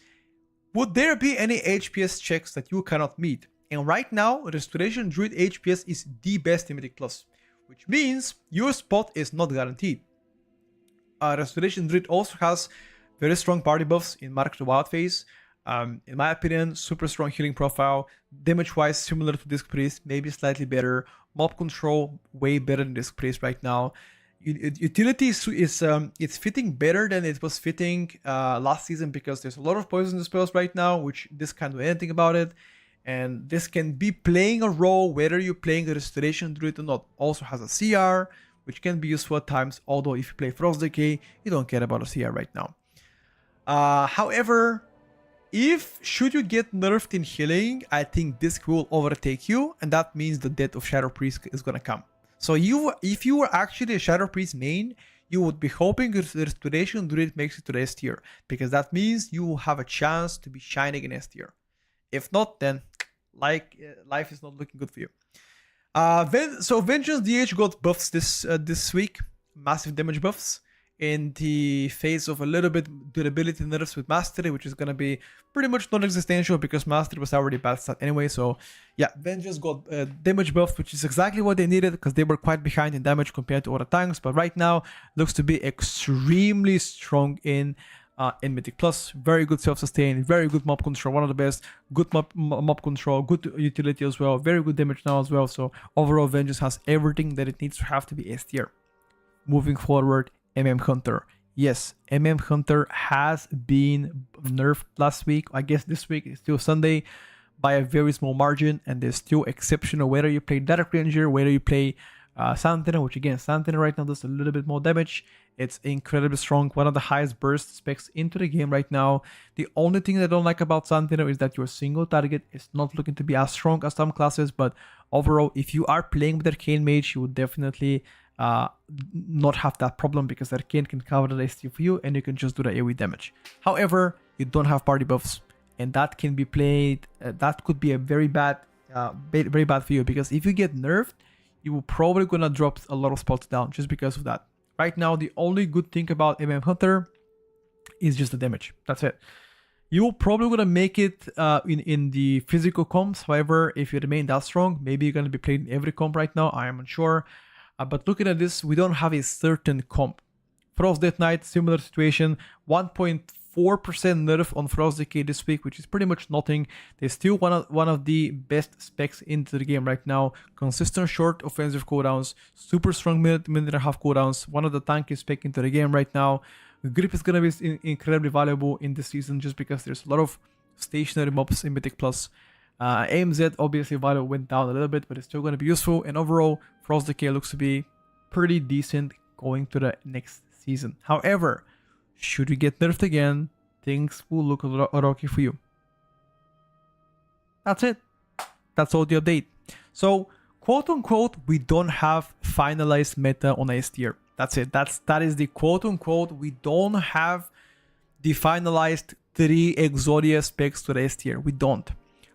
Speaker 1: would there be any HPS checks that you cannot meet? And right now, Restoration Druid HPS is the best in Mythic Plus, which means your spot is not guaranteed. Restoration Druid also has very strong party buffs in Mark the Wild phase. In my opinion, super strong healing profile. Damage-wise, similar to Disc Priest, maybe slightly better. Mob control, way better than Disc Priest right now. Utility is fitting better than it was fitting last season because there's a lot of poison spells right now, which this can't do anything about it. And this can be playing a role whether you're playing a Restoration Druid or not. Also has a CR, which can be useful at times, although if you play Frost Decay, you don't care about a CR right now. However, should you get nerfed in healing, I think Disc will overtake you, and that means the death of Shadow Priest is gonna come. So if you were actually a Shadow Priest main, you would be hoping Restoration Druid makes it to the S tier, because that means you will have a chance to be shining in S tier. If not, then life is not looking good for you. So Vengeance DH got buffs this week, massive damage buffs in the face of a little bit durability nerfs with Mastery, which is gonna be pretty much non-existential because Mastery was already bad stat anyway. So yeah, Vengeance got damage buffs, which is exactly what they needed because they were quite behind in damage compared to other tanks. But right now looks to be extremely strong in Mythic Plus. Very good self-sustain, very good mob control, one of the best. Good mob control, good utility as well, very good damage now as well. So overall, Vengeance has everything that it needs to have to be S tier. Moving forward, MM Hunter. Yes, MM Hunter has been nerfed last week. I guess this week is still Sunday by a very small margin, and there's still exceptional whether you play Dark Ranger, whether you play Sentinel, which again, Sentinel right now does a little bit more damage. It's incredibly strong, one of the highest burst specs into the game right now. The only thing I don't like about Sentinel is that your single target is not looking to be as strong as some classes, but overall, if you are playing with Arcane Mage, you would definitely not have that problem because Arcane can cover the ST for you and you can just do the AoE damage. However, you don't have party buffs, and that can be played, that could be a very bad for you, because if you get nerfed, you will probably gonna drop a lot of spots down just because of that. Right now, the only good thing about MM Hunter is just the damage. That's it. You're probably gonna make it in the physical comps. However, if you remain that strong, maybe you're gonna be played in every comp right now. I am unsure. But looking at this, we don't have a certain comp. Frost Death Knight, similar situation. 1.4% nerf on Frost Decay this week, which is pretty much nothing. They're still one of the best specs into the game right now. Consistent short offensive cooldowns, super strong minute and a half cooldowns. One of the tankiest spec into the game right now. Grip is gonna be incredibly valuable in this season just because there's a lot of stationary mobs in Mythic Plus. AMZ obviously value went down a little bit, but it's still gonna be useful. And overall, Frost Decay looks to be pretty decent going to the next season. However, should we get nerfed again, things will look a lot rocky for you. That's it. That's all the update. So, quote unquote, we don't have finalized meta on S tier. That's it. That is the quote unquote. We don't have the finalized 3 Exodia specs to the S tier. We don't.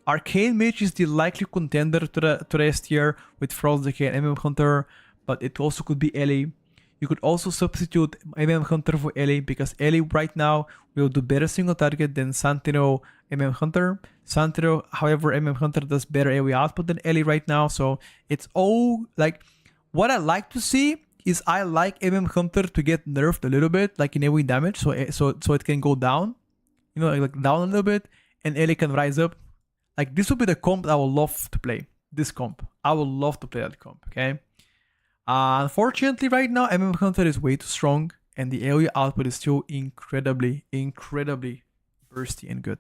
Speaker 1: Arcane Mage is the likely contender to the S tier with Frost Decay and MM Hunter, but it also could be Ellie. You could also substitute MM Hunter for Ellie because Ellie right now will do better single target than Santino MM Hunter. Santino, however, MM Hunter does better AoE output than Ellie right now. So it's all like what I like to see is I like MM Hunter to get nerfed a little bit, like in AoE damage, so it can go down, you know, like down a little bit, and Ellie can rise up. Like this would be the comp I would love to play. This comp, I would love to play that comp. Okay. Unfortunately, right now, MM Hunter is way too strong, and the AoE output is still incredibly bursty and good.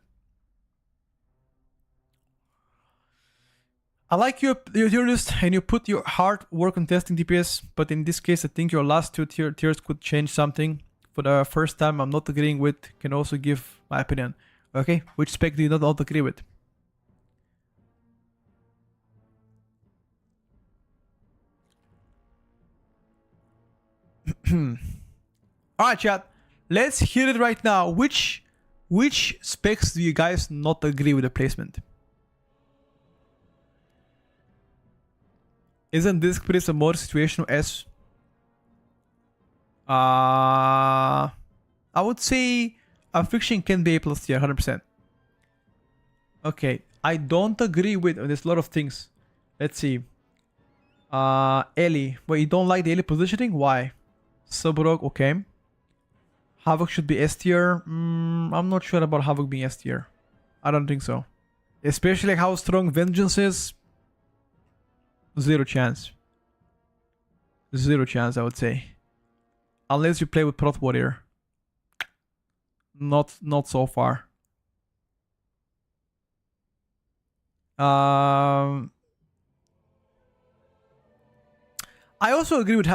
Speaker 1: I like your tier list, and you put your hard work on testing DPS, but in this case, I think your last 2 tiers could change something. For the first time, I'm not agreeing with, can also give my opinion. Okay, which spec do you not agree with? Alright, chat. Let's hear it right now. Which specs do you guys not agree with the placement? Isn't this pretty more situational as I would say Affliction can be A+ tier 100%. Okay, I don't agree with there's a lot of things. Let's see. Ellie. But you don't like the Ellie positioning? Why? Subrog, okay. Havoc should be S tier. I'm not sure about Havoc being S tier. I don't think so. Especially how strong Vengeance is. Zero chance. Zero chance, I would say. Unless you play with Prot Warrior. Not so far. I also agree with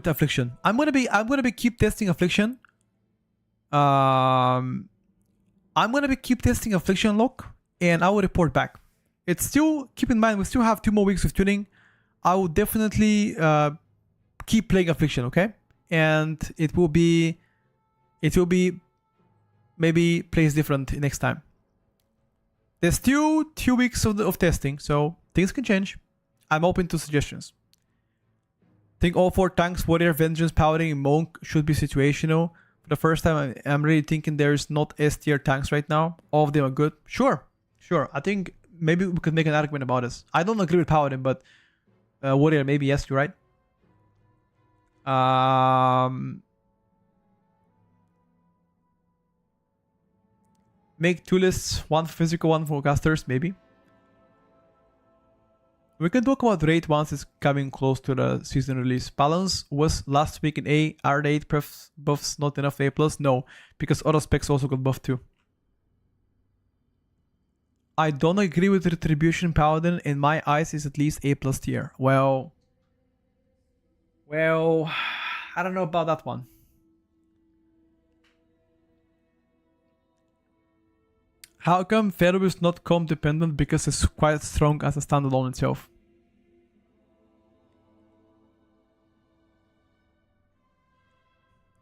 Speaker 1: Affliction. I'm gonna be keep testing Affliction. I'm gonna be keep testing Affliction lock, and I will report back. It's still, keep in mind, we still have 2 more weeks of tuning. I will definitely keep playing Affliction, okay? And it will be maybe plays different next time. There's still 2 weeks of testing, so things can change. I'm open to suggestions. I think all 4 tanks, Warrior, Vengeance, Paladin, and Monk should be situational. For the first time, I'm really thinking there's not S tier tanks right now. All of them are good. Sure. I think maybe we could make an argument about this. I don't agree with Paladin, but Warrior, maybe yes, you're right. Make 2 lists, 1 for physical, 1 for casters, maybe. We can talk about rate once it's coming close to the season release. Balance was last week in A. Are the 8 buffs not enough A+? No, because other specs also got buffed too. I don't agree with Retribution Paladin. In my eyes, is at least A+ tier. Well, I don't know about that one. How come Pharaoh is not comp dependent? Because it's quite strong as a standalone itself.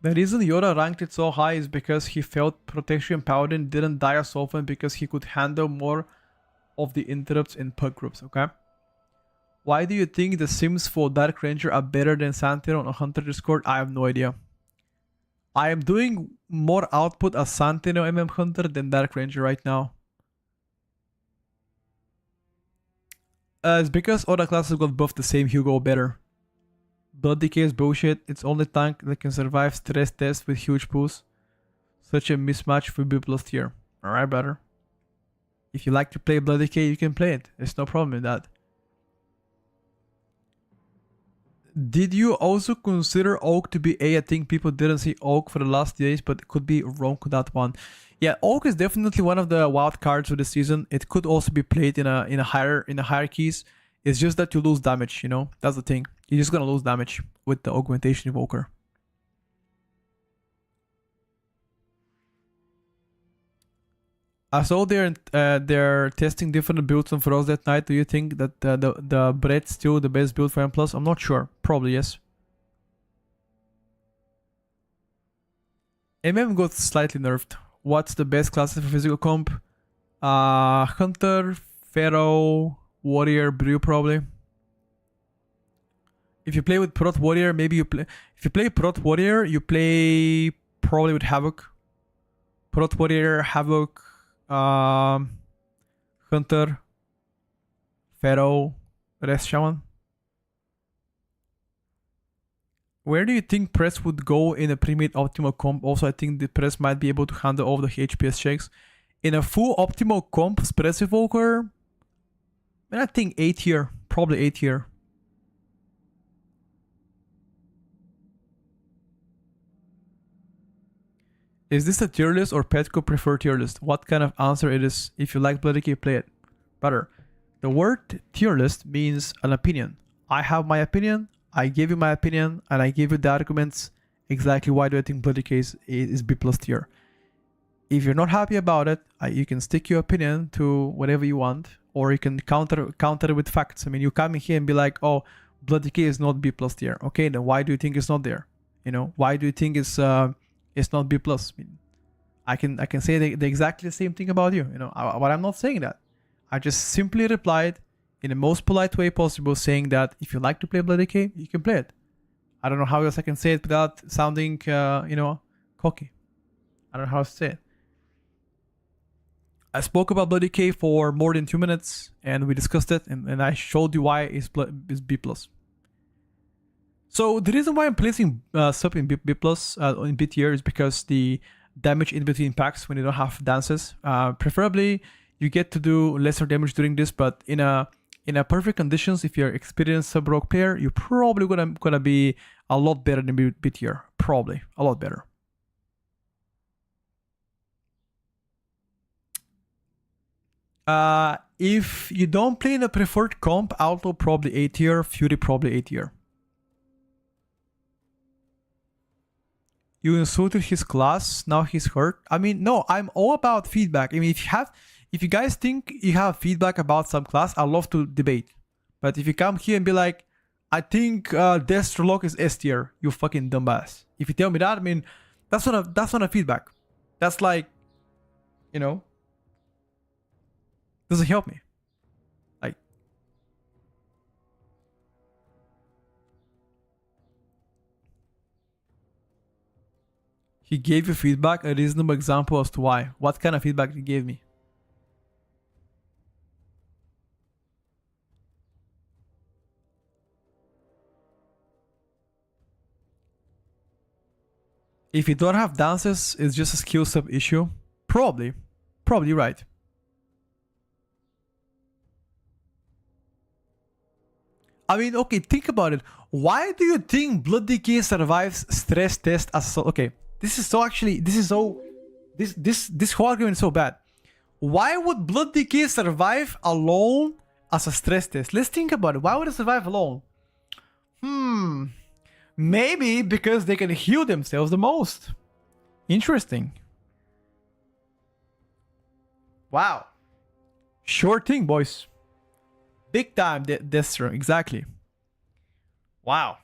Speaker 1: The reason Yoda ranked it so high is because he felt Protection Paladin didn't die as often because he could handle more of the interrupts in pug groups, okay? Why do you think the sims for Dark Ranger are better than Santero on Hunter Discord? I have no idea. I am doing more output as Santino Hunter than Dark Ranger right now. It's because all the classes got buffed the same Hugo better. Blood Decay is bullshit. It's only tank that can survive stress tests with huge pools. Such a mismatch for B plus tier. Alright, brother. If you like to play Blood Decay, you can play it. There's no problem with that. Did you also consider Oak to be A? I think people didn't see Oak for the last days, but could be wrong with that one. Yeah, Oak is definitely one of the wild cards of the season. It could also be played in the hierarchies. It's just that you lose damage, you know? That's the thing. You're just gonna lose damage with the Augmentation Evoker. I saw they're testing different builds on Frost that night. Do you think that the Bread's still the best build for M+? I'm not sure. Probably yes. got slightly nerfed. What's the best classes for physical comp? Hunter, Pharaoh, Warrior, Brew probably. If you play with Prot Warrior, maybe you play... If you play Prot Warrior, you play probably with Havoc. Prot Warrior, Havoc... Hunter, Pharaoh, Rest Shaman. Where do you think Press would go in a pre-made optimal comp? Also, I think the Press might be able to handle all the HPS checks. In a full optimal comp, Press Evoker, I think 8 tier. Probably 8 tier. Is this a tier list or Petco prefer tier list? What kind of answer it is? If you like Bloody Key, play it. Better. The word tier list means an opinion. I have my opinion, I gave you my opinion, and I gave you the arguments exactly why do I think Bloody Key is B plus tier. If you're not happy about it, you can stick your opinion to whatever you want, or you can counter it with facts. I mean, you come in here and be like, oh, Bloody Key is not B plus tier. Okay, then why do you think it's not there? You know, why do you think it's not B plus? I mean, I can say the exactly the same thing about you. You know, but I'm not saying that. I just simply replied in the most polite way possible, saying that if you like to play Bloody K, you can play it. I don't know how else I can say it without sounding, you know, cocky. I don't know how to say it. I spoke about Bloody K for more than 2 minutes, and we discussed it, and I showed you why it's B plus. So the reason why I'm placing sub in B plus in B tier is because the damage in between packs when you don't have dances. Preferably, you get to do lesser damage during this, but in a perfect conditions, if you're experienced sub rogue player, you're probably gonna be a lot better than B tier. Probably a lot better. If you don't play in a preferred comp, Outlaw probably A tier, Fury probably A tier. You insulted his class, now he's hurt. I mean, no, I'm all about feedback. I mean, if you guys think you have feedback about some class, I'd love to debate. But if you come here and be like, I think Destrolock is S tier, you fucking dumbass. If you tell me that, I mean, that's not a feedback. That's like, you know, doesn't help me. Like, he gave you feedback, a reasonable example as to why. What kind of feedback he gave me? If you don't have dances, it's just a skill sub issue. Probably right. I mean, okay, think about it. Why do you think Blood Decay survives stress test as so? Okay, this whole argument is so bad. Why would Blood Decay survive alone as a stress test? Let's think about it. Why would it survive alone? Maybe because they can heal themselves the most. Interesting. Wow. Sure thing, boys. Big time, Destro, exactly. Wow.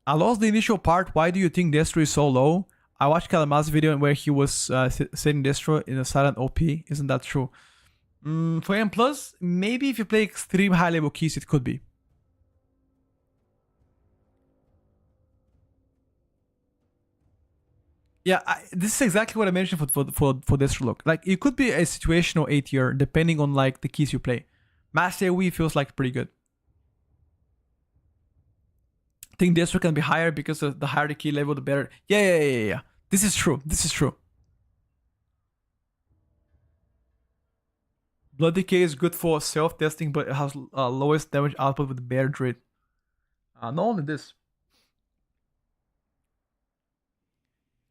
Speaker 1: I lost the initial part. Why do you think Destro is so low? I watched Kalamaz's video where he was setting Destro in a silent OP. Isn't that true? For M+, maybe if you play extreme high level keys, it could be. Yeah, this is exactly what I mentioned for this look. Like, it could be a situational A tier depending on like the keys you play. Mass AoE feels like pretty good. I think this one can be higher because of the higher the key level, the better. Yeah. This is true. Blood Decay is good for self-testing, but it has lowest damage output with Bear Druid. Not only this.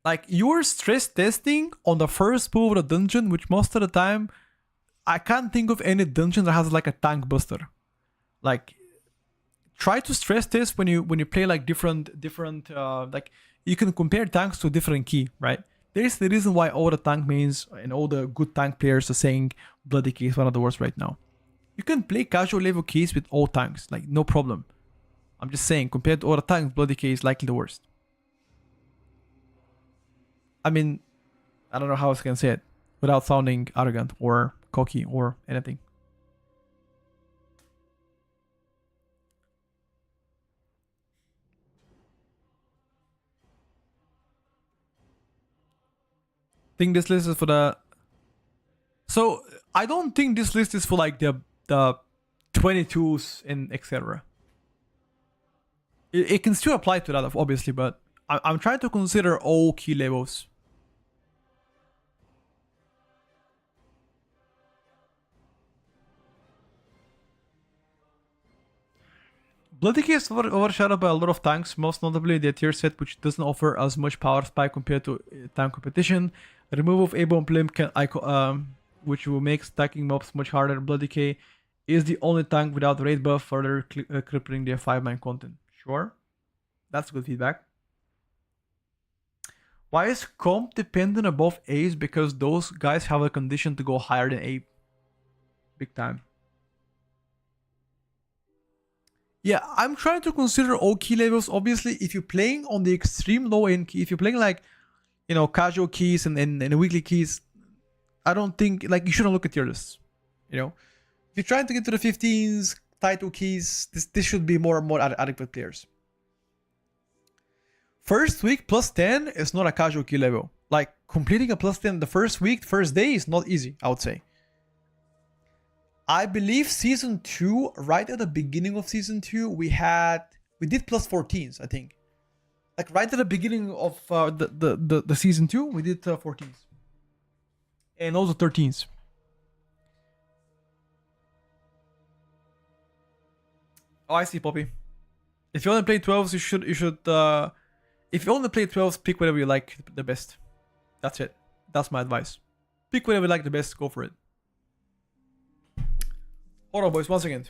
Speaker 1: Like, you're stress testing on the first move of the dungeon, which most of the time, I can't think of any dungeon that has like a tank buster. Like, try to stress test when you play like different like, you can compare tanks to different key, right? There's the reason why all the tank mains and all the good tank players are saying Blood Decay is one of the worst right now. You can play casual level keys with all tanks, like, no problem. I'm just saying, compared to all the tanks, Blood Decay is likely the worst. I mean, I don't know how else I can say it without sounding arrogant or cocky or anything. I think this list is for the... So, I don't think this list is for like the 22s and etc. It can still apply to that, obviously, but I'm trying to consider all key levels. Blood Decay is overshadowed by a lot of tanks, most notably the tier set, which doesn't offer as much power spike compared to tank competition. Removal of Able and Plimp which will make stacking mobs much harder. Blood Decay is the only tank without raid buff, further crippling their 5-man content. Sure, that's good feedback. Why is comp dependent above Ace? Because those guys have a condition to go higher than A. Big time. Yeah, I'm trying to consider all key levels. Obviously, if you're playing on the extreme low end key, if you're playing like, you know, casual keys and weekly keys, I don't think, like, you shouldn't look at tier lists. You know, if you're trying to get to the 15s, title keys, this should be more and more adequate players. First week plus 10 is not a casual key level. Like, completing a plus 10 the first week, first day is not easy, I would say. I believe season 2, right at the beginning of season 2, we did plus 14s, I think. Like, right at the beginning of the season 2, we did 14s. And also 13s. Oh, I see, Poppy. If you only play 12s, you should if you only play 12s, pick whatever you like the best. That's it. That's my advice. Pick whatever you like the best, go for it. Hold on, boys, 1 second.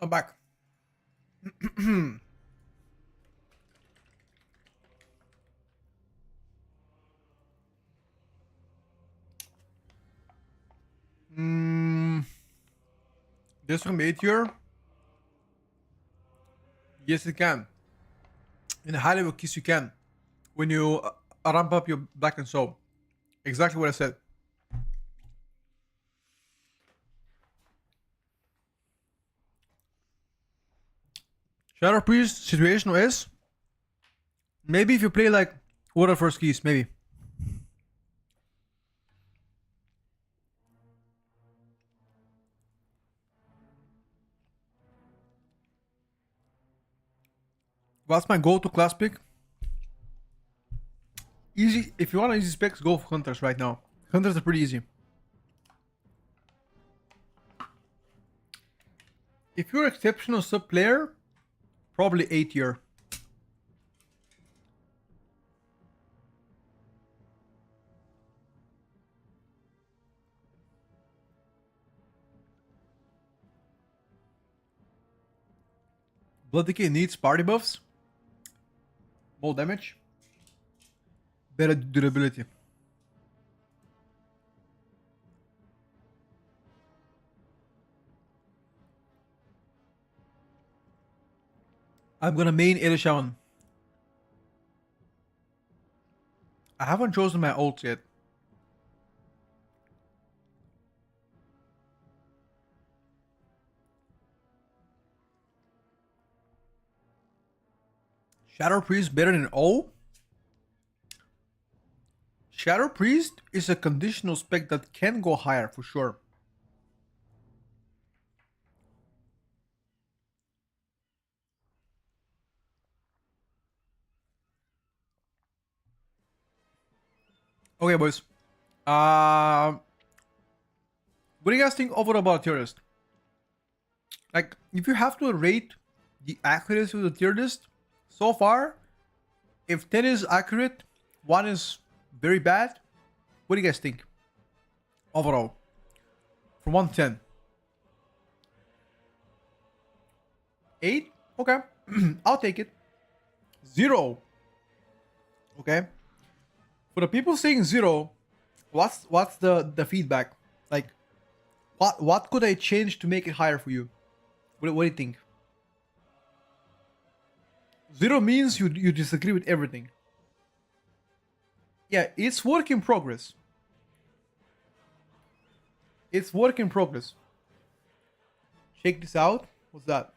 Speaker 1: I'm back. This from 8 here. Yes, it can. In a high level kiss, you can. When you ramp up your black and soul. Exactly what I said. Shadow Priest situation is maybe if you play like Order First Keys, maybe. What's my go-to class pick? Easy. If you want easy specs, go for Hunters right now. Hunters are pretty easy. If you're exceptional sub player, probably 8 year. Blood Decay needs party buffs, more damage, better durability. I'm gonna main Shaman. I haven't chosen my ult yet. Shadow Priest better than O? Shadow Priest is a conditional spec that can go higher for sure. Okay, boys. What do you guys think overall about Tierlist? Like, if you have to rate the accuracy of the tier list, so far, if 10 is accurate, 1 is very bad, what do you guys think? Overall. From 1 to 10. 8? Okay. I'll take it. 0. Okay. For the people saying 0, what's the feedback? Like, what could I change to make it higher for you? What do you think? 0 means you disagree with everything. Yeah, it's work in progress. It's work in progress. Check this out. What's that?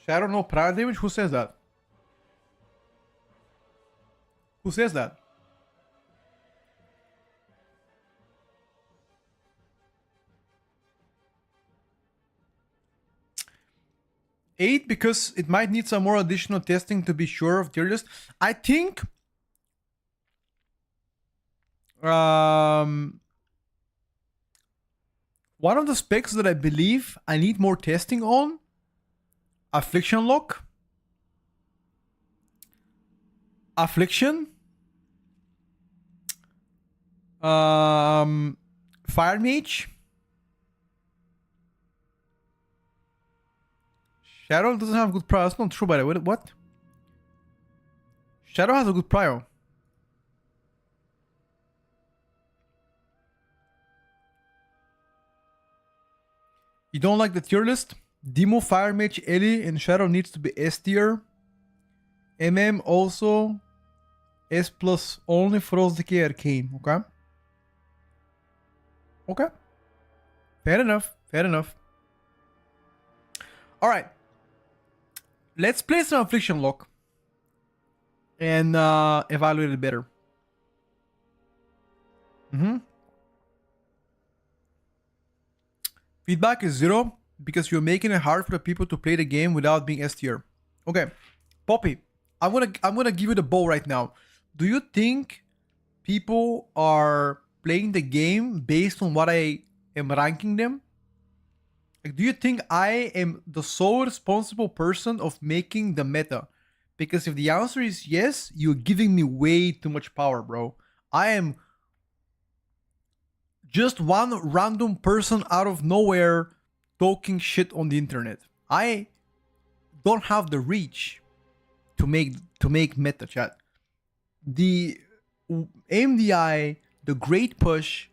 Speaker 1: Shadow no prior damage? Who says that? Who says that? Eight, because it might need some more additional testing to be sure of tier list. I think one of the specs that I believe I need more testing on, Affliction Lock, Affliction, Fire Mage, Shadow doesn't have good prio. That's not true, by the way. What? Shadow has a good prio. You don't like the tier list? Demo, Fire Mage, Ellie, and Shadow needs to be S tier. MM also S plus only Frost Decay Arcane. Okay? Okay. Fair enough. Fair enough. Alright. Let's play some Affliction Lock. And evaluate it better. Feedback is 0 because you're making it hard for the people to play the game without being S tier. Okay, Poppy, I'm gonna give you the ball right now. Do you think people are playing the game based on what I am ranking them? Like, do you think I am the sole responsible person of making the meta? Because if the answer is yes, you're giving me way too much power, bro. I am just one random person out of nowhere talking shit on the internet. I don't have the reach to make meta, chat. The MDI, the great push,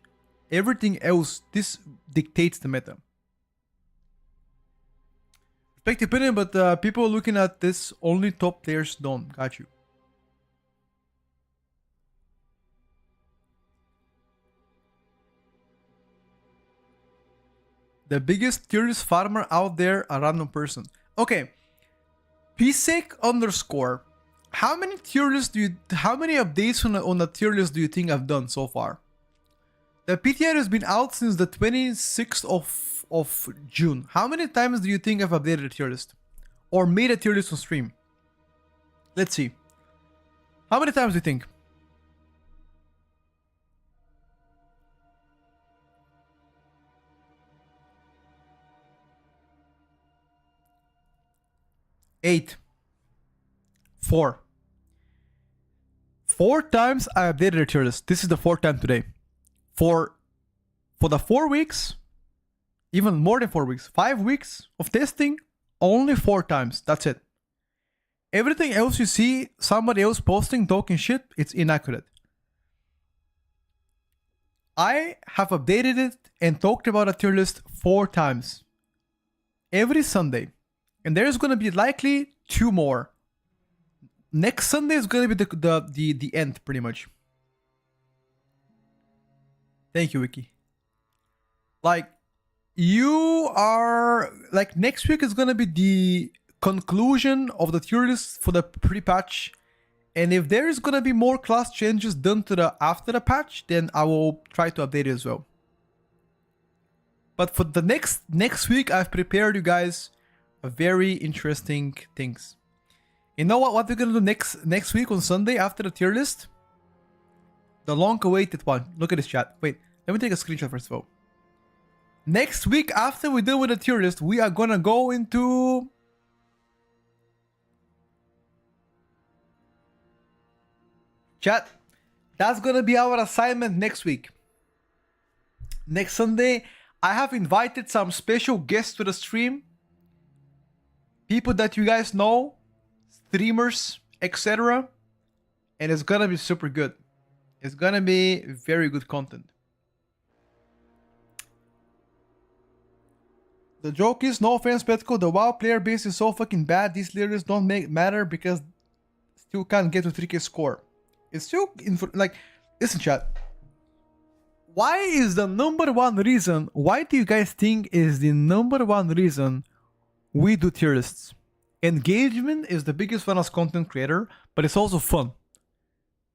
Speaker 1: everything else, this dictates the meta. Respect the opinion, but people looking at this, only top players don't. Got you. The biggest Tierlist farmer out there, a random person. Okay. PSEC underscore. How many updates on the tier list do you think I've done so far? The PTR has been out since the 26th of June. How many times do you think I've updated a tier list? Or made a tier list on stream? Let's see. How many times do you think? Eight. 4. 4 times I updated a tier list. This is the 4th time today. For the 4 weeks, even more than 4 weeks, 5 weeks of testing, only 4 times. That's it. Everything else you see somebody else posting, talking shit, it's inaccurate. I have updated it and talked about a tier list 4 times. Every Sunday. And there's gonna be likely 2 more. Next Sunday is gonna be the end, pretty much. Thank you, Wiki. Like, you are like, next week is gonna be the conclusion of the tier list for the pre-patch, and if there is gonna be more class changes done to the after the patch, then I will try to update it as well. But for the next week, I've prepared you guys a very interesting things. You know what we're gonna do next week on Sunday after the tier list? The long-awaited one. Look at this chat. Wait, let me take a screenshot first of all. Next week, after we're done with the tier list, we are gonna go into chat. That's gonna be our assignment next week. Next Sunday, I have invited some special guests to the stream. People that you guys know, streamers, etc. And it's gonna be super good. It's gonna be very good content. The joke is, no offense, Petco, the WoW player base is so fucking bad, these leaders don't matter because still can't get to 3k score. It's still, like, listen chat. Why is the number one reason, why do you guys think is the number one reason we do tier lists? Engagement is the biggest fun as content creator, but it's also fun.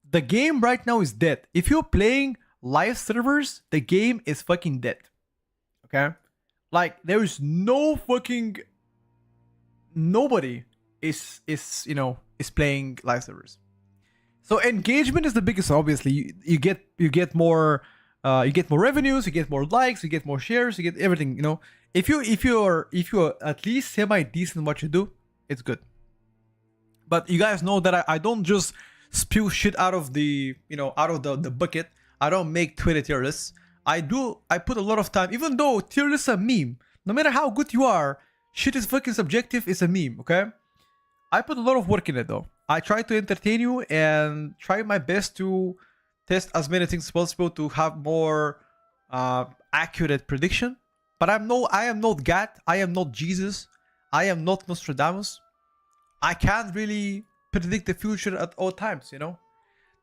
Speaker 1: The game right now is dead. If you're playing live servers, the game is fucking dead. Okay? Like, there is no fucking... Nobody is playing live servers. So engagement is the biggest, obviously. You get more revenues, you get more likes, you get more shares, you get everything, you know. If you're at least semi-decent what you do, it's good. But you guys know that I don't just spew shit out of the bucket. I don't make Twitter tier lists. I put a lot of time, even though tier lists are a meme. No matter how good you are, shit is fucking subjective, it's a meme, okay? I put a lot of work in it though. I try to entertain you and try my best to test as many things as possible to have more accurate prediction. But I am not God, I am not Jesus, I am not Nostradamus. I can't really predict the future at all times, you know?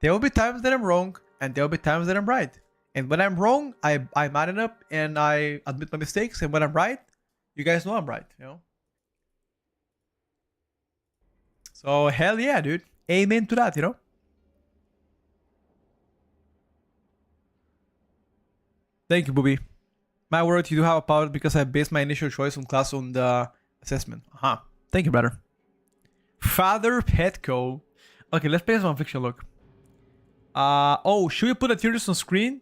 Speaker 1: There will be times that I'm wrong, and there will be times that I'm right. And when I'm wrong, I man it up and I admit my mistakes, and when I'm right, you guys know I'm right, you know? So hell yeah, dude. Amen to that, you know? Thank you, Booby. My word, you do have a power because I based my initial choice on class on the assessment. Thank you, brother. Father Petco. Okay, let's play some fiction. Look. Oh, should we put a tier list on screen?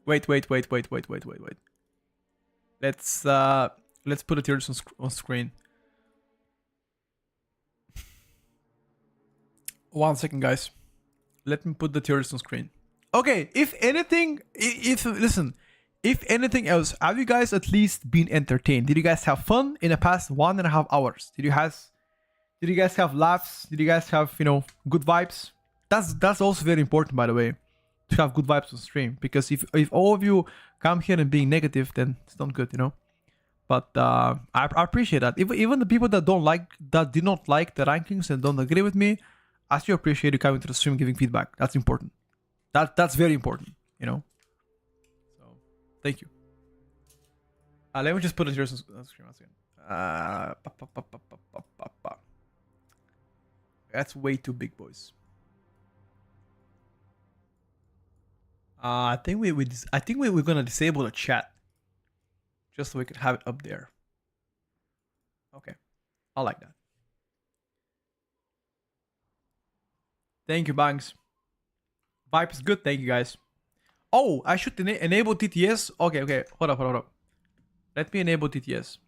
Speaker 1: Wait. Let's Let's put the tier list on screen. 1 second, guys. Let me put the tier list on screen. Okay, if anything, listen, if anything else, have you guys at least been entertained? Did you guys have fun in the past 1.5 hours? Did you guys have laughs? Did you guys have, good vibes? That's also very important, by the way, to have good vibes on stream. Because if all of you come here and being negative, then it's not good, But I appreciate that. Even the people that did not like the rankings and don't agree with me, I still appreciate you coming to the stream, giving feedback. That's important. That's very important, So thank you. Let me just put it here on screen once again. That's way too big, boys. I think we're gonna disable the chat, just so we can have it up there. Okay, I like that. Thank you, Bangs. Vibe is good. Thank you, guys. Oh, I should enable TTS. Okay. Hold up. Let me enable TTS.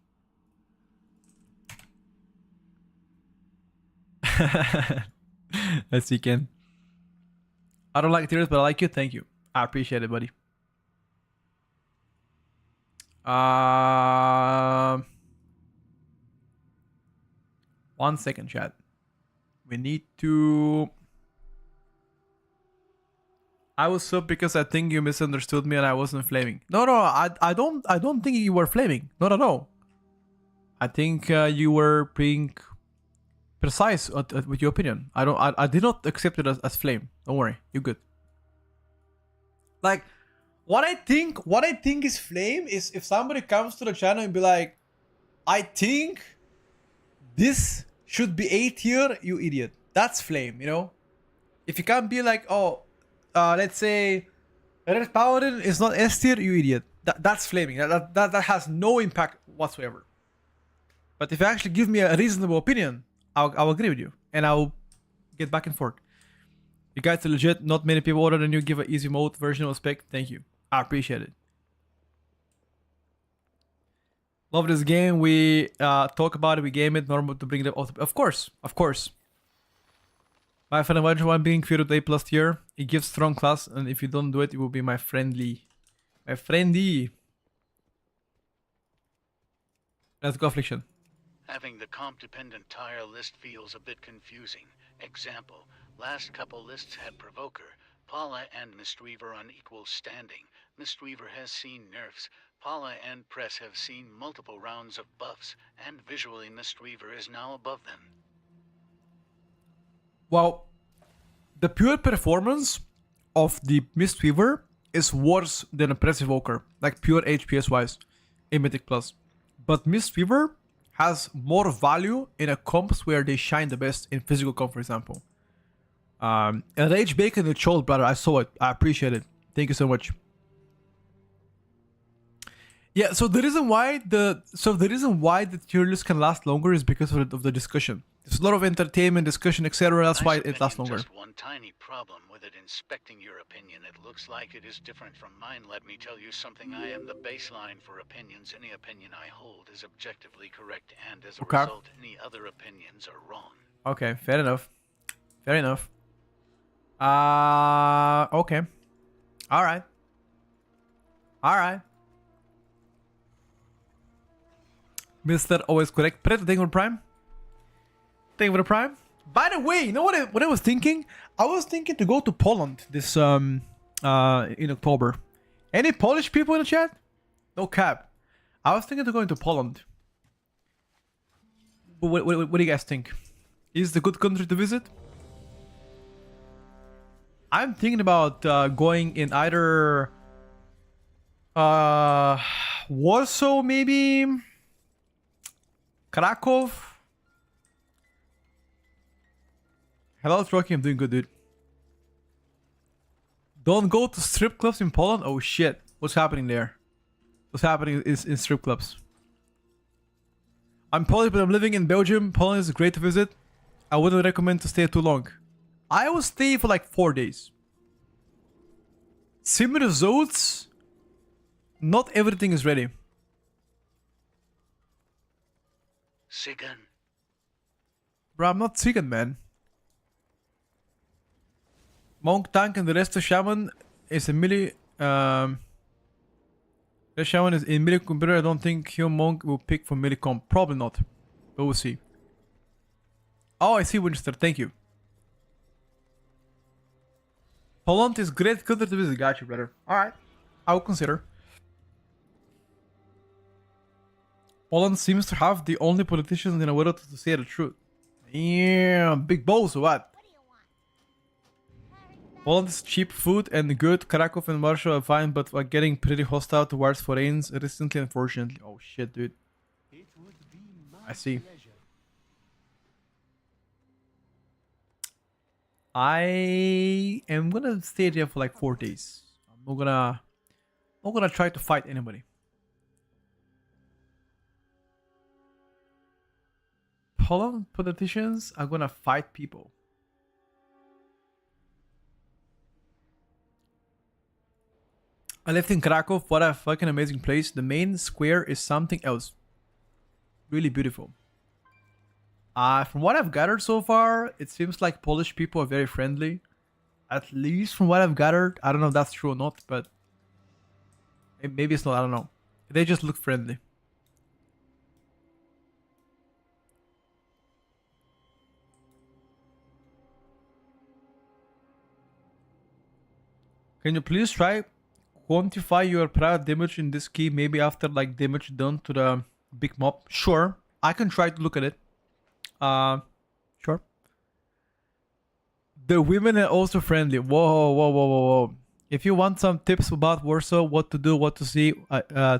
Speaker 1: Let's see, Ken. I don't like tiers, but I like you. Thank you. I appreciate it, buddy. 1 second, chat. We need to... I was sub because I think you misunderstood me and I wasn't flaming. No, I don't think you were flaming. Not at all. I think you were being precise with your opinion. I did not accept it as flame. Don't worry, you're good. Like, what I think is flame is if somebody comes to the channel and be like, I think this should be A tier, you idiot. That's flame, If you can't be like, oh, let's say Red Paladin is not S tier, you idiot. That's flaming. That has no impact whatsoever. But if you actually give me a reasonable opinion, I'll agree with you and I'll get back and forth. You guys are legit. Not many people older than you give an easy mode version of Spec. Thank you. I appreciate it. Love this game. We talk about it. We game it. Normal to bring it up. Of course. My friend Avoid one being feared A plus tier. It gives strong class, and if you don't do it, it will be my friendly. Let's go, Affliction.
Speaker 6: Having the comp-dependent tire list feels a bit confusing. Example, last couple lists had Provoker, Paula and Mistweaver on equal standing. Mistweaver has seen nerfs. Paula and Press have seen multiple rounds of buffs, and visually Mistweaver is now above them.
Speaker 1: Well, the pure performance of the Mistweaver is worse than Oppressive Evoker, like pure HPS wise, in Mythic Plus. But Mistweaver has more value in a comps where they shine the best, in physical comp, for example. And Rage Bacon the Chol, brother, I saw it. I appreciate it. Thank you so much. Yeah, so the reason why the tier list can last longer is because of the discussion. There's a lot of entertainment, discussion, etc. That's why it lasts longer.
Speaker 6: Just one tiny problem with it inspecting your opinion. It looks like it is different from mine. Let me tell you something. I am the baseline for opinions. Any opinion I hold is objectively correct, and as a result, any other opinions are wrong.
Speaker 1: Okay, fair enough. Fair enough. Okay. Alright. Mr. Always Correct. Predator, thank you for Prime. Thank you for the Prime. By the way, you know what I was thinking? I was thinking to go to Poland this in October. Any Polish people in the chat? No cap. I was thinking to go into Poland. What do you guys think? Is it a good country to visit? I'm thinking about going in either Warsaw, maybe Krakow. Hello, Rocky. I'm doing good, dude. Don't go to strip clubs in Poland? Oh shit. What's happening there? What's happening is in strip clubs. I'm Polish, but I'm living in Belgium. Poland is great to visit. I wouldn't recommend to stay too long. I will stay for like 4 days. Sim results. Not everything is ready.
Speaker 6: Sigan?
Speaker 1: Bro, I'm not Sigan, man. Monk, tank, and the rest of Shaman is a melee. The Shaman is in melee computer. I don't think Hugh Monk will pick for melee comp. Probably not. But we'll see. Oh, I see, Winchester. Thank you. Poland is great country to visit. Got you, brother. Alright. I will consider. Poland seems to have the only politicians in the world to say the truth. Yeah, big balls or what?
Speaker 5: What do you want?
Speaker 1: Poland is cheap food and good. Krakow and Warsaw are fine, but are getting pretty hostile towards foreigners recently, unfortunately. Oh shit, dude.
Speaker 2: It would be my
Speaker 1: I see.
Speaker 2: pleasure.
Speaker 1: I am gonna stay there for like 4 days. I'm not gonna try to fight anybody. Poland politicians are gonna fight people. I lived in Krakow. What a fucking amazing place. The main square is something else. Really beautiful. From what I've gathered so far, it seems like Polish people are very friendly. At least from what I've gathered. I don't know if that's true or not, but maybe it's not. I don't know. They just look friendly. Can you please try quantify your private damage in this key? Maybe after like damage done to the big mob. Sure, I can try to look at it. Sure. The women are also friendly. Whoa, whoa, whoa, whoa, whoa. If you want some tips about Warsaw, what to do, what to see,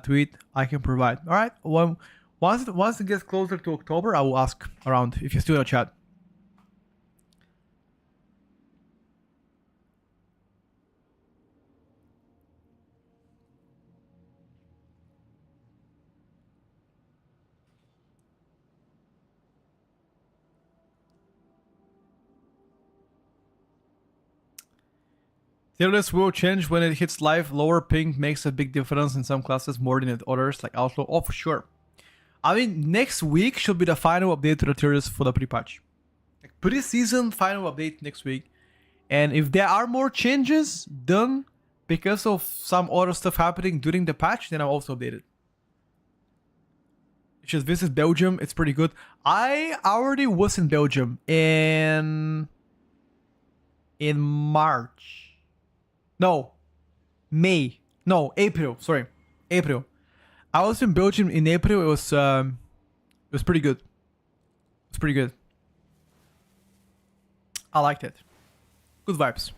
Speaker 1: tweet, I can provide. All right. Once it gets closer to October, I will ask around if you're still in a chat. Tierlist will change when it hits live. Lower ping makes a big difference in some classes more than in others, like Outlaw. Oh, for sure. I mean, next week should be the final update to the tier list for the pre-patch. Like, pre-season final update next week. And if there are more changes done because of some other stuff happening during the patch, then I'll also update it. You should visit Belgium. It's pretty good. I already was in Belgium in March. No, May. No, April. Sorry, April. I was in Belgium in April. It was pretty good. It's pretty good. I liked it. Good vibes.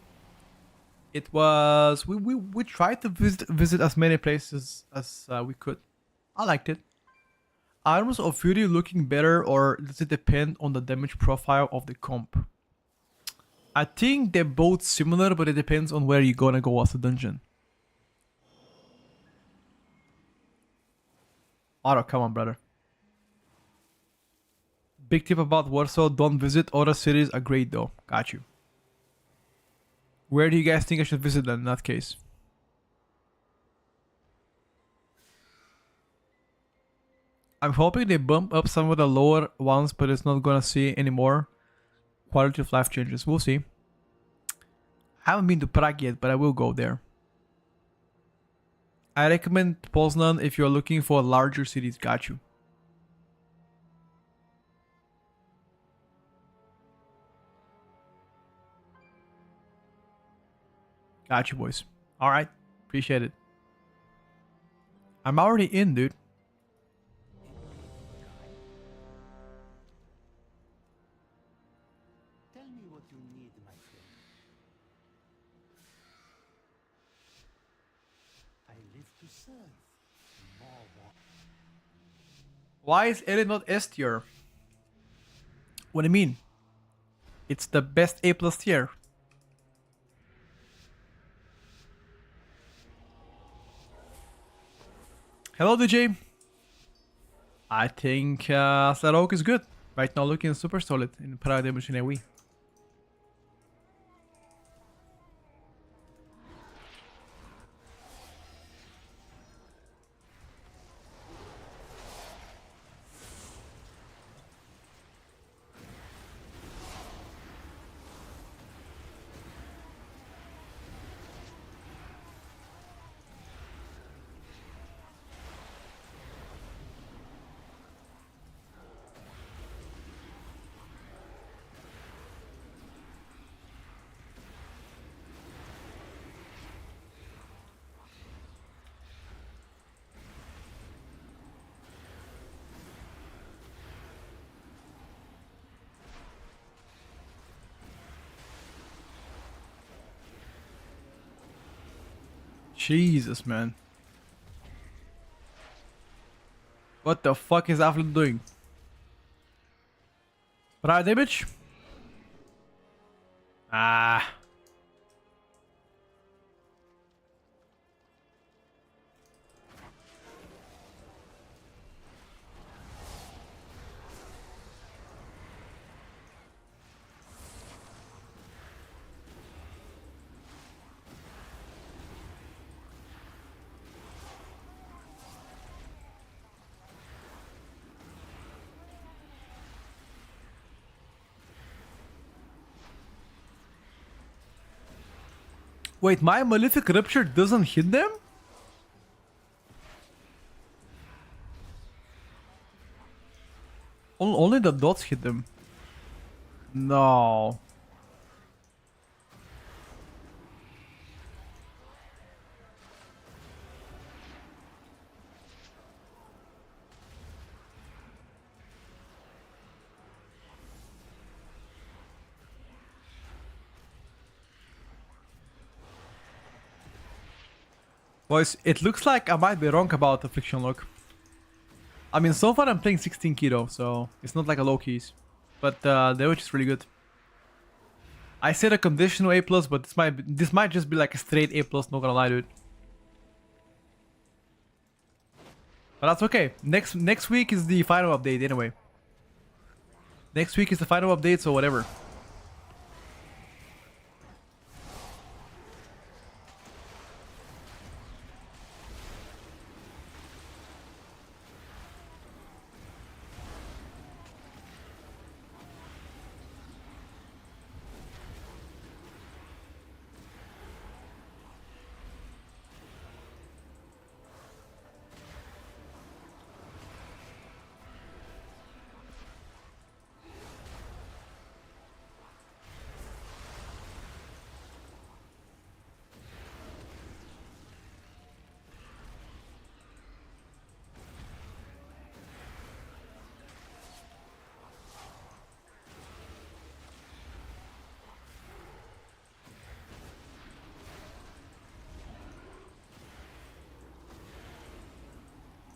Speaker 1: It was. We tried to visit as many places as we could. I liked it. Arms of Fury looking better, or does it depend on the damage profile of the comp? I think they're both similar, but it depends on where you're gonna go as a dungeon. Otto, come on, brother. Big tip about Warsaw, don't visit other cities are great though. Got you. Where do you guys think I should visit then in that case? I'm hoping they bump up some of the lower ones, but it's not gonna see any more quality of life changes. We'll see. I haven't been to Prague yet, but I will go there. I recommend Poznan if you're looking for larger cities. Got you. Got you, boys. Alright. Appreciate it. I'm already in, dude.
Speaker 2: Tell me what you need, my friend. I live to serve. More.
Speaker 1: Why is Eri not S tier? What do you mean? It's the best A+ tier. Hello, DJ. I think Slarok is good. Right now looking super solid in Pride damage in AoE. Jesus, man. What the fuck is Affleck doing? Prior damage? Ah. Wait, my Malefic Rupture doesn't hit them? Only the dots hit them. No. Boys, it looks like I might be wrong about Affliction Lock. I mean, so far I'm playing 16 keto, so it's not like a low keys. But the damage is really good. I said a conditional A+, but this might just be like a straight A+, not gonna lie, dude. But that's okay. Next week is the final update anyway. Next week is the final update, so whatever.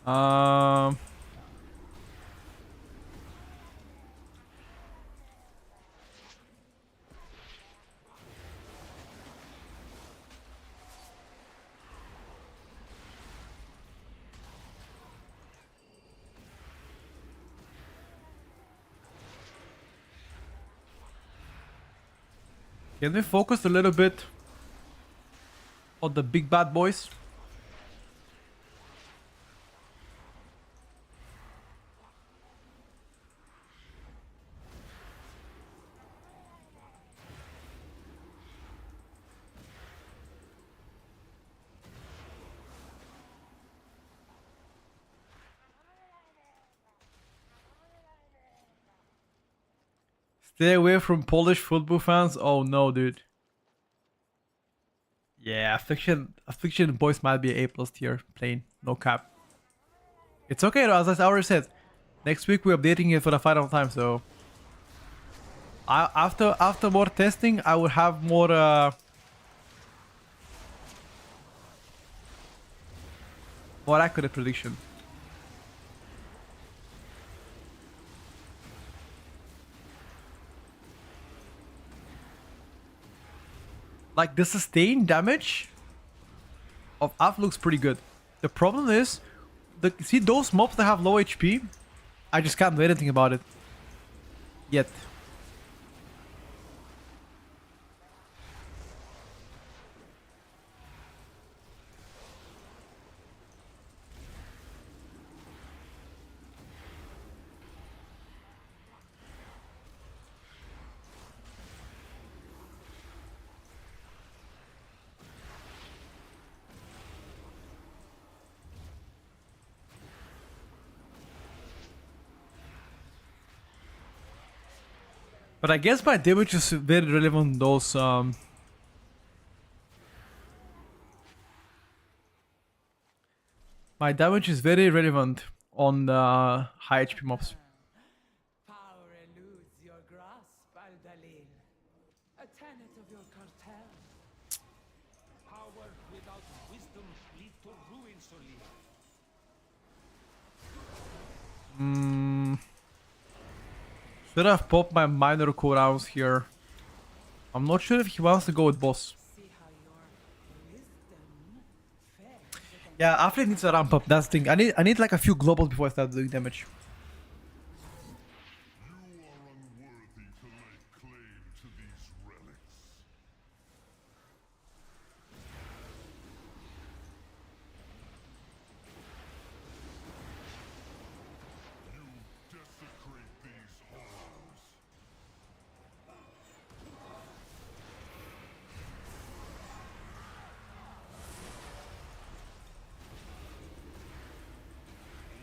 Speaker 1: Um, can we focus a little bit on the big bad boys? Stay away from Polish football fans. Oh no, dude. Yeah, Affliction boys might be A+ tier, plain, no cap. It's okay though, as I already said. Next week we're updating it for the final time, so after more testing, I will have more more accurate prediction. Like the sustained damage of Aff looks pretty good. The problem is, see those mobs that have low HP, I just can't do anything about it yet. But I guess my damage is very relevant on those my damage is very relevant on high HP mobs.
Speaker 3: Power eludes your grasp, Aldalin. A tenet of your cartel.
Speaker 2: Power without wisdom lead to ruin, Solia.
Speaker 1: Should have popped my minor cooldowns here. I'm not sure if he wants to go with boss.
Speaker 3: See how your wisdom fares against
Speaker 1: Yeah, after it needs to ramp up. That's the thing. I need like a few globals before I start doing damage.
Speaker 4: You are unworthy to lay claim to these relics. You desecrate these halls.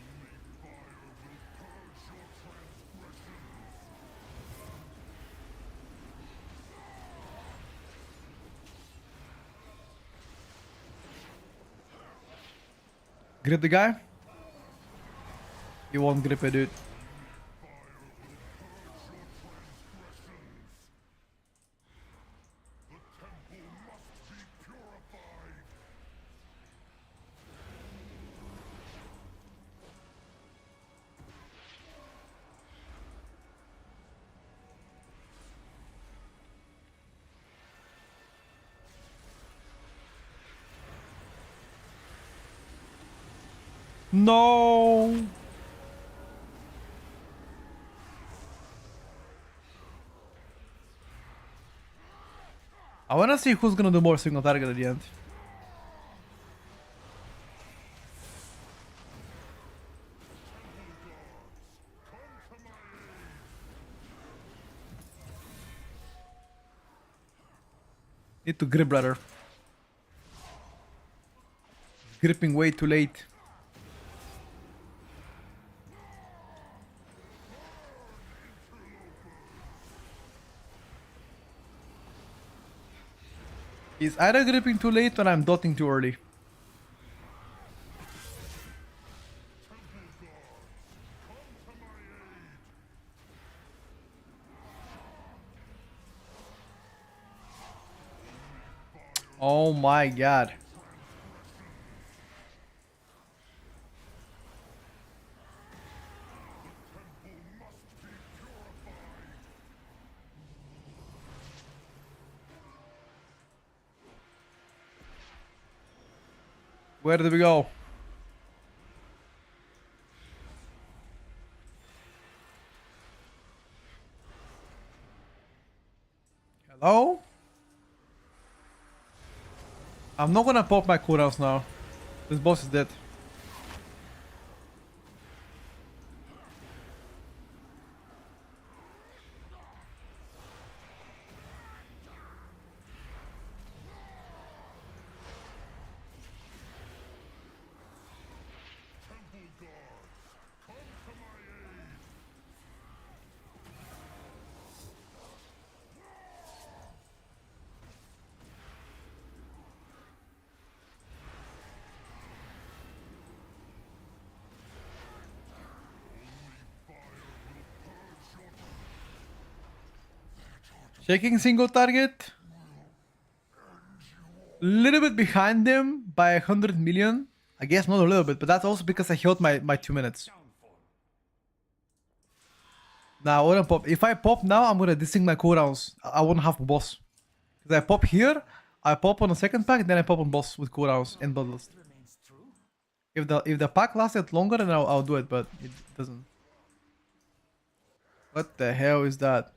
Speaker 4: Only fire will purge your transgressions.
Speaker 1: Grip the guy? He won't grip it, dude.
Speaker 4: The temple must be purified.
Speaker 1: No! I wanna see who's gonna do more single target at the end. Need to grip, brother. Gripping way too late. He's either gripping too late or I'm dotting too early. Oh my god. Where did we go? Hello? I'm not gonna pop my cooldowns now. This boss is dead.
Speaker 4: Temple guards, come to my aid.
Speaker 1: Shaking single target. Little bit behind them by 100 million. I guess not a little bit, but that's also because I held my 2 minutes. Now I wouldn't pop. If I pop now, I'm gonna desync my cooldowns. I won't have boss. Because I pop here, I pop on the second pack, then I pop on boss with cooldowns and bloodlust.
Speaker 2: Remains true.
Speaker 1: If the pack lasted longer, then I'll do it, but it doesn't. What the hell is that?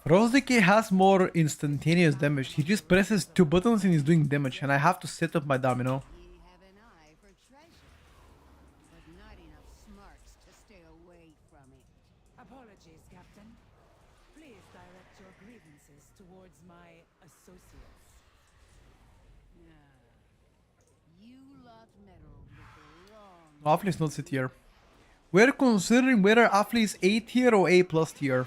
Speaker 1: Frost Decay has more instantaneous damage. He just presses 2 buttons and he's doing damage, and I have to set up my domino.
Speaker 7: Ye have an eye for treasure, but not enough smarts to stay away from it.
Speaker 3: Apologies, Captain. Please direct your grievances towards my associates.
Speaker 7: You lot meddled with the wrong.
Speaker 1: Affley is not C tier. We're considering whether Affley is A tier or A plus tier.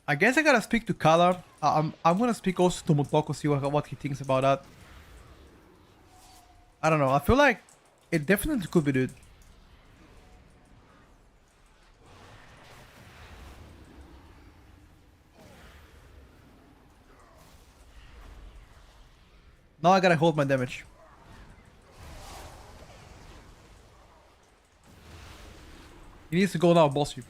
Speaker 1: I guess I gotta speak to Kala. I'm gonna speak also to Mutoko, see what he thinks about that. I don't know. I feel like it definitely could be, dude. Now I gotta hold my damage. He needs to go now, boss you.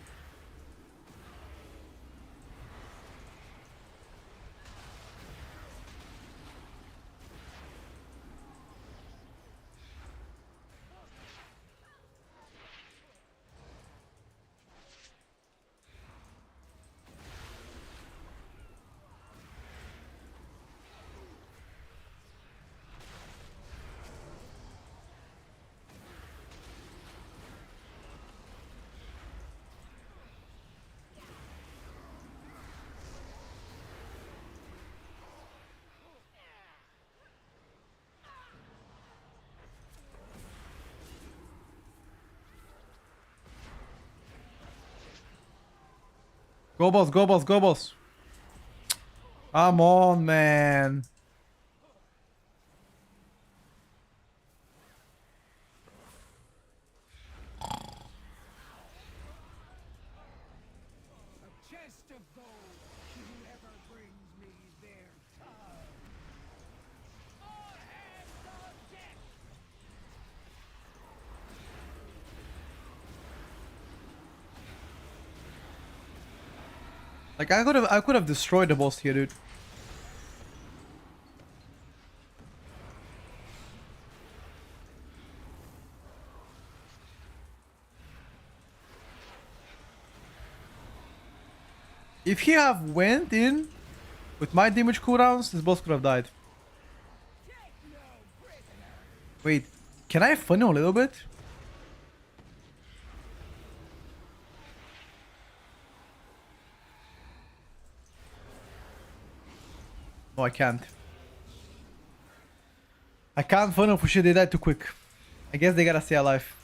Speaker 1: Go boss, go boss, go boss. Come on, man.
Speaker 2: A chest of gold to whoever brings me their tongue. All hands on deck!
Speaker 1: Like I could have destroyed the boss here, dude. If he have went in with my damage cooldowns, this boss could have died. Wait, can I funnel a little bit? No, I can't. I can't funnel for shit, they died too quick. I guess they gotta stay alive.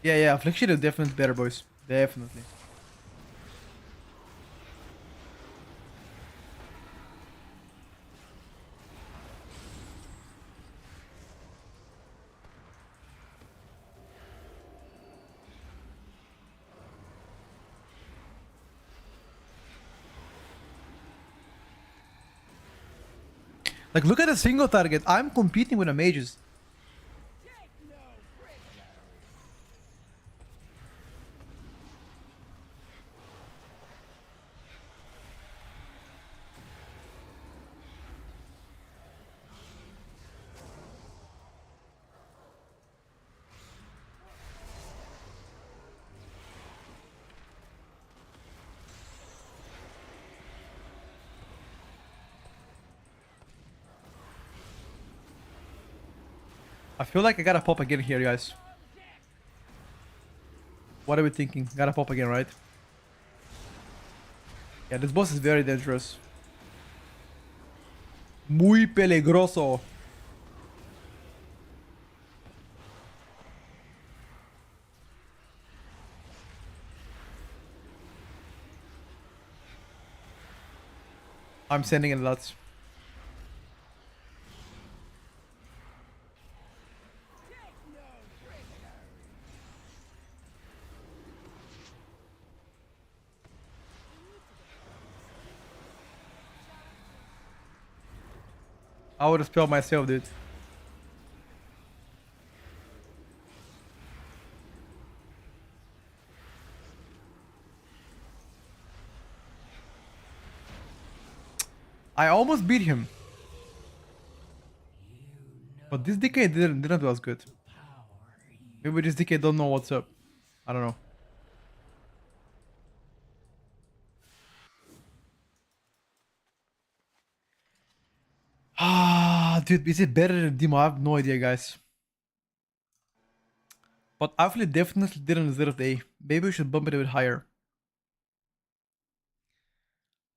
Speaker 1: Yeah, Affliction is definitely better, boys. Definitely. Like, look at the single target. I'm competing with the mages. I feel like I gotta pop again here, guys. What are we thinking? Gotta pop again, right? Yeah, this boss is very dangerous. Muy peligroso. I'm sending in lots. I would have spelled myself, dude. I almost beat him. But this DK didn't do as good. Maybe this DK don't know what's up. I don't know. Ah, dude, is it better than Demo? I have no idea, guys. But Affle definitely didn't deserve the A. Maybe we should bump it a bit higher.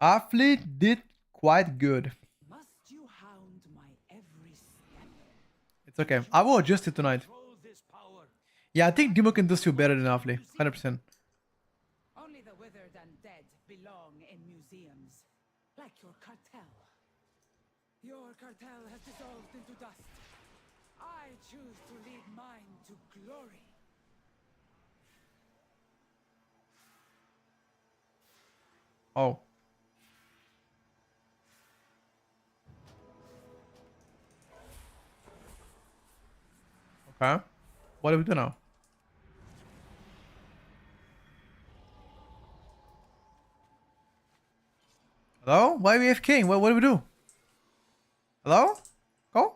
Speaker 1: Affle did quite good.
Speaker 2: Must you hound my every step?
Speaker 1: It's okay. I will adjust it tonight.
Speaker 2: Control this power.
Speaker 1: Yeah, I think Demo can do still better than Affle. 100%.
Speaker 3: Only the withered and dead belong in museums. Like your cartel. Your cartel has dissolved into dust. I choose to lead mine to glory.
Speaker 1: Oh. Okay. What do we do now? Hello? Why are we AFKing? What do we do? Hello? Go?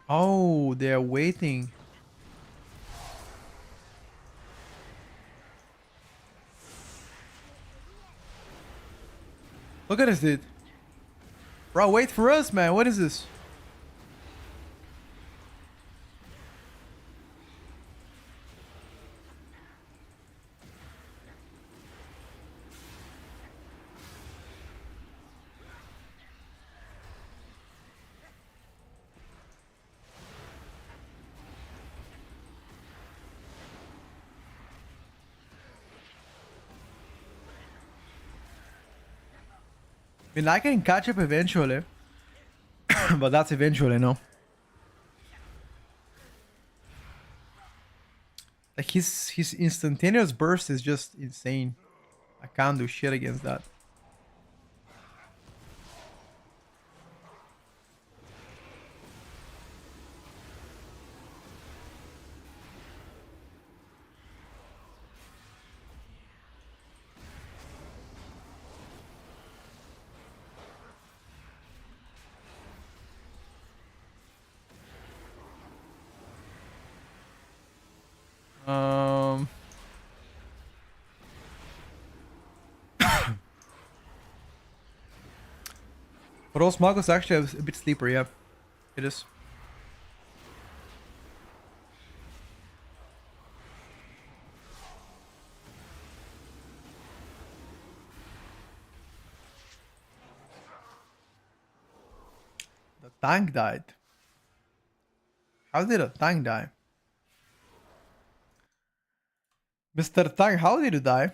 Speaker 1: Oh, they're waiting. Look at this dude. Bro, wait for us, man. What is this? I mean, I can catch up eventually. But that's eventually, no? Like his instantaneous burst is just insane. I can't do shit against that. Um But Osmago is actually a bit sleeper, yeah. It is. The tank died. How did a tank die? Mr. Tank, how did you die?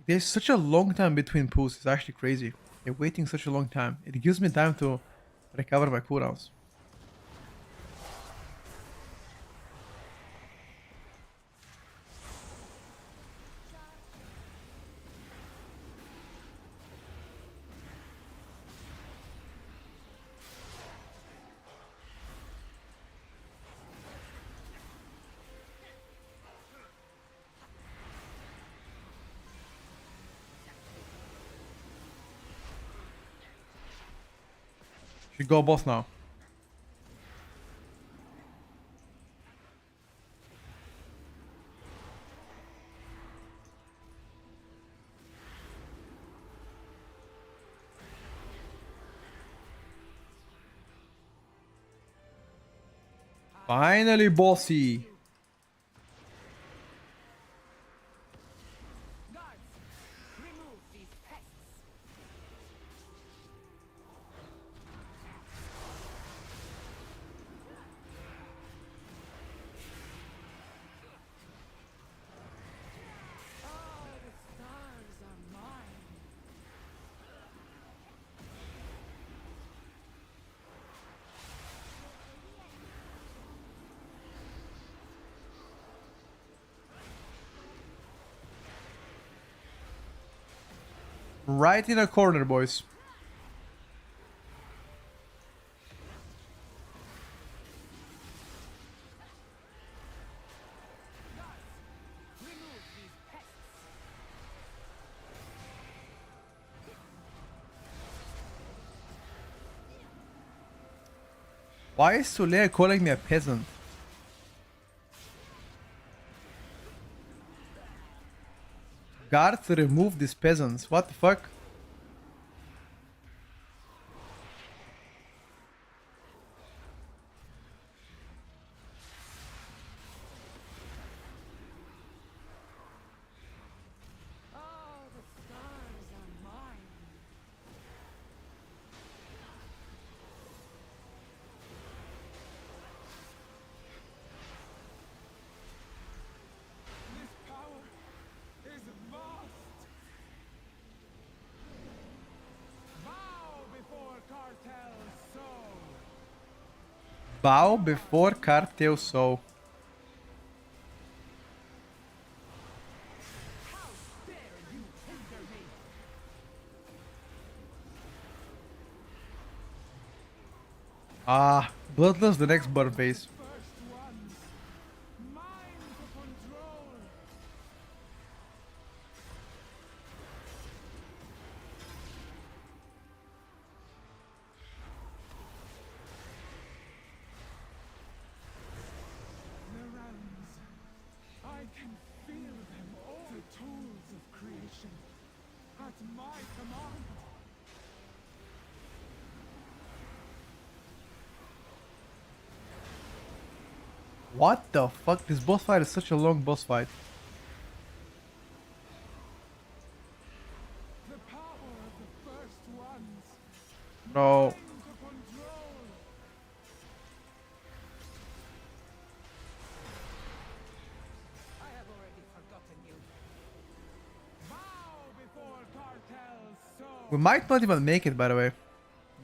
Speaker 1: There's such a long time between pulls. It's actually crazy. They're waiting such a long time. It gives me time to recover my cooldowns. We go boss now. Finally, bossy.
Speaker 3: Guards, remove these pests. Oh, the stars are mine.
Speaker 1: Right in the corner, boys.
Speaker 3: Remove these pests.
Speaker 1: Why is Soleil calling me a peasant? Guards, remove these peasants. What the fuck?
Speaker 3: Oh, the stars are mine. This power is vast. Bow before cartel's soul.
Speaker 1: Bow before cartel soul.
Speaker 3: How dare you hinder me?
Speaker 1: Ah, Bloodlust the next burn phase.
Speaker 3: First ones, mine to control. The realms, I can feel them all. The tools of creation, at my command.
Speaker 1: What the fuck? This boss fight is such a long boss fight.
Speaker 3: The power of the first ones,
Speaker 1: Bro.
Speaker 3: mine to control. I have already forgotten you. Bow before cartel's soul.
Speaker 1: We might not even make it, by the way.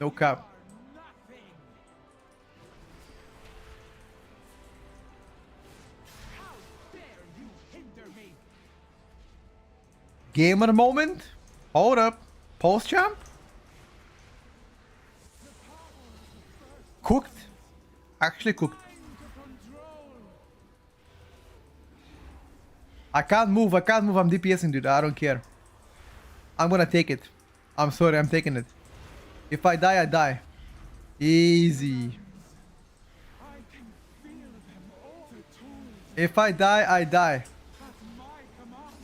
Speaker 1: No cap.
Speaker 3: Are nothing. How dare you hinder me?
Speaker 1: Gamer moment? Hold up. Post champ? Cooked? Actually cooked.
Speaker 3: Mine to control.
Speaker 1: I can't move. I'm DPSing, dude. I don't care. I'm gonna take it. I'm sorry, I'm taking it. If I die, I die. Easy.
Speaker 3: I can feel them all. The tools
Speaker 1: If I die, I die.
Speaker 3: at my command.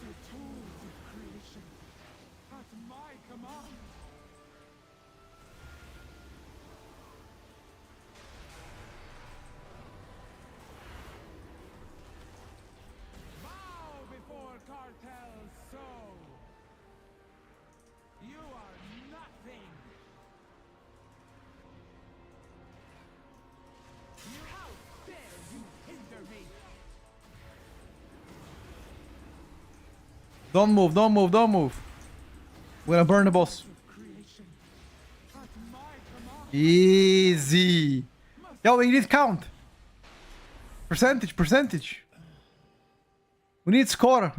Speaker 3: The tools of creation at my command. Bow before cartel's soul. You are nothing. How dare you hinder me?
Speaker 1: Don't move, don't move, don't move. We're gonna burn the boss.
Speaker 3: Creation at my command.
Speaker 1: Easy. Yo, we need count. Percentage. We need score,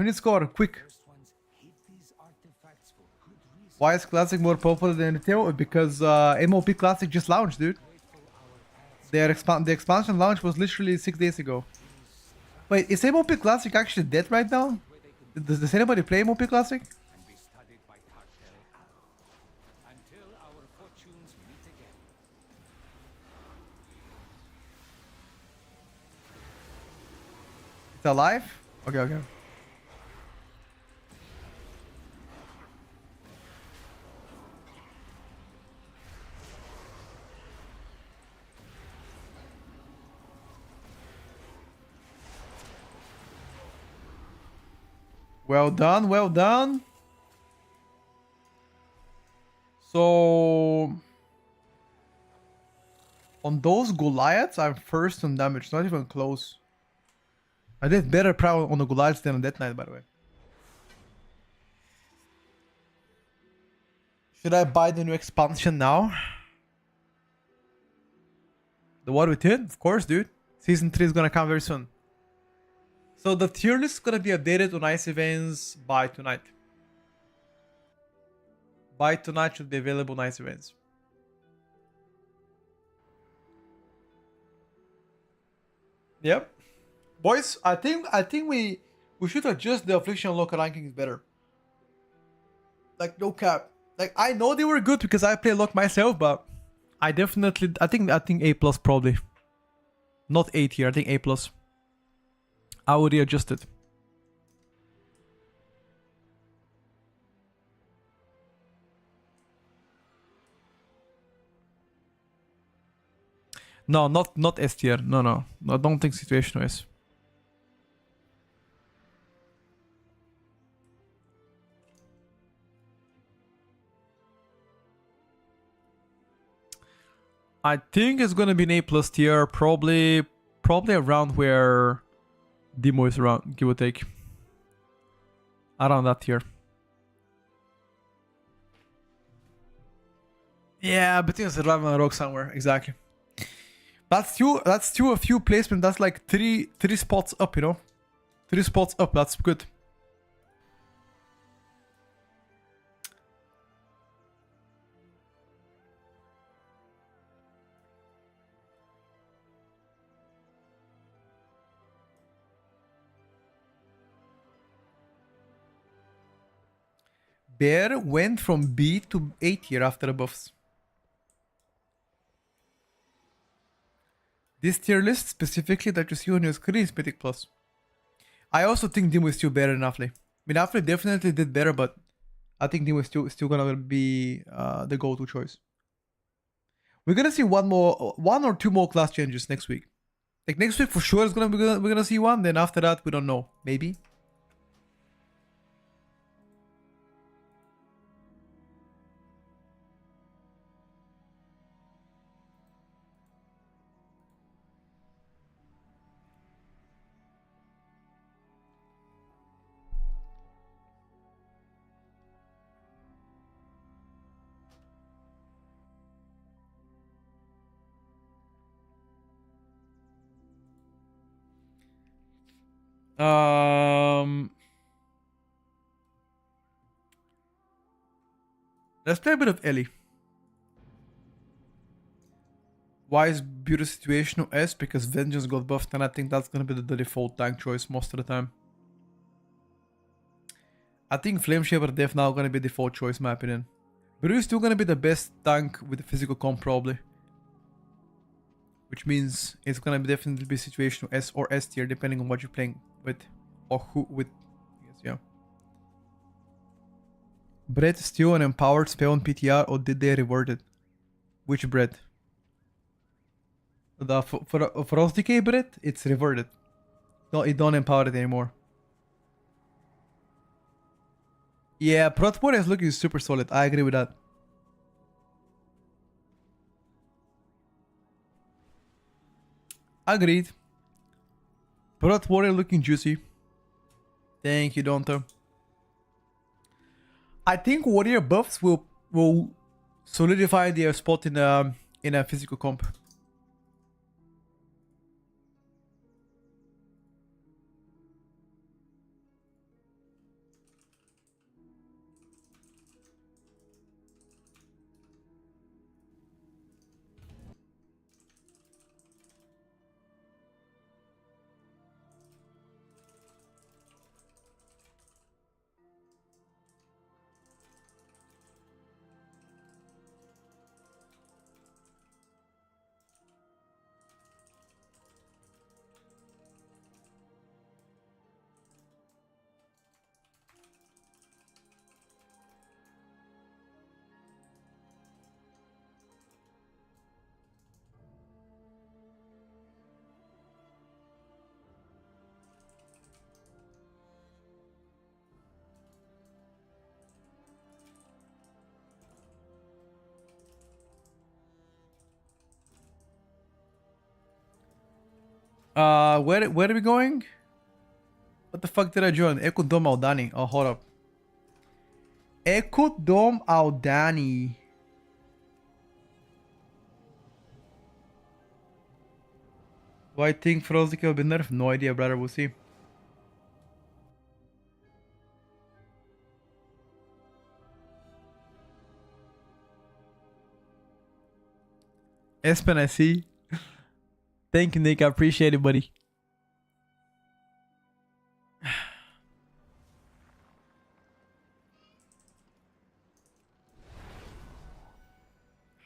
Speaker 1: quick.
Speaker 2: First ones hid these artifacts for good reason.
Speaker 1: Why is Classic more popular than Retail? Because MOP Classic just launched, dude. The expansion launch was literally 6 days ago. Wait, is MOP Classic actually dead right now? Does anybody play MOP Classic?
Speaker 2: And be studied by cartel until our fortunes meet again.
Speaker 1: It's alive? Okay, okay. Well done, well done. So on those Goliaths, I'm first on damage, not even close. I did better proud on the Goliaths than on Death Knight, by the way. Should I buy the new expansion now? The one with it? Of course, dude. Season 3 is gonna come very soon. So the tier list is gonna be updated on ice events by tonight. By tonight should be available on ice events. Yep. Boys, I think we should adjust the affliction local rankings better. Like no cap. Like I know they were good because I play lock myself, but I think A plus probably. Not A tier, I think A plus. I would readjust it. No, not S tier. No. I don't think situational is. I think it's gonna be an A plus tier, probably around where Demo is around, give or take. Around that tier. Yeah, between Survival and Rogue somewhere, exactly. That's still a few placement. That's like three spots up, you know? 3 spots up, that's good. Bear went from B to A tier after the buffs. This tier list specifically that you see on your screen is Mythic Plus. I also think Demo is still better than Affley. I mean, Affley definitely did better, but I think Demo is still gonna be the go-to choice. We're gonna see one or two more class changes next week. Like next week for sure we're gonna see one. Then after that we don't know. Maybe. Let's play a bit of Ellie. Why is Beauty situational S? Because Vengeance got buffed, and I think that's gonna be the default tank choice most of the time. I think Flameshaper Def now gonna be default choice, in my opinion. But is still gonna be the best tank with the physical comp probably. Which means it's gonna definitely be situational S or S tier depending on what you're playing with. Or who with, I guess, yeah. Bread is still an empowered spell on PTR, or did they reward it? Which bread? The for Frost Decay bread, it's reverted. No, it don't empower it anymore. Yeah, Protpore is looking super solid. I agree with that. Agreed. Protpore looking juicy. Thank you, Donto. I think warrior buffs will solidify their spot in a physical comp. Where are we going? What the fuck did I join? Echo Dom Aldani. Oh, hold up. Echo Dom Aldani. Do I think Frozike will be nerfed? No idea, brother. We'll see. Espen, I see. Thank you, Nick. I appreciate it, buddy.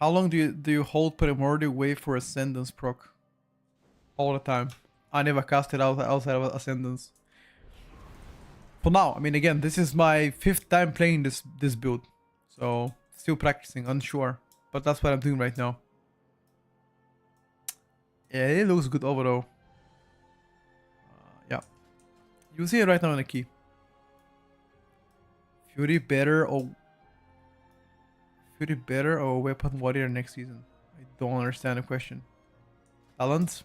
Speaker 1: How long do you hold Primordial Wave for Ascendance proc? All the time. I never cast it outside of Ascendance. For now, I mean, again, this is my 5th time playing this build, so still practicing, unsure, but that's what I'm doing right now. Yeah, it looks good overall. Yeah, you see it right now in the key. Fury better or Weapon Warrior next season? I don't understand the question. Talents?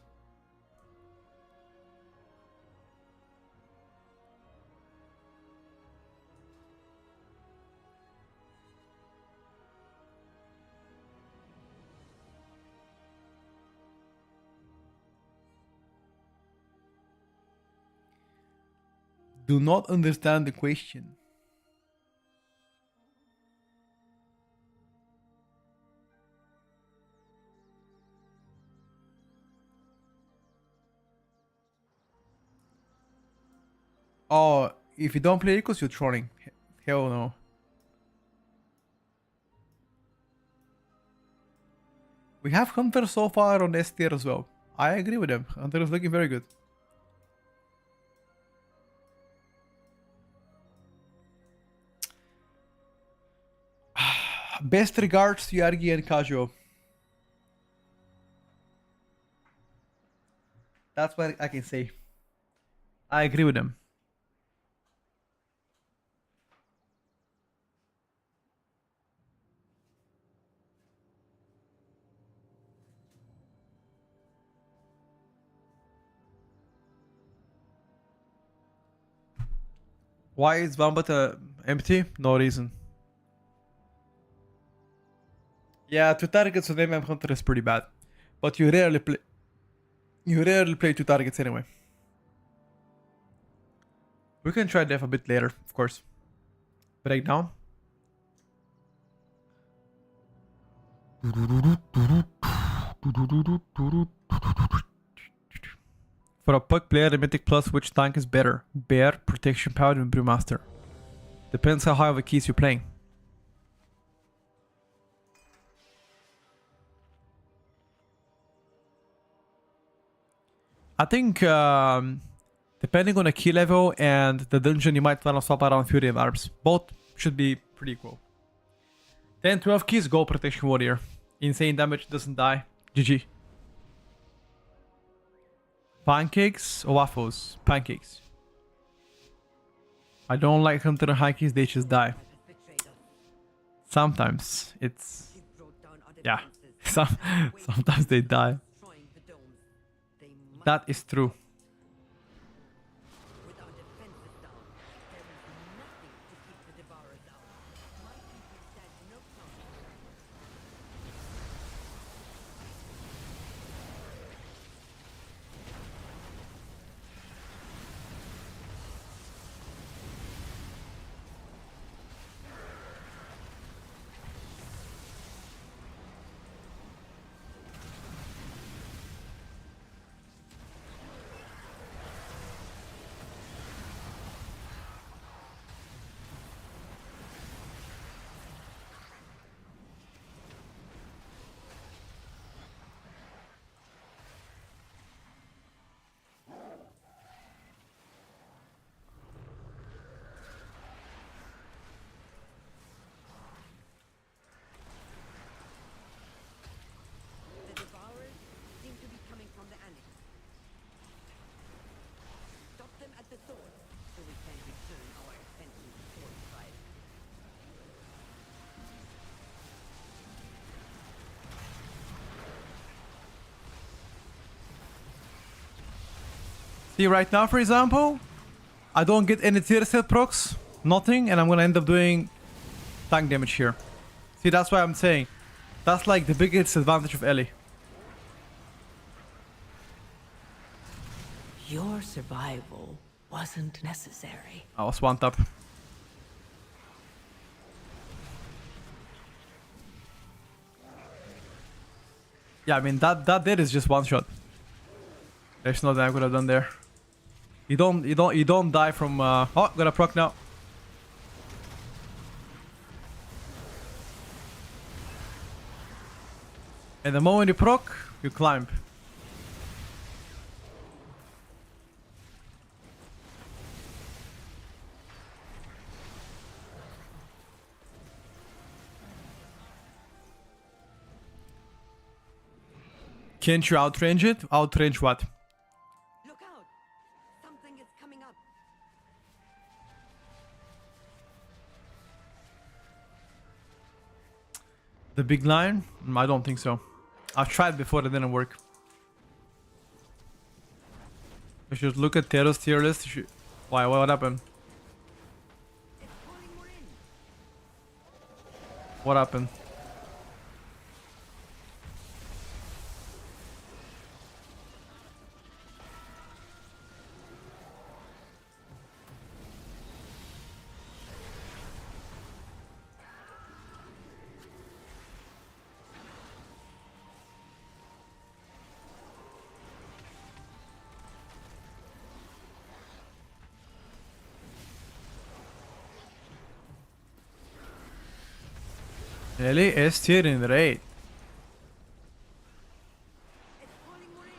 Speaker 1: Do not understand the question. Oh, if you don't play Echoes, you're trolling. Hell no. We have Hunter so far on S tier as well. I agree with them. Hunter is looking very good. Best regards to Yargi and Kajo. That's what I can say. I agree with them. Why is Vambata empty? No reason. Yeah, 2 targets on MM Hunter is pretty bad. But you rarely play 2 targets anyway. We can try Def a bit later, of course. Breakdown. For a puck player, the Mythic Plus, which tank is better? Bear, Protection Powder, and Brewmaster. Depends how high of a keys you're playing. I think depending on the key level and the dungeon, you might want to swap around Fury and Arms. Both should be pretty equal. 10, 12 keys, go Protection Warrior. Insane damage, doesn't die. GG. Pancakes or waffles? Pancakes. I don't like Hunter and high keys, they just die. Sometimes it's... yeah. Sometimes they die. That is true. See, right now, for example, I don't get any tier set procs, nothing, and I'm gonna end up doing tank damage here. See, that's why I'm saying that's like the biggest advantage of Ellie.
Speaker 8: Your survival wasn't necessary.
Speaker 1: I was one tap. Yeah, I mean that dead is just one shot. There's nothing I could have done there. You don't die from oh, got a proc now. And the moment you proc, you climb. Can't you outrange it? Outrange what?
Speaker 8: Look out! Something is coming up.
Speaker 1: The big line? I don't think so. I've tried before, it didn't work. We should look at Tierlist tier list. Why? What happened?
Speaker 8: It's pulling more in.
Speaker 1: What happened? Ellie is tier in raid.
Speaker 8: It's pulling more in.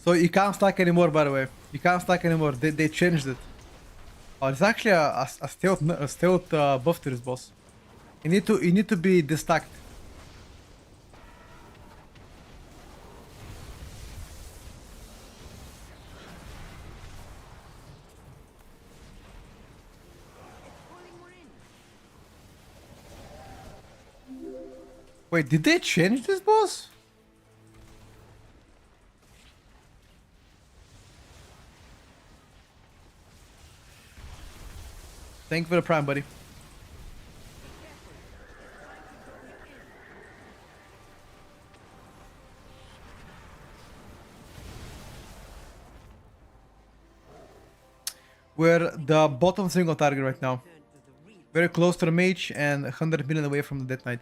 Speaker 1: So you can't stack anymore, by the way. You can't stack anymore. They changed it. Oh, it's actually a stealth buff to this boss. You need to be destacked.
Speaker 8: Pulling more in.
Speaker 1: Wait, did they change this boss? Thank you for the prime, buddy. We're the bottom single target right now. Very close to the mage and 100 million away from the Death Knight.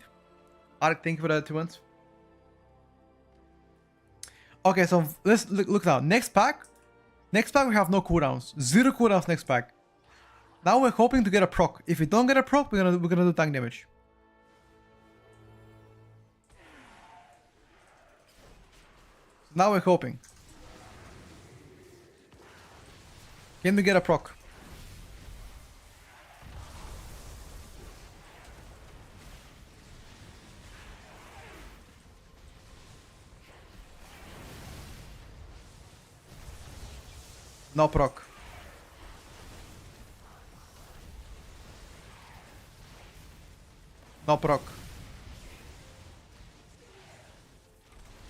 Speaker 1: Ark, thank you for that 2 months. Okay, so let's look now. Next pack we have no cooldowns. 0 cooldowns next pack. Now we're hoping to get a proc. If we don't get a proc, we're gonna do tank damage. Now we're hoping. Can we get a proc? No proc. No proc.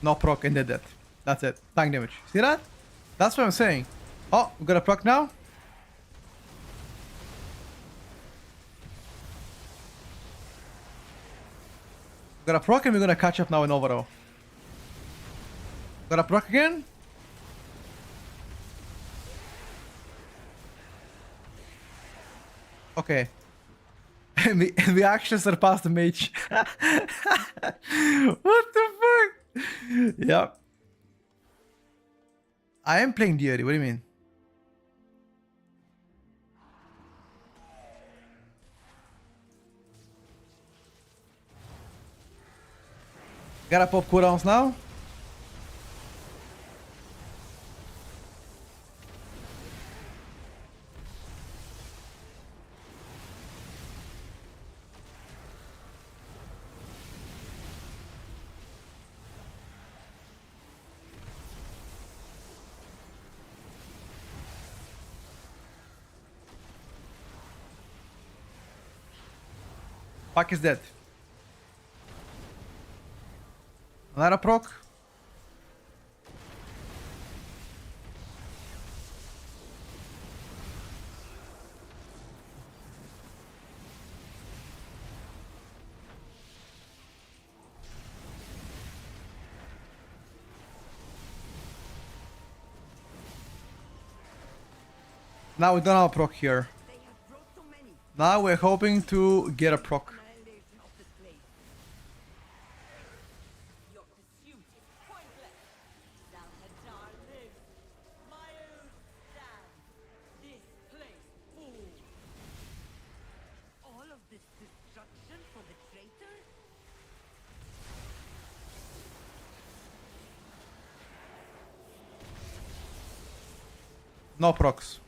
Speaker 1: No proc and they're dead. That's it. Tank damage. See that? That's what I'm saying. Oh, we got a proc now? We got a proc and we're gonna catch up now in overall. Got a proc again? Okay. And we actually surpassed the mage. What the fuck? Yeah. I am playing deity. What do you mean? Gotta pop cooldowns now. Fuck is dead. Another proc. Now we don't have a proc here.
Speaker 8: They have brought so many.
Speaker 1: Now we're hoping to get a proc.
Speaker 8: Annihilation of this place. Your pursuit is pointless. Zalhadar lives. Myos stands. This place falls. All of this destruction for the traitors?
Speaker 1: No procs.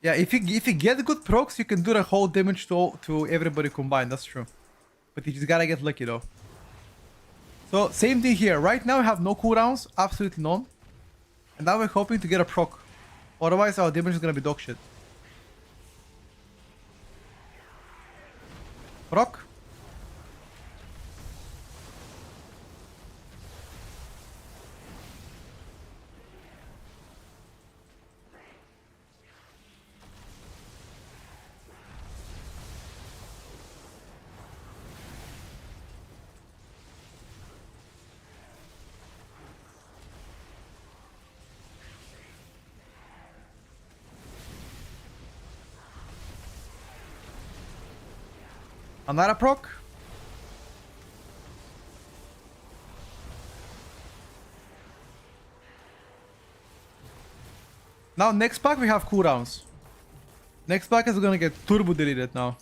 Speaker 1: Yeah, if you get good procs, you can do the whole damage to everybody combined. That's true. But you just gotta get lucky though. So same thing here. Right now we have no cooldowns, absolutely none. And now we're hoping to get a proc. Otherwise our damage is gonna be dog shit. Proc. Another proc. Now next pack we have cooldowns. Next pack is gonna get turbo deleted now.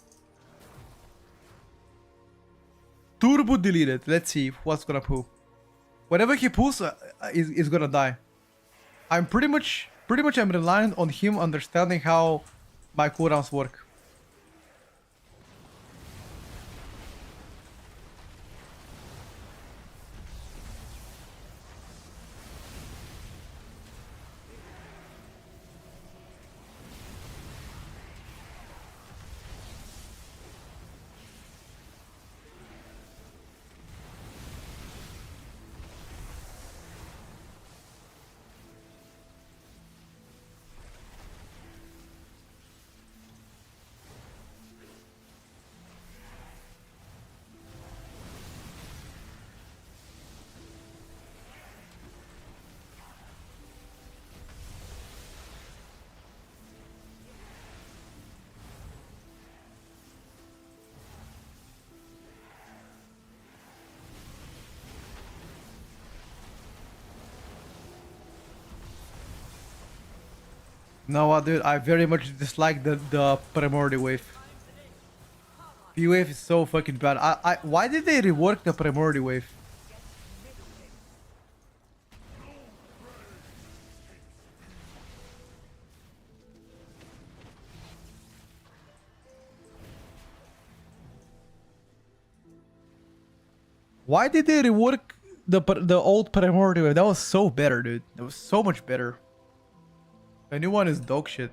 Speaker 1: Turbo deleted. Let's see what's gonna pull. Whatever he pulls is gonna die. I'm pretty much I'm relying on him understanding how my cooldowns work. No, dude, I very much dislike the primordial wave. P wave is so fucking bad. Why did they rework the primordial wave? Why did they rework the old primordial wave? That was so better, dude. That was so much better. Anyone is dog shit.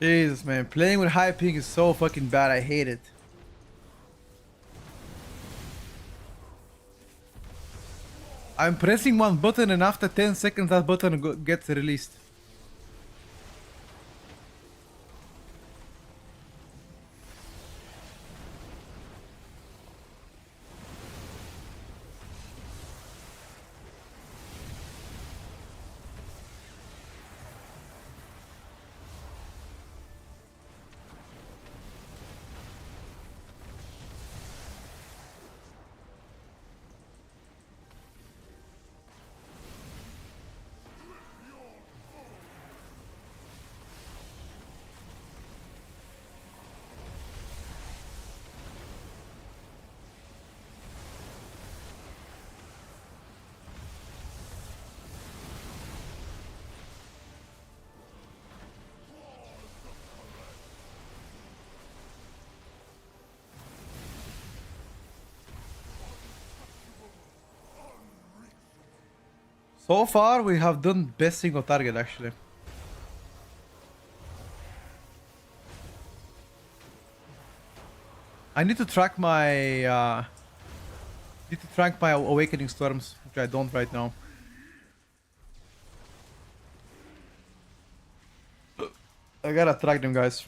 Speaker 1: Jesus, man. Playing with high ping is so fucking bad. I hate it. I'm pressing one button and after 10 seconds that button gets released. So far, we have done best single target actually. I need to track my awakening storms, which I don't right now. I gotta track them, guys.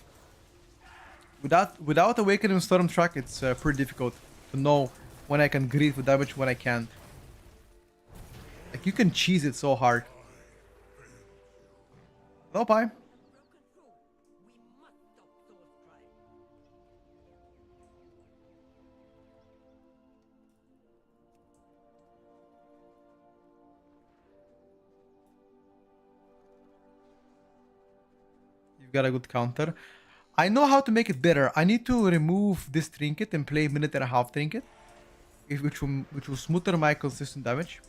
Speaker 1: Without awakening storm track, it's pretty difficult to know when I can greet with damage, when I can't. Like, you can cheese it so hard. No pie. You've got a good counter. I know how to make it better. I need to remove this trinket and play minute and a half trinket, which will smoother my consistent damage.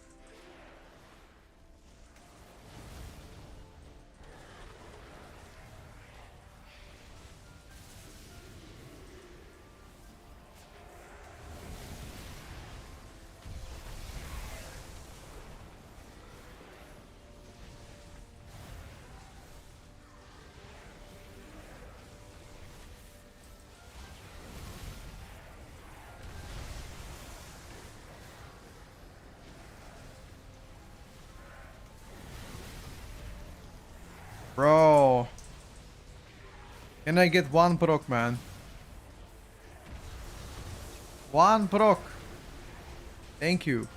Speaker 1: Bro. Can I get one proc, man? One proc. Thank you.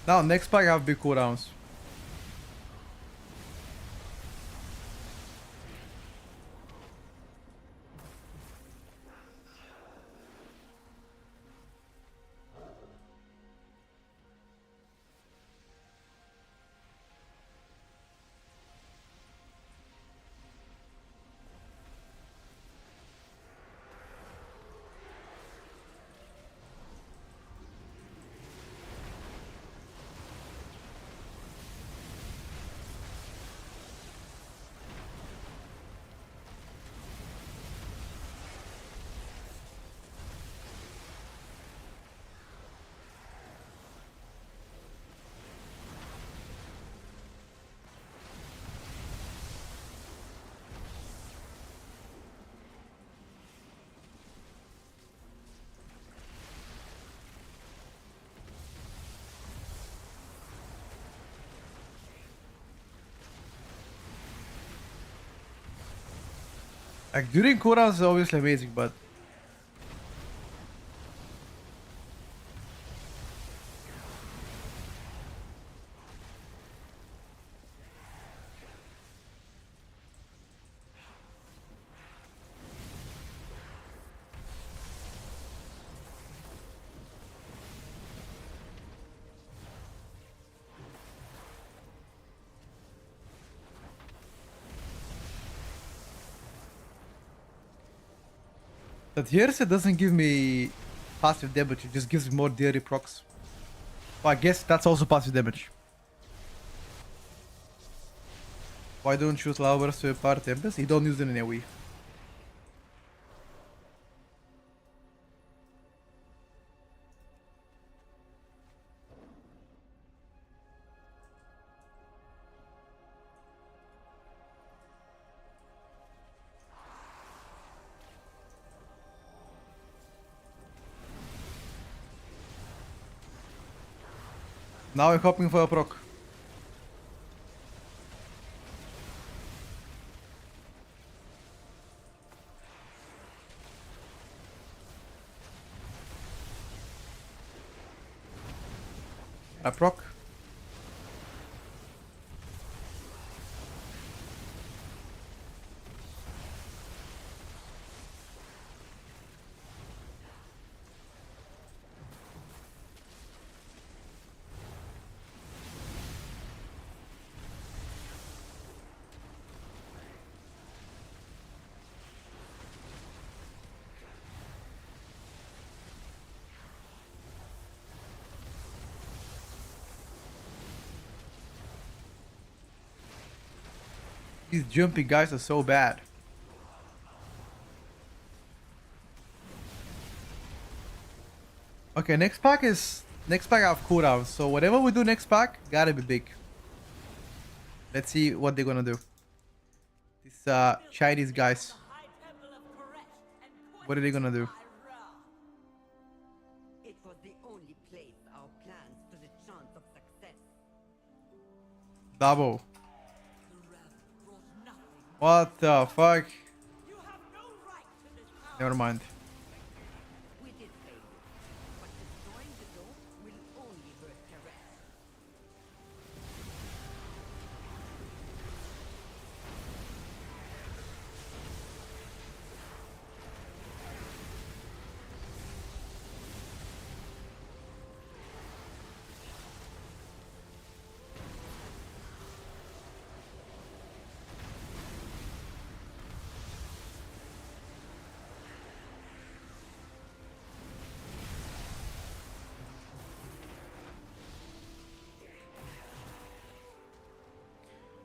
Speaker 1: Now next pack I have big cooldowns. Like during cooldowns is obviously amazing, but that Tierlist doesn't give me passive damage, it just gives me more daily procs. Well, I guess that's also passive damage. Why don't you use Lava Burst to Power Tempest? You don't use it in AoE. Now I'm hoping for a proc. A proc. These jumping guys are so bad. Okay, next pack I have cooldowns, so whatever we do next pack, gotta be big. Let's see what they're gonna do. These Chinese guys. What are they gonna do?
Speaker 8: It was the only place our plans stood a chance of success.
Speaker 1: Double. What the fuck? Never mind.
Speaker 8: We did fail, but destroying the dome will only hurt the rest.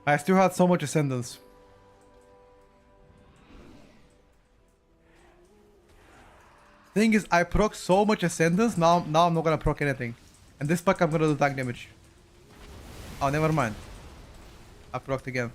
Speaker 1: I still had so much ascendance. Thing is, I proc so much ascendance, now I'm not gonna proc anything. And this pack I'm gonna do tank damage. Oh, never mind. I procced again.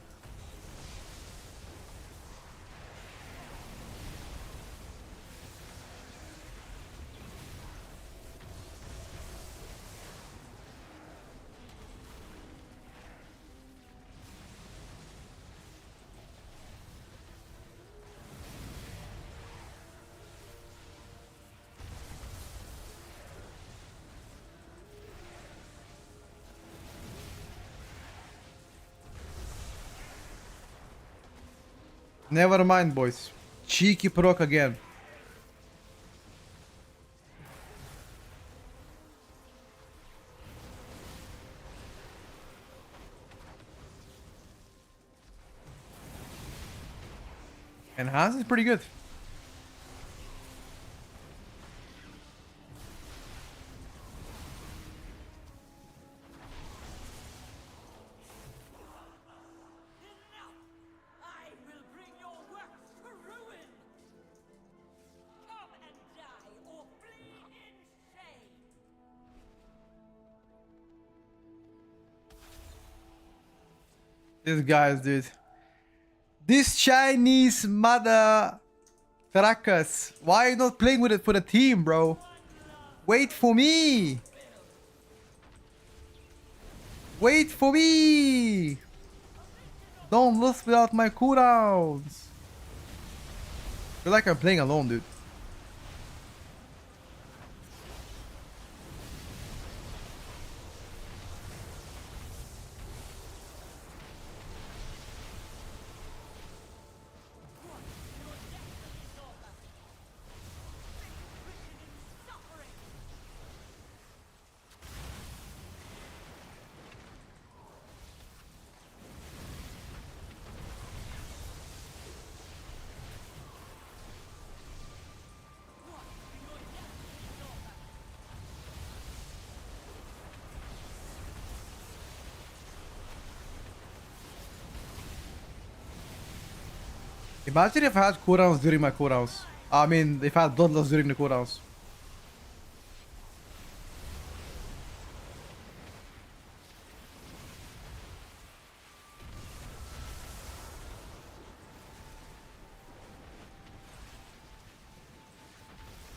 Speaker 1: Never mind, boys. Cheeky proc again. Enhance is pretty good.
Speaker 3: I will bring your works to ruin! Come and die or flee in shame!
Speaker 1: These guys, dude. This Chinese mother truckers. Why are you not playing with it for the team, bro? Wait for me. Wait for me. Don't lose without my cooldowns. I feel like I'm playing alone, dude. Imagine if I had cooldowns during my cooldowns. I mean, if I had bloodlust during the cooldowns.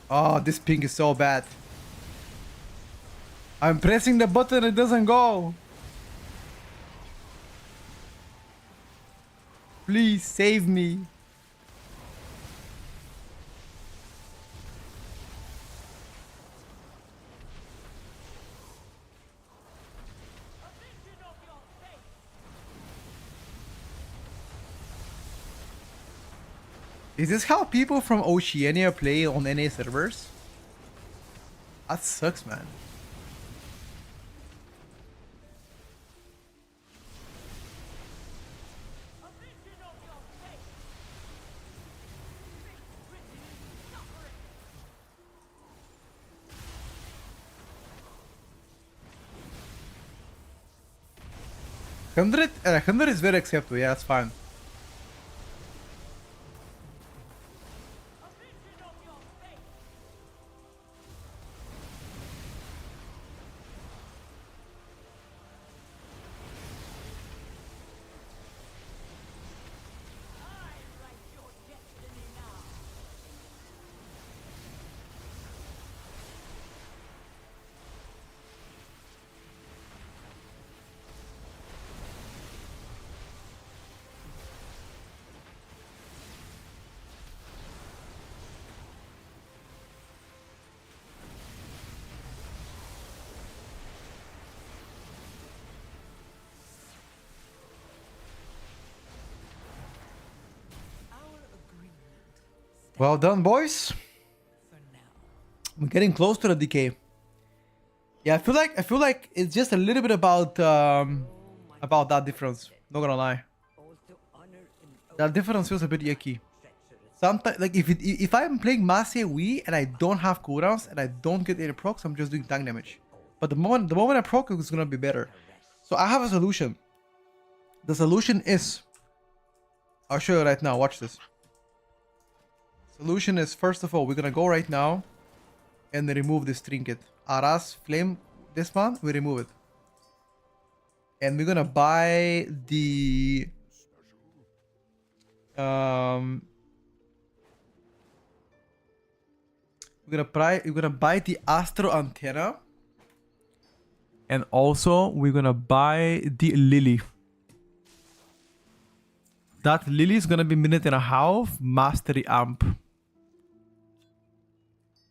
Speaker 1: Oh, this ping is so bad. I'm pressing the button, it doesn't go. Please save me. Is this how people from Oceania play on NA servers? That sucks, man. Hundred is very acceptable. Yeah, that's fine. Well done, boys. I'm getting close to the decay. Yeah, I feel like it's just a little bit about that difference. Not gonna lie, that difference feels a bit yucky. Sometimes, like if I'm playing Masse Wii and I don't have cooldowns and I don't get any procs, I'm just doing tank damage. But the moment I proc, it's gonna be better. So I have a solution. The solution is, I'll show you right now. Watch this. Solution is, first of all, we're gonna go right now and remove this trinket. Aras flame, this one, we remove it. And we're gonna buy the we're gonna buy the Astro antenna. And also we're gonna buy the Lily. That Lily is gonna be minute and a half mastery amp.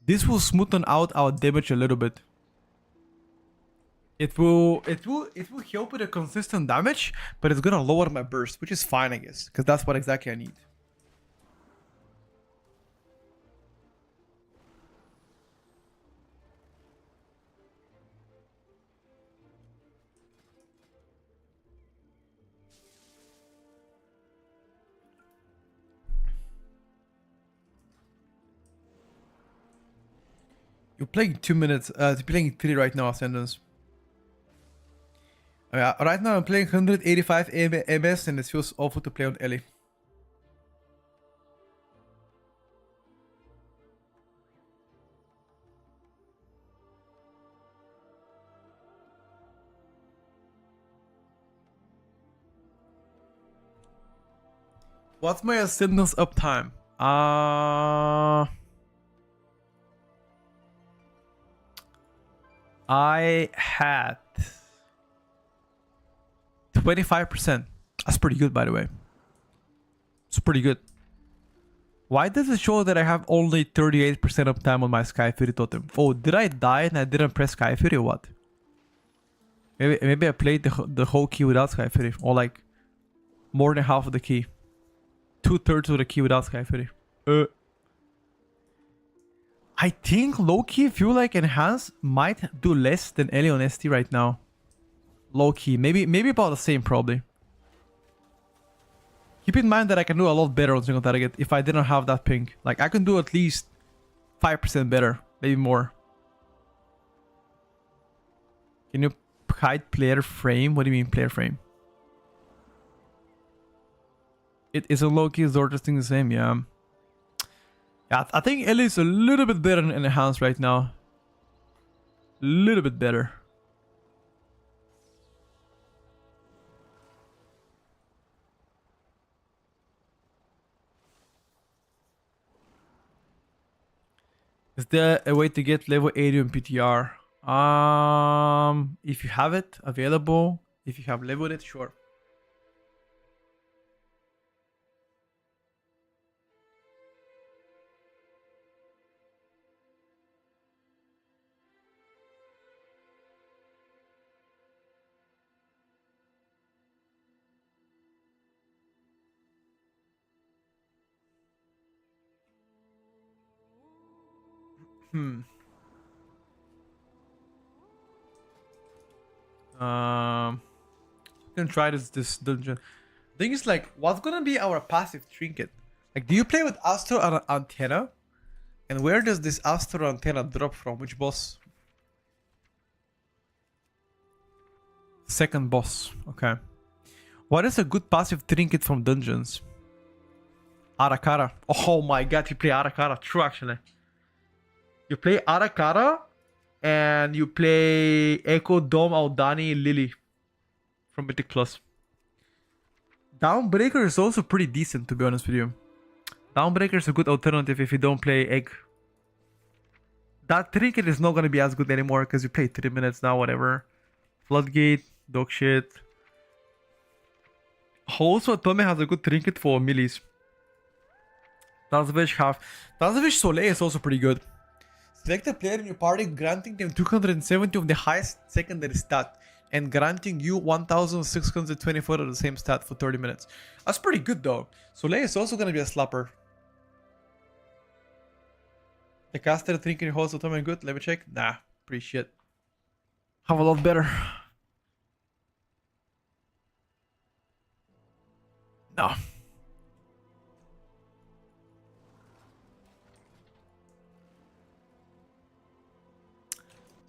Speaker 1: This will smoothen out our damage a little bit. It will help with a consistent damage, but it's gonna lower my burst, which is fine, I guess, because that's what exactly I need. You're playing 2 minutes. You're playing 3 right now, Ascendance. Right now I'm playing 185 MS and it feels awful to play on Ellie. What's my Ascendance uptime? I had 25%. That's pretty good, by the way. It's pretty good. Why does it show that I have only 38% uptime on my Sky Fury totem? Oh, did I die and I didn't press Sky Fury or what? Maybe I played the whole key without Sky Fury. Or like more than half of the key. 2/3 of the key without Sky Fury. I think low-key feel like Enhance might do less than Ellie on ST right now. Low-key. Maybe about the same probably. Keep in mind that I can do a lot better on single target if I didn't have that ping. Like I can do at least 5% better. Maybe more. Can you hide player frame? What do you mean player frame? It is a low-key Zortus thing the same, yeah. Yeah, I think Ellie is a little bit better in Enhance right now. Little bit better. Is there a way to get level 80 on PTR? If you have it available, if you have leveled it, sure. Can try this dungeon. Thing is like, what's gonna be our passive trinket? Like, do you play with Astro Antenna? And where does this Astro Antenna drop from? Which boss? Second boss. Okay. What is a good passive trinket from dungeons? Arakara. Oh my god, you play Arakara. True, actually. You play Arakara and you play Echo Dome Aldani Lily from Mythic Plus. Downbreaker is also pretty decent, to be honest with you. Downbreaker is a good alternative if you don't play Egg. That trinket is not going to be as good anymore because you play 3 minutes now, whatever. Floodgate, dog shit. Also, Tome has a good trinket for melees. Tazavich Soleil is also pretty good. Select a player in your party, granting them 270 of the highest secondary stat and granting you 1624 of the same stat for 30 minutes. That's pretty good though. Soleil is also gonna be a slapper. The caster thinking holds the Tome good? Let me check. Nah, pretty shit. Have a lot better. No.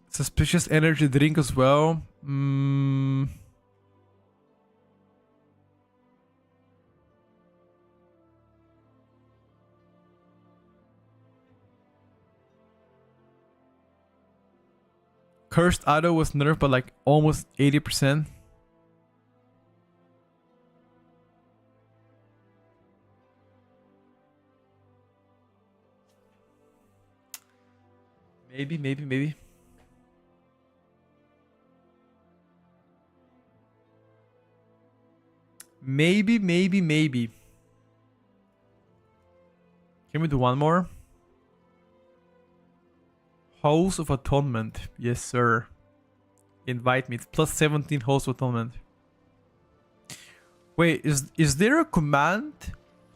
Speaker 1: Suspicious energy drink as well. Cursed Auto was nerfed by like almost 80%. Maybe. Maybe. Can we do one more? Host of Atonement. Yes, sir. Invite me. It's plus 17 Host of Atonement. Wait, is there a command?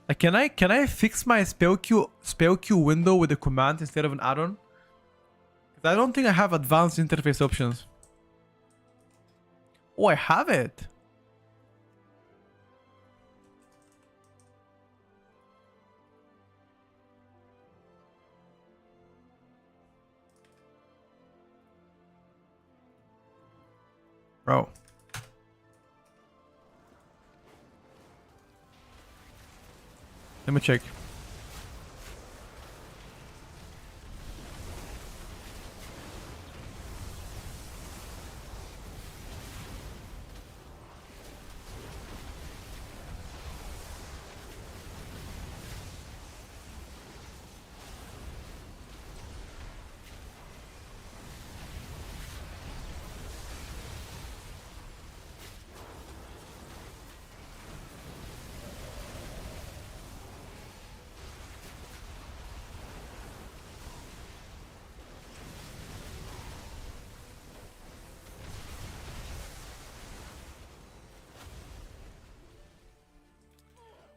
Speaker 1: Like, can I fix my spell queue window with a command instead of an add-on? Because I don't think I have advanced interface options. Oh, I have it. Bro. Let me check.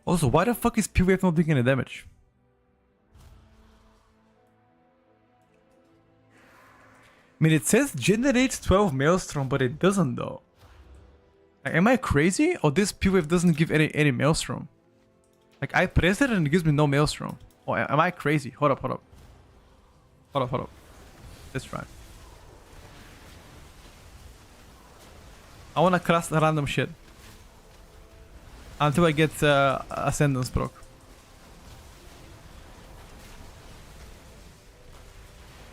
Speaker 1: Also, why the fuck is P-Wave not doing any damage? I mean, it says generates 12 Maelstrom, but it doesn't though. Like, am I crazy? Or this P-Wave doesn't give any Maelstrom? Like, I press it and it gives me no Maelstrom. Or am I crazy? Hold up. Hold up. Let's try. I wanna cast random shit. Until I get Ascendance proc.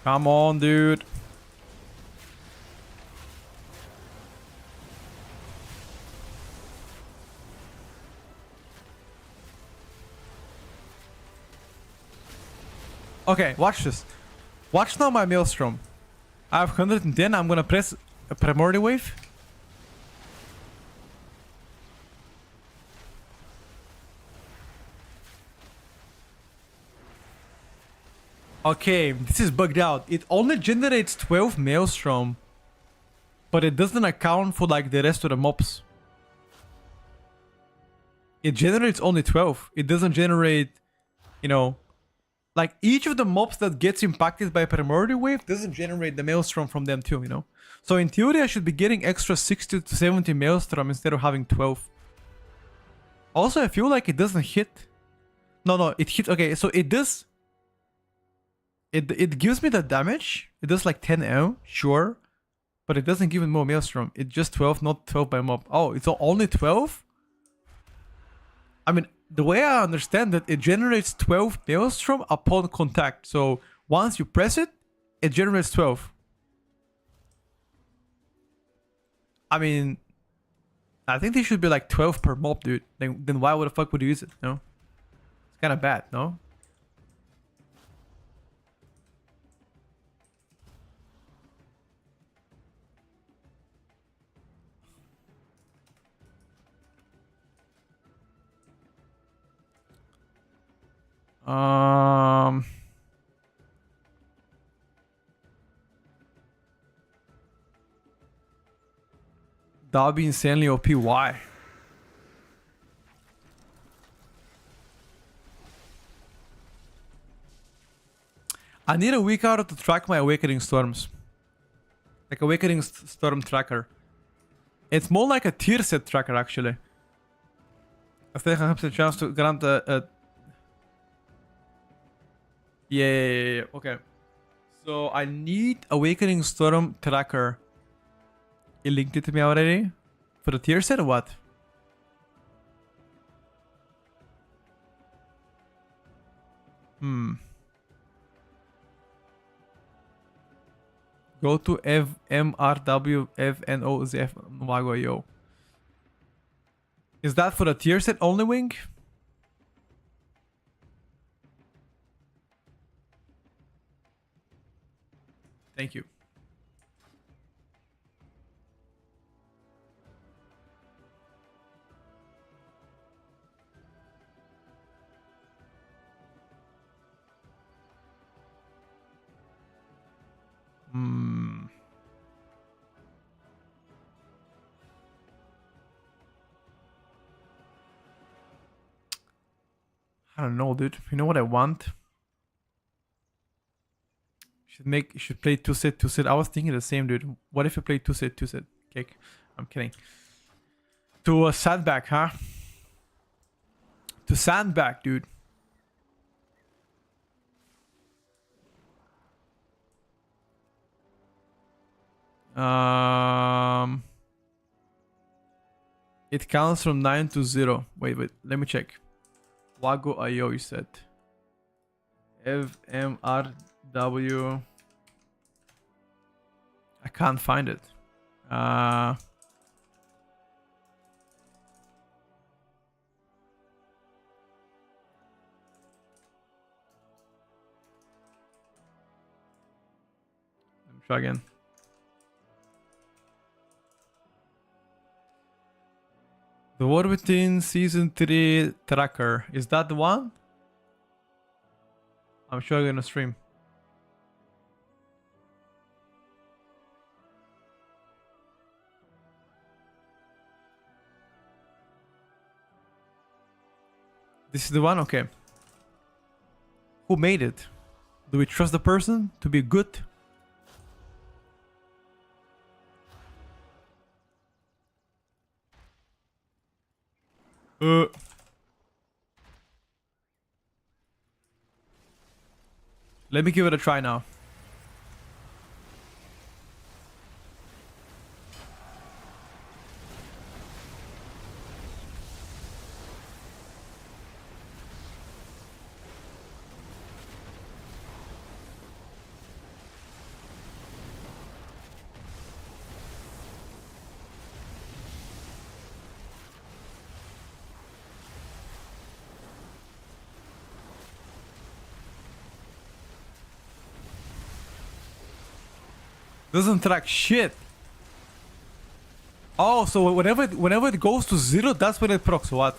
Speaker 1: Come on, dude. Okay, watch this. Watch now my Maelstrom. I have 110. I'm gonna press a Primordial Wave. Okay, this is bugged out. It only generates 12 Maelstrom, but it doesn't account for like the rest of the mobs. It generates only 12. It doesn't generate, you know, like each of the mobs that gets impacted by Primordial Wave doesn't generate the Maelstrom from them too, you know? So in theory, I should be getting extra 60 to 70 Maelstrom instead of having 12. Also, I feel like it doesn't hit. No, it hits. Okay, so it does. It gives me the damage. It does like 10M, sure. But it doesn't give me more Maelstrom. It's just 12, not 12 by mob. Oh, it's only 12? I mean, the way I understand it, it generates 12 Maelstrom upon contact. So once you press it, it generates 12. I mean, I think they should be like 12 per mob, dude. Then why the fuck would you use it, no? It's kind of bad, no? That would be insanely OP. Why? I need a weak arrow to track my Awakening Storms. Like Awakening Storm tracker. It's more like a tier set tracker, actually. I think I have the chance to grant a... Yeah. Okay. So I need Awakening Storm tracker. You linked it to me already? For the tier set or what? Go to MRW FNOZF Wago Yo. Is that for the tier set only wing? Thank you. I don't know, dude. You know what I want? Should play two set. I was thinking the same, dude. What if you play two set? Cake. I'm kidding. To a sandbag, huh? To sandbag, dude. It counts from 9 to 0. Wait, let me check. Wago IO, you said. FMRW. I can't find it. Let me try again. The War Within Season 3 tracker. Is that the one? I'm sure I'm gonna stream. This is the one? Okay. Who made it? Do we trust the person to be good? Let me give it a try now. Doesn't track shit. Oh, so whenever it goes to 0, that's when it procs. What?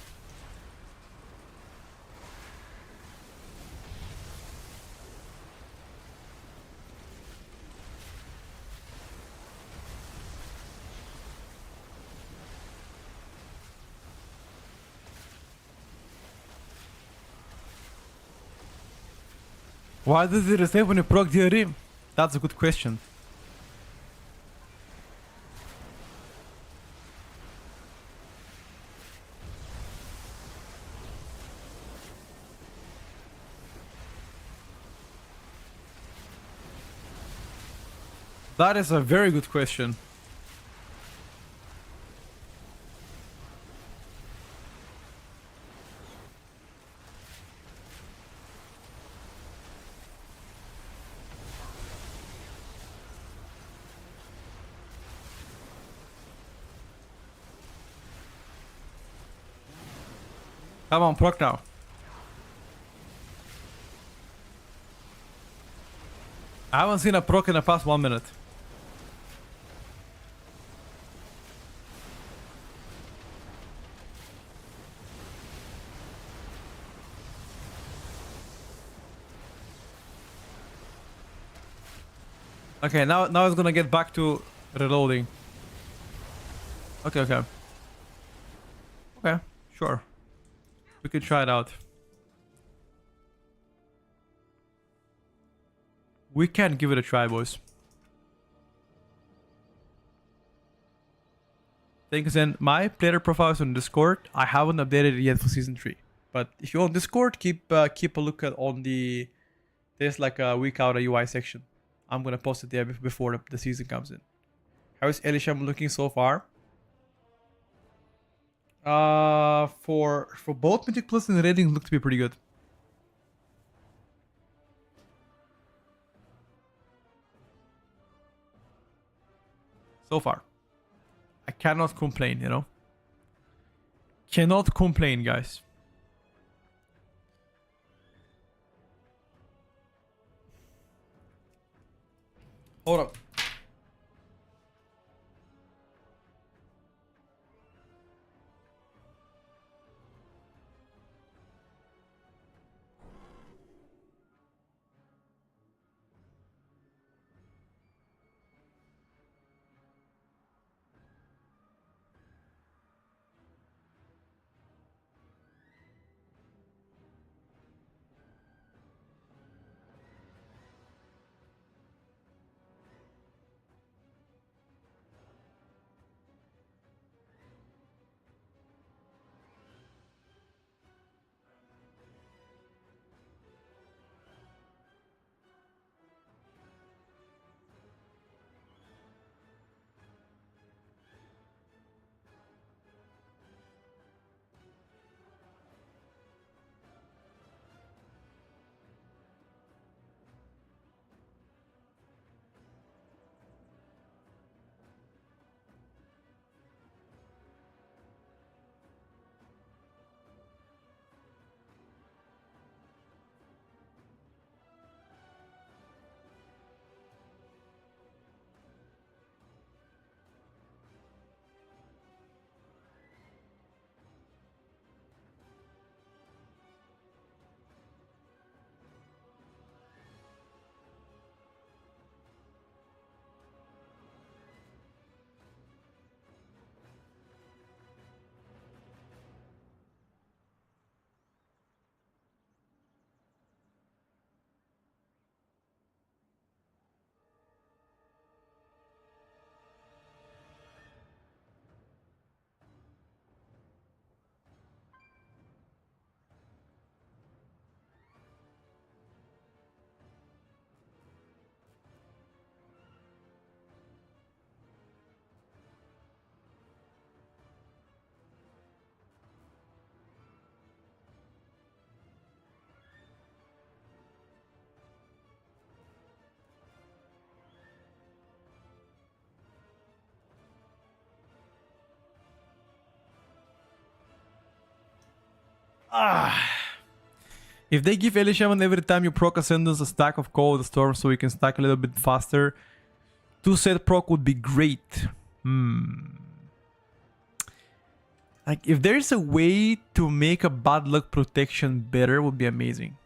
Speaker 1: Why does it reset when you proc DRE? That's a good question. That is a very good question. Come on, proc now. I haven't seen a proc in the past 1 minute. Okay, now it's gonna get back to reloading. Okay. Okay, sure. We could try it out. We can give it a try, boys. Thanks, and my player profile is on Discord. I haven't updated it yet for season 3. But if you're on Discord, keep a look at on the... There's like a week out a UI section. I'm gonna post it there before the season comes in. How is Elisham looking so far? For both Mythic Plus and rating look to be pretty good. So far. I cannot complain, you know? Cannot complain, guys. Hold up. If they give Eli Shaman every time you proc Ascendance a stack of Call of the Storm so we can stack a little bit faster, 2-set proc would be great. Like, if there's a way to make a bad luck protection better, would be amazing.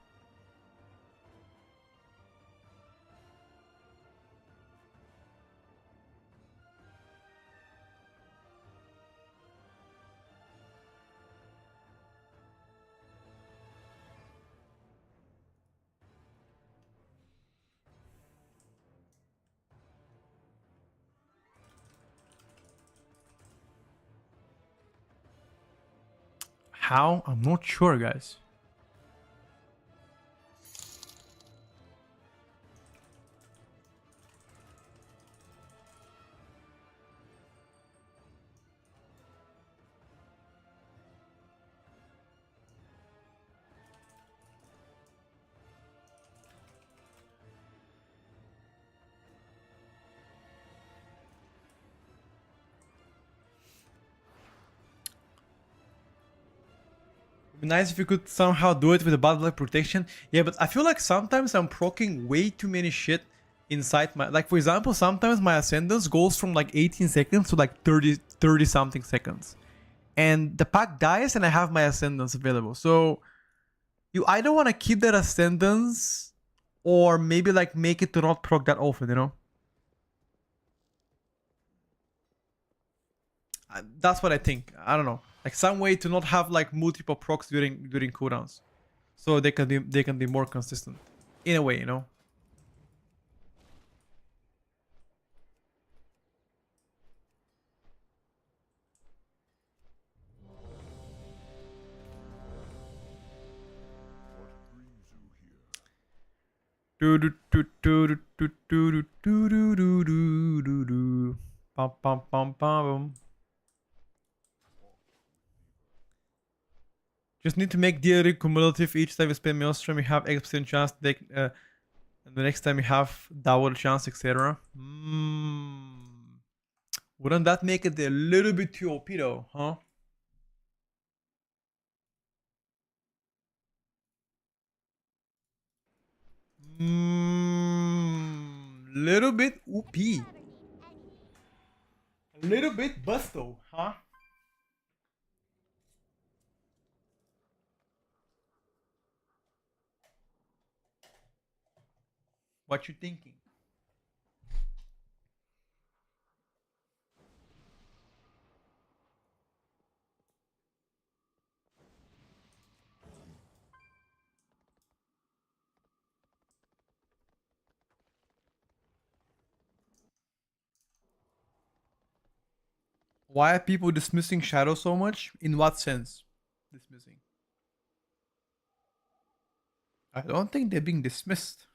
Speaker 1: How? I'm not sure, guys. It'd be nice if you could somehow do it with a bad luck protection. Yeah, but I feel like sometimes I'm proccing way too many shit inside my... Like, for example, sometimes my Ascendance goes from like 18 seconds to like 30 something seconds. And the pack dies and I have my Ascendance available. So you either want to keep that Ascendance or maybe like make it to not proc that often, you know? That's what I think. I don't know. Like some way to not have like multiple procs during cooldowns. So they can be more consistent. In a way, you know? Do do do do do do do do do do do do do. Pam pam pam pam. Just need to make DLE cumulative each time you spend Maelstrom. You have X% chance to take, and the next time you have double chance, etc. Wouldn't that make it a little bit too OP though, huh? Little bit OP. A little bit busto, huh? What you thinking? Why are people dismissing Shadow so much? In what sense? Dismissing. I don't think they're being dismissed.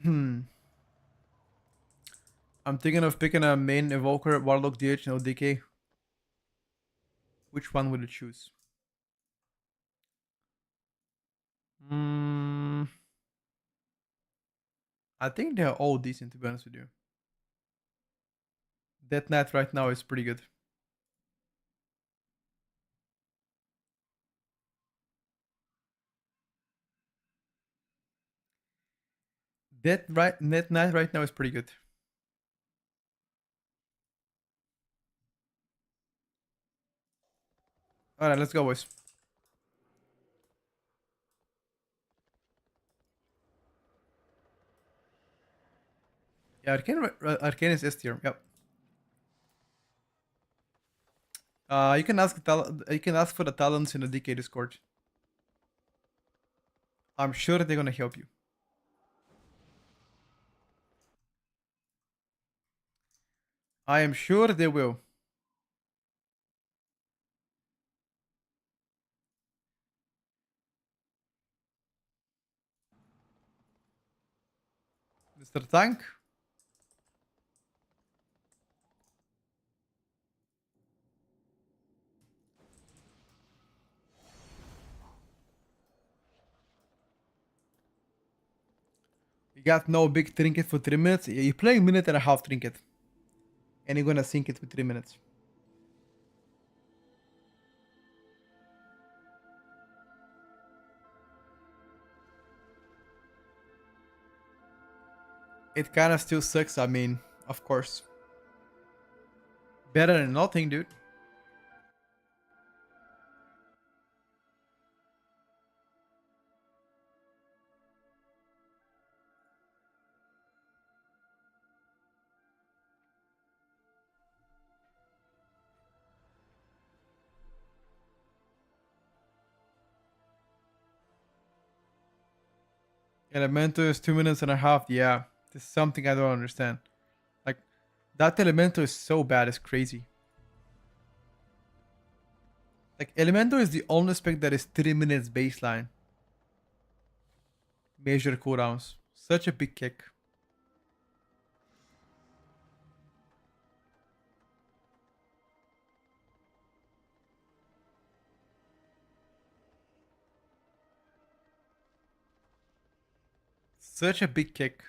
Speaker 1: I'm thinking of picking a main evoker, Warlock, DH, no DK. Which one would you choose? I think they're all decent, to be honest with you. Death Knight right now is pretty good. Death Knight right now is pretty good. Alright, let's go, boys. Yeah, Arcane is S tier. Yep. You can ask for the talents in the DK Discord. I'm sure they're gonna help you. I am sure they will. Mr. Tank. You got no big trinket for 3 minutes. You're playing minute and a half trinket. And you're gonna sink it for 3 minutes. It kinda still sucks, I mean, of course. Better than nothing, dude. Elemental is 2 minutes and a half. Yeah, this is something I don't understand. Like, that Elemental is so bad, it's crazy. Like, Elemental is the only spec that is 3 minutes baseline. Major cooldowns. Such a big kick. Such a big kick.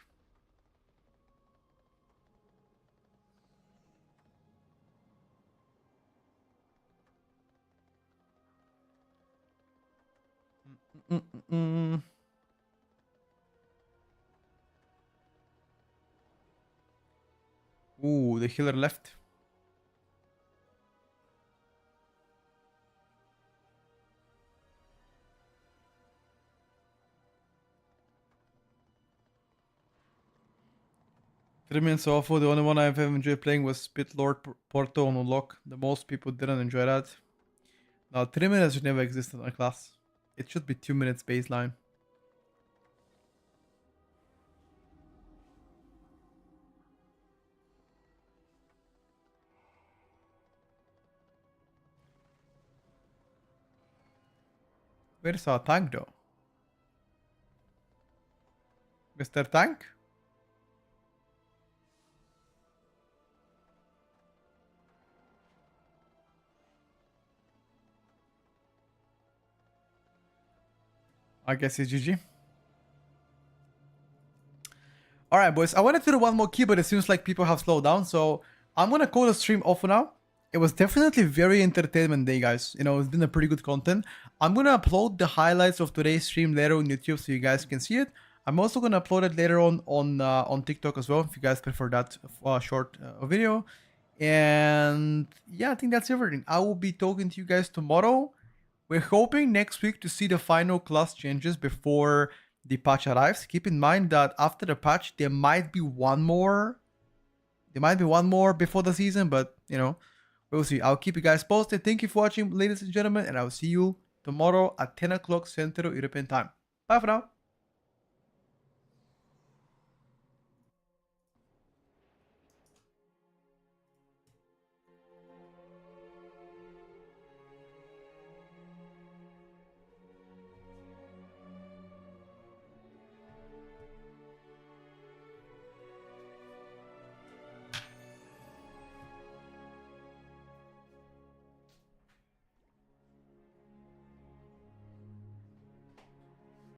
Speaker 1: Mm-mm-mm. Ooh, the healer left. Minutes awful. The only one I've ever enjoyed playing was Spit Lord Porto on Unlock. The most people didn't enjoy that. Now 3 minutes should never exist in a class. It should be 2 minutes baseline. Where's our tank though? Mr. Tank? I guess it's GG. Alright, boys. I wanted to do one more key, but it seems like people have slowed down. So I'm going to call the stream off for now. It was definitely very entertainment day, guys. You know, it's been a pretty good content. I'm going to upload the highlights of today's stream later on YouTube so you guys can see it. I'm also going to upload it later on TikTok as well, if you guys prefer that short video. And yeah, I think that's everything. I will be talking to you guys tomorrow. We're hoping next week to see the final class changes before the patch arrives. Keep in mind that after the patch, there might be one more. There might be one more before the season, but you know, we'll see. I'll keep you guys posted. Thank you for watching, ladies and gentlemen, and I'll see you tomorrow at 10 o'clock Central European time. Bye for now.